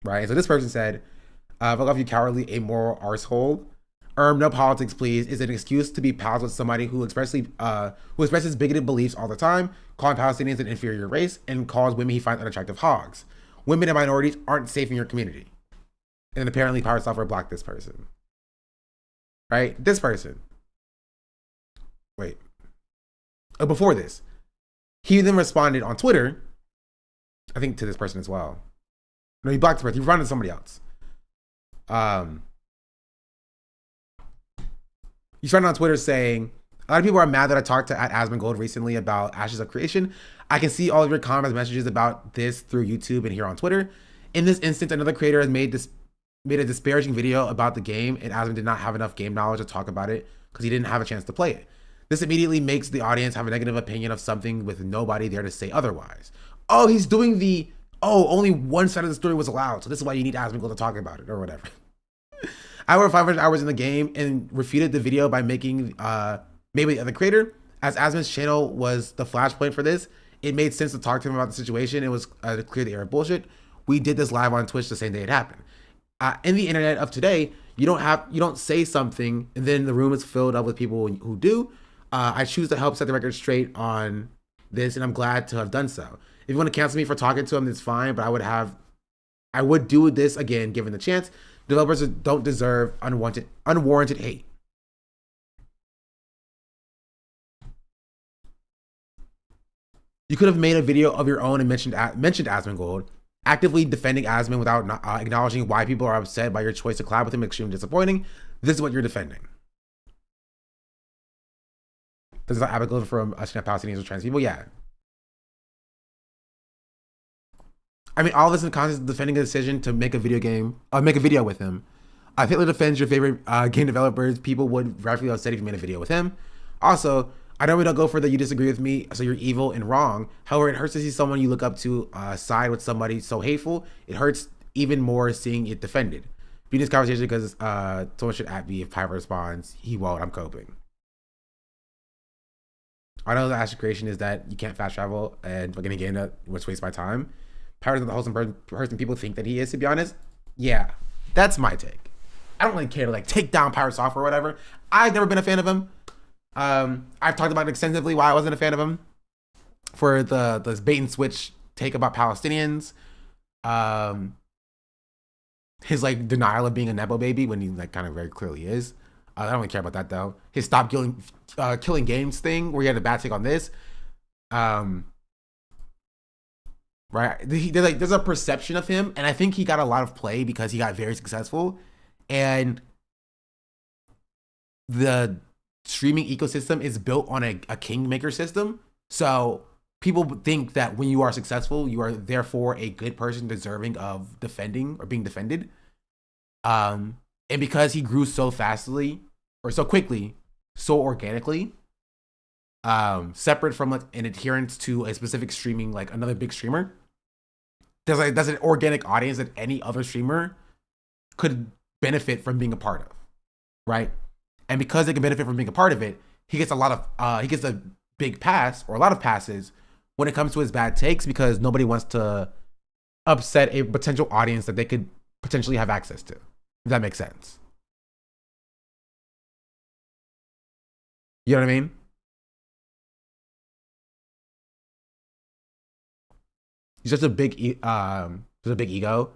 Right? So this person said, fuck off, you cowardly, amoral arsehole. No politics, please, is an excuse to be pals with somebody who expresses bigoted beliefs all the time, calling Palestinians an inferior race, and calls women he finds unattractive hogs. Women and minorities aren't safe in your community. And apparently Pirate Software blocked this person. Right? This person. Wait. Oh, before this. He then responded on Twitter, I think to this person as well. No, he blocked this person. He responded to somebody else. He's writing on Twitter saying, a lot of people are mad that I talked to @Asmongold recently about Ashes of Creation. I can see all of your comments, messages about this through YouTube and here on Twitter. In this instance, another creator has made a disparaging video about the game, and Asmon did not have enough game knowledge to talk about it because he didn't have a chance to play it. This immediately makes the audience have a negative opinion of something with nobody there to say otherwise. Oh, he's doing only one side of the story was allowed, so this is why you need Asmongold to talk about it or whatever. I were 500 hours in the game and refuted the video by making maybe the other creator. As Asmon's channel was the flashpoint for this, it made sense to talk to him about the situation. It was to clear the air of bullshit. We did this live on Twitch the same day it happened. In the internet of today, you don't say something and then the room is filled up with people who do. I choose to help set the record straight on this, and I'm glad to have done so. If you want to cancel me for talking to him, that's fine, but I would do this again given the chance. Developers don't deserve unwarranted hate. You could have made a video of your own and mentioned Asmongold, actively defending Asmon without acknowledging why people are upset by your choice to collab with him. Extremely disappointing. This is what you're defending. This is not applicable from Palestinians or trans people. Yeah. I mean, all this in the context of defending a decision to make a video with him. If Hitler defends your favorite game developers, people would rightfully upset if you made a video with him. Also, I know we don't go further, you disagree with me, so you're evil and wrong. However, it hurts to see someone you look up to side with somebody so hateful. It hurts even more seeing it defended. Be this conversation because someone should at me if Piper responds, he won't, I'm coping. I know the Ashes Creation is that you can't fast travel and fucking again, which wastes my time. Power's not the wholesome person people think that he is, to be honest. Yeah, that's my take. I don't really care to take down Pirate Software or whatever. I've never been a fan of him. I've talked about it extensively why I wasn't a fan of him. For the bait and switch take about Palestinians. His denial of being a Nepo baby when he kind of very clearly is. I don't really care about that though. His stop killing games thing where he had a bad take on this. Right, there's a perception of him, and I think he got a lot of play because he got very successful, and the streaming ecosystem is built on a kingmaker system. So people think that when you are successful, you are therefore a good person deserving of defending or being defended. And because he grew so fastly or so quickly, so organically, separate from an adherence to a specific streaming, another big streamer, there's an organic audience that any other streamer could benefit from being a part of, right? And because they can benefit from being a part of it, he gets a big pass or a lot of passes when it comes to his bad takes because nobody wants to upset a potential audience that they could potentially have access to. If that makes sense. You know what I mean? He's just a big ego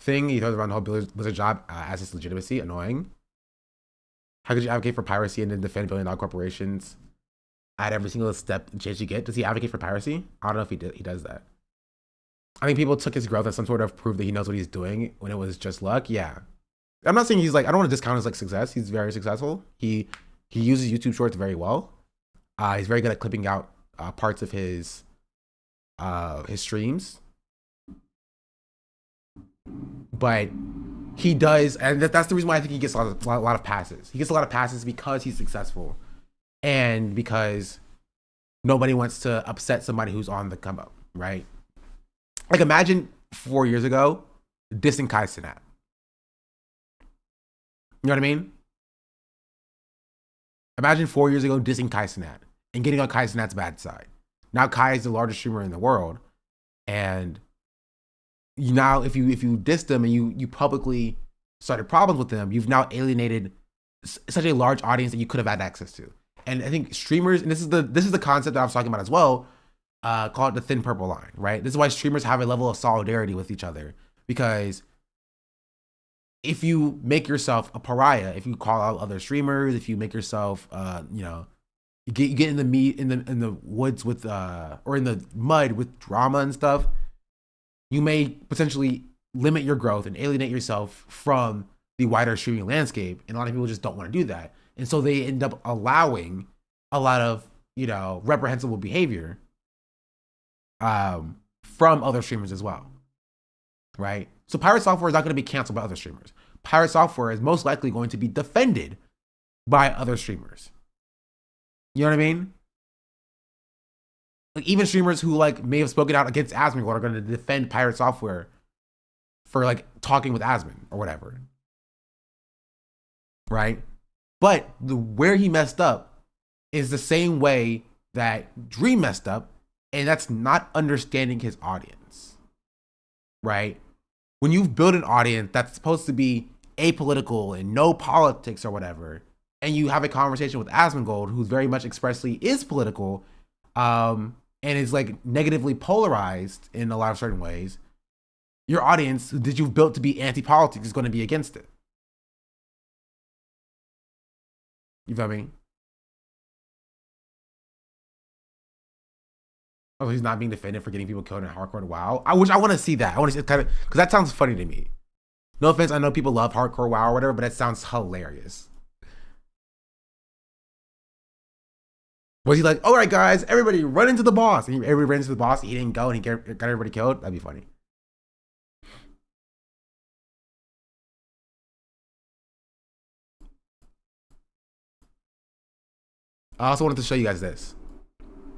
thing. He throws around the whole Blizzard job as his legitimacy. Annoying. How could you advocate for piracy and then defend billion-dollar corporations at every single step and chance you get? Does he advocate for piracy? I don't know if he does that. I think people took his growth as some sort of proof that he knows what he's doing when it was just luck. Yeah. I'm not saying he's I don't want to discount his success. He's very successful. He uses YouTube Shorts very well. He's very good at clipping out parts of his streams. But he does, and that's the reason why I think he gets a lot of passes. He gets a lot of passes because he's successful and because nobody wants to upset somebody who's on the come up, right? Imagine 4 years ago dissing Kai Cenat. You know what I mean? Imagine 4 years ago dissing Kai Cenat and getting on Kai Cenat's bad side. Now Kai is the largest streamer in the world, and if you dissed him and you publicly started problems with him, you've now alienated such a large audience that you could have had access to. And I think streamers, and this is the concept that I was talking about as well, call it the thin purple line, right? This is why streamers have a level of solidarity with each other, because if you make yourself a pariah, if you call out other streamers, if you make yourself, you get in the woods with or in the mud with drama and stuff, you may potentially limit your growth and alienate yourself from the wider streaming landscape. And a lot of people just don't want to do that. And so they end up allowing a lot of, reprehensible behavior from other streamers as well, right? So pirate software is not going to be canceled by other streamers. Pirate software is most likely going to be defended by other streamers. You know what I mean? Like even streamers who may have spoken out against Asmongold are going to defend pirate software for talking with Asmon or whatever. Right? But where he messed up is the same way that Dream messed up, and that's not understanding his audience. Right? When you've built an audience that's supposed to be apolitical and no politics or whatever, and you have a conversation with Asmongold, who's very much expressly is political, and is negatively polarized in a lot of certain ways, your audience that you've built to be anti-politics is going to be against it. You feel me? Oh, he's not being defended for getting people killed in hardcore WoW. I want to see that. I want to see kind of, because that sounds funny to me. No offense, I know people love hardcore WoW or whatever, but that sounds hilarious. Was he like, all right, guys, everybody run into the boss? And everybody ran into the boss. He didn't go and he got everybody killed. That'd be funny. I also wanted to show you guys this.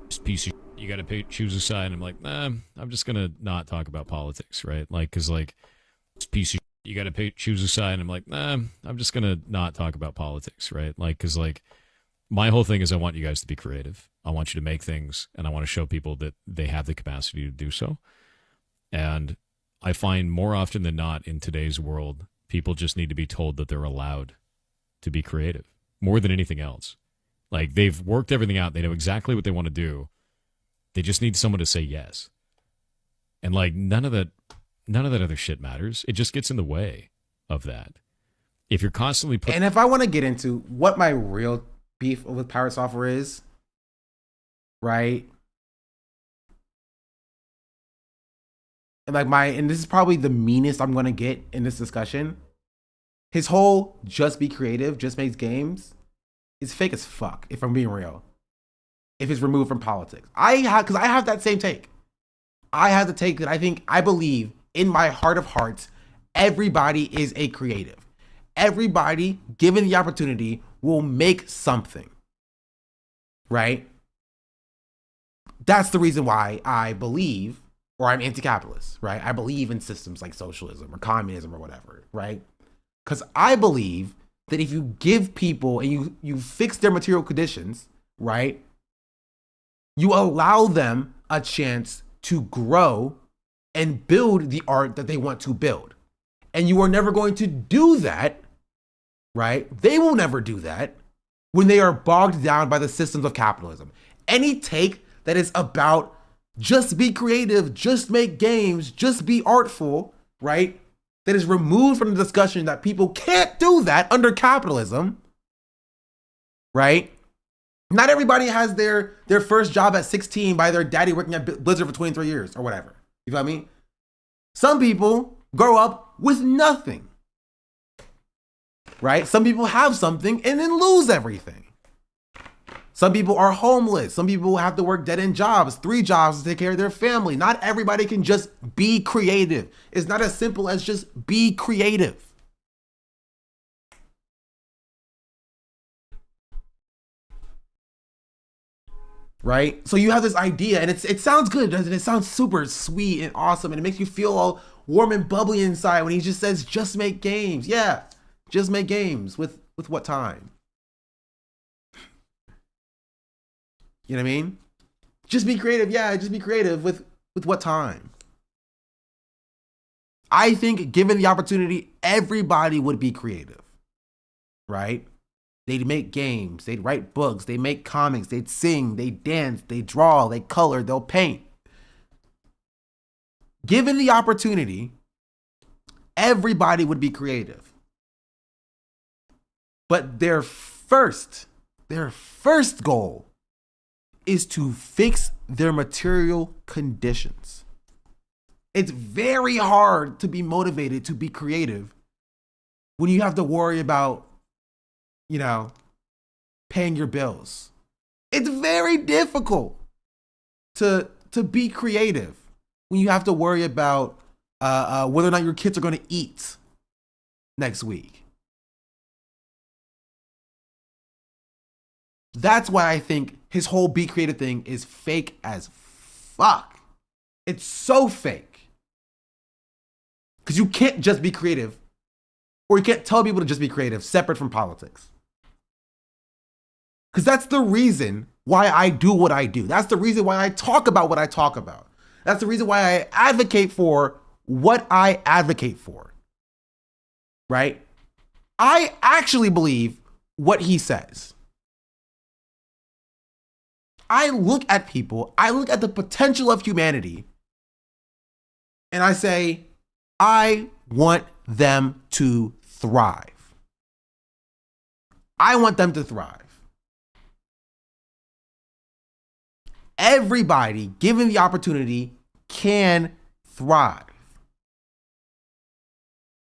This piece of you got to choose a side. I'm like, I'm just gonna not talk about politics, right? Because this piece of you got to choose a side. I'm like, I'm just gonna not talk about politics, right? Because my whole thing is I want you guys to be creative. I want you to make things, and I want to show people that they have the capacity to do so. And I find more often than not in today's world, people just need to be told that they're allowed to be creative more than anything else. They've worked everything out. They know exactly what they want to do. They just need someone to say yes. And none of that other shit matters. It just gets in the way of that. If you're constantly and if I want to get into what my real beef with pirate software is, right? And and this is probably the meanest I'm going to get in this discussion. His whole just be creative, just makes games is fake as fuck, if I'm being real. If it's removed from politics. Because I have that same take. I have the take that I believe in my heart of hearts, everybody is a creative. Everybody, given the opportunity, will make something. Right? That's the reason why I believe, or I'm anti-capitalist, right? I believe in systems like socialism or communism or whatever, right? Because I believe that if you give people and you fix their material conditions, right, you allow them a chance to grow and build the art that they want to build. And you are never going to do that, right? They will never do that when they are bogged down by the systems of capitalism. Any take that is about just be creative, just make games, just be artful, right? That is removed from the discussion that people can't do that under capitalism, right? Not everybody has their first job at 16 by their daddy working at Blizzard for 23 years or whatever. You feel me? Some people grow up with nothing, right? Some people have something and then lose everything. Some people are homeless. Some people have to work dead-end jobs, 3 jobs to take care of their family. Not everybody can just be creative. It's not as simple as just be creative. Right? So you have this idea, and it sounds good, doesn't it? It sounds super sweet and awesome, and it makes you feel all warm and bubbly inside when he just says, just make games. Yeah, just make games. With what time? You know what I mean? Just be creative. Yeah, just be creative. With what time? I think given the opportunity, everybody would be creative. Right? They'd make games, they'd write books, they'd make comics, they'd sing, they'd dance, they'd draw, they color, they'll paint. Given the opportunity, everybody would be creative. But their first goal is to fix their material conditions. It's very hard to be motivated to be creative when you have to worry about, paying your bills. It's very difficult to be creative when you have to worry about whether or not your kids are going to eat next week. That's why I think his whole be creative thing is fake as fuck. It's so fake. Because you can't just be creative, or you can't tell people to just be creative separate from politics. Because that's the reason why I do what I do. That's the reason why I talk about what I talk about. That's the reason why I advocate for what I advocate for. Right? I actually believe what he says. I look at people, I look at the potential of humanity, and I say, I want them to thrive. I want them to thrive. Everybody, given the opportunity, can thrive.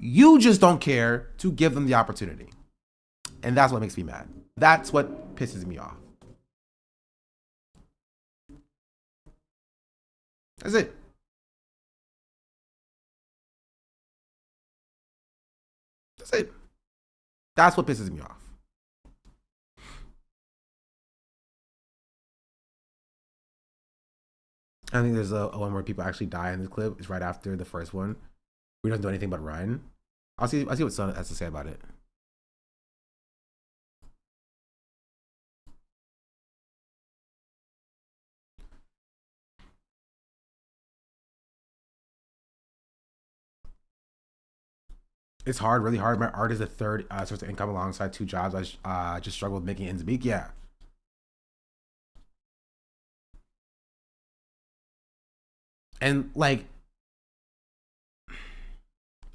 You just don't care to give them the opportunity. And that's what makes me mad. That's what pisses me off. That's it. That's it. That's what pisses me off. I think there's a one where people actually die in this clip. It's right after the first one. We don't do anything but run. I'll see what Son has to say about it. It's hard, really hard. My art is the third source of income alongside two jobs. I just struggle with making ends meet. Yeah. And like,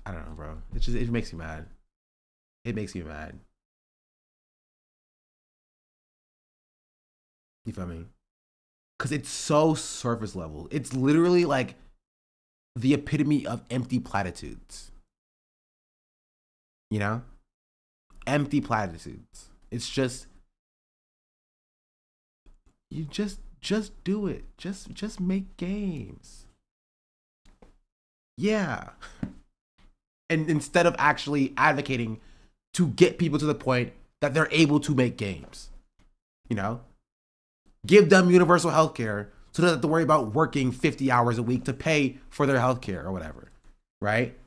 I don't know, bro. It makes me mad. It makes me mad. You feel me? Because it's so surface level. It's literally like the epitome of empty platitudes. You know? Empty platitudes. It's just, you just do it. Just make games. Yeah. And instead of actually advocating to get people to the point that they're able to make games, give them universal health care so they don't have to worry about working 50 hours a week to pay for their health care or whatever, right?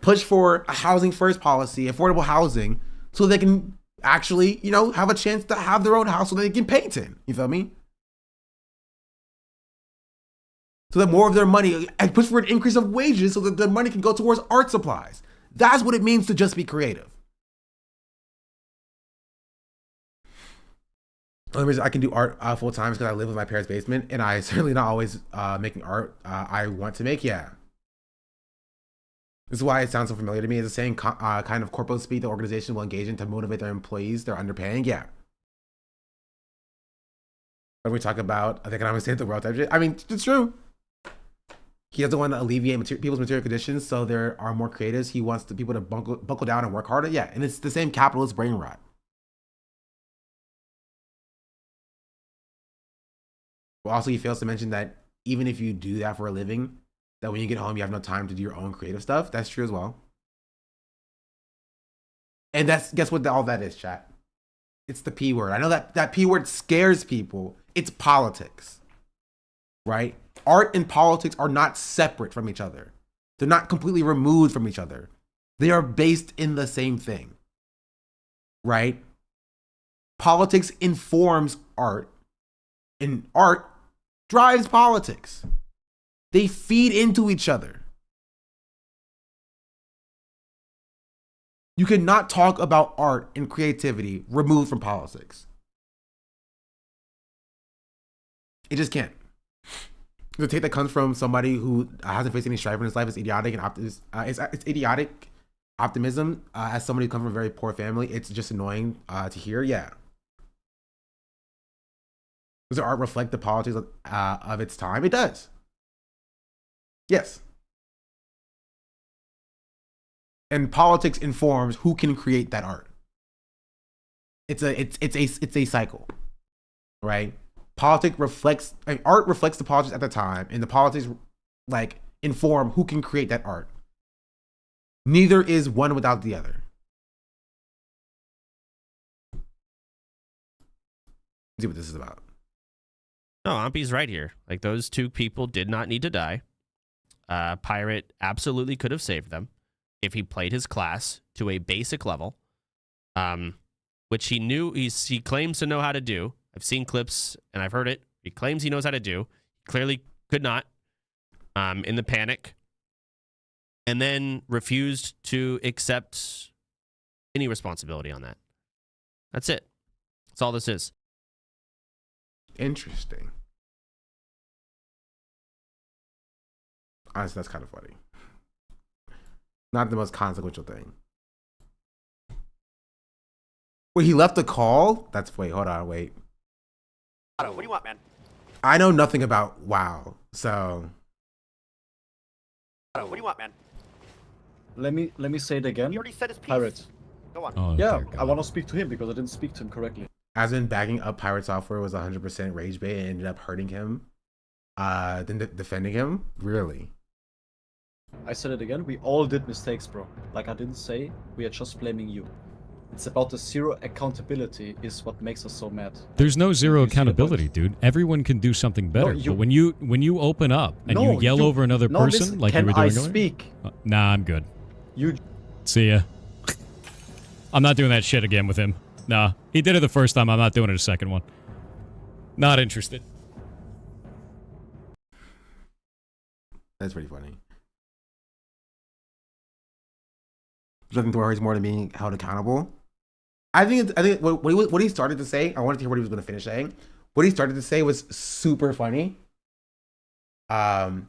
Push for a housing first policy, affordable housing, so they can actually, have a chance to have their own house so they can paint in. You feel me? So that more of their money, and push for an increase of wages so that their money can go towards art supplies. That's what it means to just be creative. The only reason I can do art full time is because I live in my parents' basement, and I certainly not always making art I want to make. Yeah. This is why it sounds so familiar to me. It's the same kind of corporate speak the organization will engage in to motivate their employees they're underpaying. Yeah. When we talk about the economic state of the world type shit, I mean, it's true. He doesn't want to alleviate people's material conditions, so there are more creatives. He wants the people to buckle down and work harder. Yeah, and it's the same capitalist brain rot. But also, he fails to mention that even if you do that for a living, that when you get home, you have no time to do your own creative stuff. That's true as well. And guess what all that is, chat? It's the P word. I know that P word scares people. It's politics, right? Art and politics are not separate from each other. They're not completely removed from each other. They are based in the same thing, right? Politics informs art, and art drives politics. They feed into each other. You cannot talk about art and creativity removed from politics. It just can't. The take that comes from somebody who hasn't faced any strife in his life is idiotic and optimism. It's idiotic optimism. As somebody who comes from a very poor family, it's just annoying to hear. Yeah. Does the art reflect the politics of its time? It does. Yes. And politics informs who can create that art. It's a cycle, right? Art reflects the politics at the time, and the politics like inform who can create that art. Neither is one without the other. Let's see what this is about. No, Ampy's right here. Like, those two people did not need to die. Pirate absolutely could have saved them if he played his class to a basic level, which he claims to know how to do. I've seen clips and I've heard it. He claims he knows how to do. He clearly could not in the panic, and then refused to accept any responsibility on that. That's it. That's all this is. Interesting. Honestly, that's kind of funny. Not the most consequential thing. Wait, he left the call? Wait, hold on, wait. What do you want, man? I know nothing about WoW, so. What do you want, man? Let me say it again. He already said his piece. Pirates. Go on. Oh, yeah, I want to speak to him because I didn't speak to him correctly. As in backing up Pirate Software was 100% rage bait and ended up hurting him, then defending him? Really? I said it again. We all did mistakes, bro. Like I didn't say, we are just blaming you. It's about the zero accountability is what makes us so mad. There's no zero accountability, dude. Everyone can do something better. But when you open up and you yell over another person, listen, like you were doing earlier, speak? Nah, I'm good. You. See ya. I'm not doing that shit again with him. Nah, he did it the first time. I'm not doing it a second one. Not interested. That's pretty funny. There's nothing to worry more than being held accountable. I think what he started to say, I wanted to hear what he was going to finish saying. What he started to say was super funny. Right?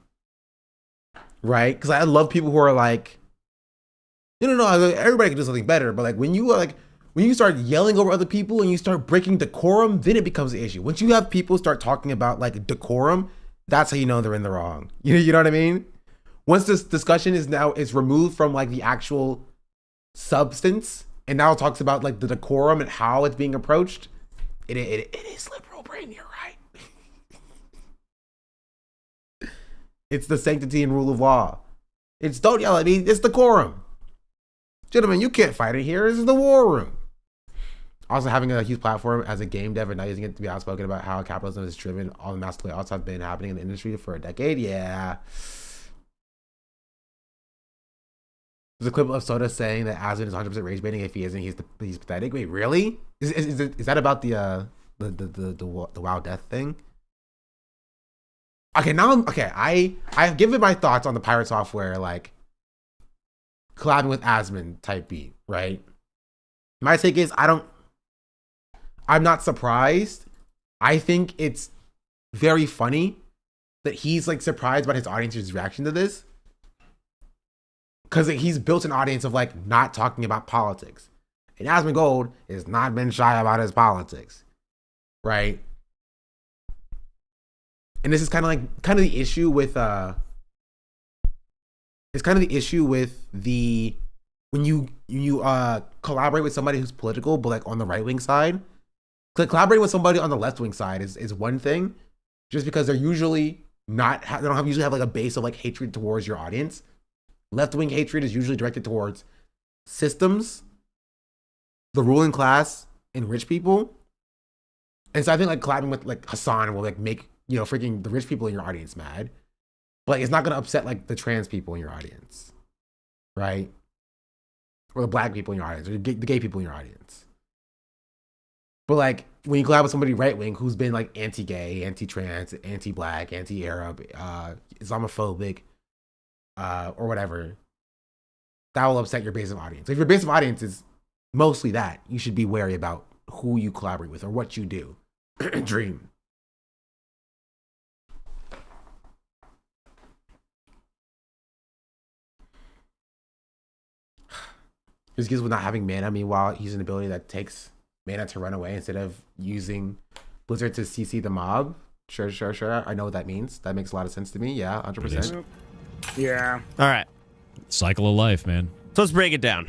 Because I love people who are like, no, everybody can do something better. But like when you start yelling over other people and you start breaking decorum, then it becomes an issue. Once you have people start talking about like decorum, that's how you know they're in the wrong. You know what I mean? Once this discussion is removed from like the actual substance and now talks about like the decorum and how it's being approached, it is liberal brain. You're right. It's the sanctity and rule of law. It's don't yell at me. It's decorum. Gentlemen, you can't fight it here. This is the war room. Also, having a huge platform as a game dev and not using it to be outspoken about how capitalism is driven all the mass layoffs have been happening in the industry for a decade. Yeah. There's a clip of Soda saying that Aswin is 100% rage baiting. If he isn't, he's pathetic. Wait, really? Is that about the WoW death thing? Okay, now I've given my thoughts on the Pirate Software like collabing with Asmon type beat, right? My take is I'm not surprised. I think it's very funny that he's like surprised by his audience's reaction to this. Because he's built an audience of like not talking about politics. And Asmongold has not been shy about his politics. Right? And this is kind of the issue with when you collaborate with somebody who's political but like on the right wing side. Collaborating with somebody on the left wing side is one thing, just because they're usually usually have like a base of like hatred towards your audience. Left wing hatred is usually directed towards systems, the ruling class, and rich people. And so I think like collabing with like Hassan will like make freaking the rich people in your audience mad, but it's not gonna upset like the trans people in your audience, right? Or the black people in your audience, or the gay people in your audience. But like when you collab with somebody right wing who's been like anti-gay, anti-trans, anti-black, anti-Arab, Islamophobic, or whatever, that will upset your base of audience. If your base of audience is mostly that, you should be wary about who you collaborate with or what you do. Dream. His skills with not having mana, meanwhile, he's an ability that takes mana to run away instead of using Blizzard to CC the mob. Sure. I know what that means. That makes a lot of sense to me. Yeah, 100%. Yeah. All right. Cycle of life, man. So let's break it down.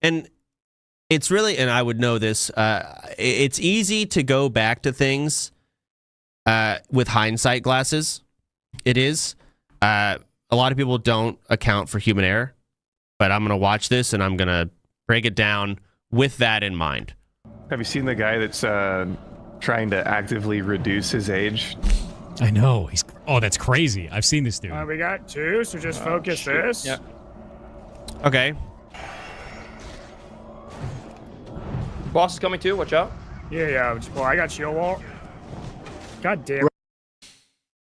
And it's really, and I would know this, it's easy to go back to things with hindsight glasses. It is. A lot of people don't account for human error, but I'm going to watch this and I'm going to break it down with that in mind. Have you seen the guy that's trying to actively reduce his age? I know. That's crazy. I've seen this dude. We got 2, so just focus this. Yeah. Okay. Boss is coming too. Watch out. Yeah. Well, I got shield wall. God damn.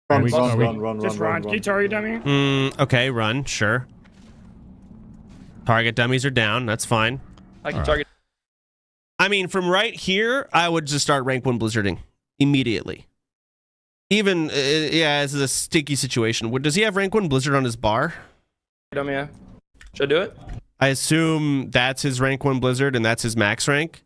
Run. Just run. Can you target dummy? Okay, run. Sure. Target dummies are down. That's fine. I can target. I mean, from right here, I would just start rank 1 blizzarding immediately. Even, this is a sticky situation. Does he have rank 1 blizzard on his bar? Dummy, yeah. Should I do it? I assume that's his rank 1 blizzard and that's his max rank.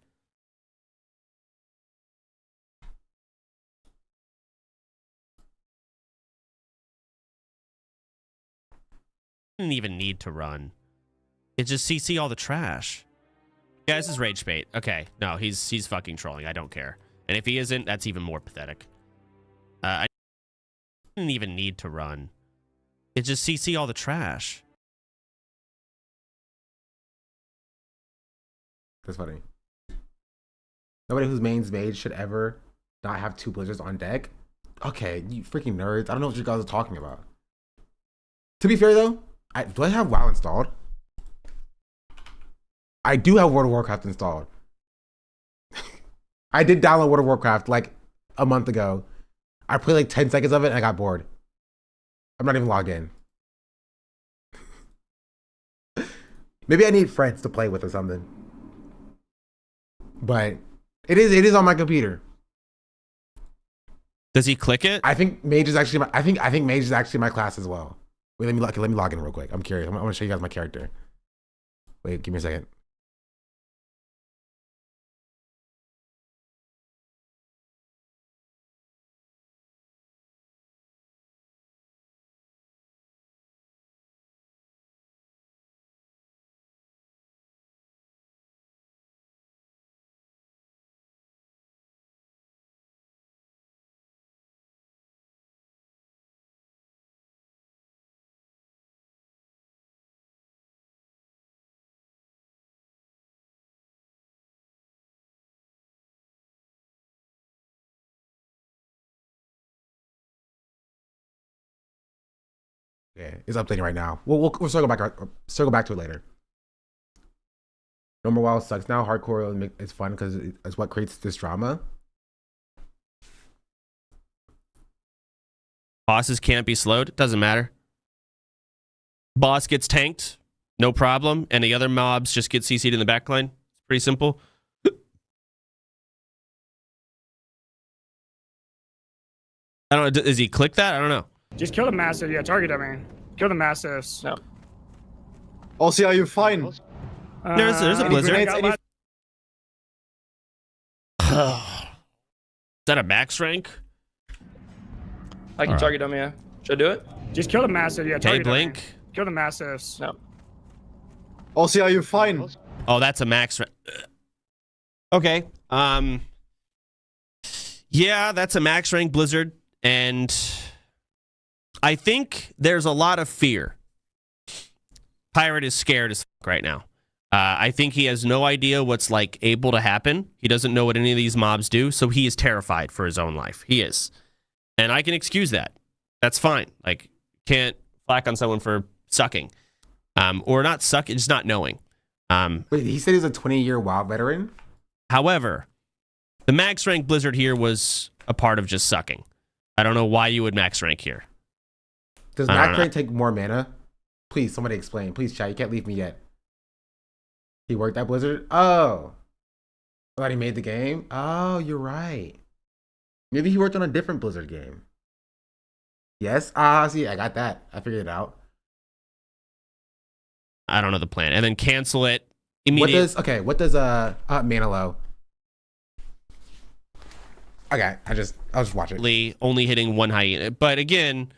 Didn't even need to run. It just CC all the trash. Yeah, this is rage bait. Okay, no, he's fucking trolling. I don't care. And if he isn't, that's even more pathetic. I didn't even need to run. It just CC all the trash. That's funny. Nobody whose main's mage should ever not have 2 blizzards on deck. Okay, you freaking nerds. I don't know what you guys are talking about. To be fair though, do I have WoW installed? I do have World of Warcraft installed. I did download World of Warcraft like a month ago. I played like 10 seconds of it and I got bored. I'm not even logged in. Maybe I need friends to play with or something. But it is on my computer. Does he click it? I think mage is actually I think mage is actually my class as well. Wait, let me log in real quick. I'm curious. I'm gonna show you guys my character. Wait, give me a second. Yeah, it's updating right now. We'll circle back to it later. Normal WoW sucks now. Hardcore is fun because it's what creates this drama. Bosses can't be slowed. Doesn't matter. Boss gets tanked. No problem. And the other mobs just get CC'd in the backline. It's pretty simple. I don't know. Does he click that? I don't know. Just kill the massive. Yeah, target dummy. Kill the massives. No. Aussie, are you fine? There's a blizzard. Is that a max rank? I can target dummy, yeah. Should I do it? Just kill the massive. Yeah, Okay, target blink. dummy. Kill the massives. No. Aussie, are you fine? Oh, that's a max rank. Okay. Yeah, that's a max rank blizzard. And I think there's a lot of fear. Pirate is scared as fuck right now. I think he has no idea what's like able to happen. He doesn't know what any of these mobs do, so he is terrified for his own life. He is. And I can excuse that. That's fine. Like, can't flack on someone for sucking. Or not sucking, just not knowing. Wait, he said he's a 20-year WoW veteran? However, the max rank blizzard here was a part of just sucking. I don't know why you would max rank here. Does max rank take more mana? Please, somebody explain. Please, chat. You can't leave me yet. He worked at Blizzard? Oh. Thought he made the game? Oh, you're right. Maybe he worked on a different Blizzard game. Yes? See, I got that. I figured it out. I don't know the plan. And then cancel it immediately. What does Manilow? Okay, I'll just watch it. Only hitting one hyena. But again,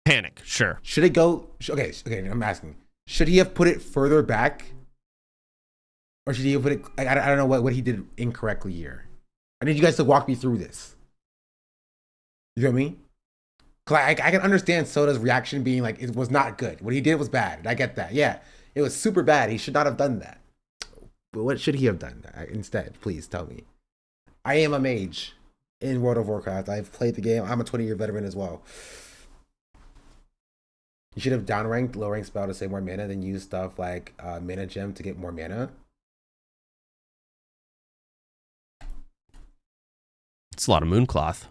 panic, sure. Should it go? Okay, I'm asking. Should he have put it further back? Or should he have put it? I don't know what he did incorrectly here. I need you guys to walk me through this. You know what I mean? Cause I can understand Soda's reaction being like it was not good. What he did was bad. I get that. Yeah, it was super bad. He should not have done that. But what should he have done instead? Please tell me. I am a mage in World of Warcraft. I've played the game. I'm a 20-year veteran as well. You should have downranked low rank spell to save more mana, then use stuff like mana gem to get more mana. It's a lot of Mooncloth.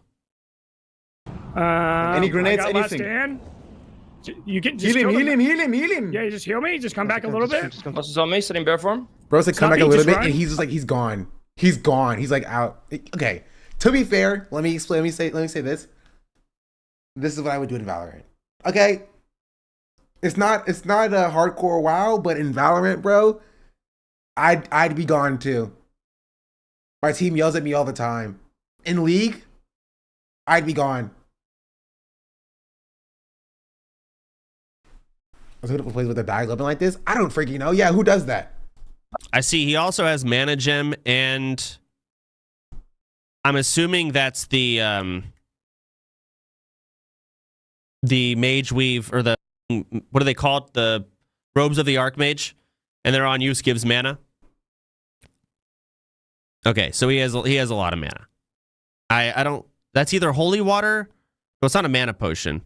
Any grenades, anything? You can just heal him. Yeah, you just heal me. Just come back a little bit. What's on me? Sitting bear form. Bro said come back a little bit, run. and he's just like he's gone. He's gone. He's like out. Okay. To be fair, let me explain. Let me say this. This is what I would do in Valorant. Okay. It's not a hardcore WoW, but in Valorant, bro, I'd be gone too. My team yells at me all the time. In League, I'd be gone. I was gonna play with their bags open like this. I don't freaking know. Yeah, who does that? I see he also has mana gem, and I'm assuming that's the mage weave, or the, what do they call it? The robes of the archmage, and they're on use gives mana. Okay, so he has a lot of mana. I don't. That's either holy water. No, it's not a mana potion.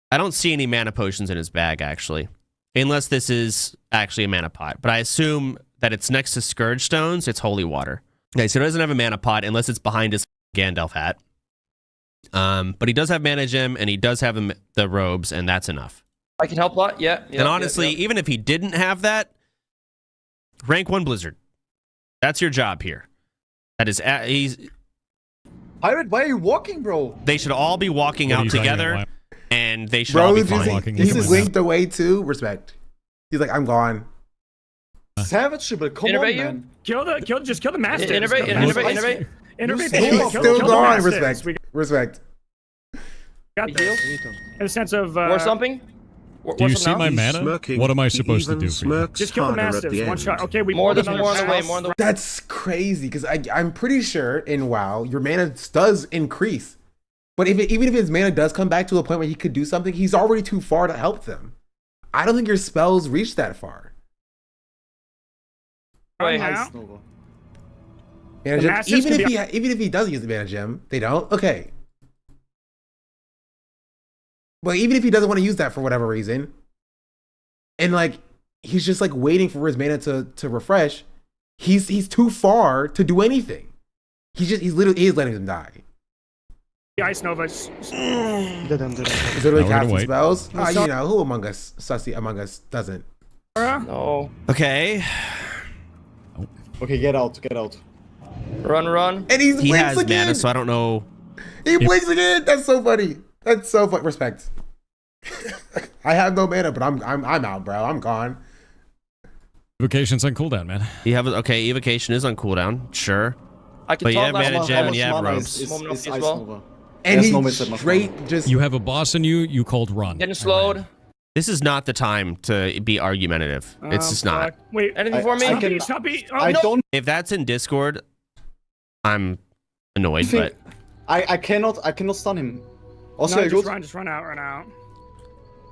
I don't see any mana potions in his bag, actually. Unless this is actually a mana pot. But I assume that it's next to Scourge Stones, it's holy water. Okay, so he doesn't have a mana pot unless it's behind his Gandalf hat. But he does have mana gem, and he does have the robes, and that's enough. I can help a lot. Yeah. And honestly, even if he didn't have that, rank 1 Blizzard. That's your job here. That is, he's... Pirate, why are you walking, bro? They should all be walking out together. And they should all be fine. He's linked away too. Respect. He's like, I'm gone. Savage, but come on, man. Just kill the master. Innovate. He's still gone. Respect. Got this. In the sense of war something. Do you see my mana? What am I supposed to do for you? Just kill the mastiffs. One shot. Okay, we more than the way. That's crazy because I'm pretty sure in WoW your mana does increase. But even if his mana does come back to a point where he could do something, he's already too far to help them. I don't think your spells reach that far. Mana gem, even if he does use the mana gem, they don't. Okay. But even if he doesn't want to use that for whatever reason, and like he's just like waiting for his mana to refresh, he's too far to do anything. He's letting them die. The Ice Nova. Is literally casting spells? You know, who among us, sussy among us, doesn't? No. Okay. Okay, get out. Run. And he has again. mana, so I don't know. He blinks again. That's so funny. That's so funny. Respect. I have no mana, but I'm out, bro. I'm gone. Evocation's on cooldown, man. You have evocation is on cooldown, sure. I can but you talk have mana gem and you have robes. Is Ice Nova. And he straight just... You have a boss in you called run. Getting slowed. This is not the time to be argumentative. It's just not. Wait, anything for me? I don't... If that's in Discord, I'm annoyed, but... I cannot stun him. Also, no, just run out.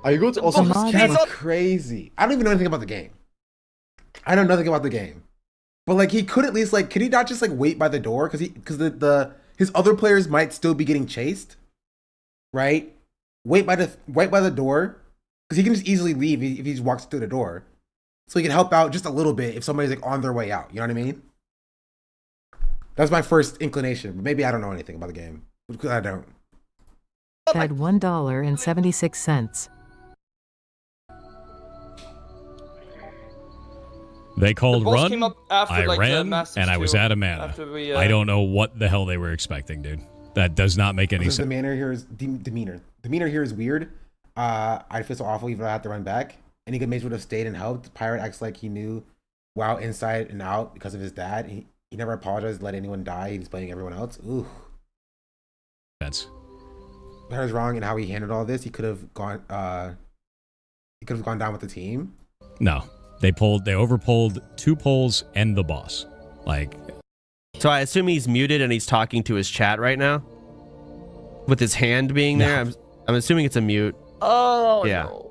Are you good? Also, that's crazy. I don't even know anything about the game. I know nothing about the game. But like he could at least like, could he not just like wait by the door? Because his other players might still be getting chased, right? Wait by the door, because he can just easily leave if he just walks through the door. So he can help out just a little bit if somebody's like on their way out. You know what I mean? That's my first inclination. But maybe I don't know anything about the game. Because I don't. Had $1.76. They called boss run, came up after, I like, the ran, Masters and I was too, out of mana. after we, I don't know what the hell they were expecting, dude. That does not make any The sense. demeanor here is demeanor. Demeanor here is weird. I feel so awful even though I have to run back. Any good mage would have stayed and helped. Pirate acts like he knew WoW inside and out because of his dad. He never apologized, let anyone die. He's blaming everyone else. Ooh. That's That was wrong in how he handled all this. He could have gone. He could have gone down with the team. No, they overpulled 2 polls and the boss. Like, so I assume he's muted and he's talking to his chat right now, with his hand being there. I'm assuming it's a mute. Oh, yeah. no.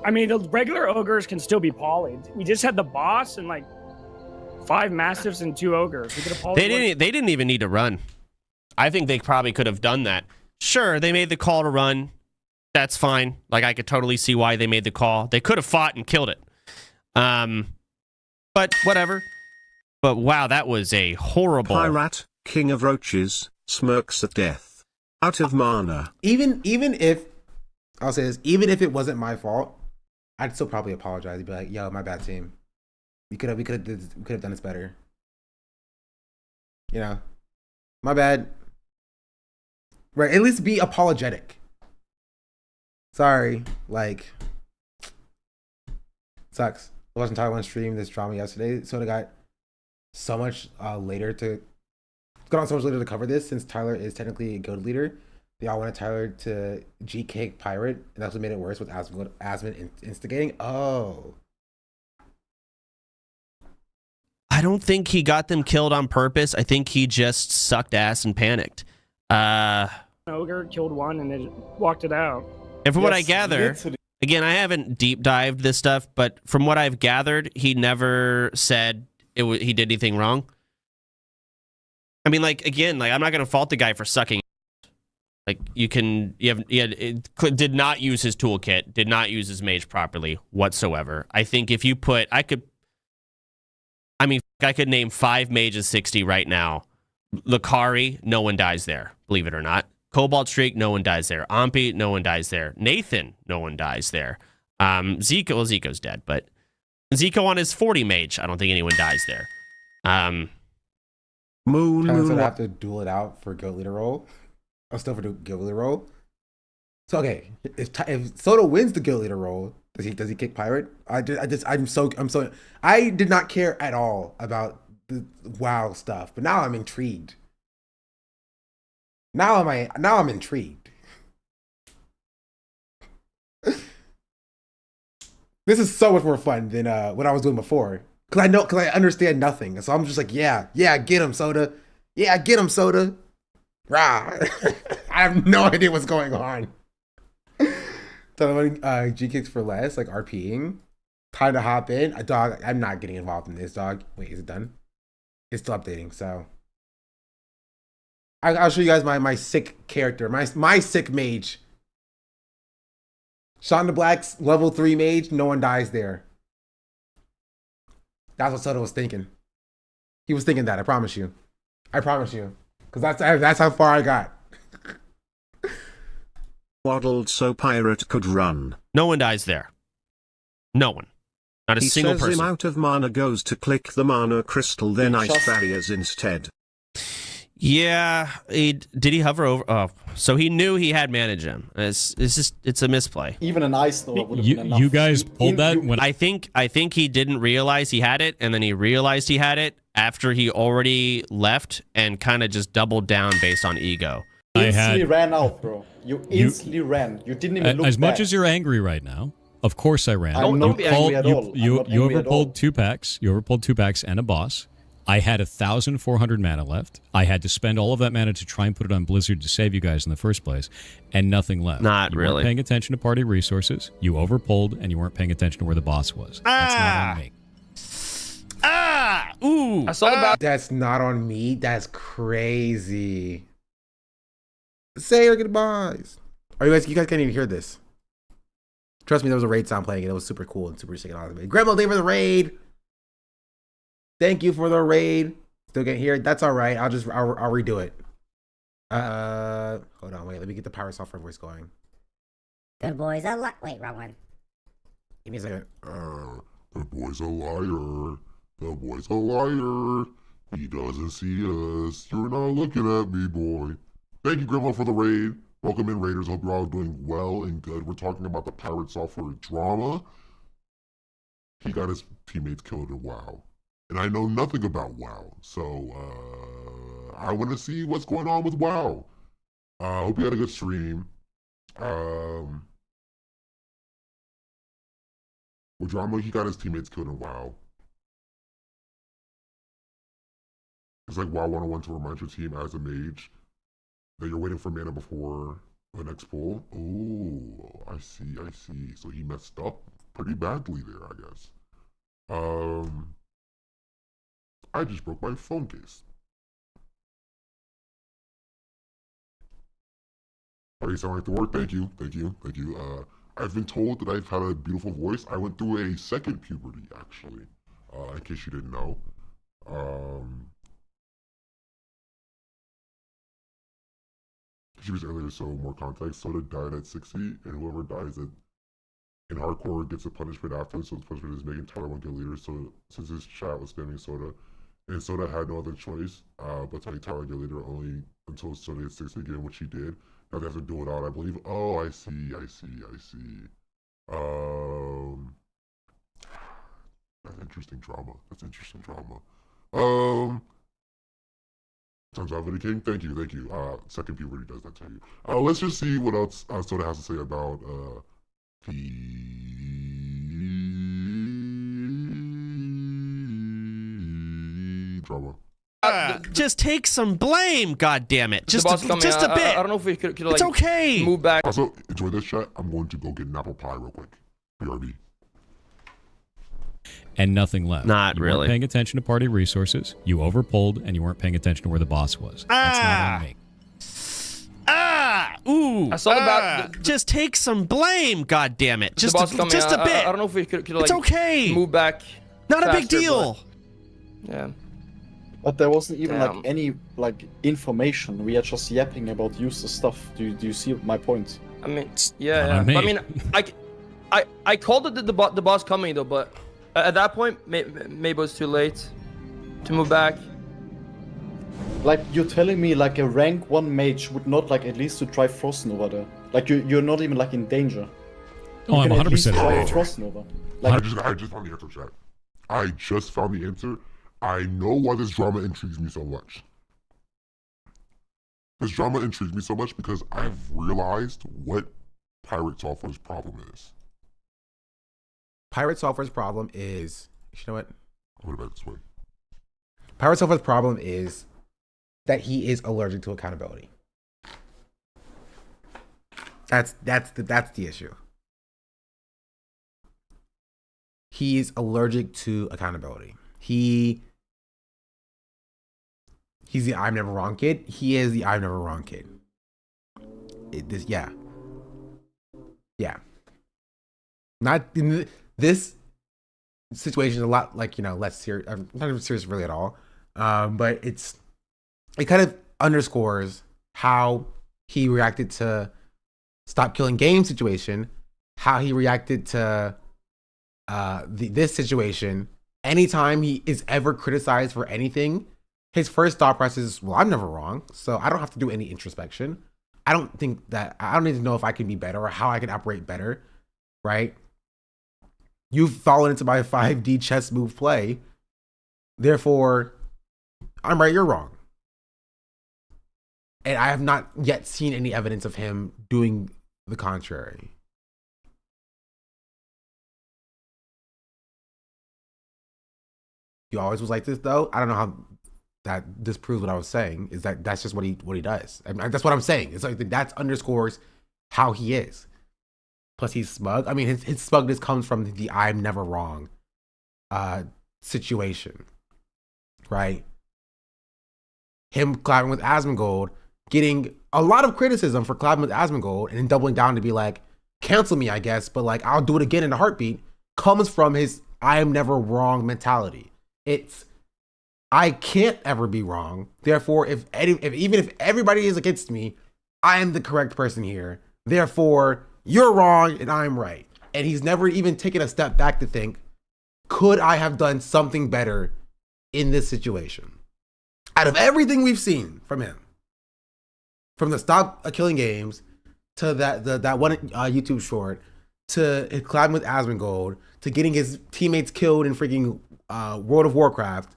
I mean, the regular ogres can still be polyed. We just had the boss and like 5 mastiffs and 2 ogres. We could have polyed. They didn't even need to run. I think they probably could have done that. Sure, they made the call to run. That's fine. Like, I could totally see why they made the call. They could have fought and killed it. But whatever. But wow, that was a horrible. Pirate, king of roaches, smirks at death. Out of mana. Even if I'll say this, even if it wasn't my fault, I'd still probably apologize. I'd be like, "Yo, my bad, team. We could have done this better. You know, my bad." Right? At least be apologetic. Sorry, like, sucks. I wasn't Tyler stream this drama yesterday, so I got so much later to cover this since Tyler is technically a guild leader. They all wanted Tyler to G-kick Pirate, and that's what made it worse with Asmund instigating. Oh. I don't think he got them killed on purpose. I think he just sucked ass and panicked. Ogre killed 1 and then walked it out. And from what I gather, again, I haven't deep dived this stuff, but from what I've gathered, he never said he did anything wrong. I mean, like, again, like, I'm not going to fault the guy for sucking. Like, did not use his toolkit, did not use his mage properly whatsoever. I think if you I could name 5 mages 60 right now. Lakari, no one dies there, believe it or not. Cobalt Streak, no one dies there. Ampi, no one dies there. Nathan, no one dies there. Zico's dead, but Zico on his 40 mage, I don't think anyone dies there. Moon. I have to duel it out for guild leader role. I'll still for guild leader role. So okay, if Soda wins the guild leader role, does he kick Pirate? I did not care at all about the WoW stuff, but now I'm intrigued. Now I'm intrigued. This is so much more fun than what I was doing before. Cause I understand nothing. So I'm just like, yeah, get him, Soda. Yeah, get him, Soda. Rah. I have no idea what's going on. So G kicks for less, like RPing. Time to hop in. Dog, I'm not getting involved in this, dog. Wait, is it done? It's still updating, so. I'll show you guys my sick character, my sick mage. Shonda Black's level 3 mage, no one dies there. That's what Soto was thinking. He was thinking that, I promise you. Because that's how far I got. Waddled so Pirate could run. No one dies there. No one. Not a single person. He says him out of mana goes to click the mana crystal, then ice barriers instead. Yeah, did he hover over? Oh, so he knew he had mana gem. It's a misplay. Even an ice Nova would have been enough. You guys pulled that when I think he didn't realize he had it, and then he realized he had it after he already left and kind of just doubled down based on ego. You instantly ran out, bro. You instantly ran. You didn't even look as much back. as you're angry right now. Of course I ran. I'm not angry at all. You overpulled 2 packs. You overpulled 2 packs and a boss. I had 1,400 mana left. I had to spend all of that mana to try and put it on Blizzard to save you guys in the first place, and nothing left. Not you really. Weren't paying attention to party resources. You overpulled, and you weren't paying attention to where the boss was. That's not on me. Ooh. I saw the battle. That's not on me. That's crazy. Say your goodbyes. You guys can't even hear this. Trust me, there was a raid sound playing, and it was super cool and super sick and awesome. Grandma, thank you for the raid. Thank you for the raid. Still can't hear it. That's all right. I'll redo it. Hold on, wait. Let me get the Pirate Software voice going. The boys are wait, wrong one. Give me a second. The boy's a liar. The boy's a liar. He doesn't see us. You're not looking at me, boy. Thank you, Grandma, for the raid. Welcome in, Raiders. Hope you're all doing well and good. We're talking about the Pirate Software drama. He got his teammates killed in WoW. And I know nothing about WoW. So, I want to see what's going on with WoW. Hope you had a good stream. With drama, he got his teammates killed in WoW. It's like WoW 101 to remind your team as a mage that you're waiting for mana before the next pull. Ooh, I see. So he messed up pretty badly there, I guess. I just broke my phone case. Oh, you sound like the word. Thank you. I've been told that I've had a beautiful voice. I went through a second puberty, actually, in case you didn't know. She was earlier, so more context. Soda died at 60, and whoever dies in hardcore gets a punishment after. So the punishment is making Tyler 1 get leader. So since his chat was spamming Soda, and Soda had no other choice but to make Tyler get leader only until Soda hit 60 again, which he did. Now they have to do it out, I believe. Oh, I see. That's interesting drama. Turns out, Vinny King, thank you. Second puberty does that to you. Let's just see what else Soda has to say about the drama. Just take some blame, God damn it! Just a bit. I don't know if we could it's okay. Move back. Also, enjoy this chat. I'm going to go get an apple pie real quick. BRB. And nothing left. Not you really. Weren't paying attention to party resources. You overpulled, and you weren't paying attention to where the boss was. That's not on me. Ooh. I saw about. Just take some blame, God damn it! Just a bit. I don't know if we could it's okay. Move back. Not a big faster, deal. Yeah. But there wasn't even Damn. like any like information. We are just yapping about useless stuff. Do you see my point? I mean, Not yeah. on me. I mean, I called it the boss coming though, but at that point, maybe it was too late to move back. Like you're telling me like a rank 1 mage would not like at least to try Frost Nova there. Like you're not even like in danger. Oh, I'm 100% in danger. Frost Nova. I just found the answer, chat. I just found the answer. I know why this drama intrigues me so much. This drama intrigues me so much because I've realized what Pirate Software's problem is. Pirate Software's problem is, you know what? I'm going back this way. Pirate Software's problem is that he is allergic to accountability. That's the issue. He is allergic to accountability. He's the I'm never wrong kid. He is the I'm never wrong kid. Yeah. Not in this situation is a lot like, less serious. Not even serious really at all. But it kind of underscores how he reacted to Stop Killing Game situation, how he reacted to this situation. Anytime he is ever criticized for anything, his first thought process is, well, I'm never wrong, so I don't have to do any introspection. I don't need to know if I can be better or how I can operate better, right? You've fallen into my 5D chess move play. Therefore, I'm right, you're wrong. And I have not yet seen any evidence of him doing the contrary. He always was like this, though. I don't know how that disproves what I was saying. Is that's just what he does. I mean, that's what I'm saying. It's like that underscores how he is. Plus, he's smug. I mean, his smugness comes from the "I'm never wrong" situation, right? Him collabing with Asmongold, getting a lot of criticism for collabing with Asmongold, and then doubling down to be like, cancel me, I guess, but like I'll do it again in a heartbeat, comes from his "I am never wrong" mentality. It's I can't ever be wrong. Therefore, even if everybody is against me, I am the correct person here. Therefore, you're wrong and I'm right. And he's never even taken a step back to think, could I have done something better in this situation? Out of everything we've seen from him, from the Stop Killing Games to that one YouTube short, to his collab with Asmongold, to getting his teammates killed in freaking World of Warcraft,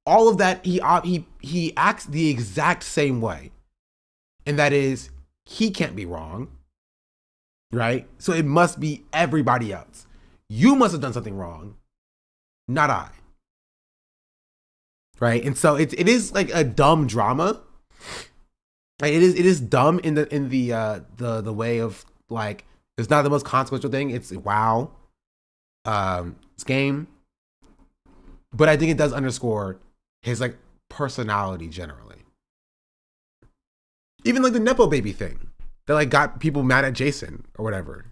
all of that, he acts the exact same way. And that is, he can't be wrong, right? So it must be everybody else. You must have done something wrong, not I. Right? And so it is like a dumb drama. Like it is dumb in the way of like, it's not the most consequential thing. It's WoW. It's game. But I think it does underscore his like personality generally. Even like the Nepo baby thing that like got people mad at Jason or whatever.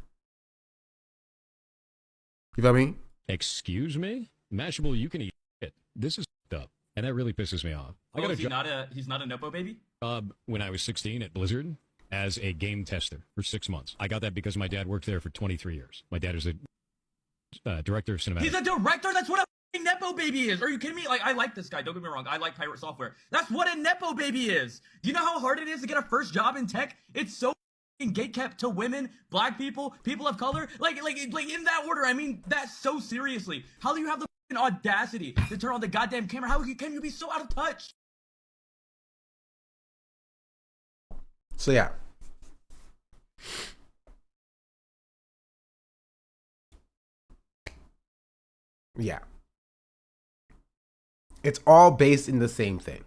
You feel me? Excuse me? Mashable, you can eat it. This is up, and that really pisses me off. I got He's not a Nepo baby? When I was 16 at Blizzard as a game tester for 6 months. I got that because my dad worked there for 23 years. My dad is a director of cinematic. He's a director? That's what a Nepo baby is. Are you kidding me? Like, I like this guy. Don't get me wrong. I like Pirate Software. That's what a Nepo baby is. Do you know how hard it is to get a first job in tech? It's so gatekept to women, black people, people of color. Like in that order. I mean that so seriously. How do you have the audacity to turn on the goddamn camera? How can you be so out of touch? So yeah. Yeah. It's all based in the same thing.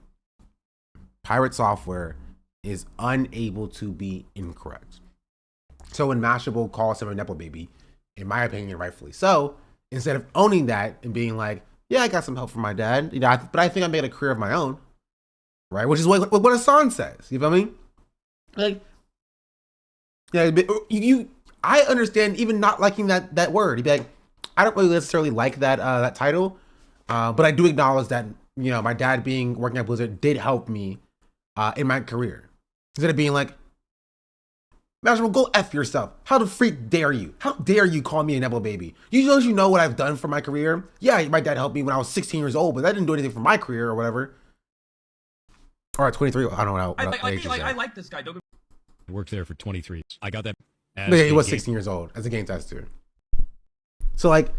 Pirate Software is unable to be incorrect. So when Mashable calls him a Nepo baby, in my opinion, rightfully so, instead of owning that and being like, yeah, I got some help from my dad, but I think I made a career of my own, right? Which is what Hassan says. You feel me? Like, yeah, I understand even not liking that word. He'd be like, I don't really necessarily like that title, but I do acknowledge that, my dad working at Blizzard did help me in my career. Instead of being like, Mashable, go F yourself. How the freak dare you? How dare you call me a Nepo baby? You know what I've done for my career? Yeah, my dad helped me when I was 16 years old, but that didn't do anything for my career or whatever. Or at 23, I don't know. I like this guy. Don't get worked there for 23 years. I got that. Yeah, he was 16 years old as a game tester. So like,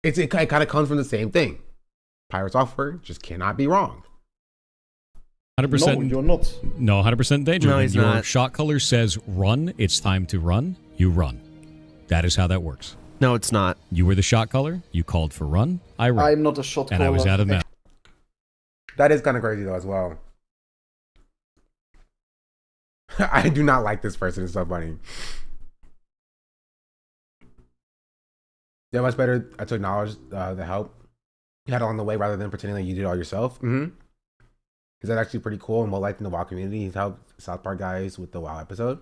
it kind of comes from the same thing. Pirate Software just cannot be wrong. 100%. No, you're not. No, 100% danger. No, when he's your not. shot color says run, it's time to run, you run. That is how that works. No, it's not. You were the shot caller, you called for run, I ran. I'm not a shot caller. And I was out of map. That is kind of crazy though as well. I do not like this person. It's so funny. Yeah, much better to acknowledge the help you had along the way rather than pretending like you did it all yourself. Mm-hmm. Is that actually pretty cool and well liked in the WoW community? He's helped South Park guys with the WoW episode.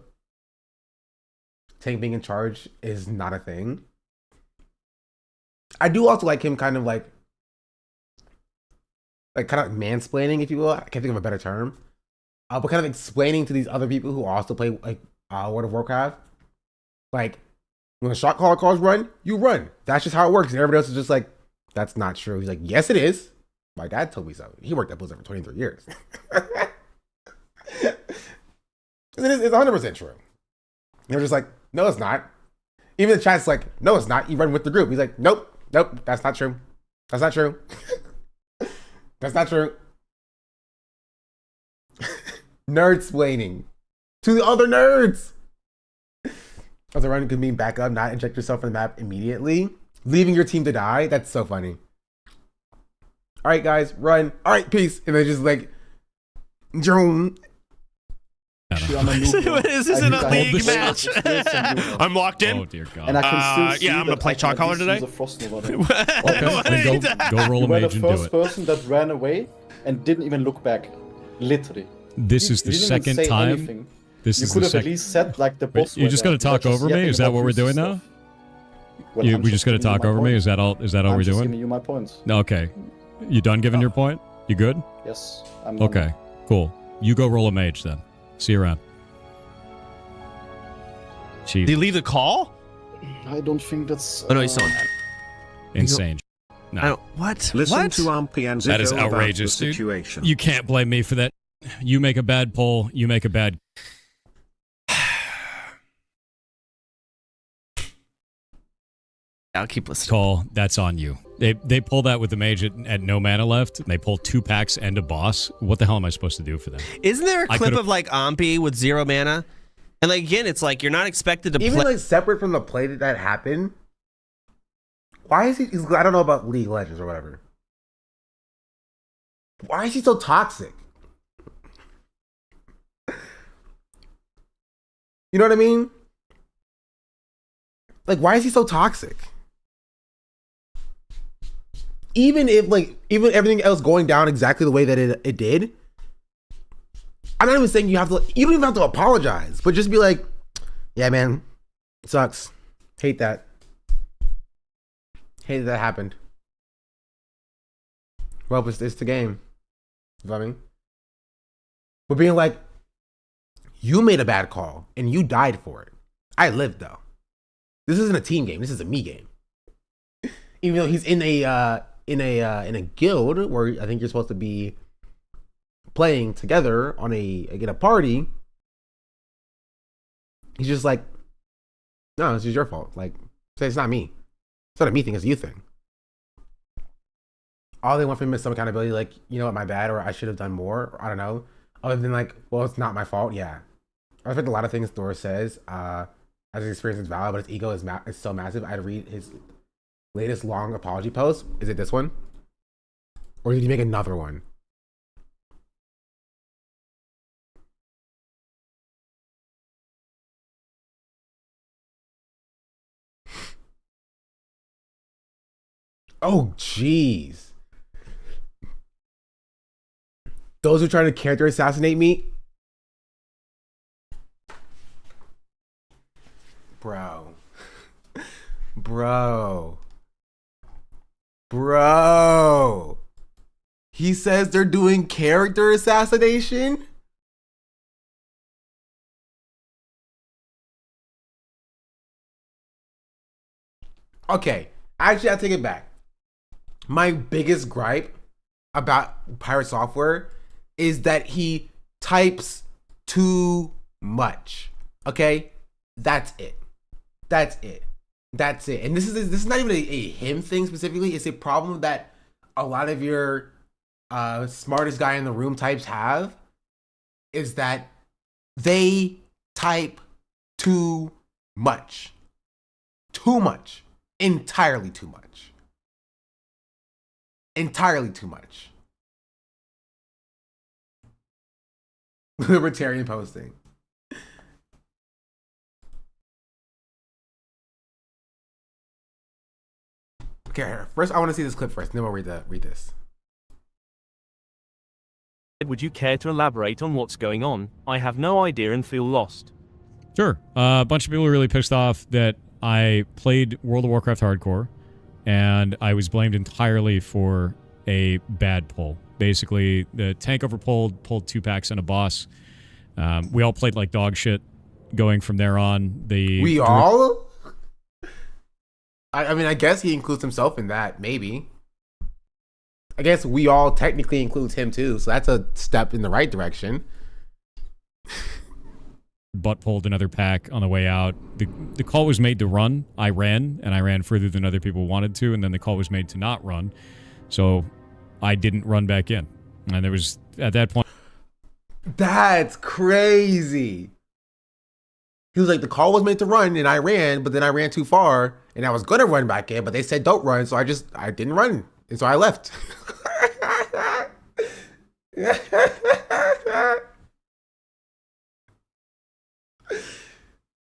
Tank being in charge is not a thing. I do also like him kind of like kind of mansplaining, if you will. I can't think of a better term. But kind of explaining to these other people who also play like World of Warcraft, like when a shot caller calls run, you run. That's just how it works. And everybody else is just like, that's not true. He's like, yes, it is. My dad told me so. He worked at Blizzard for 23 years. It's 100% true. They're just like, no, it's not. Even the chat's like, no, it's not. You run with the group. He's like, nope, that's not true. That's not true. That's not true. Nerd-splaining to the other nerds. As a run could mean back up, not inject yourself in the map immediately. Leaving your team to die. That's so funny. All right, guys, run. All right, peace. And then just like, Jerome. This isn't a league match. I'm locked in. Oh dear God. And I can still see I'm gonna play Chalk Caller today. Okay, then go roll a mage and do You were the first it. person that ran away and didn't even look back. Literally. This is the You didn't even second say time. anything. This You is could the have at second. least said like the boss. You're just gonna talk over me? Is that what we're doing now? Well, We I'm just gonna giving you talk my over me? point. Is that all? Is that all I'm we're just doing? giving you my points. Okay. You done giving your point? You good? Yes, I'm Okay, cool. You go roll a mage then. See you around. Chief. Did he leave the call? I don't think that's. Oh no, he's still in. Insane. No. I don't, what? Listen What? to Ampy and That is Zico about outrageous, the dude. situation. You can't blame me for that. You make a bad poll. You make a bad. I'll keep listening. Call. That's on you. They pull that with the mage at no mana left. And they pull 2 packs and a boss. What the hell am I supposed to do for them? Isn't there a I clip could've- of like Ampy with 0 mana? And like again, it's like you're not expected to Even play. like separate from the play that happened. Why is he? I don't know about League of Legends or whatever. Why is he so toxic? You know what I mean? Like, why is he so toxic? Even everything else going down exactly the way that it did. I'm not even saying you don't even have to apologize, but just be like, yeah, man, it sucks. Hate that. Hate that happened. Well, it's the game. You know what I mean? But being like, you made a bad call and you died for it. I lived though. This isn't a team game. This is a me game. Even though he's in a guild where I think you're supposed to be playing together on a party, he's just like, no, it's just your fault. Like, say it's not me. It's not a me thing, it's a you thing. All they want from him is some accountability, like, you know what, my bad, or I should have done more, or I don't know. Other than like, well, it's not my fault. Yeah. I respect a lot of things Thor says. As his experience is valid, but his ego is so massive. I'd read his latest long apology post. Is it this one? Or did he make another one? Oh, jeez. Those who try to character assassinate me? Bro. Bro. He says they're doing character assassination? Okay. Actually, I take it back. My biggest gripe about Pirate Software is that he types too much. Okay? That's it. That's it. That's it. And this is not even a him thing specifically. It's a problem that a lot of your smartest guy in the room types have, is that they type too much. Too much. Entirely too much. Entirely too much. Libertarian posting. Okay, first I want to see this clip first, then we'll read this. Would you care to elaborate on what's going on? I have no idea and feel lost. Sure. A bunch of people were really pissed off that I played World of Warcraft Hardcore, and I was blamed entirely for a bad pull. Basically, the tank pulled 2 packs and a boss. We all played like dog shit going from there on. We all? I mean, I guess he includes himself in that, maybe. I guess we all technically includes him too, so that's a step in the right direction. Butt pulled another pack on the way out. The call was made to run. I ran, and I ran further than other people wanted to, and then the call was made to not run. So I didn't run back in. And there was, at that point... That's crazy. He was like, the call was made to run, and I ran, but then I ran too far, and I was going to run back in, but they said don't run, so I didn't run. And so I left.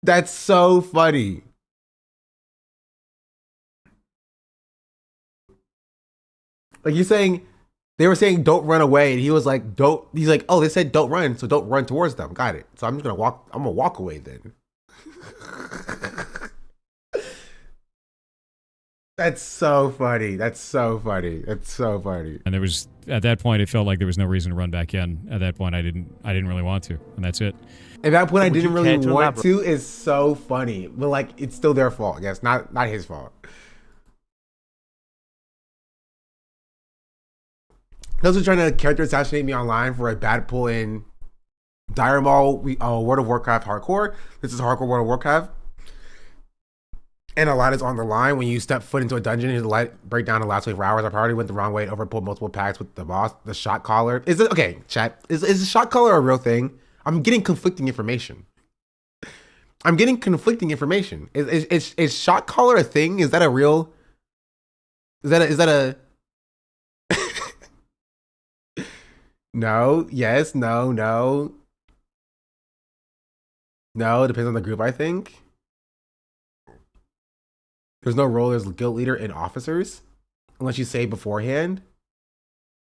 That's so funny. Like they were saying don't run away, and he was like, he's like, oh, they said don't run, so don't run towards them. Got it. So I'm gonna walk away then. That's so funny. That's so funny. That's so funny. And there was, at that point, it felt like there was no reason to run back in. At that point, I didn't really want to, and that's it. At that point, I Would you didn't really care to want elaborate? to. Is so funny, but like it's still their fault. I guess not his fault. Those are trying to character assassinate me online for a bad pull in Dire Maul, World of Warcraft hardcore. This is hardcore World of Warcraft. And a lot is on the line. When you step foot into a dungeon, you let break down the last 24 hours. I probably went the wrong way and overpulled multiple packs with the boss. The shot caller. Is it okay, chat? Is the shot caller a real thing? I'm getting conflicting information. Is shot caller a thing? Is that a real? Is that a No, yes, no, no. No, it depends on the group, I think. There's no role as guild leader and officers. Unless you say beforehand.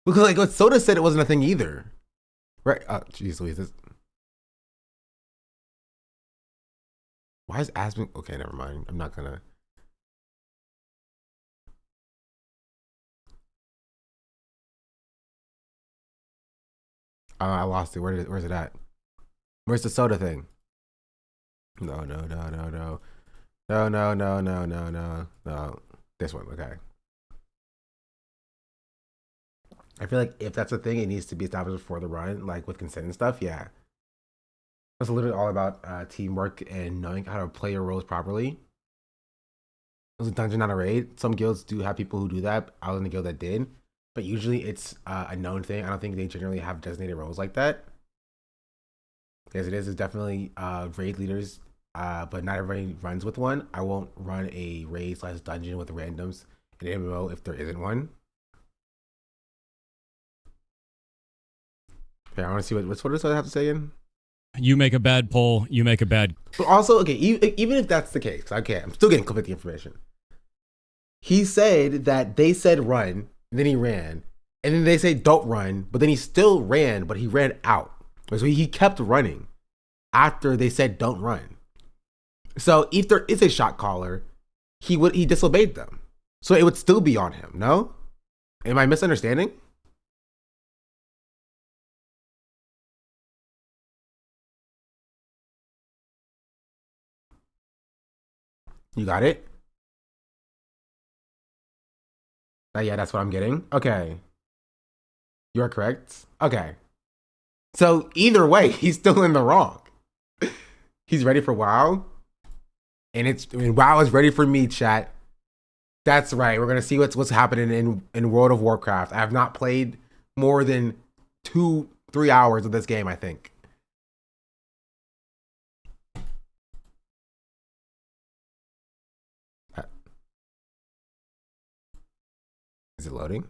Because like what Soda said, it wasn't a thing either. Right? Oh, jeez Louise. Why is Aspen? Okay, never mind. I'm not gonna. I lost it. Where's it at? Where's the soda thing? No. This one, okay. I feel like if that's a thing, it needs to be established before the run, like with consent and stuff, yeah. That's literally all about teamwork and knowing how to play your roles properly. It was a dungeon, not a raid. Some guilds do have people who do that. I was in a guild that did. But usually it's a known thing. I don't think they generally have designated roles like that. Yes, it is. It's definitely raid leaders, but not everybody runs with one. I won't run a raid / dungeon with randoms in MMO if there isn't one. Okay, I want to see what does I have to say again? You make a bad poll. You make a bad. But also, okay, even if that's the case, okay, I'm still getting conflicting information. He said that they said run, and then he ran, and then they say don't run, but then he still ran, but he ran out. So he kept running after they said don't run. So if there is a shot caller, he disobeyed them. So it would still be on him, no? Am I misunderstanding? You got it? Yeah, that's what I'm getting. Okay. You're correct. Okay. So either way, he's still in the wrong. He's ready for WoW. And WoW is ready for me, chat. That's right. We're gonna see what's happening in World of Warcraft. I have not played more than 2-3 hours of this game, I think. Is it loading?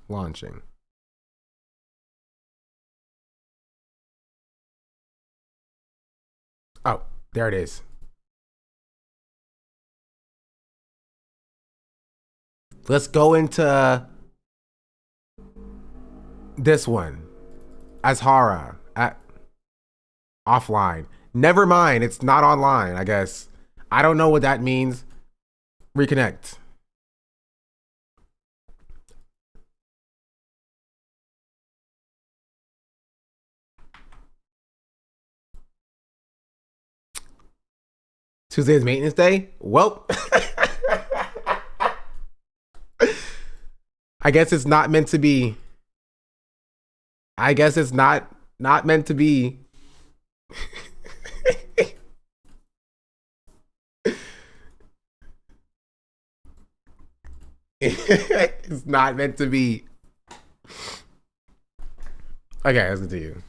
Launching. Oh, there it is. Let's go into this one. Azhara at offline. Never mind, it's not online, I guess. I don't know what that means. Reconnect. Tuesday is maintenance day? Well, I guess it's not meant to be. I guess it's not meant to be. It's not meant to be. Okay, let's continue.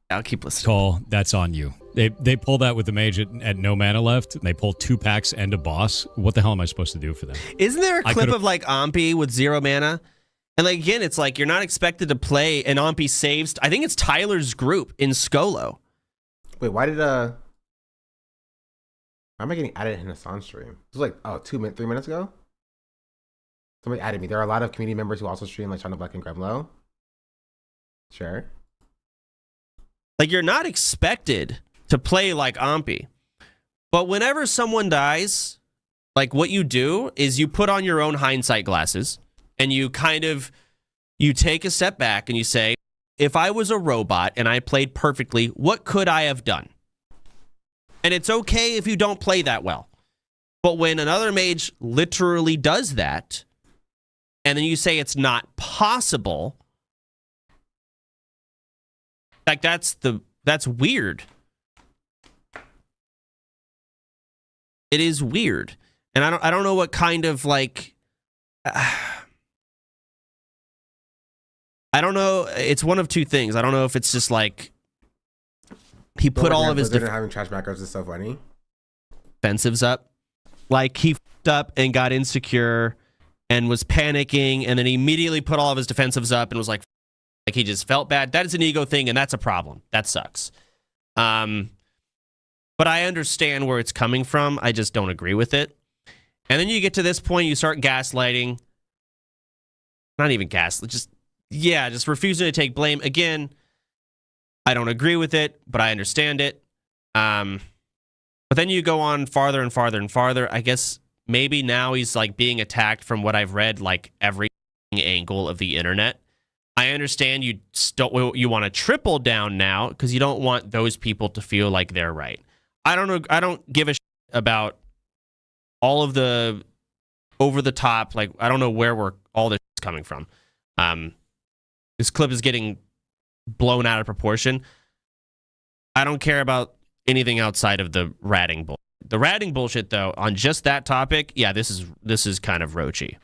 I'll keep listening. Call, that's on you. They pull that with the mage at no mana left. And they pull 2 packs and a boss. What the hell am I supposed to do for them? Isn't there a clip of like Ompi with 0 mana? And like again, it's like you're not expected to play an Ompi saves. I think it's Tyler's group in Skolo. Wait, why did why am I getting added in a Hassan stream? It was like 3 minutes ago. Somebody added me. There are a lot of community members who also stream like China Black and Gremlow. Sure. Like, you're not expected to play like Ampi. But whenever someone dies, like, what you do is you put on your own hindsight glasses and you you take a step back and you say, if I was a robot and I played perfectly, what could I have done? And it's okay if you don't play that well. But when another mage literally does that, and then you say it's not possible, like, that's weird. It is weird. And I don't know what kind of, like, I don't know. It's one of two things. I don't know if it's just like he put all of his having trash backers is so funny. Defensives up. Like, he f***ed up and got insecure and was panicking, and then he immediately put all of his defensives up and was like he just felt bad. That is an ego thing, and that's a problem. That sucks. But I understand where it's coming from. I just don't agree with it. And then you get to this point, you start gaslighting. Not even gaslight, just refusing to take blame. Again, I don't agree with it, but I understand it. But then you go on farther and farther and farther. I guess maybe now he's like being attacked from what I've read, like every angle of the internet. I understand you want to triple down now because you don't want those people to feel like they're right. I don't know. I don't give a shit about all of the over the top. Like, I don't know where all this is coming from. This clip is getting blown out of proportion. I don't care about anything outside of the ratting bullshit. The ratting bullshit, though, on just that topic, yeah, this is kind of roachy.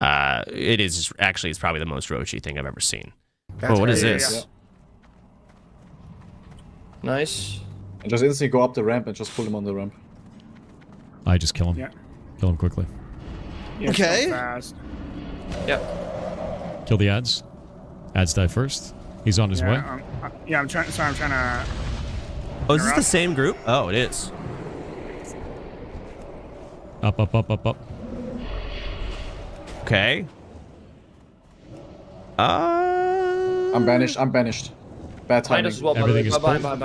It is actually, it's probably the most roachy thing I've ever seen. Oh, what is this? Yeah. Nice. And just instantly go up the ramp and just pull him on the ramp. I just kill him. Yeah. Kill him quickly. Yeah, okay. So fast. Yep. Kill the ads. Ads die first. He's on his way. I'm trying to. Oh, is this the same group? Oh, it is. Up, up, up, up, up. Okay. I'm banished. Bad timing. Well, everything is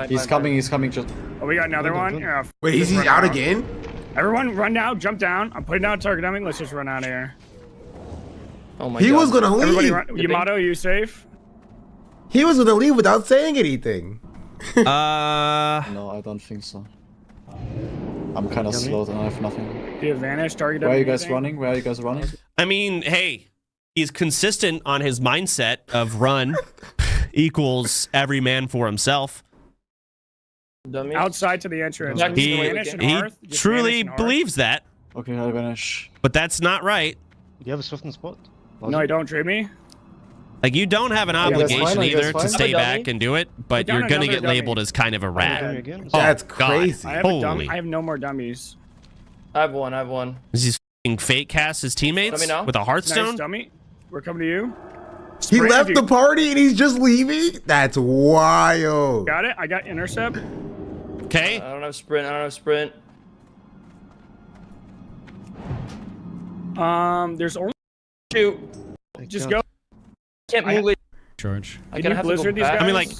He's coming. Just. Oh, we got another one. Yeah. Wait, is he out again? Everyone, run down, jump down. I'm putting down target dummy. Let's just run out of here. Oh my He God. was gonna leave. Everybody, run. Yamato, you safe? He was gonna leave without saying anything. No, I don't think so. I'm kind of slow and I have nothing. Do you vanish target Where dummy? are you guys running? I mean, hey, he's consistent on his mindset of run equals every man for himself. Dummy. Outside to the entrance. He truly believes that. Okay, I vanish. But that's not right. Do you have a swift and spot? No, I don't. Trade me. Like, you don't have an obligation either to stay back and do it, but you're gonna get labeled as kind of a rat. That's crazy. I have no more dummies. I have one. Is he f***ing fake cast his teammates with a Hearthstone? Nice dummy. We're coming to you. He left the party and he's just leaving? That's wild. Got it. I got intercept. Okay. I don't have sprint. There's only two. Just go. Can't move. Charge. I gotta have to blizzard go these back. guys. I mean, like,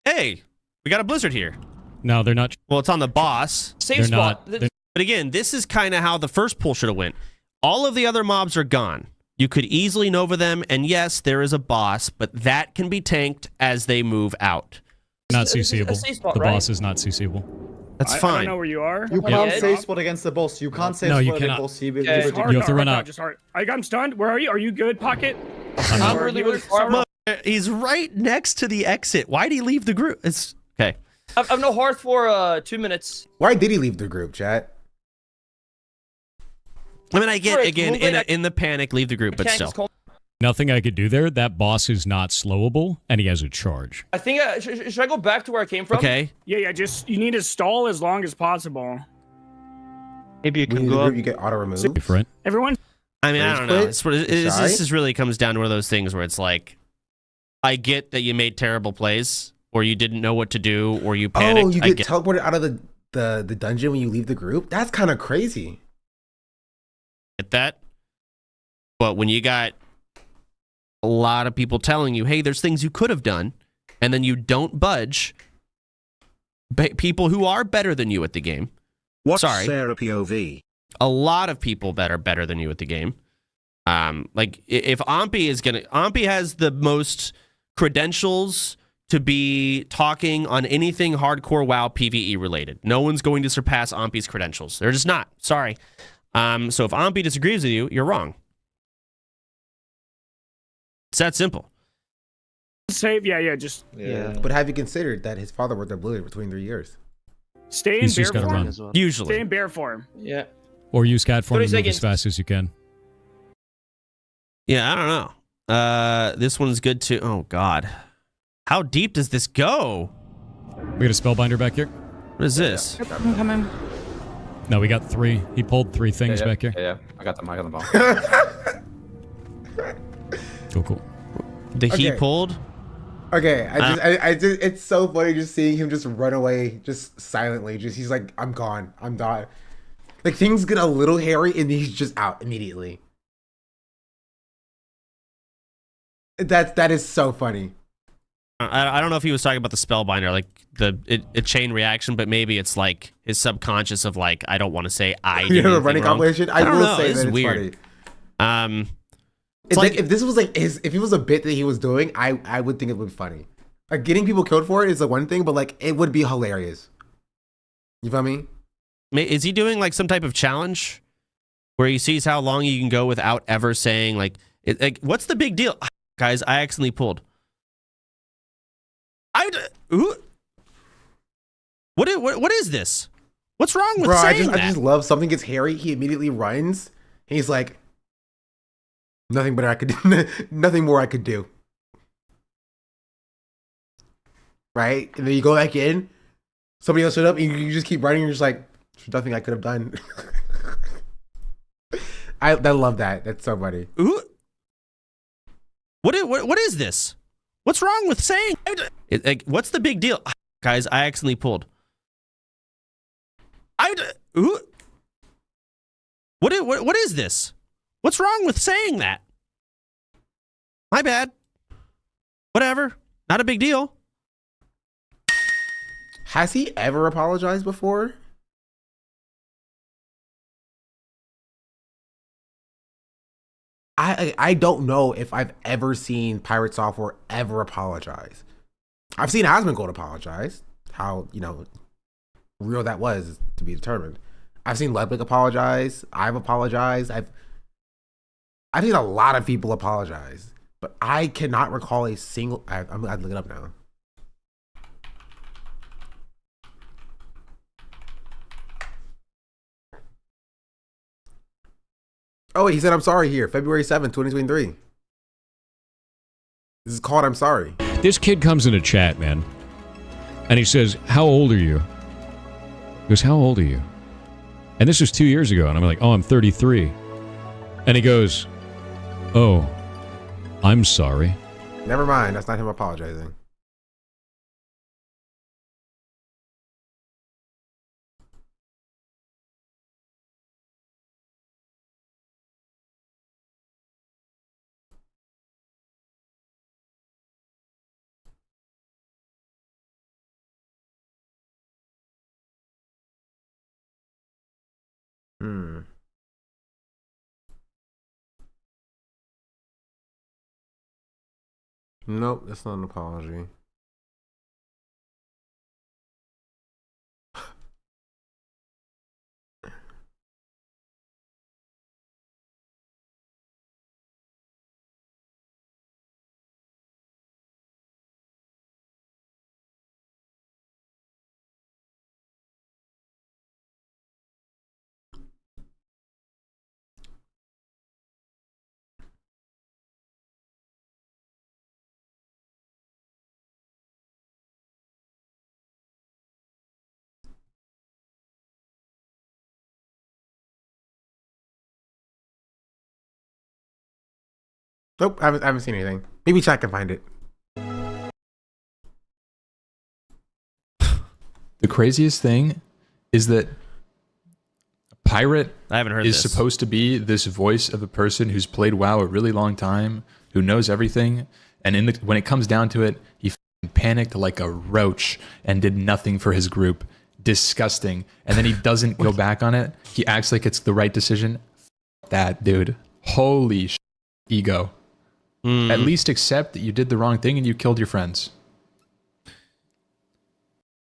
hey, we got a blizzard here. No, they're not. Well, it's on the boss. Safe They're spot. not. But again, this is kind of how the first pull should have went. All of the other mobs are gone. You could easily Nova them, and yes, there is a boss, but that can be tanked as they move out. Not This is a CCable. safe spot, The right? boss is not CCable. That's I fine. don't know where you are. You can't save spot against the boss. You can't save No, spot you against the cannot. boss. He will Okay. give it You have to run out. Just hard. I got him stunned. Where are you? Are you good, Pocket? I'm really far. He's right next to the exit. Why did he leave the group? It's okay. I've no hearth for 2 minutes. Why did he leave the group, chat? I mean, I get, Frick, again, move it. in the panic, leave the group, but Mechanics still. Nothing I could do there. That boss is not slowable, and he has a charge. I think should I go back to where I came from? Okay. Yeah. Just you need to stall as long as possible. Maybe you When can you go up. you get auto removed. Different. Everyone. I mean, I Rage don't know. quit? This is really comes down to one of those things where it's like, I get that you made terrible plays, or you didn't know what to do, or you panicked. Oh, you I get teleported out of the dungeon when you leave the group? That's kind of crazy. get that. But when you got a lot of people telling you, hey, there's things you could have done, and then you don't budge, people who are better than you at the game. What's Sorry. Sarah POV? A lot of people that are better than you at the game. Like if Ampi has the most credentials to be talking on anything hardcore WoW PvE related. No one's going to surpass Ampi's credentials. They're just not. Sorry. So if Ampi disagrees with you, you're wrong. It's that simple. Save, yeah. But have you considered that his father worked at Blizzard for 23 years? Stay in He's bear just gotta form. run. Usually. Stay in bear form. Yeah. Or use cat form 30 and move as seconds. fast as you can. Yeah, I don't know. This one's good too. Oh, God. How deep does this go? We got a spellbinder back here. What is this? I'm coming. No, we got 3. He pulled 3 things back here. Yeah, I got them. all. Cool. He pulled? Okay, I just, it's so funny just seeing him just run away, just silently. He's like, I'm gone. I'm done. Like, things get a little hairy and he's just out immediately. That is so funny. I don't know if he was talking about the spellbinder, like a chain reaction, but maybe it's like his subconscious of like, I don't want to say I did the running wrong. compilation. I don't will know. say It's that it's weird. funny. It's like if this was like if it was a bit that he was doing, I would think it would be funny. Like getting people killed for it is the one thing, but like it would be hilarious. You feel me? Is he doing like some type of challenge where he sees how long you can go without ever saying like what's the big deal? Guys, I accidentally pulled. What is this? What's wrong with saying that? I just love something gets hairy. He immediately runs. And he's like, nothing more I could do. Right? And then you go back in. Somebody else showed up, and you just keep running. And you're just like, there's nothing I could have done. I love that. That's so funny. What is this? What's wrong with saying? What's the big deal? Guys, I accidentally pulled. What is this? What's wrong with saying that? My bad. Whatever. Not a big deal. Has he ever apologized before? I don't know if I've ever seen Pirate Software ever apologize. I've seen Asmongold apologize. How, real that was to be determined. I've seen Ludwig apologize. I've apologized. I've seen a lot of people apologize, but I cannot recall a single. I'm gonna look it up now. Oh, wait, he said I'm sorry here, February 7th, 2023. This is called I'm Sorry. This kid comes in a chat, man, and he says, "How old are you?" He goes, "How old are you?" And this was 2 years ago, and I'm like, "Oh, I'm 33." And he goes, "Oh, I'm sorry." Never mind, that's not him apologizing. Nope, that's not an apology. Nope, I haven't seen anything. Maybe chat can find it. The craziest thing is that Pirate I haven't heard is this. supposed to be this voice of a person who's played WoW a really long time, who knows everything, and when it comes down to it, he panicked like a roach and did nothing for his group. Disgusting. And then he doesn't go back on it. He acts like it's the right decision. F that, dude. Holy ego. At least accept that you did the wrong thing and you killed your friends.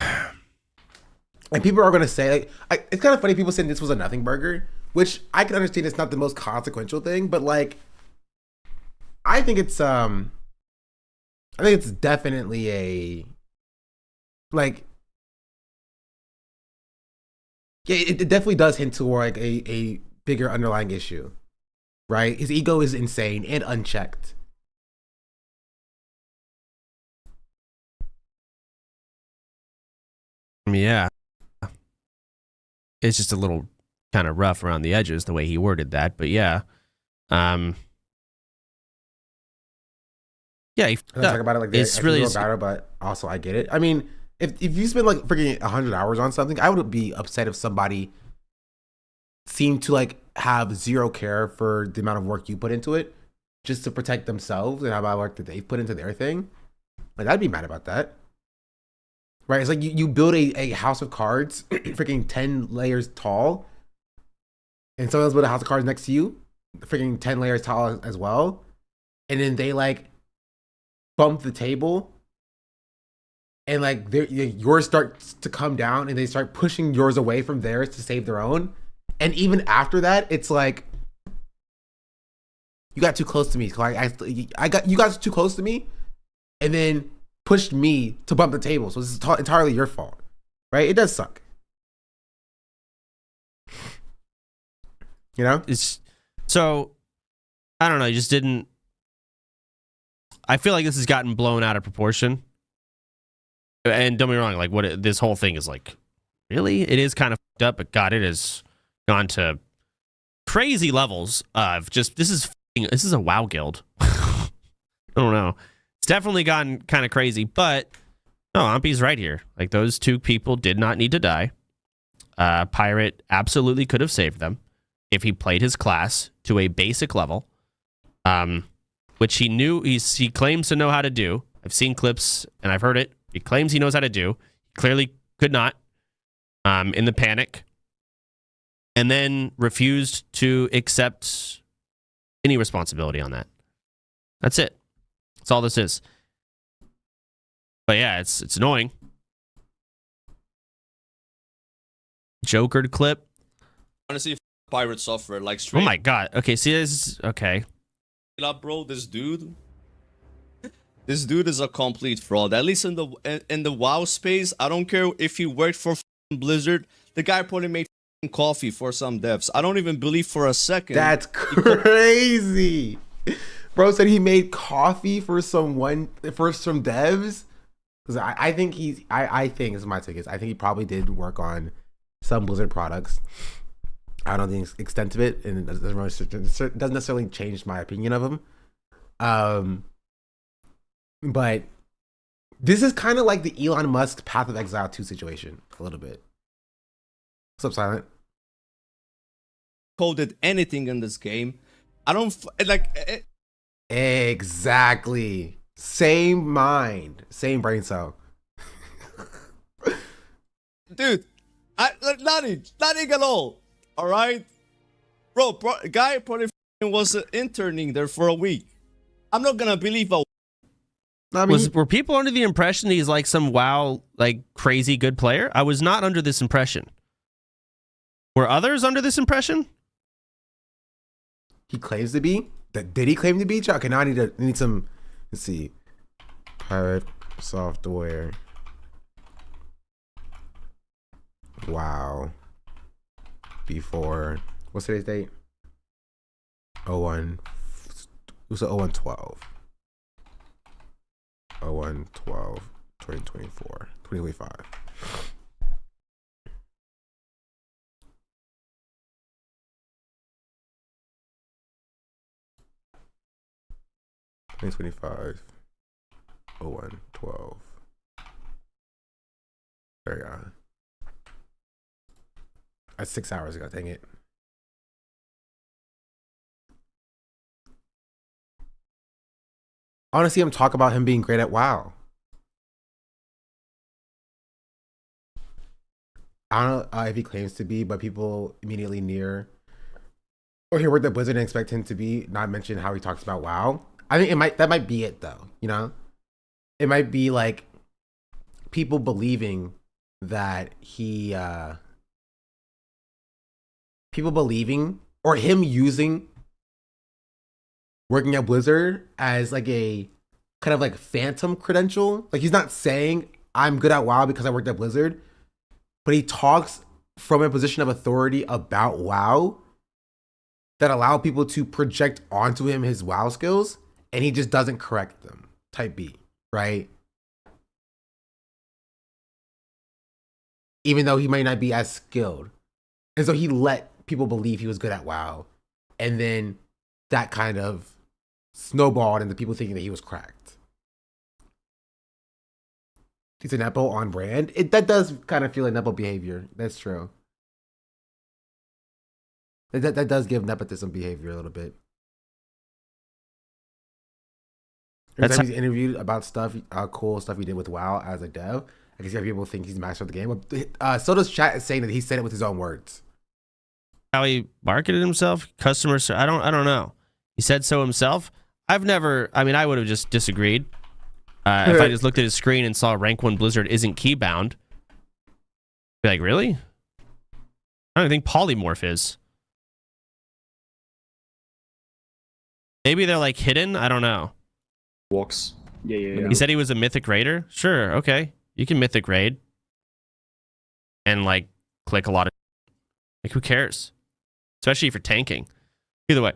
And people are going to say, like, it's kind of funny people saying this was a nothing burger, which I can understand it's not the most consequential thing, but like, I think it's definitely a, like, yeah, it definitely does hint toward like a bigger underlying issue, right? His ego is insane and unchecked. Yeah. It's just a little kind of rough around the edges the way he worded that, but yeah. Yeah, Talk about it like it's really about it, but also I get it. I mean, if you spend like freaking 100 hours on something, I would be upset if somebody seemed to like have zero care for the amount of work you put into it just to protect themselves and how much work that they put into their thing. Like, I'd be mad about that. Right? It's like you build a house of cards freaking 10 layers tall, and someone else build a house of cards next to you, freaking 10 layers tall as well, and then they like bump the table, and like yours starts to come down, and they start pushing yours away from theirs to save their own. And even after that, it's like, you got too close to me. You got too close to me, and then pushed me to bump the table. So it's entirely your fault, right? It does suck. You know? It's so, I don't know. You just didn't. I feel like this has gotten blown out of proportion. And don't be wrong, like this whole thing is like, really? It is kind of fucked up, but God, it has gone to crazy levels of just, this is a WoW guild. I don't know. It's definitely gotten kind of crazy, but no, Ampy's right here. Like, those two people did not need to die. Pirate absolutely could have saved them if he played his class to a basic level, which he knew he claims to know how to do. I've seen clips and I've heard it. He claims he knows how to do. He clearly could not in the panic, and then refused to accept any responsibility on that. That's it. That's all this is. But yeah, it's annoying. Jokered clip. Honestly, pirate software like straight. Oh my god. Okay, see this. Okay. Up, bro. This dude is a complete fraud. At least in the WoW space, I don't care if he worked for Blizzard. The guy probably made coffee for some devs. I don't even believe for a second. That's crazy. Bro said he made coffee for some devs. Because I think I think this is my tickets. I think he probably did work on some Blizzard products. I don't know the extent of it, and it doesn't necessarily change my opinion of him. But this is kind of like the Elon Musk Path of Exile 2 situation, a little bit. What's up, Silent? Coded anything in this game. I don't like. Exactly. Same mind, same brain cell. Dude, nothing at all. All right, bro. Guy probably was interning there for a week. I'm not gonna believe a. I mean, were people under the impression he's like some WoW like crazy good player? I was not under this impression. Were others under this impression? He claims to be. Did he claim to be? Okay, now I need some. Let's see. Pirate software. Wow. Before, what's today's date? 01. Who's the 01/12? 01/12, 2024, 2025. $2025, 01/12. There you go. That's 6 hours ago, dang it. I want to see him talk about him being great at WoW. I don't know if he claims to be, but people immediately near or hear what the Blizzard and expect him to be, not mention how he talks about WoW. I think that might be it though, you know? It might be like people believing that people believing or him using working at Blizzard as like a kind of like phantom credential. Like he's not saying I'm good at WoW because I worked at Blizzard, but he talks from a position of authority about WoW that allow people to project onto him his WoW skills, and he just doesn't correct them. Type B, right? Even though he might not be as skilled. And so he let people believe he was good at WoW. And then that kind of snowballed into people thinking that he was cracked. He's a Nepo on brand. That does kind of feel like Nepo behavior. That's true. That does give nepotism behavior a little bit. Every time he's interviewed about stuff, cool stuff he did with WoW as a dev, I can see how people think he's mastered the game. Soda's chat is saying that he said it with his own words. How he marketed himself, customers. I don't know. He said so himself. I would have just disagreed. If I just looked at his screen and saw rank 1 Blizzard isn't keybound, be like, really? I don't think polymorph is. Maybe they're like hidden. I don't know. Walks. Yeah. He said he was a mythic raider. Sure, okay. You can mythic raid and like click a lot of like who cares? Especially for tanking. Either way,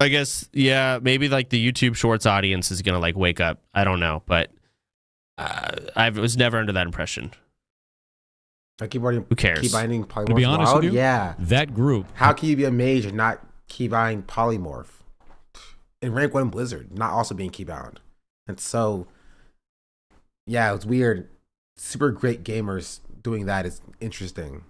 I guess maybe like the YouTube Shorts audience is gonna like wake up. I don't know, but I was never under that impression. I keep writing. Who cares? Keybinding polymorph. To be honest with you, yeah. that group. How can you be a mage and not keybind polymorph? In rank 1 Blizzard, not also being keybound. And so, yeah, it's weird. Super great gamers doing that is interesting.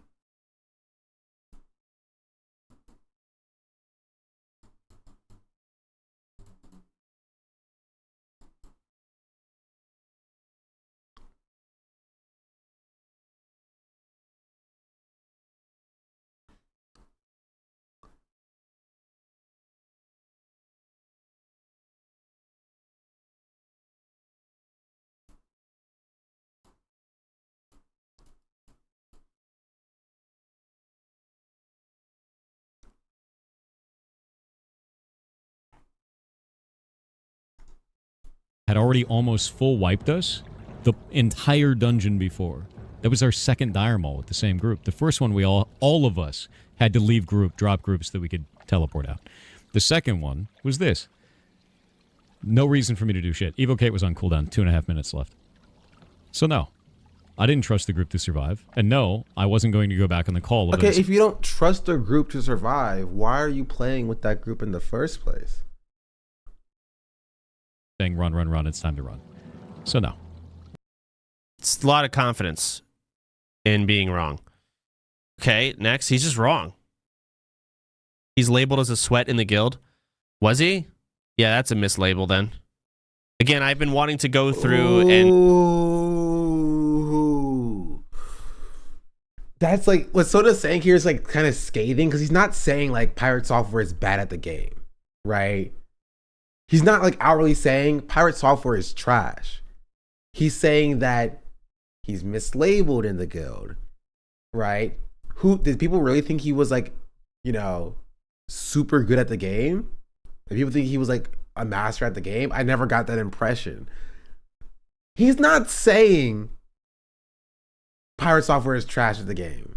Had already almost full wiped us the entire dungeon before. That was our second dire mall with the same group. The first one, we all of us had to leave drop groups that we could teleport out. The second one was this. No reason for me to do shit. Evocate was on cooldown, 2.5 minutes left. So no, I didn't trust the group to survive. And no, I wasn't going to go back on the call. Okay, if you don't trust a group to survive, why are you playing with that group in the first place? Saying run, it's time to run. So no. It's a lot of confidence in being wrong. Okay, next, he's just wrong. He's labeled as a sweat in the guild. Was he? Yeah, that's a mislabel then. Again, I've been wanting to go through and... That's like, what Soda's saying here is like kind of scathing, because he's not saying like Pirate Software is bad at the game, right? He's not like outwardly saying Pirate Software is trash. He's saying that he's mislabeled in the guild, right? Who did people really think he was like, you know, super good at the game? Did people think he was like a master at the game? I never got that impression. He's not saying Pirate Software is trash at the game,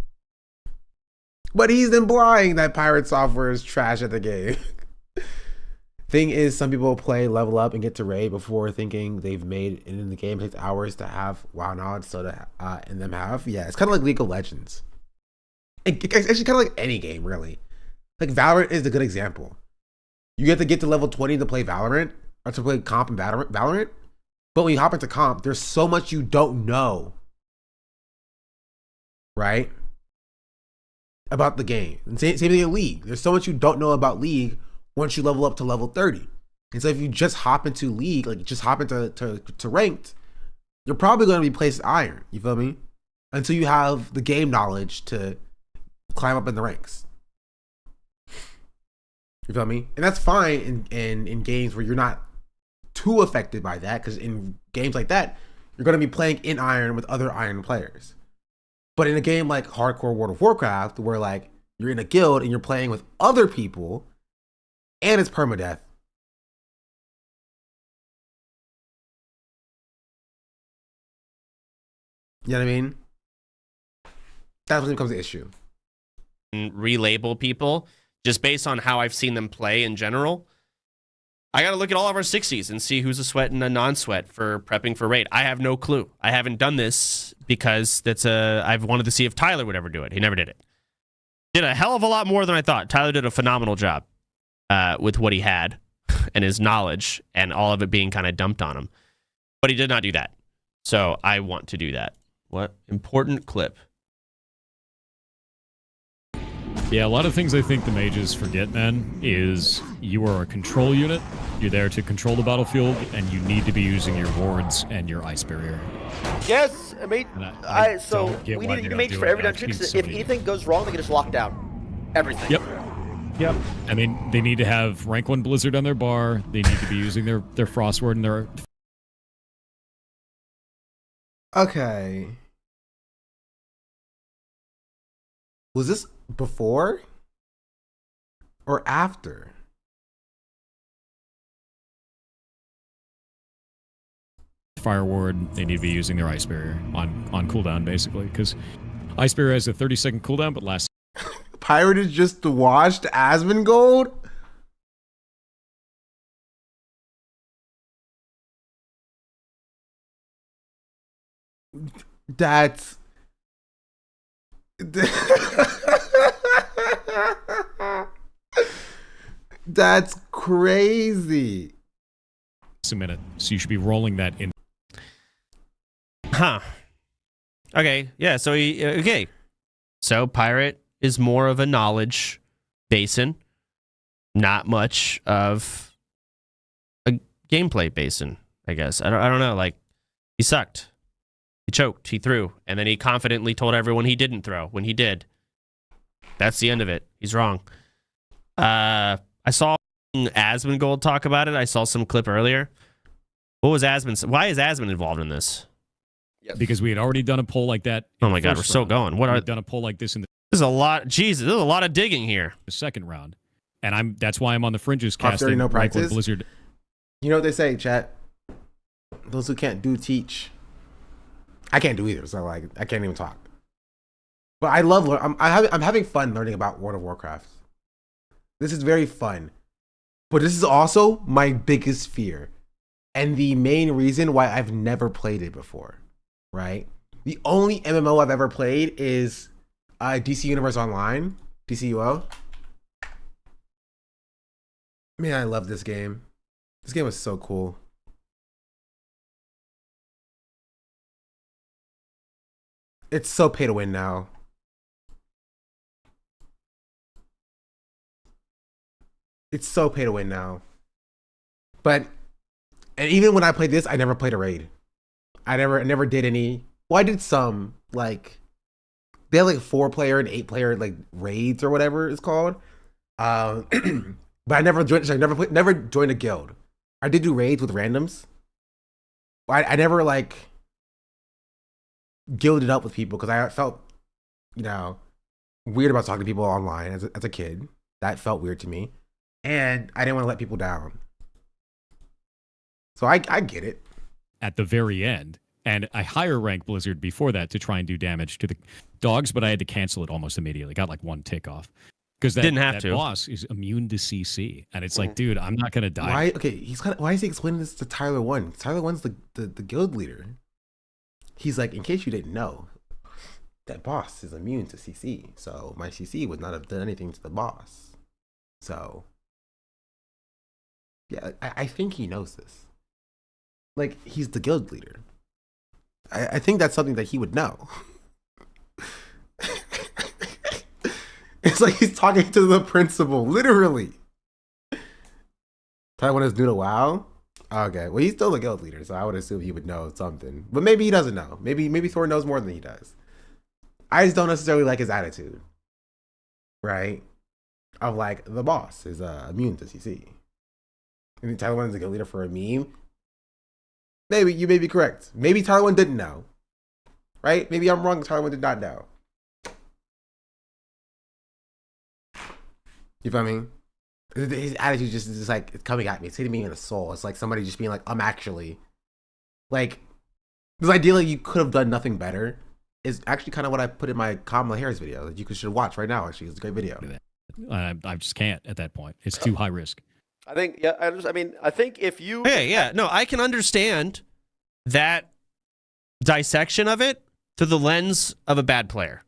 but he's implying that Pirate Software is trash at the game. Thing is, some people play, level up, and get to raid before thinking they've made it in the game. It takes hours to have WoW knowledge, so to and them have. Yeah, it's kind of like League of Legends. It's actually kind of like any game, really. Like Valorant is a good example. You have to get to level 20 to play Valorant, or to play comp in Valorant. But when you hop into comp, there's so much you don't know, right? About the game. And same thing in League. There's so much you don't know about League once you level up to level 30. And so if you just hop into League, like just hop into to ranked, you're probably going to be placed iron. You feel me? until you have the game knowledge to climb up in the ranks. You feel me? And that's fine in games where you're not too affected by that, because in games like that, you're going to be playing in Iron with other Iron players. But in a game like hardcore World of Warcraft, where like you're in a guild and you're playing with other people, and it's permadeath, you know what I mean? That's when it becomes an issue. Relabel people just based on how I've seen them play in general. I got to look at all of our 60s and see who's a sweat and a non-sweat for prepping for raid. I have no clue. I haven't done this because I've wanted to see if Tyler would ever do it. He never did it. Did a hell of a lot more than I thought. Tyler did a phenomenal job with what he had and his knowledge, and all of it being kind of dumped on him. But he did not do that. So I want to do that. What important clip? Yeah, a lot of things I think the mages forget, man, is you are a control unit. You're there to control the battlefield, and you need to be using your wards and your ice barrier. Yes, mate. So we need a mage for every dungeon, because if anything goes wrong, they can just lock down everything. Yep. I mean, they need to have rank 1 Blizzard on their bar. They need to be using their Frost Ward and their... Okay. Was this before or after? Fire Ward, they need to be using their Ice Barrier on cooldown, basically, because Ice Barrier has a 30-second cooldown, but lasts... Pirate is just the washed Asmongold? That's... That's crazy. A minute, so you should be rolling that in. Huh. Okay, yeah, so okay. So Pirate is more of a knowledge basin, not much of a gameplay basin, I guess. I don't know, like, he sucked. He choked, he threw, and then he confidently told everyone he didn't throw when he did. That's the end of it. He's wrong. I saw Asmongold talk about it. I saw some clip earlier. What was Asmon? Why is Asmon involved in this? Because we had already done a poll like that. Oh my God, we're still going. What are done a poll like this in the... There's a lot. Jesus, there's a lot of digging here. The second round, and that's why I'm on the fringes After casting no rank 1 practice? Blizzard. You know what they say, chat? Those who can't do teach. I can't do either, so like I can't even talk. But I love. I'm having fun learning about World of Warcraft. This is very fun, but this is also my biggest fear, and the main reason why I've never played it before. Right? The only MMO I've ever played is DC Universe Online, DCUO. Man, I love this game. This game was so cool. It's so pay to win now. It's so pay to win now. But, and even when I played this, I never played a raid. I never did any. Well, I did some, like, they had like 4-player and 8-player like raids or whatever it's called. But I never joined. Never joined a guild. I did do raids with randoms. I never like guilded up with people because I felt, weird about talking to people online as a kid. That felt weird to me, and I didn't want to let people down. So I get it. At the very end, and I higher rank Blizzard before that to try and do damage to the dogs, but I had to cancel it almost immediately. Got like 1 tick off because that boss is immune to CC, and it's like, dude, I'm not gonna die. Why? Okay, why is he explaining this to Tyler 1? Tyler 1's the guild leader. He's like, in case you didn't know, that boss is immune to CC, so my CC would not have done anything to the boss. So, yeah, I think he knows this. Like, he's the guild leader. I think that's something that he would know. It's like he's talking to the principal, literally. Taiwan is new to WoW? Okay, well, he's still the guild leader, so I would assume he would know something. But maybe he doesn't know. Maybe Thor knows more than he does. I just don't necessarily like his attitude, right? Of like the boss is immune to CC. And Tyler One is a good leader for a meme. Maybe you may be correct. Maybe Tyler One didn't know, right? Maybe I'm wrong. Tyler One did not know. You feel me? His attitude just is just like it's coming at me. It's hitting me in the soul. It's like somebody just being like, I'm actually like this idea like you could have done nothing better is actually kind of what I put in my Kamala Harris video that you should watch right now. Actually, it's a great video. I just can't at that point. It's too high risk. I think, yeah, I mean, I think if you... Hey, yeah, no, I can understand that dissection of it through the lens of a bad player.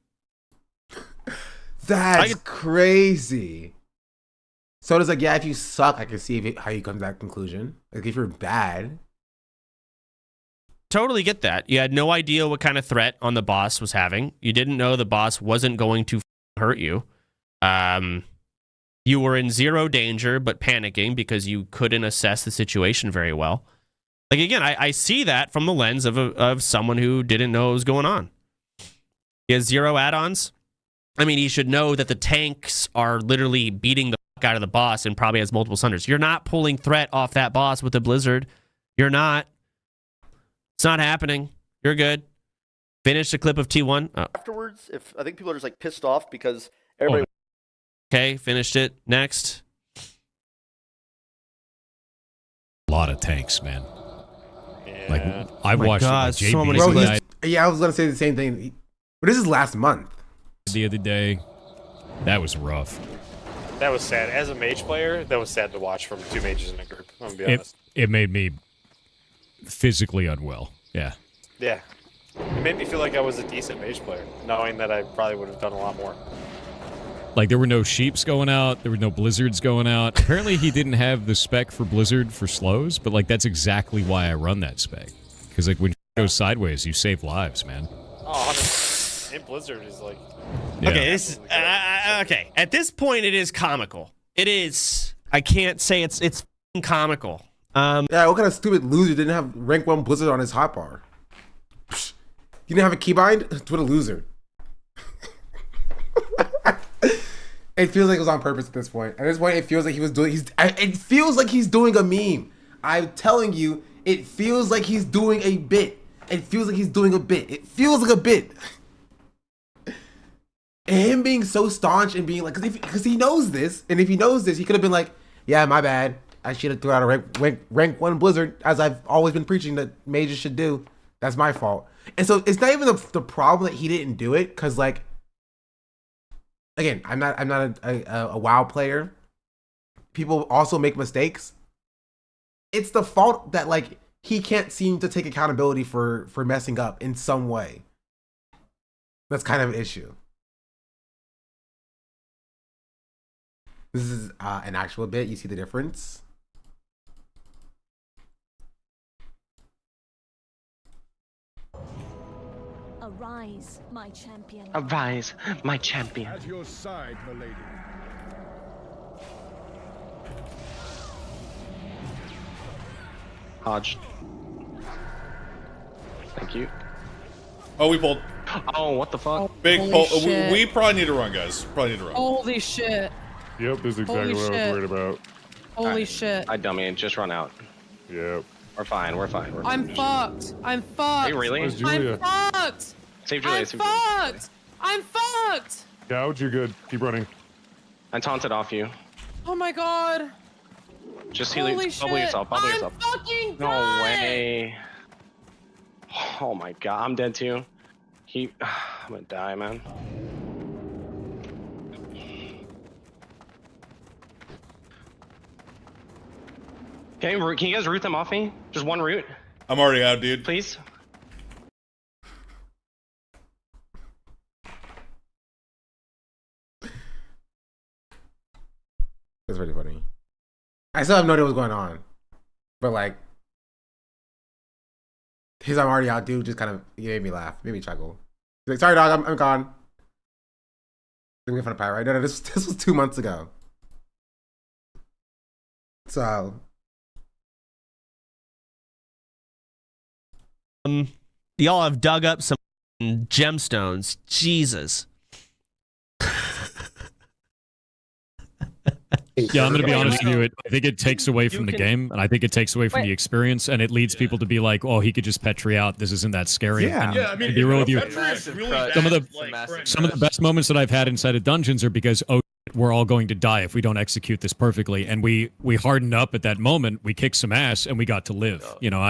That's crazy. So it's like, yeah, if you suck, I can see how you come to that conclusion. Like, if you're bad... Totally get that. You had no idea what kind of threat on the boss was having. You didn't know the boss wasn't going to hurt you. You were in zero danger, but panicking because you couldn't assess the situation very well. Like, again, I see that from the lens of someone who didn't know what was going on. He has zero add-ons. I mean, he should know that the tanks are literally beating the fuck out of the boss and probably has multiple sunders. You're not pulling threat off that boss with a blizzard. You're not. It's not happening. You're good. Finish the clip of T1. Oh. Afterwards, if I think people are just like pissed off because everybody... Okay, finished it. Next. A lot of tanks, man. Yeah. Like I watched God, it with so JB many the Yeah, I was gonna say the same thing. But this is last month. The other day. That was rough. That was sad. As a mage player, that was sad to watch from two mages in a group. I'm gonna be honest. It made me physically unwell. Yeah. Yeah. It made me feel like I was a decent mage player, knowing that I probably would have done a lot more. Like, there were no sheeps going out. There were no blizzards going out. Apparently, he didn't have the spec for blizzard for slows, but, like, that's exactly why I run that spec. Because, like, when it goes sideways, you save lives, man. Oh, 100%. And blizzard is like... Yeah. Okay, this is, okay. At this point, it is comical. It is... I can't say it's f***ing comical. Yeah, what kind of stupid loser didn't have rank 1 blizzard on his hotbar? You didn't have a keybind? What a loser. It feels like it was on purpose at this point. At this point, it feels like he was doing. It feels like he's doing a meme. I'm telling you, it feels like he's doing a bit. It feels like he's doing a bit. It feels like a bit. And him being so staunch and being like, because he knows this, and if he knows this, he could have been like, "Yeah, my bad. I should have threw out a rank 1 blizzard, as I've always been preaching that mages should do. That's my fault." And so it's not even the problem that he didn't do it, because like. Again, I'm not a WoW player. People also make mistakes. It's the fault that like he can't seem to take accountability for messing up in some way. That's kind of an issue. This is an actual bit. You see the difference? Arise, my champion. Arise, my champion. At your side, milady. Hodge. Thank you. Oh, we pulled. Oh, what the fuck? Big Holy pull. shit. We probably need to run, guys. Probably need to run. Holy shit. Yep, this is exactly what I was worried about. Holy shit. I dummy, just run out. Yep. We're fine, we're fine. I'm fucked. I'm fucked. Hey, really? Where's I'm Julia? fucked. Save Julia, I'm save Julia. fucked. I'm fucked. Gouge, you're good. Keep running. I taunted off you. Oh my god. Just heal Holy bubble shit. yourself, bubble I'm yourself. fucking No done. way. Oh my god, I'm dead too. I'm gonna die, man. Can you guys root them off me? Just one root, I'm already out, dude. please. It's pretty funny. I still have no idea what's going on, but like, his "I'm already out" dude just kind of made me laugh, made me chuckle. He's like, "Sorry, dog, I'm gone." Making fun of Pirate. No, this was 2 months ago. So, y'all have dug up some gemstones. Jesus. Yeah, I'm going to be honest with you. I think it takes away from the game, and I think it takes away from the experience, and it leads people to be like, "Oh, he could just petri out. This isn't that scary." Yeah. And Yeah, I mean, to be real with you, some of the the best moments that I've had inside of dungeons are because we're all going to die if we don't execute this perfectly, and we hardened up at that moment. We kicked some ass, and we got to live. You know,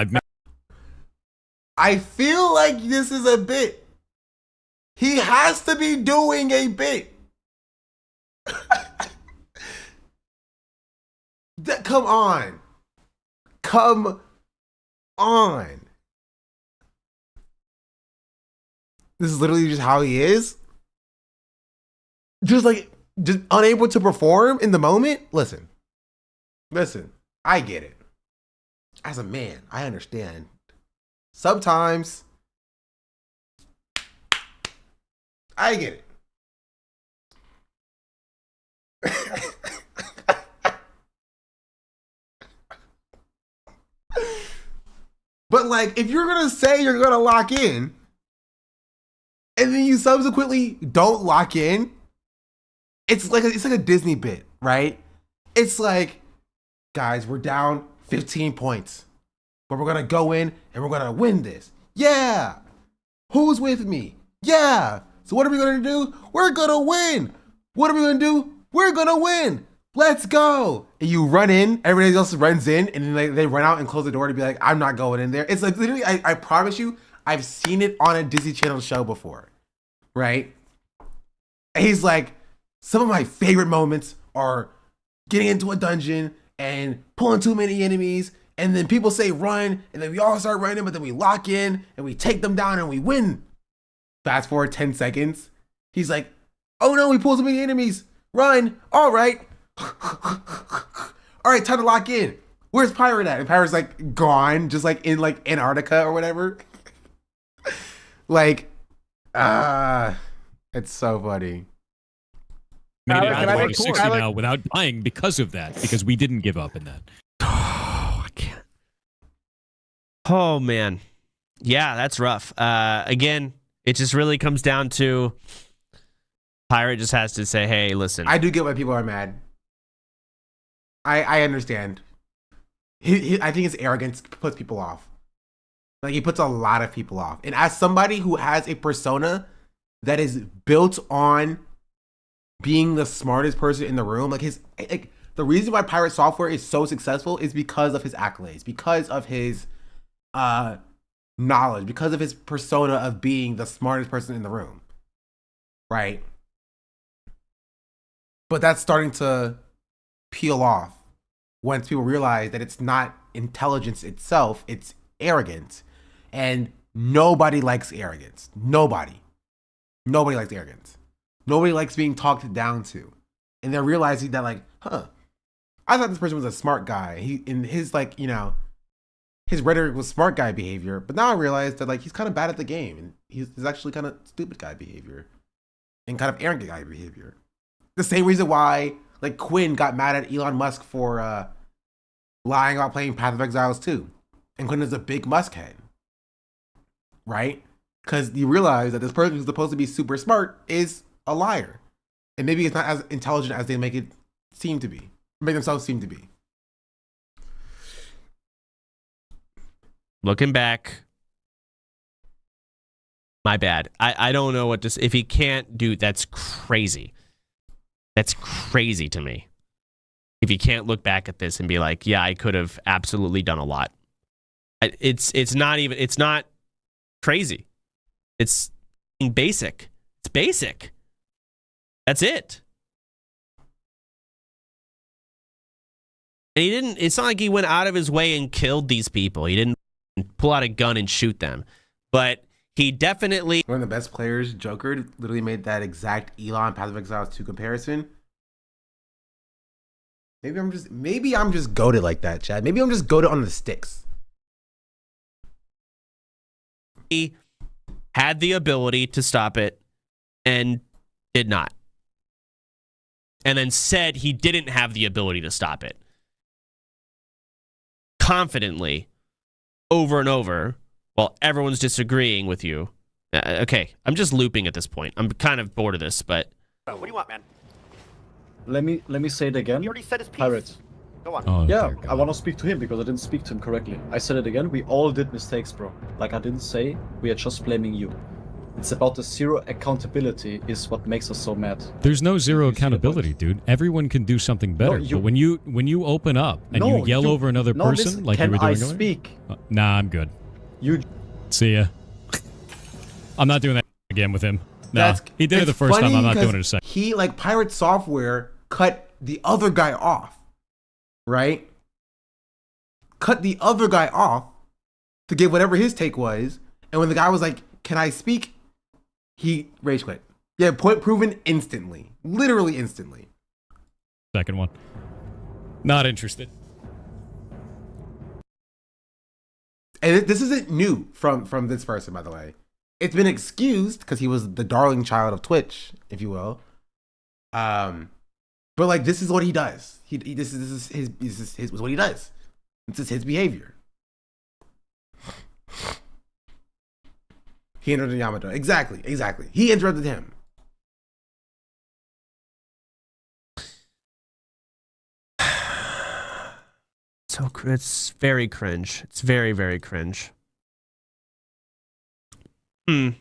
I feel like this is a bit. He has to be doing a bit. Come on. Come on. This is literally just how he is. Just unable to perform in the moment. Listen, I get it. As a man, I understand. Sometimes I get it. But like, if you're gonna say you're gonna lock in, and then you subsequently don't lock in, it's like a Disney bit, right? It's like, guys, we're down 15 points, but we're gonna go in and we're gonna win this. Yeah. Who's with me? Yeah. So what are we gonna do? We're gonna win. What are we gonna do? We're gonna win. Let's go. And you run in, everybody else runs in, and then they run out and close the door to be like, I'm not going in there. It's like literally, I promise you, I've seen it on a Disney Channel show before, right? And he's like, some of my favorite moments are getting into a dungeon and pulling too many enemies, and then people say run, and then we all start running, but then we lock in, and we take them down, and we win. Fast forward 10 seconds. He's like, oh no, we pulled too many enemies. Run. All right. All right, time to lock in. Where's Pirate at? And Pirate's like gone, just like in like Antarctica or whatever. Like, it's so funny. made it all the way to 60 now without dying because of that, because we didn't give up in that. Oh, I can't. Oh man, yeah, that's rough. Again, it just really comes down to Pirate just has to say, "Hey, listen." I do get why people are mad. I understand. I think his arrogance puts people off. Like, he puts a lot of people off. And as somebody who has a persona that is built on being the smartest person in the room, the reason why Pirate Software is so successful is because of his accolades, because of his knowledge, because of his persona of being the smartest person in the room, right? But that's starting to peel off once people realize that it's not intelligence itself, it's arrogance. And nobody likes arrogance. Nobody likes arrogance. Nobody likes being talked down to. And they're realizing that, like, I thought this person was a smart guy. His rhetoric was smart guy behavior, but now I realize that, like, he's kind of bad at the game, and he's actually kind of stupid guy behavior and kind of arrogant guy behavior. The same reason why, like, Quinn got mad at Elon Musk for lying about playing Path of Exiles 2. And Quinn is a big Musk head, right? Because you realize that this person who's supposed to be super smart is a liar. And maybe it's not as intelligent as they make themselves seem to be. Looking back, my bad. I don't know what to. If he can't do, that's crazy. That's crazy to me. If you can't look back at this and be like, yeah, I could have absolutely done a lot. It's not crazy. It's basic. It's basic. That's it. And it's not like he went out of his way and killed these people. He didn't pull out a gun and shoot them. But he definitely... One of the best players, Joker, literally made that exact Elon Path of Exiles 2 comparison. Maybe I'm just goated like that, Chad. Maybe I'm just goated on the sticks. He had the ability to stop it and did not. And then said he didn't have the ability to stop it. Confidently, over and over, while everyone's disagreeing with you, Okay, I'm just looping at this point. I'm kind of bored of this, but What do you want, man? Let me say it again. He already said his piece. Pirate. Go on. Oh, Yeah, dear God. I want to speak to him because I didn't speak to him correctly. I said it again. We all did mistakes, bro. Like I didn't say, we are just blaming you. It's about the zero accountability is what makes us so mad. There's no zero accountability, dude. Everyone can do something better. you- But when you open up and you yell over another person listen, like you can were doing I earlier, speak? Nah, I'm good. You See ya. I'm not doing that again with him. Nah, he did it the it's first time. funny I'm not doing it a because second. He, like, Pirate Software cut the other guy off, right? Cut the other guy off to give whatever his take was. And when the guy was like, "Can I speak?" he rage quit. Yeah, point proven instantly. Literally instantly. Second one. Not interested. And this isn't new from this person, by the way. It's been excused because he was the darling child of Twitch, if you will. But like, this is what he does. This is what he does. This is his behavior. He interrupted Yamato. Exactly. He interrupted him. so it's very cringe. It's very, very cringe. I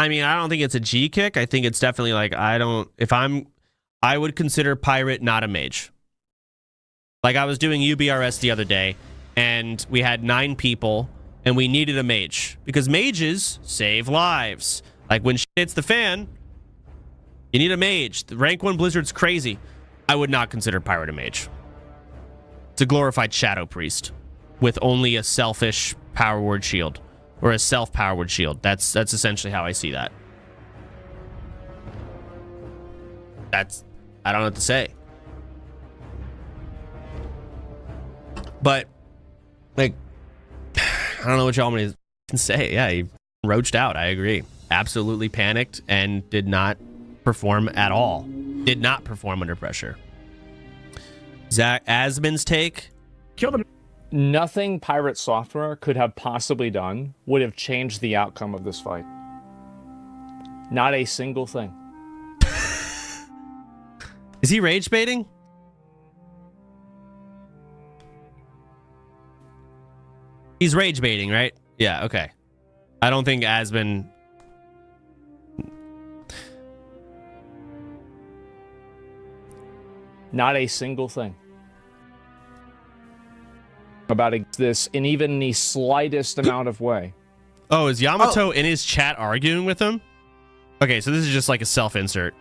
mean, I don't think it's a G kick. I think it's definitely like, I would consider Pirate not a mage. Like, I was doing UBRS the other day, and we had 9 people, and we needed a mage. Because mages save lives. Like, when shit hits the fan, you need a mage. The rank 1 Blizzard's crazy. I would not consider Pirate a mage. It's a glorified Shadow Priest with only a selfish power word shield. Or a self-power word shield. That's essentially how I see that. I don't know what to say. But, like, I don't know what y'all want me to say. Yeah, he roached out. I agree. Absolutely panicked and did not perform at all. Did not perform under pressure. Zach Asman's take? Kill them. Nothing Pirate Software could have possibly done would have changed the outcome of this fight. Not a single thing. Is he rage baiting? He's rage baiting, right? Yeah, okay. I don't think Asman... Not a single thing. About this in even the slightest amount of way. Oh, is Yamato in his chat arguing with him? Okay, so this is just like a self-insert.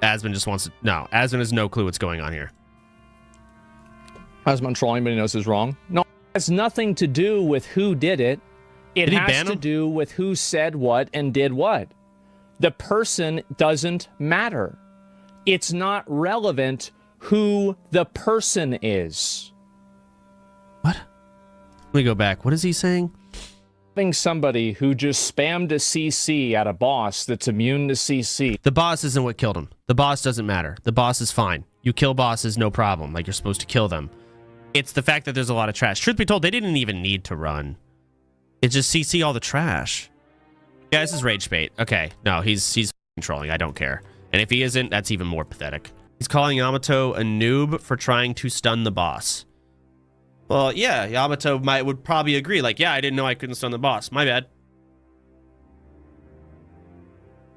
Asman just wants to... No, Asman has no clue what's going on here. Asman trolling, but he knows is wrong. No, it has nothing to do with who did it. It Did he has ban to him? do with who said what and did what. The person doesn't matter. It's not relevant who the person is. Let me go back. What is he saying? Having somebody who just spammed a CC at a boss that's immune to CC. The boss isn't what killed him. The boss doesn't matter. The boss is fine. You kill bosses, no problem. Like, you're supposed to kill them. It's the fact that there's a lot of trash. Truth be told, they didn't even need to run. It's just CC all the trash. Yeah, this is rage bait. Okay. No, he's trolling. I don't care. And if he isn't, that's even more pathetic. He's calling Yamato a noob for trying to stun the boss. Well, yeah, Yamato would probably agree. Like, yeah, I didn't know I couldn't stun the boss. My bad.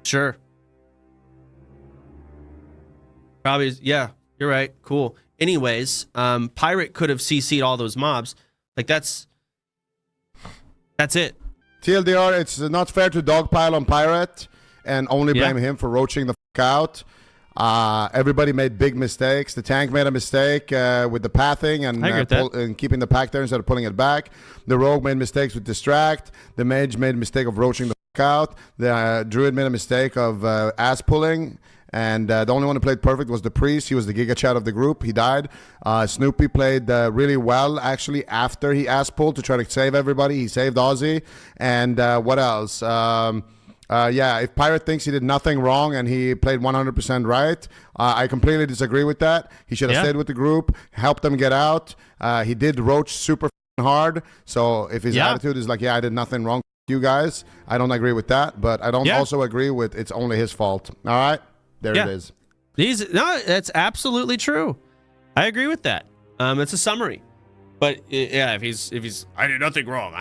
Sure. Probably, yeah, you're right. Cool. Anyways, Pirate could have CC'd all those mobs. Like, that's it. TLDR, it's not fair to dogpile on Pirate and only blame him for roaching the f*** out. Everybody made big mistakes. The tank made a mistake with the pathing and keeping the pack there instead of pulling it back. The rogue made mistakes with distract. The mage made a mistake of roaching the f*** out. The druid made a mistake of ass pulling. And the only one who played perfect was the priest. He was the giga chat of the group. He died. Snoopy played really well, actually, after he ass pulled to try to save everybody. He saved Ozzy. And what else? Yeah, if Pirate thinks he did nothing wrong and he played 100% right, I completely disagree with that. He should have stayed with the group, helped them get out. He did roach super hard. So if his attitude is like, yeah, I did nothing wrong, you guys, I don't agree with that. But I don't also agree with it's only his fault. All right, there it is. No, that's absolutely true. I agree with that. It's a summary. But yeah, if he's I did nothing wrong.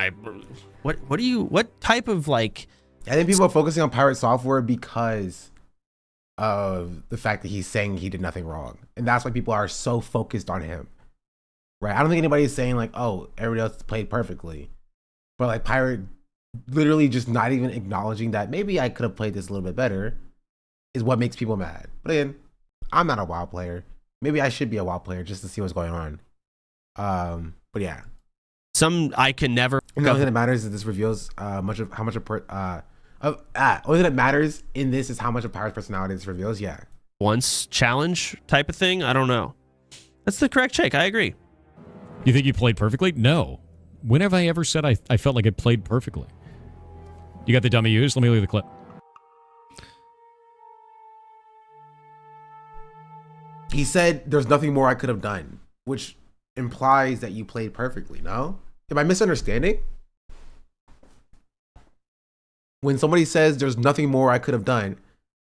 What type of like? I think people are focusing on Pirate Software because of the fact that he's saying he did nothing wrong, and that's why people are so focused on him, right? I don't think anybody's saying like, oh, everybody else played perfectly, but like Pirate literally just not even acknowledging that maybe I could have played this a little bit better is what makes people mad. But again, I'm not a WoW player. Maybe I should be a WoW player just to see what's going on. But yeah, I can never. The only thing that matters is this reveals only thing that matters in this is how much of Pirate's personality this reveals. Yeah. Once challenge type of thing. I don't know. That's the correct check. I agree. You think you played perfectly? No. When have I ever said I felt like I played perfectly? You got the dummy used? Let me look at the clip. He said there's nothing more I could have done, which implies that you played perfectly, no? Am I misunderstanding? When somebody says there's nothing more I could have done,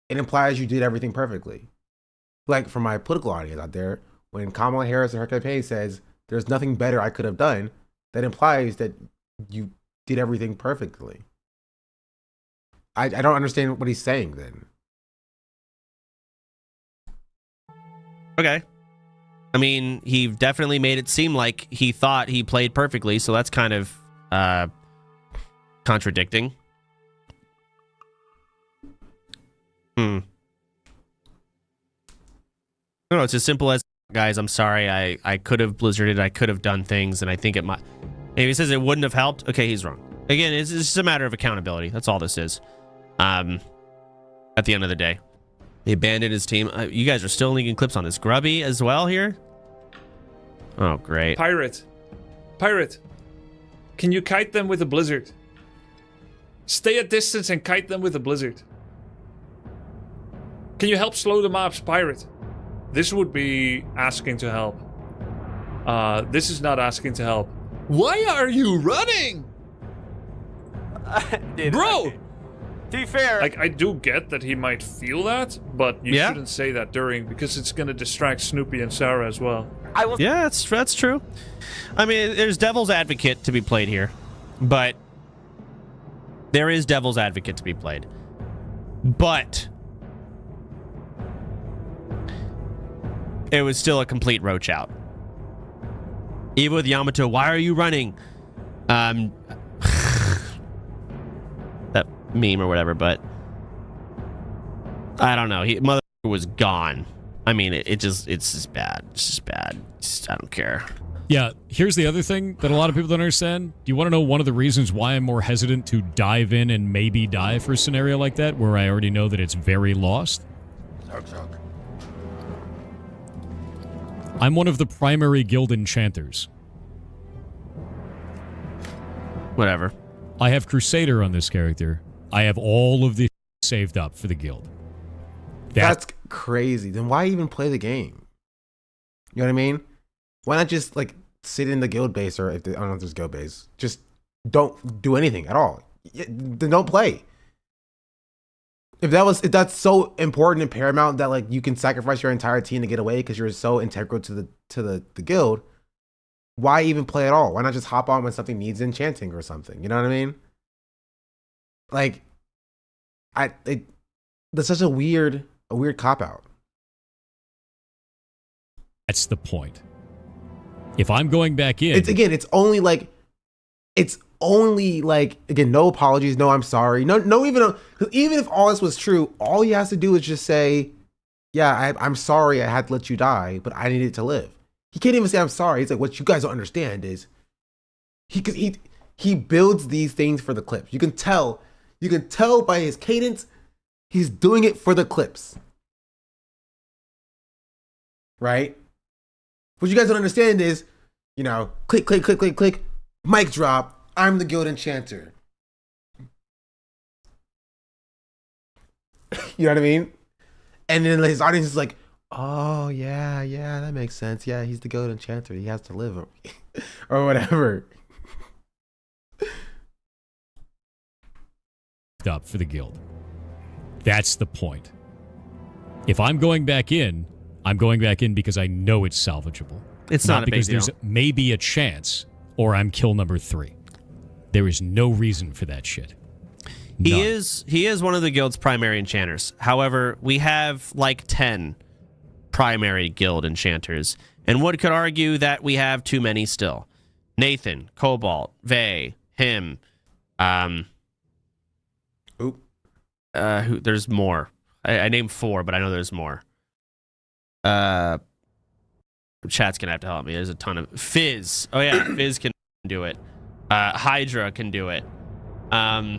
it implies you did everything perfectly. Like for my political audience out there, when Kamala Harris in her campaign says there's nothing better I could have done, that implies that you did everything perfectly. I don't understand what he's saying then. Okay. I mean, he definitely made it seem like he thought he played perfectly, so that's kind of contradicting. I don't know, it's as simple as, guys, I'm sorry, I could have blizzarded, I could have done things, and I think it might... If he says it wouldn't have helped, okay, he's wrong. Again, it's just a matter of accountability. That's all this is. At the end of the day. He abandoned his team. You guys are still leaking clips on this. Grubby as well here? Oh, great. Pirate, can you kite them with a blizzard? Stay at distance and kite them with a blizzard. Can you help slow the mobs, Pirate? This would be asking to help. This is not asking to help. Why are you running? Bro! To be fair, I do get that he might feel that, but you shouldn't say that during, because it's going to distract Snoopy and Sarah as well. Yeah, that's true. I mean, there's devil's advocate to be played here, but there is devil's advocate to be played. But it was still a complete roach out. Even with Yamato, why are you running? That meme or whatever, but I don't know. Mother was gone. I mean, it's just bad. It's just bad. I don't care. Yeah, here's the other thing that a lot of people don't understand. Do you want to know one of the reasons why I'm more hesitant to dive in and maybe die for a scenario like that, where I already know that it's very lost? I'm one of the primary guild enchanters. Whatever. I have Crusader on this character. I have all of the saved up for the guild. That's crazy. Then why even play the game? You know what I mean? Why not just like sit in the guild base, or if I don't know if there's guild base, just don't do anything at all. Then don't play. If that's so important and paramount that like you can sacrifice your entire team to get away because you're so integral to the guild, why even play at all? Why not just hop on when something needs enchanting or something? You know what I mean? Like, that's such a weird cop out. That's the point. If I'm going back in, it's only like, again, no apologies, no I'm sorry, no even if all this was true, all he has to do is just say, yeah, I'm sorry I had to let you die, but I needed to live. He can't even say I'm sorry. It's like, what you guys don't understand is he builds these things for the clips. You can tell by his cadence, he's doing it for the clips. Right? What you guys don't understand is, you know, click, click, click, click, click, mic drop, I'm the guild enchanter. You know what I mean? And then his audience is like, Oh yeah, that makes sense. Yeah, he's the goat enchanter. He has to live or whatever. Up for the guild. That's the point. If I'm going back in, I'm going back in because I know it's salvageable. It's not a big because deal. there's maybe a chance, or I'm kill number 3. There is no reason for that shit. He is one of the guild's primary enchanters. However, we have like 10 primary guild enchanters, and one could argue that we have too many still. Nathan, Cobalt, Vey, him, there's more. I named 4, but I know there's more. Chat's gonna have to help me. There's a ton of Fizz. Oh yeah, Fizz can do it. Hydra can do it. I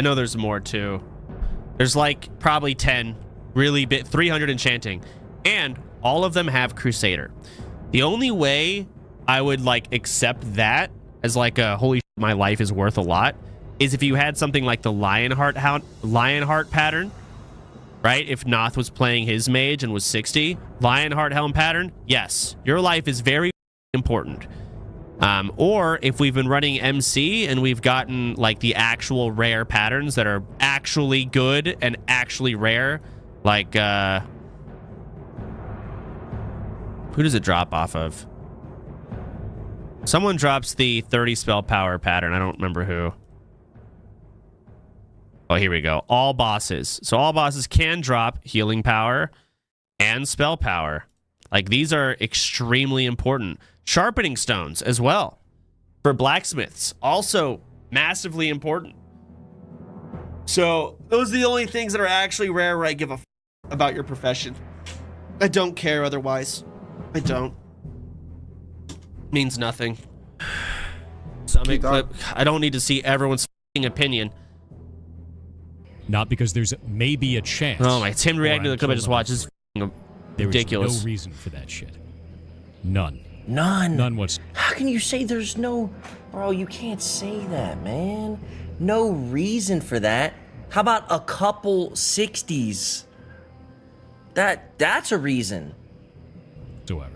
know there's more too. There's like probably 10 really big 300 enchanting, and all of them have Crusader. The only way I would like accept that as like a holy shit, my life is worth a lot is if you had something like the Lionheart pattern, right? If Noth was playing his mage and was 60, Lionheart Helm pattern, yes, your life is very important. Or if we've been running MC and we've gotten like the actual rare patterns that are actually good and actually rare, like who does it drop off of? Someone drops the 30 spell power pattern. I don't remember who. Oh, here we go. All bosses. So all bosses can drop healing power and spell power. Like, these are extremely important. Sharpening stones as well for blacksmiths. Also massively important. So those are the only things that are actually rare where I give a about your profession. I don't care otherwise. I don't. Means nothing. Summit clip. I don't need to see everyone's opinion. Not because there's maybe a chance. Oh my! It's him reacting to the clip I just watched. This is ridiculous. There's no reason for that shit. None. None. What's? How can you say there's no... Bro, you can't say that, man. No reason for that. How about a couple 60s? That's a reason. Whatsoever.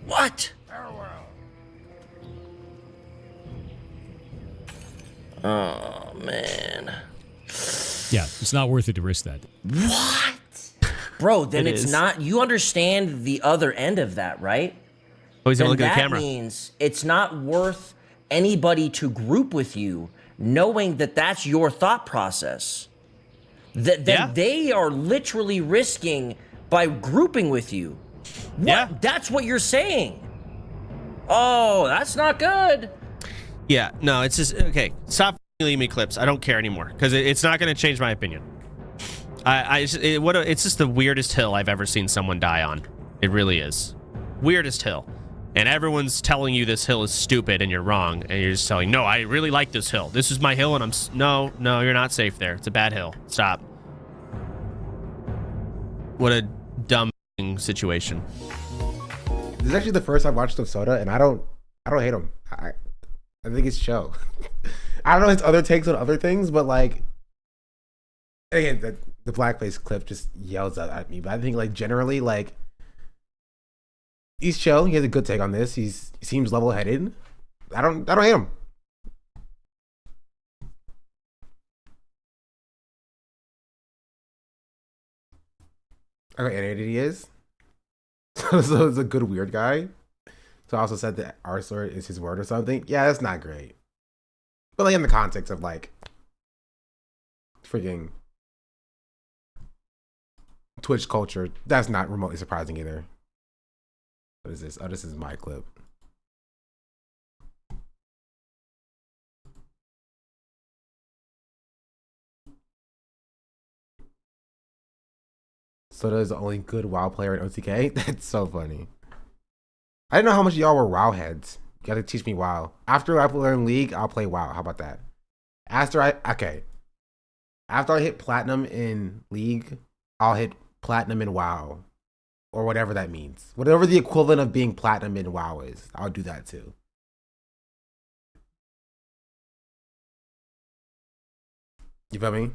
What? Oh, man. Yeah, it's not worth it to risk that. What? Bro, then it's not... You understand the other end of that, right? Oh, he's gonna look at the camera. That means it's not worth anybody to group with you knowing that that's your thought process. That they are literally risking by grouping with you. What? Yeah. That's what you're saying. Oh, that's not good. Yeah, no, it's just... Okay, stop leaving me clips. I don't care anymore because it's not going to change my opinion. It's just the weirdest hill I've ever seen someone die on. It really is. Weirdest hill. And everyone's telling you this hill is stupid and you're wrong. And you're just telling, no, I really like this hill. This is my hill and no, you're not safe there. It's a bad hill. Stop. What a dumb situation. This is actually the first I've watched of Soda, and I don't hate him. I think it's show. I don't know his other takes on other things, but like, again, the blackface clip just yells out at me. But I think like generally, like, he's chill. He has a good take on this. He seems level-headed. I don't hate him. Okay, and he is. So it's a good weird guy. So I also said that our sword is his word or something. Yeah, that's not great. But like in the context of like freaking Twitch culture, that's not remotely surprising either. What is this? Oh, this is my clip. Soda is the only good WoW player in OTK? That's so funny. I didn't know how much of y'all were WoW heads. You gotta teach me WoW. After I learn League, I'll play WoW. How about that? After I hit Platinum in League, I'll hit Platinum in WoW. Or whatever that means. Whatever the equivalent of being Platinum in WoW is, I'll do that too. You feel me?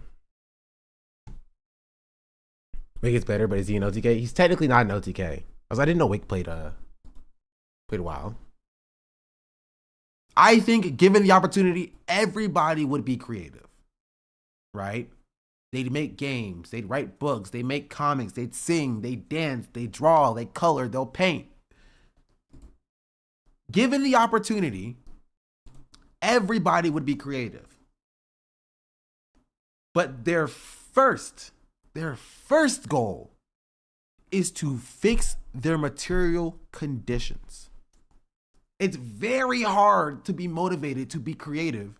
Wick is better, but is he an OTK? He's technically not an OTK. Because I didn't know Wick played a while. I think given the opportunity, everybody would be creative. Right? They'd make games, they'd write books, they make comics, they'd sing, they dance, they draw, they color, they'll paint. Given the opportunity, everybody would be creative. But their first goal is to fix their material conditions. It's very hard to be motivated to be creative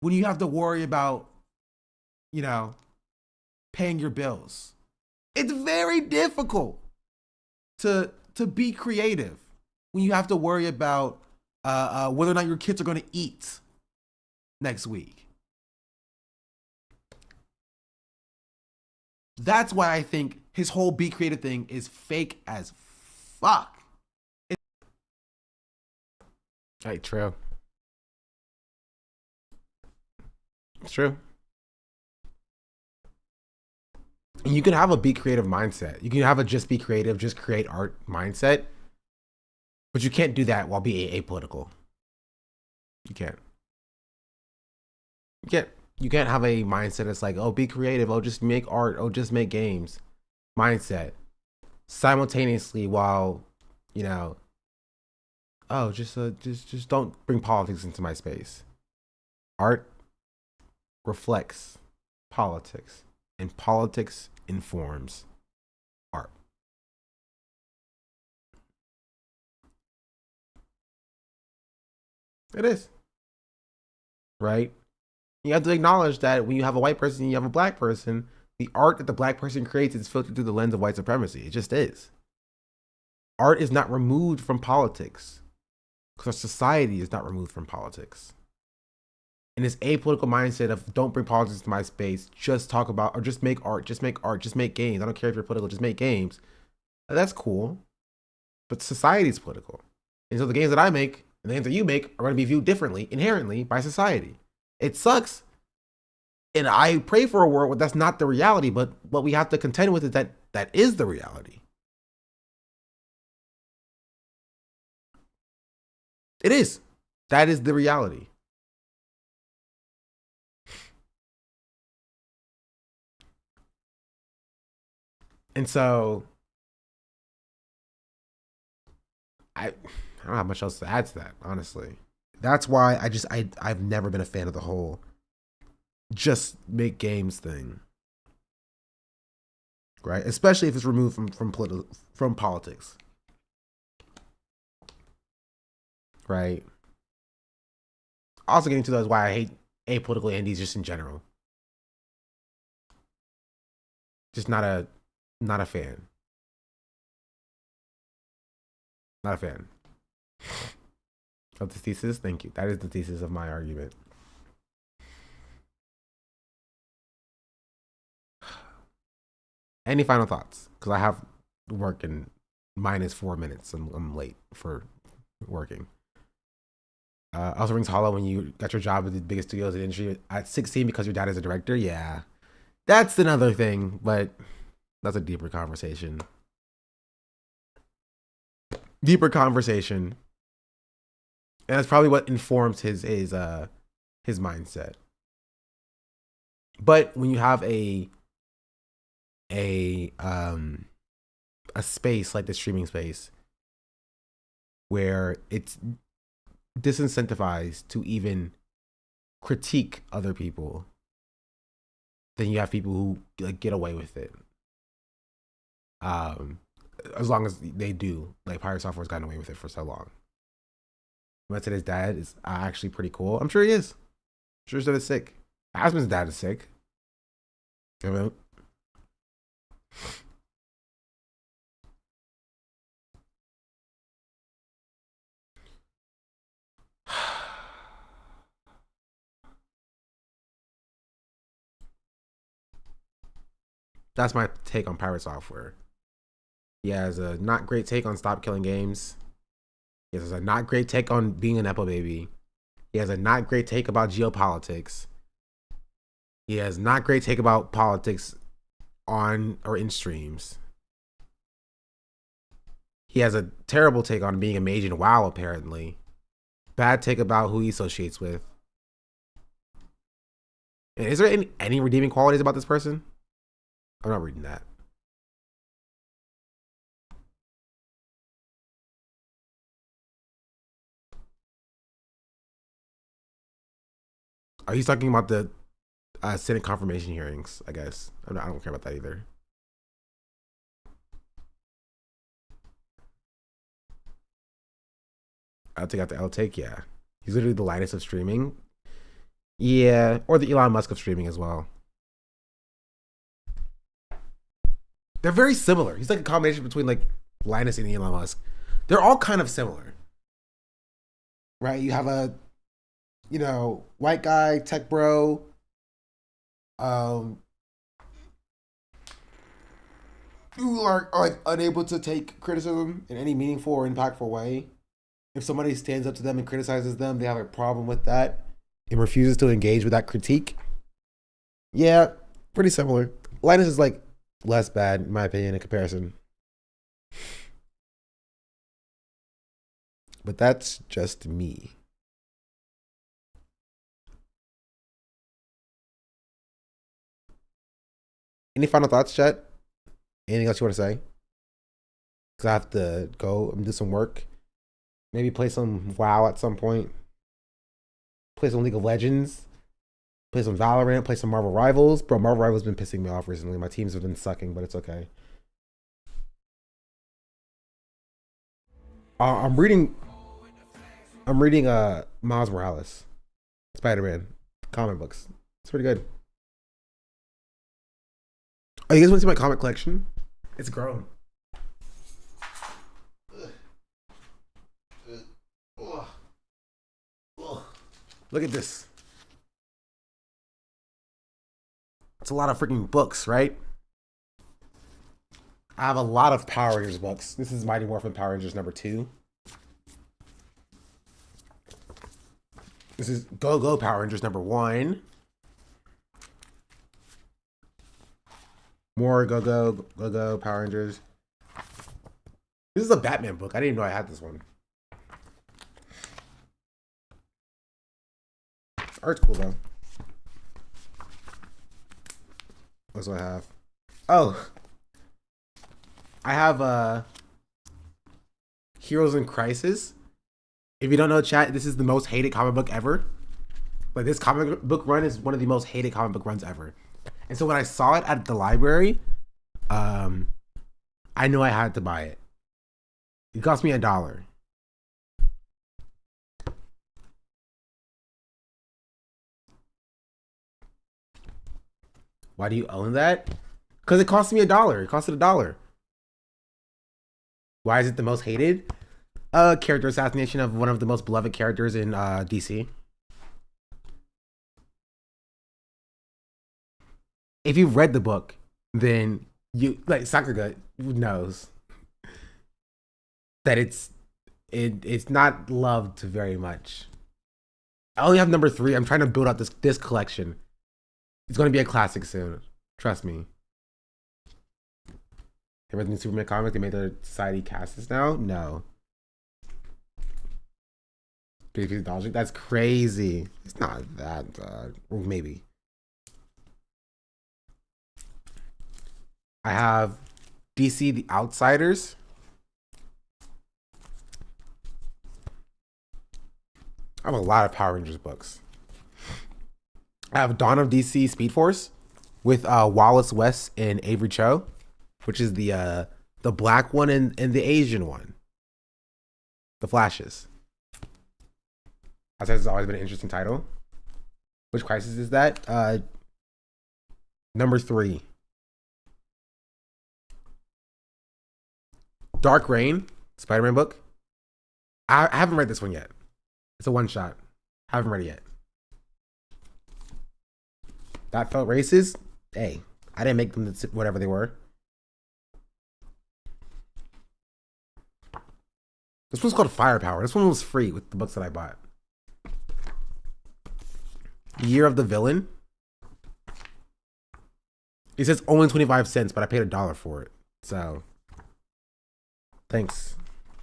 when you have to worry about, you know, paying your bills. It's very difficult to be creative when you have to worry about whether or not your kids are going to eat next week. That's why I think his whole be creative thing is fake as fuck. Right, true. It's true. And you can have a be creative mindset. You can have a just be creative, just create art mindset. But you can't do that while being apolitical. You can't. You can't have a mindset that's like, oh, be creative, oh, just make art, oh, just make games. Mindset. Simultaneously while, you know, oh, just don't bring politics into my space. Art reflects politics, and politics informs art. It is. Right? You have to acknowledge that when you have a white person and you have a black person, the art that the black person creates is filtered through the lens of white supremacy. It just is. Art is not removed from politics because society is not removed from politics. And this apolitical mindset of don't bring politics to my space, just talk about, or just make art, just make games. I don't care if you're political, just make games. That's cool. But society is political. And so the games that I make and the games that you make are going to be viewed differently, inherently, by society. It sucks. And I pray for a world where that's not the reality, but what we have to contend with is that that is the reality. It is. That is the reality. And so I don't have much else to add to that, honestly. That's why I've never been a fan of the whole just make games thing. Right? Especially if it's removed from politics. Right? Also getting to that is why I hate apolitical indies just in general. Just not a fan. Not a fan. Of the thesis? Thank you. That is the thesis of my argument. Any final thoughts? Because I have work in minus 4 minutes. I'm late for working. Also rings hollow when you got your job at the biggest studios in the industry at 16 because your dad is a director. Yeah, that's another thing, but that's a deeper conversation. And that's probably what informs his mindset. But when you have a space like the streaming space where it's disincentivized to even critique other people, then you have people who like get away with it. As long as they do, like Pirate Software's gotten away with it for so long. I said his dad is actually pretty cool. I'm sure he is. I'm sure his dad is sick. Asmon's dad is sick. You know? That's my take on Pirate Software. He has a not great take on Stop Killing Games. He has a not great take on being a Nepo baby. He has a not great take about geopolitics. He has not great take about politics on or in streams. He has a terrible take on being a mage in WoW, apparently. Bad take about who he associates with. And is there any redeeming qualities about this person? I'm not reading that. Oh, he's talking about the Senate confirmation hearings, I guess. I don't care about that either. I'll take out the L take, yeah. He's literally the Linus of streaming. Yeah, or the Elon Musk of streaming as well. They're very similar. He's like a combination between like Linus and Elon Musk. They're all kind of similar. Right? You have a, you know, white guy, tech bro, who are like unable to take criticism in any meaningful or impactful way. If somebody stands up to them and criticizes them, they have a problem with that and refuses to engage with that critique. Yeah, pretty similar. Linus is like less bad, in my opinion, in comparison. But that's just me. Any final thoughts, chat? Anything else you want to say? Because I have to go and do some work. Maybe play some WoW at some point. Play some League of Legends. Play some Valorant. Play some Marvel Rivals. Bro, Marvel Rivals has been pissing me off recently. My teams have been sucking, but it's okay. I'm reading Miles Morales, Spider-Man comic books. It's pretty good. Oh, you guys want to see my comic collection? It's grown. Look at this. It's a lot of freaking books, right? I have a lot of Power Rangers books. This is Mighty Morphin Power Rangers number 2. This is Go Go Power Rangers number 1. More Go Go Power Rangers. This is a Batman book. I didn't even know I had this one. Art's cool though. What do I have? Oh, I have Heroes in Crisis. If you don't know, chat, this is the most hated comic book ever. Like, this comic book run is one of the most hated comic book runs ever. And so when I saw it at the library, I knew I had to buy it. It cost me $1. Why do you own that? Because it cost me $1. It costed $1. Why is it the most hated? Character assassination of one of the most beloved characters in DC. If you've read the book, then you, like, Sakuga knows that it's not loved very much. I only have number 3. I'm trying to build out this collection. It's going to be a classic soon. Trust me. They read the new Superman comic. They made their society casts now? No. That's crazy. It's not that, or maybe. I have DC The Outsiders. I have a lot of Power Rangers books. I have Dawn of DC Speed Force with Wallace West and Avery Cho, which is the black one and the Asian one. The Flashes. Outsiders has always been an interesting title. Which crisis is that? Number 3. Dark Reign, Spider-Man book. I haven't read this one yet. It's a one-shot. Haven't read it yet. That felt racist. Hey, I didn't make them whatever they were. This one's called Firepower. This one was free with the books that I bought. Year of the Villain. It says only 25 cents, but I paid $1 for it. So, thanks,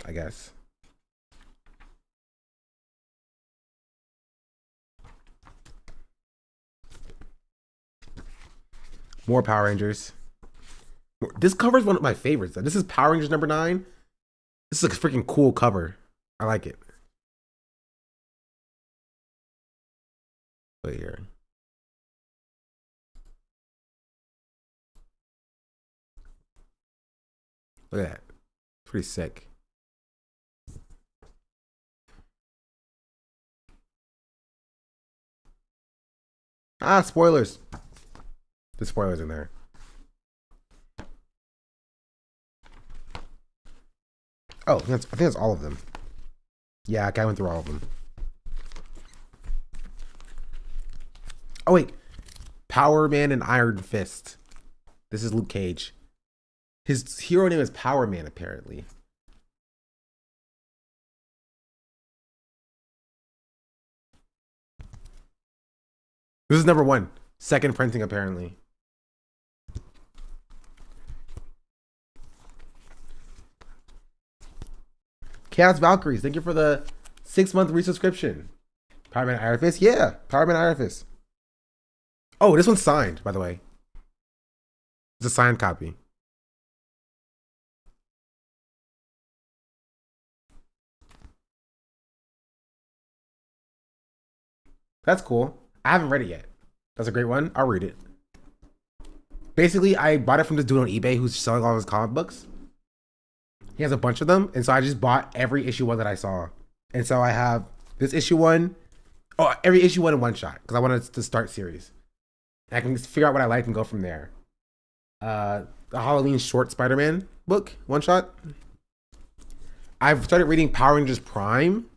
I guess. More Power Rangers. This cover is one of my favorites. This is Power Rangers number 9. This is a freaking cool cover. I like it. Wait here. Look at that. Pretty sick. Ah, spoilers. The spoilers in there. Oh, I think that's all of them. Yeah, I went through all of them. Oh wait, Power Man and Iron Fist. This is Luke Cage. His hero name is Power Man, apparently. This is number 1. Second printing, apparently. Chaos Valkyries, thank you for the 6-month resubscription. Power Man Iron Fist? Yeah, Power Man Iron Fist. Oh, this one's signed, by the way. It's a signed copy. That's cool. I haven't read it yet. That's a great one. I'll read it. Basically, I bought it from this dude on eBay who's selling all his comic books. He has a bunch of them, and so I just bought every issue 1 that I saw. And so I have this issue 1. Oh, every issue 1 in one shot, because I wanted to start series. And I can just figure out what I like and go from there. The Halloween short Spider-Man book, one shot. I've started reading Power Rangers Prime.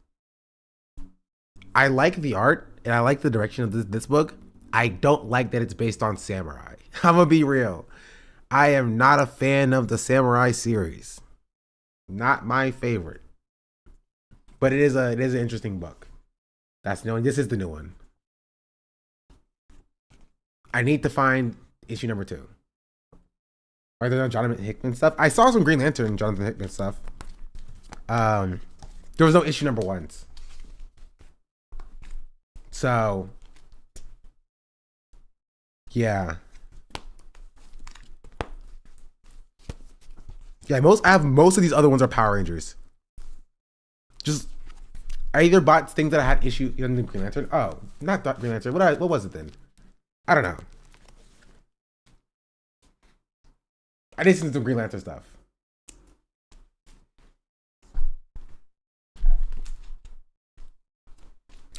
I like the art, and I like the direction of this book. I don't like that it's based on samurai. I'm gonna be real. I am not a fan of the samurai series. Not my favorite. But it is an interesting book. That's the one. This is the new one. I need to find issue number 2. Are there no Jonathan Hickman stuff? I saw some Green Lantern Jonathan Hickman stuff. There was no issue number 1s. So yeah. Yeah, most of these other ones are Power Rangers. Just I either bought things that I had issue in the Green Lantern. Oh, not Green Lantern. What was it then? I don't know. I did some Green Lantern stuff.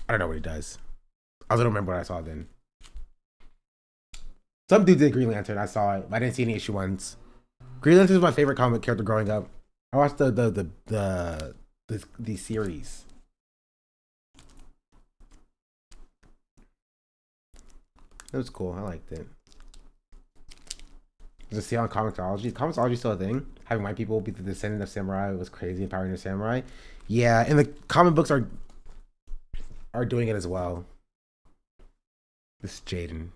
I don't know what he does. I don't remember what I saw then. Some dude did Green Lantern. I saw it. I didn't see any issue 1s. Green Lantern was my favorite comic character growing up. I watched the series. It was cool. I liked it. Just see on comicsology. Comicsology is still a thing. Having white people be the descendant of samurai was crazy. Empowering the samurai. Yeah, and the comic books are doing it as well. This is Jaden.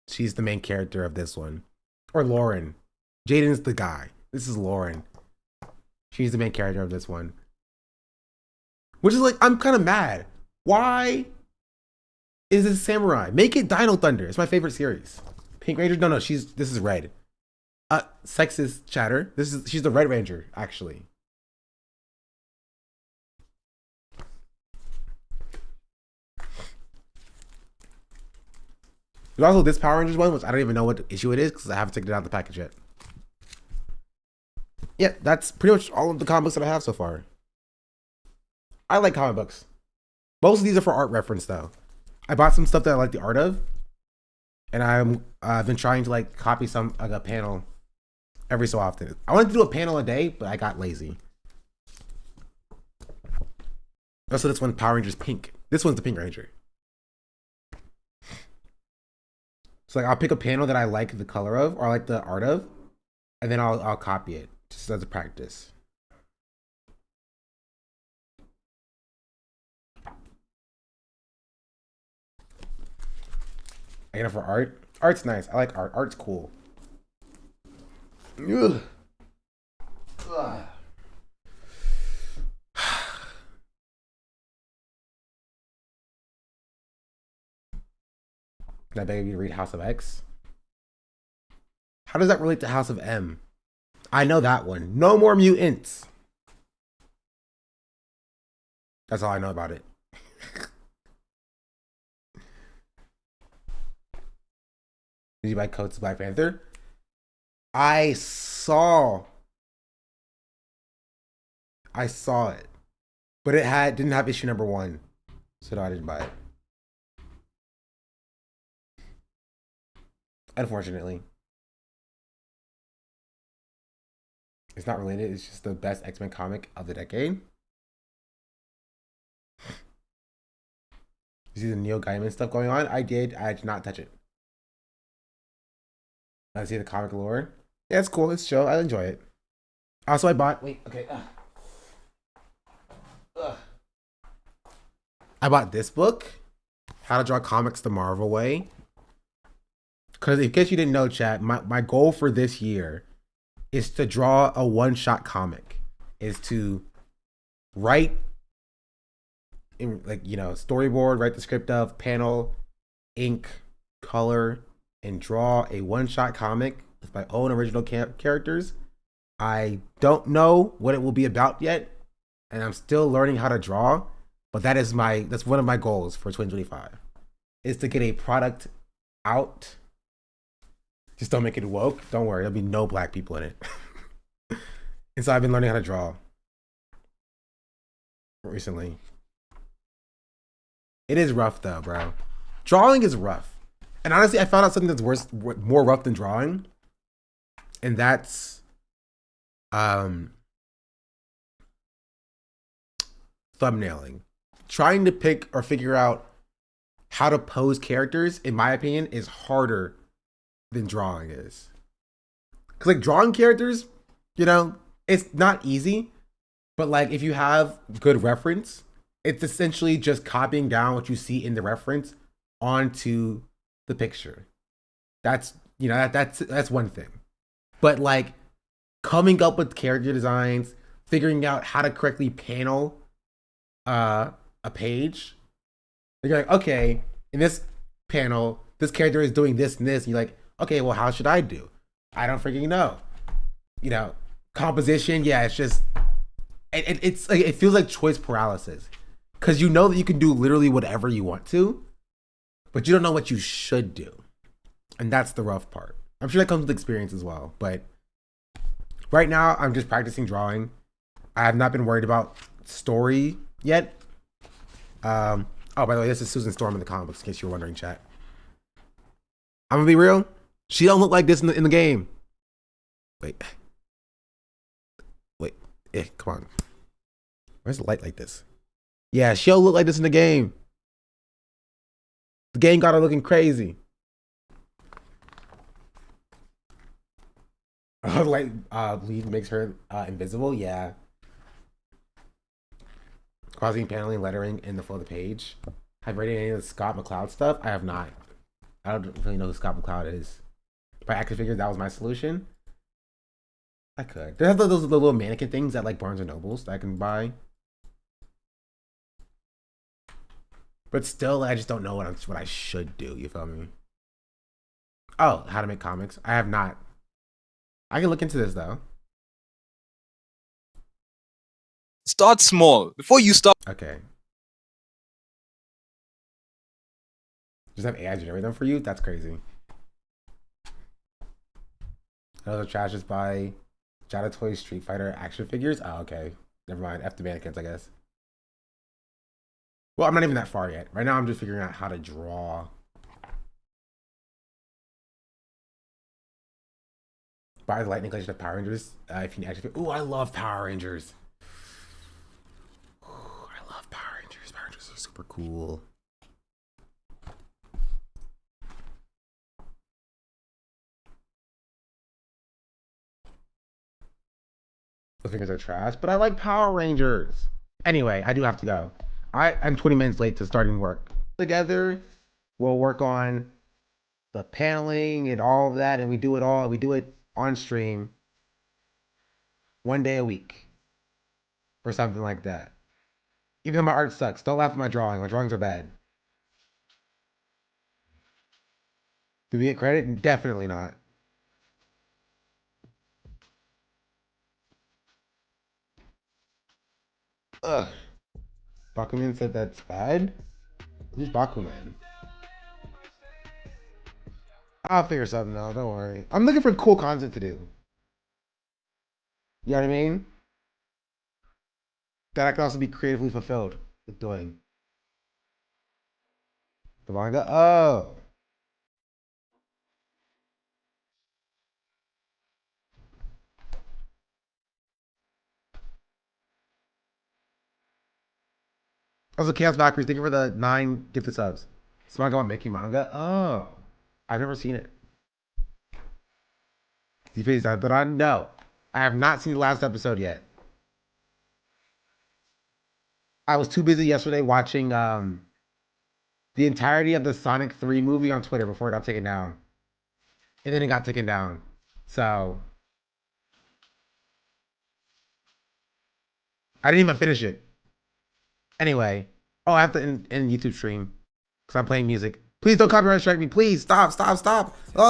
She's the main character of this one. Or Lauren. Jaden's the guy. This is Lauren. She's the main character of this one. Which is like, I'm kind of mad. Why is this samurai? Make it Dino Thunder. It's my favorite series. Pink Ranger? No, this is red. Sexist chatter. She's the Red Ranger, actually. There's also this Power Rangers one, which I don't even know what issue it is because I haven't taken it out of the package yet. Yeah, that's pretty much all of the comic books that I have so far. I like comic books. Most of these are for art reference, though. I bought some stuff that I like the art of, and I've been trying to like copy some like a panel every so often. I wanted to do a panel a day, but I got lazy. Also, this one Power Rangers Pink. This one's the Pink Ranger. So like I'll pick a panel that I like the color of or I like the art of, and then I'll copy it just as a practice. I get it for art. Art's nice. I like art. Art's cool. Ugh. Ugh. Can I beg you to read House of X? How does that relate to House of M? I know that one. No more mutants. That's all I know about it. Did you buy coats of Black Panther? I saw it, but it didn't have issue number 1, so no, I didn't buy it. Unfortunately, it's not related. It's just the best X-Men comic of the decade. You see the Neil Gaiman stuff going on? I did not touch it. I see the comic lore. Yeah, it's cool. It's chill. I enjoy it. Also, I bought. Wait. Okay. I bought this book, How to Draw Comics the Marvel Way. Because in case you didn't know, chat, my goal for this year is to draw a one-shot comic. Is to write, storyboard, write the script of, panel, ink, color, and draw a one-shot comic with my own original characters. I don't know what it will be about yet, and I'm still learning how to draw, but that's one of my goals for 2025, is to get a product out. Just don't make it woke. Don't worry, there'll be no black people in it. And so I've been learning how to draw recently. It is rough though, bro. Drawing is rough. And honestly, I found out something that's more rough than drawing. And that's thumbnailing. Trying to pick or figure out how to pose characters, in my opinion, is harder than drawing is. Because like drawing characters, it's not easy. But like if you have good reference, it's essentially just copying down what you see in the reference onto the picture. That's that's one thing. But like coming up with character designs, figuring out how to correctly panel a page. You're like, okay, in this panel, this character is doing this and this. And you're like, okay, well, how should I do? I don't freaking know. Composition, yeah, it's just it's like it feels like choice paralysis. Because you know that you can do literally whatever you want to, but you don't know what you should do. And that's the rough part. I'm sure that comes with experience as well. But right now, I'm just practicing drawing. I have not been worried about story yet. Oh, by the way, this is Susan Storm in the comic books, in case you're wondering, chat. I'm gonna be real. She don't look like this in the game. Wait. Come on. Where's the light like this? Yeah, she'll look like this in the game. The game got her looking crazy. Like bleed makes her invisible. Yeah. Causing paneling, lettering in the flow of the page. Have you read any of the Scott McCloud stuff? I have not. I don't really know who Scott McCloud is. By action figures, that was my solution. I could. They have those little mannequin things at like Barnes and Nobles that I can buy. But still, I just don't know what I should do. You feel me? Oh, how to make comics. I have not. I can look into this though. Start small before you start. Okay. Just have AI generate them for you? That's crazy. Another trash is by Jada Toy Street Fighter action figures. Oh, okay. Never mind. F the mannequins, I guess. Well, I'm not even that far yet. Right now, I'm just figuring out how to draw. Buy the Lightning Collection of Power Rangers. If you need action figures. Ooh, I love Power Rangers. Ooh, I love Power Rangers. Power Rangers are super cool. Those figures are trash, but I like Power Rangers. Anyway, I do have to go. I'm 20 minutes late to starting work. Together, we'll work on the paneling and all of that, and we do it on stream. 1 day a week. Or something like that. Even though my art sucks. Don't laugh at my drawing. My drawings are bad. Do we get credit? Definitely not. Ugh. Bakuman said that's bad? Who's Bakuman? I'll figure something out, don't worry. I'm looking for cool content to do. You know what I mean? That I can also be creatively fulfilled with doing. The manga? Oh. Also, Chaos Valkyries, thank you for the 9 gifted subs. This manga about making manga? Oh. I've never seen it. But I know. I have not seen the last episode yet. I was too busy yesterday watching the entirety of the Sonic 3 movie on Twitter before it got taken down. And then it got taken down. So I didn't even finish it. Anyway. Oh, I have to end YouTube stream. Because I'm playing music. Please don't copyright strike me. Please. Stop. Oh.